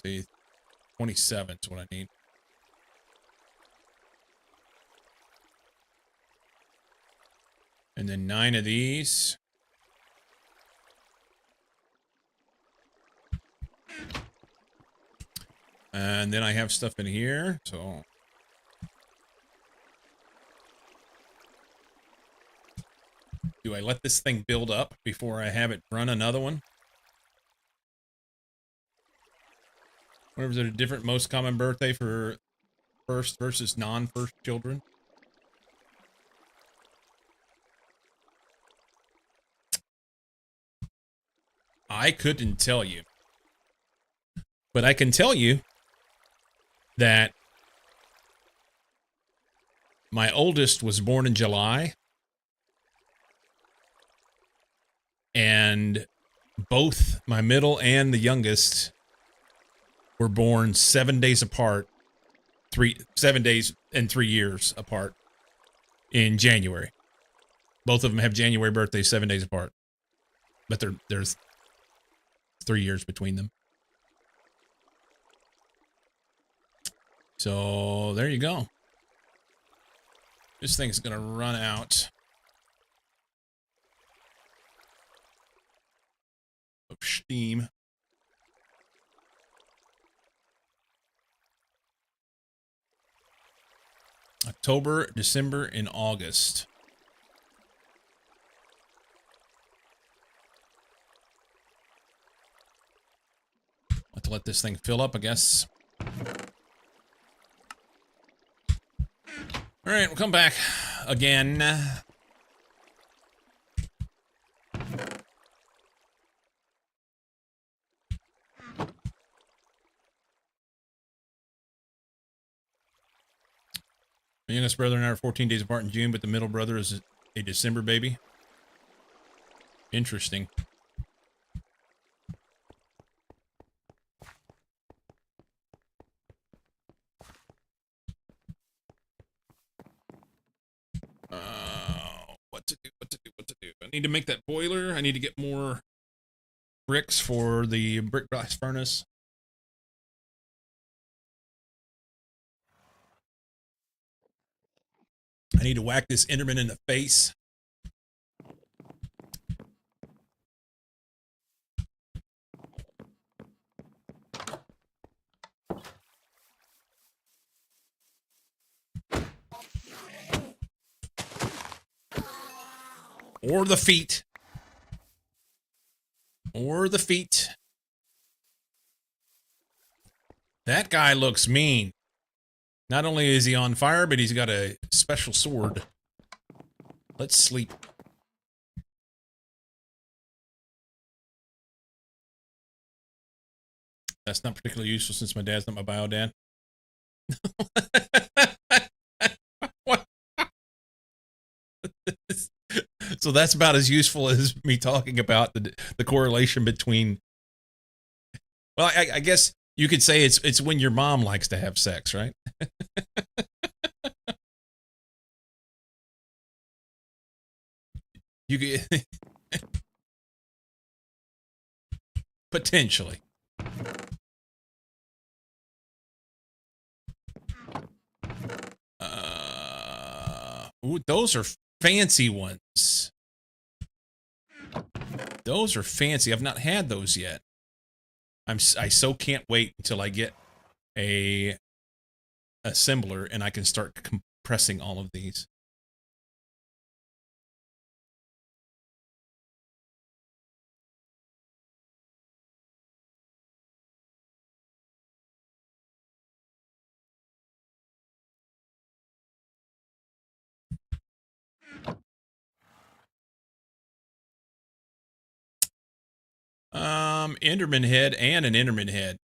S3: see, 27 is what I need. And then 9 of these. And then I have stuff in here, so... do I let this thing build up before I have it run another one? Whatever, is it a different most common birthday for first versus non-first children? I couldn't tell you. But I can tell you that my oldest was born in July. And both my middle and the youngest were born 7 days apart, 7 days and 3 years apart in January. Both of them have January birthdays 7 days apart. but there's 3 years between them. So there you go. This thing's gonna run out of steam. October, December, and August. Have to let this thing fill up, I guess. All right, we'll come back again. My youngest brother and I are 14 days apart in June, but the middle brother is a December baby. Interesting. What to do? I need to make that boiler. I need to get more bricks for the brick blast furnace. I need to whack this Enderman in the face. Or the feet. Or the feet. That guy looks mean. Not only is he on fire, but he's got a special sword. Let's sleep. That's not particularly useful since my dad's not my bio dad. What? So that's about as useful as me talking about the correlation between. Well, I guess you could say it's when your mom likes to have sex, right? You could potentially. Ooh, those are fancy ones. Those are fancy. I've not had those yet. I so can't wait until I get a assembler and I can start compressing all of these. Enderman head and an Enderman head.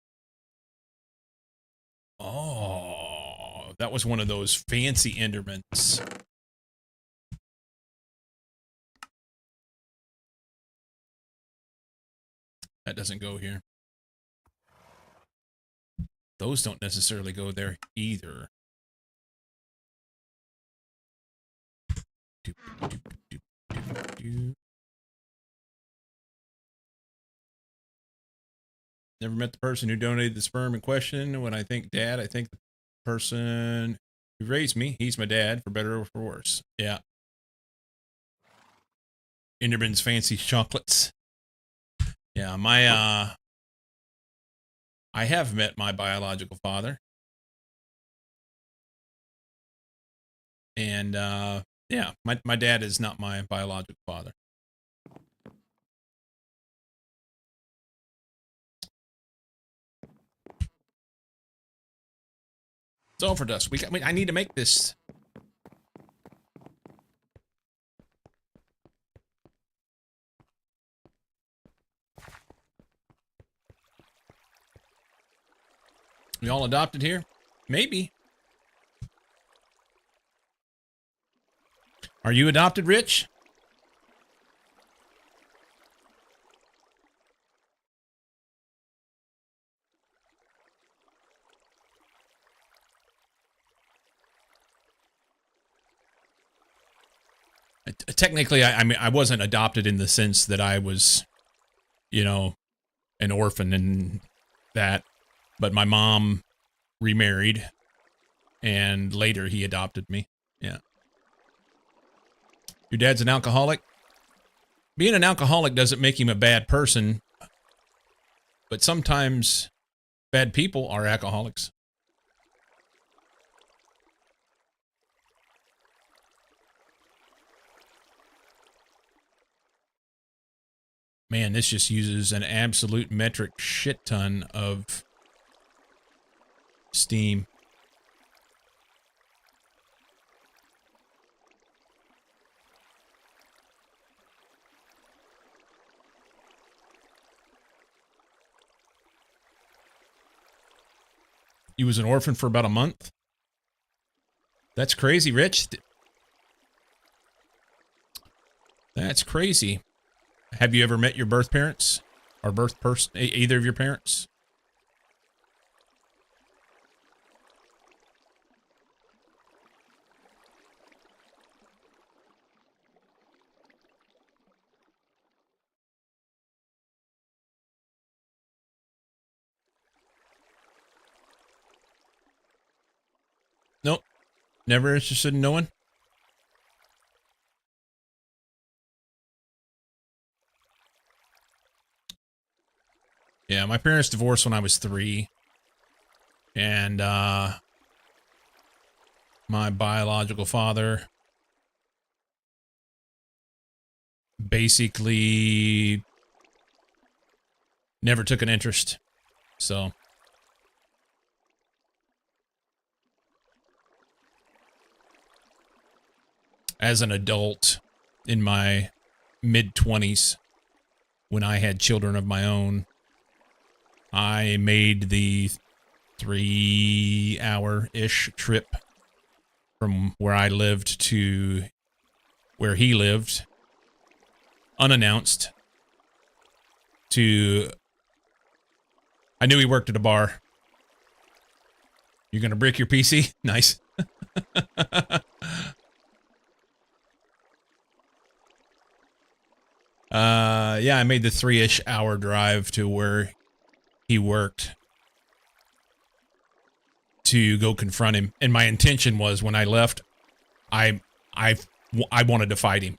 S3: Oh, that was one of those fancy Endermans. That doesn't go here. Those don't necessarily go there either. Never met the person who donated the sperm in question. When I think dad, I think the person who raised me. He's my dad, for better or for worse. Yeah. Enderman's fancy chocolates. Yeah, I have met my biological father. And yeah, my dad is not my biological father. It's over dust. I need to make this. We all adopted here? Maybe. Are you adopted, Rich? Technically, I mean, I wasn't adopted in the sense that I was you know, an orphan and that. But my mom remarried, and later he adopted me. Yeah. Your dad's an alcoholic? Being an alcoholic doesn't make him a bad person, but sometimes bad people are alcoholics. Man, this just uses an absolute metric shit ton of steam. You was an orphan for about a month? That's crazy, Rich. That's crazy. Have you ever met your birth parents? Or birth person, either of your parents? Nope. Never interested in knowing? Yeah, my parents divorced when I was 3. And, my biological father basically never took an interest. So, as an adult in my mid-20s, when I had children of my own, I made the 3-hour-ish trip from where I lived to where he lived, unannounced, to... I knew he worked at a bar. You're gonna brick your PC? Nice. Yeah, I made the 3-ish hour drive to where he worked to go confront him. And my intention was, when I left, I wanted to fight him.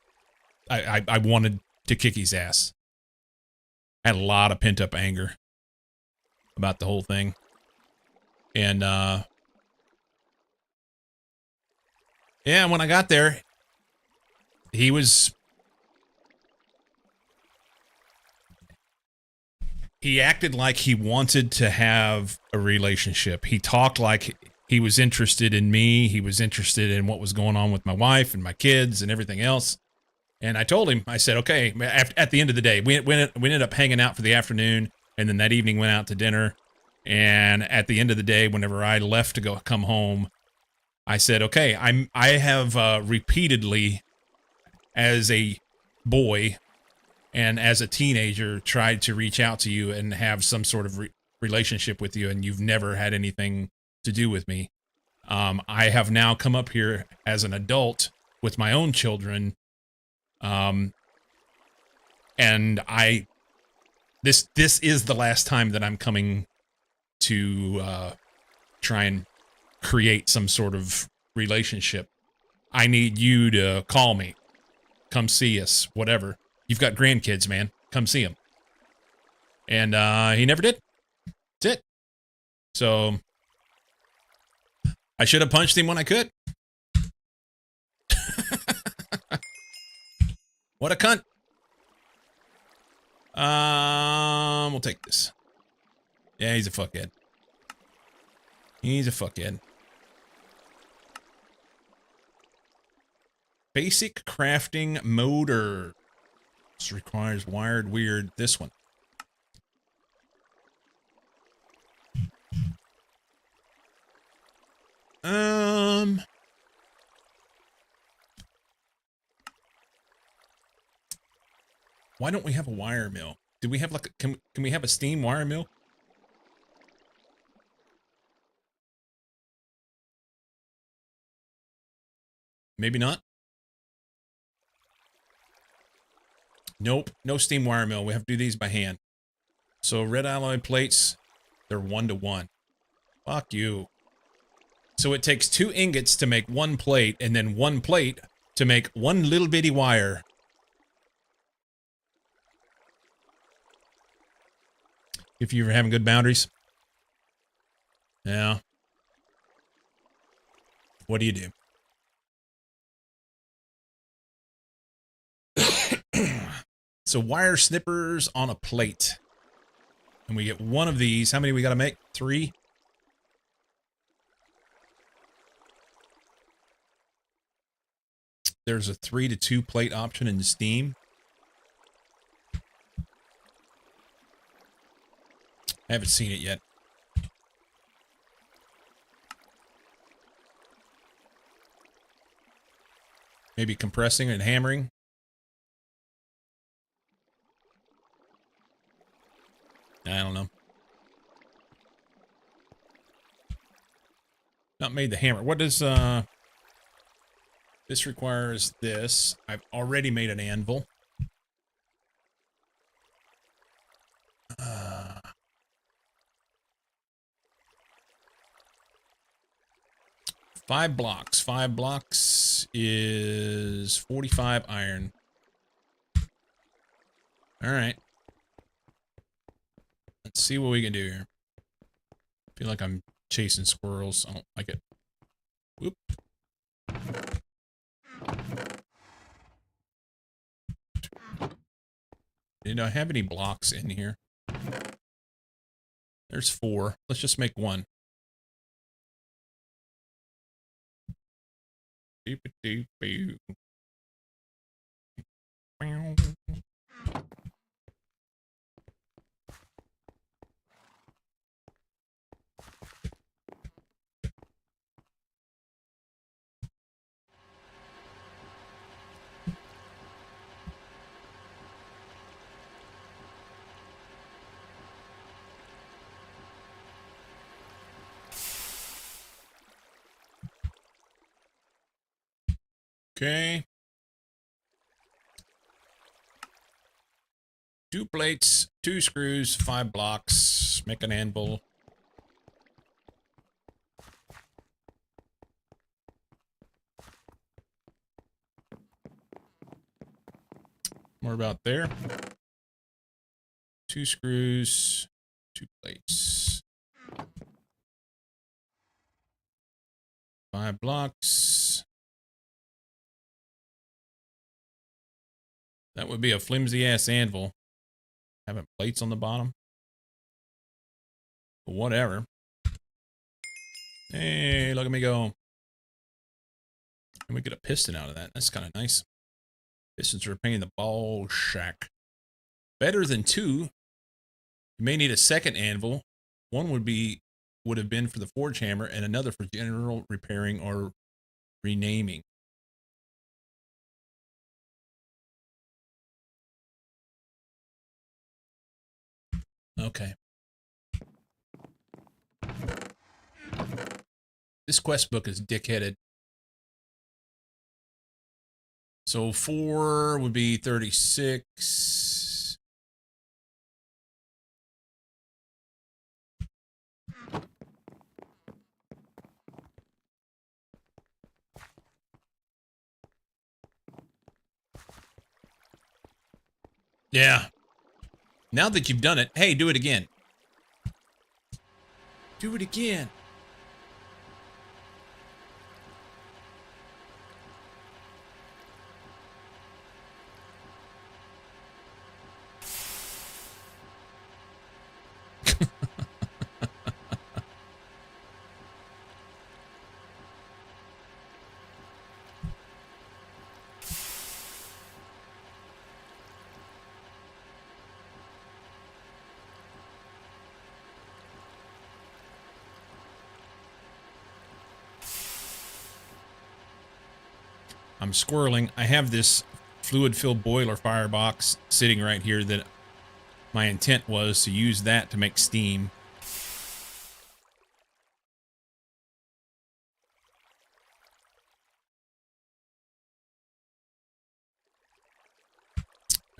S3: I wanted to kick his ass. I had a lot of pent up anger about the whole thing. And, yeah, when I got there, he was... He acted like he wanted to have a relationship. He talked like he was interested in me. He was interested in what was going on with my wife and my kids and everything else. And I told him, I said, okay, at the end of the day, we ended up hanging out for the afternoon, and then that evening went out to dinner. And at the end of the day, whenever I left to come home, I said, okay, I have repeatedly, as a boy and as a teenager, tried to reach out to you and have some sort of relationship with you, and you've never had anything to do with me. I have now come up here as an adult with my own children, and this is the last time that I'm coming to try and create some sort of relationship. I need you to call me, come see us, whatever. You've got grandkids, man. Come see them. And he never did. That's it. So I should have punched him when I could. What a cunt. We'll take this. Yeah, he's a fuckhead. He's a fuckhead. Basic crafting motor. This requires wired weird. This one. Why don't we have a wire mill? Do we have like a, can we have a steam wire mill? Maybe not. Nope, no steam wire mill. We have to do these by hand. So red alloy plates, they're 1-to-1. Fuck you. So it takes 2 ingots to make 1 plate, and then 1 plate to make 1 little bitty wire. If you were having good boundaries. Yeah. What do you do? So wire snippers on a plate. And we get 1 of these. How many we gotta make? 3? There's a 3-to-2 plate option in Steam. I haven't seen it yet. Maybe compressing and hammering. I don't know. Not made the hammer. What does, this requires this. I've already made an anvil. 5 blocks. 5 blocks is 45 iron. Alright. Let's see what we can do here. I feel like I'm chasing squirrels. I don't like it. Whoop. Did I have any blocks in here? There's 4. Let's just make 1. Doop-a-doop-boo. Meow. Okay. 2 plates, 2 screws, 5 blocks. Make an anvil. More about there. 2 screws, 2 plates. 5 blocks. That would be a flimsy ass anvil. Having plates on the bottom. But whatever. Hey, look at me go. And we get a piston out of that. That's kind of nice. Pistons are a pain in the ball shack. Better than 2. You may need a second anvil. One would have been for the forge hammer, and another for general repairing or renaming. Okay. This quest book is dickheaded. So 4 would be 36. Yeah. Now that you've done it, hey, do it again. Do it again. I'm squirreling. I have this fluid-filled boiler firebox sitting right here that my intent was to use that to make steam.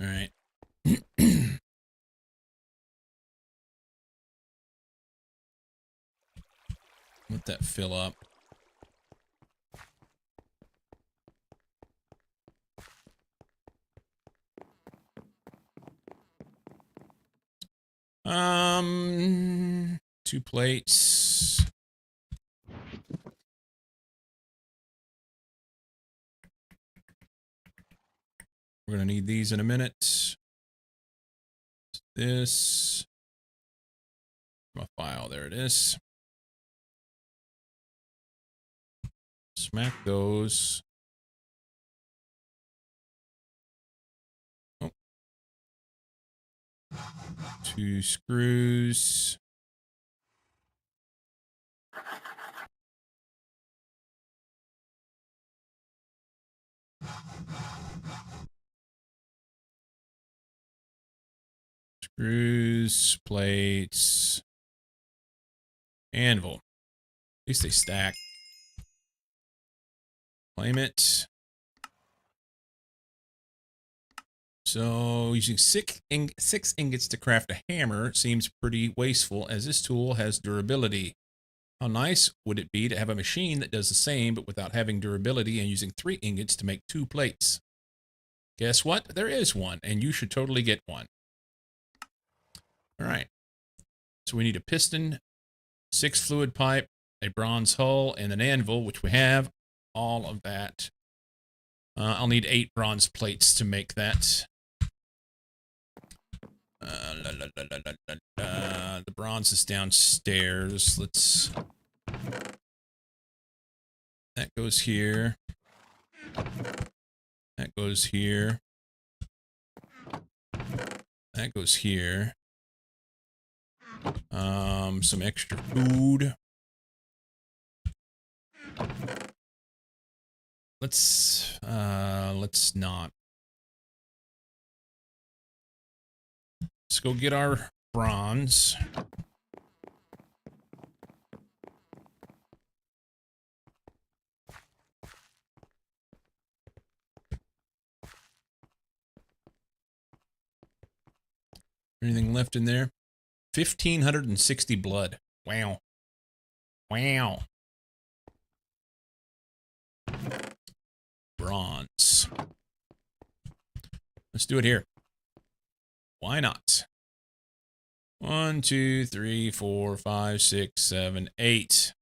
S3: All right. Let that fill up. Two plates. We're gonna need these in a minute. This. My file, there it is. Smack those. Oh. 2 screws. Screws, plates, anvil. At least they stack. Claim it. So using 6 ingots to craft a hammer seems pretty wasteful, as this tool has durability. How nice would it be to have a machine that does the same but without having durability and using 3 ingots to make 2 plates? Guess what? There is one, and you should totally get one. All right. So we need a piston, 6 fluid pipe, a bronze hull, and an anvil, which we have. All of that. I'll need 8 bronze plates to make that. The bronze is downstairs. Let's... That goes here. That goes here. That goes here. Some extra food. Let's not. Let's go get our bronze. Anything left in there? 1,560 blood. Wow. Wow. Bronze. Let's do it here. Why not? 1, 2, 3, 4, 5, 6, 7, 8.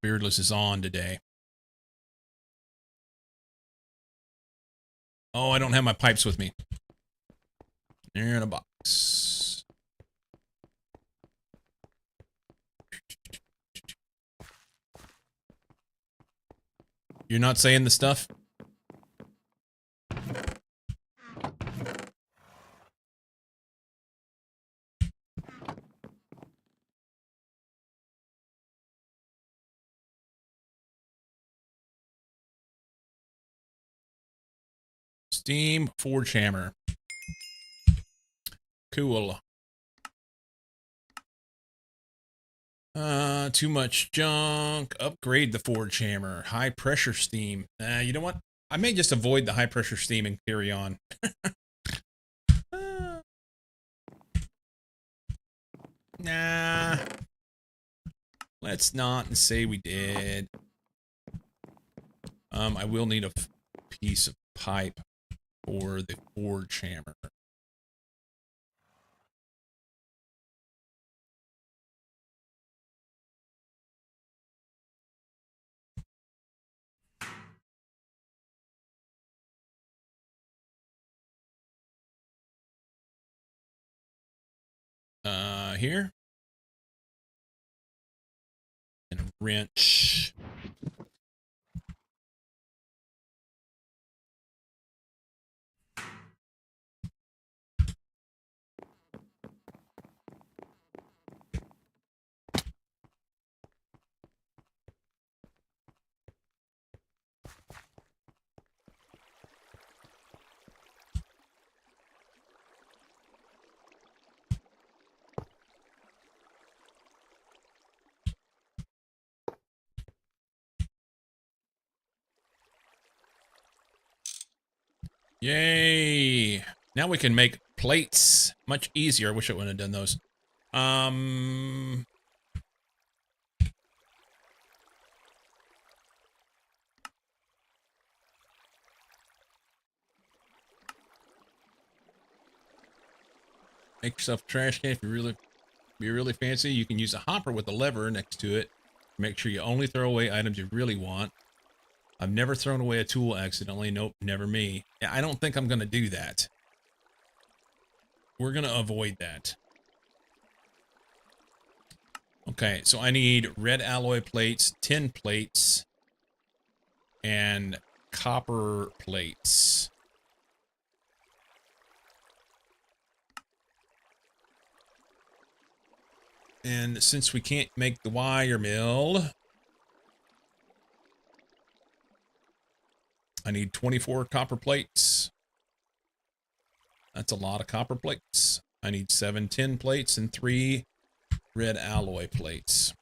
S3: Beardless is on today. Oh, I don't have my pipes with me. They're in a box. You're not saying the stuff? Steam forge hammer. Cool. Too much junk. Upgrade the forge hammer. High pressure steam. You know what? I may just avoid the high pressure steam and carry on. Nah. Let's not say we did. I will need a piece of pipe for the forge hammer. Here. And a wrench. Yay! Now we can make plates much easier. I wish I wouldn't have done those. Make yourself a trash can if you be really fancy. You can use a hopper with a lever next to it. Make sure you only throw away items you really want. I've never thrown away a tool accidentally. Nope, never me. Yeah, I don't think I'm going to do that. We're going to avoid that. Okay, so I need red alloy plates, tin plates, and copper plates. And since we can't make the wire mill, I need 24 copper plates. That's a lot of copper plates. I need 7 tin plates and 3 red alloy plates.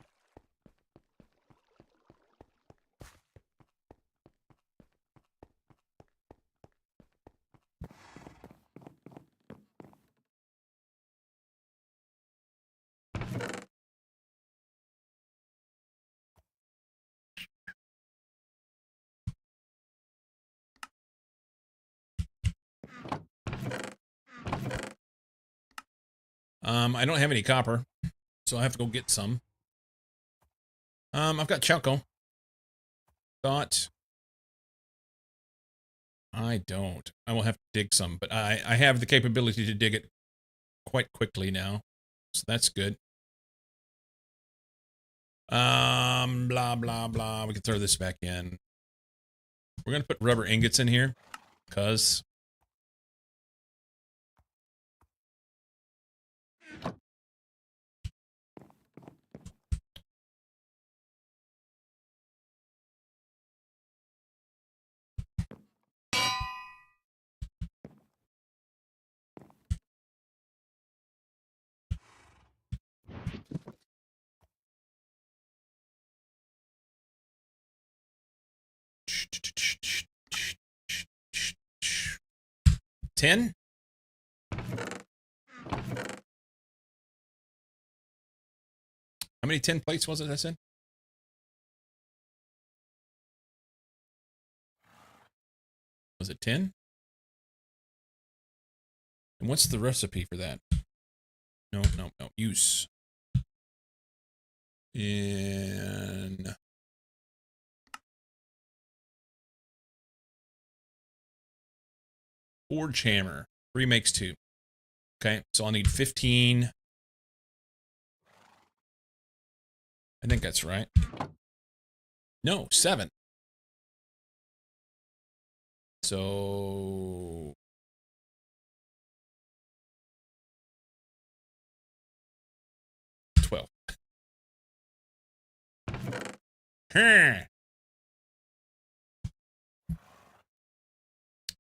S3: I don't have any copper, so I have to go get some. I've got Choco. Thought. I don't. I will have to dig some, but I have the capability to dig it quite quickly now, so that's good. Blah, blah, blah. We can throw this back in. We're going to put rubber ingots in here, because... $10? How many tin plates was it I said? Was it 10? And what's the recipe for that? No. Use. In... Forge hammer. 3 makes 2. Okay, so I'll need 15. I think that's right. No, 7. So... 12.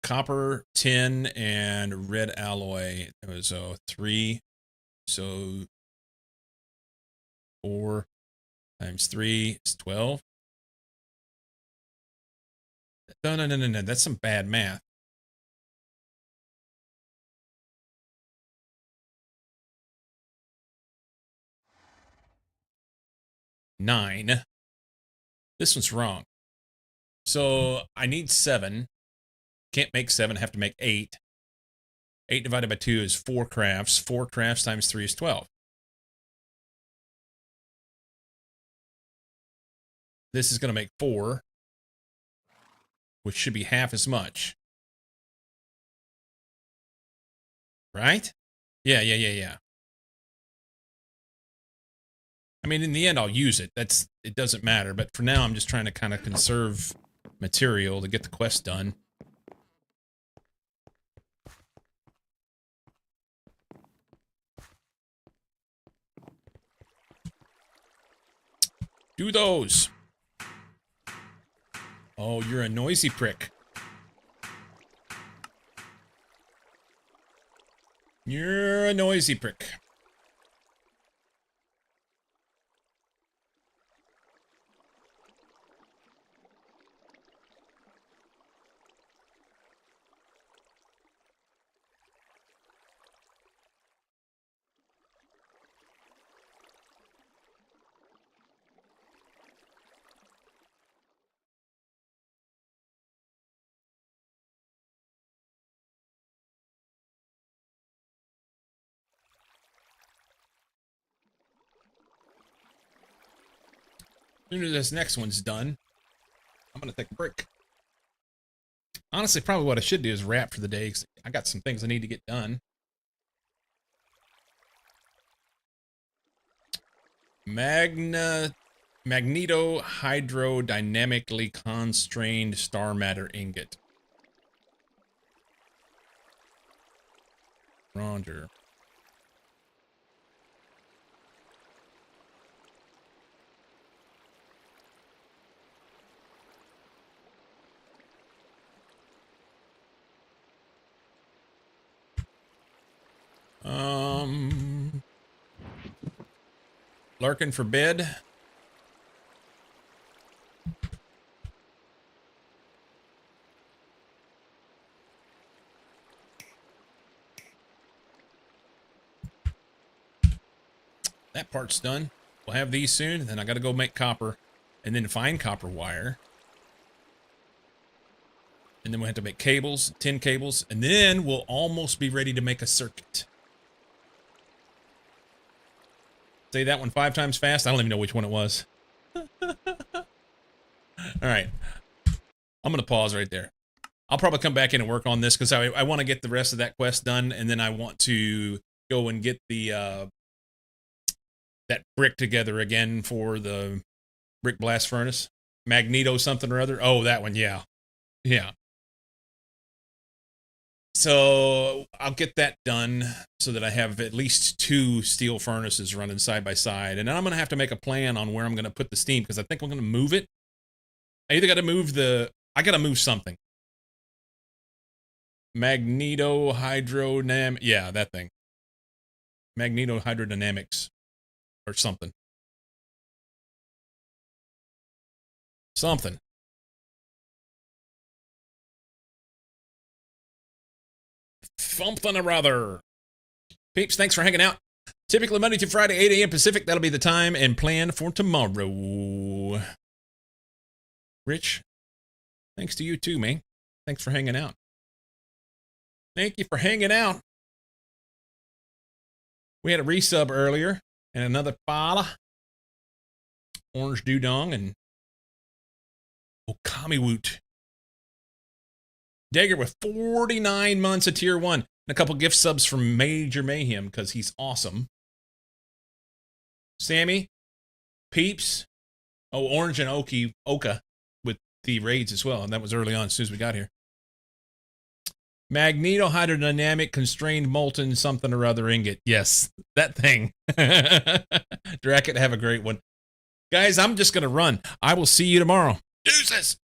S3: Copper, tin, and red alloy. So 3. So 4 times 3 is 12. No. That's some bad math. Nine. This one's wrong. So I need 7. Can't make 7, have to make 8. 8 divided by 2 is 4 crafts. 4 crafts times 3 is 12. This is going to make 4, which should be half as much. Right? Yeah. I mean, in the end, I'll use it. It doesn't matter. But for now, I'm just trying to kind of conserve material to get the quest done. Do those. Oh, you're a noisy prick. You're a noisy prick. soon as this next one's done, I'm going to take a break. Honestly, probably what I should do is wrap for the day, because I got some things I need to get done. Magneto-hydrodynamically constrained star matter ingot. Roger. Lurking for bed. That part's done. We'll have these soon. Then I got to go make copper and then find copper wire. And then we'll have to make cables, tin cables, and then we'll almost be ready to make a circuit. Say that one 5 times fast. I don't even know which one it was. All right. I'm going to pause right there. I'll probably come back in and work on this because I want to get the rest of that quest done, and then I want to go and get the that brick together again for the brick blast furnace. Magneto something or other. Oh, that one. Yeah. Yeah. So I'll get that done so that I have at least 2 steel furnaces running side by side. And then I'm going to have to make a plan on where I'm going to put the steam because I think I'm going to move it. I either got to move I got to move something. Magneto hydrodynamic. Yeah, that thing. Magneto hydrodynamics or something. Something. Something or other. Peeps, thanks for hanging out. Typically Monday through Friday, 8 a.m. Pacific. That'll be the time and plan for tomorrow. Rich, thanks to you too, man. Thanks for hanging out. Thank you for hanging out. We had a resub earlier and another follow. Orange Dudong and Okamiwoot. Dagger with 49 months of tier 1. And a couple gift subs from Major Mayhem because he's awesome. Sammy, Peeps, Orange and Oka with the raids as well. And that was early on as soon as we got here. Magneto hydrodynamic constrained molten something or other ingot. Yes, that thing. Dracket, have a great one. Guys, I'm just going to run. I will see you tomorrow. Deuces!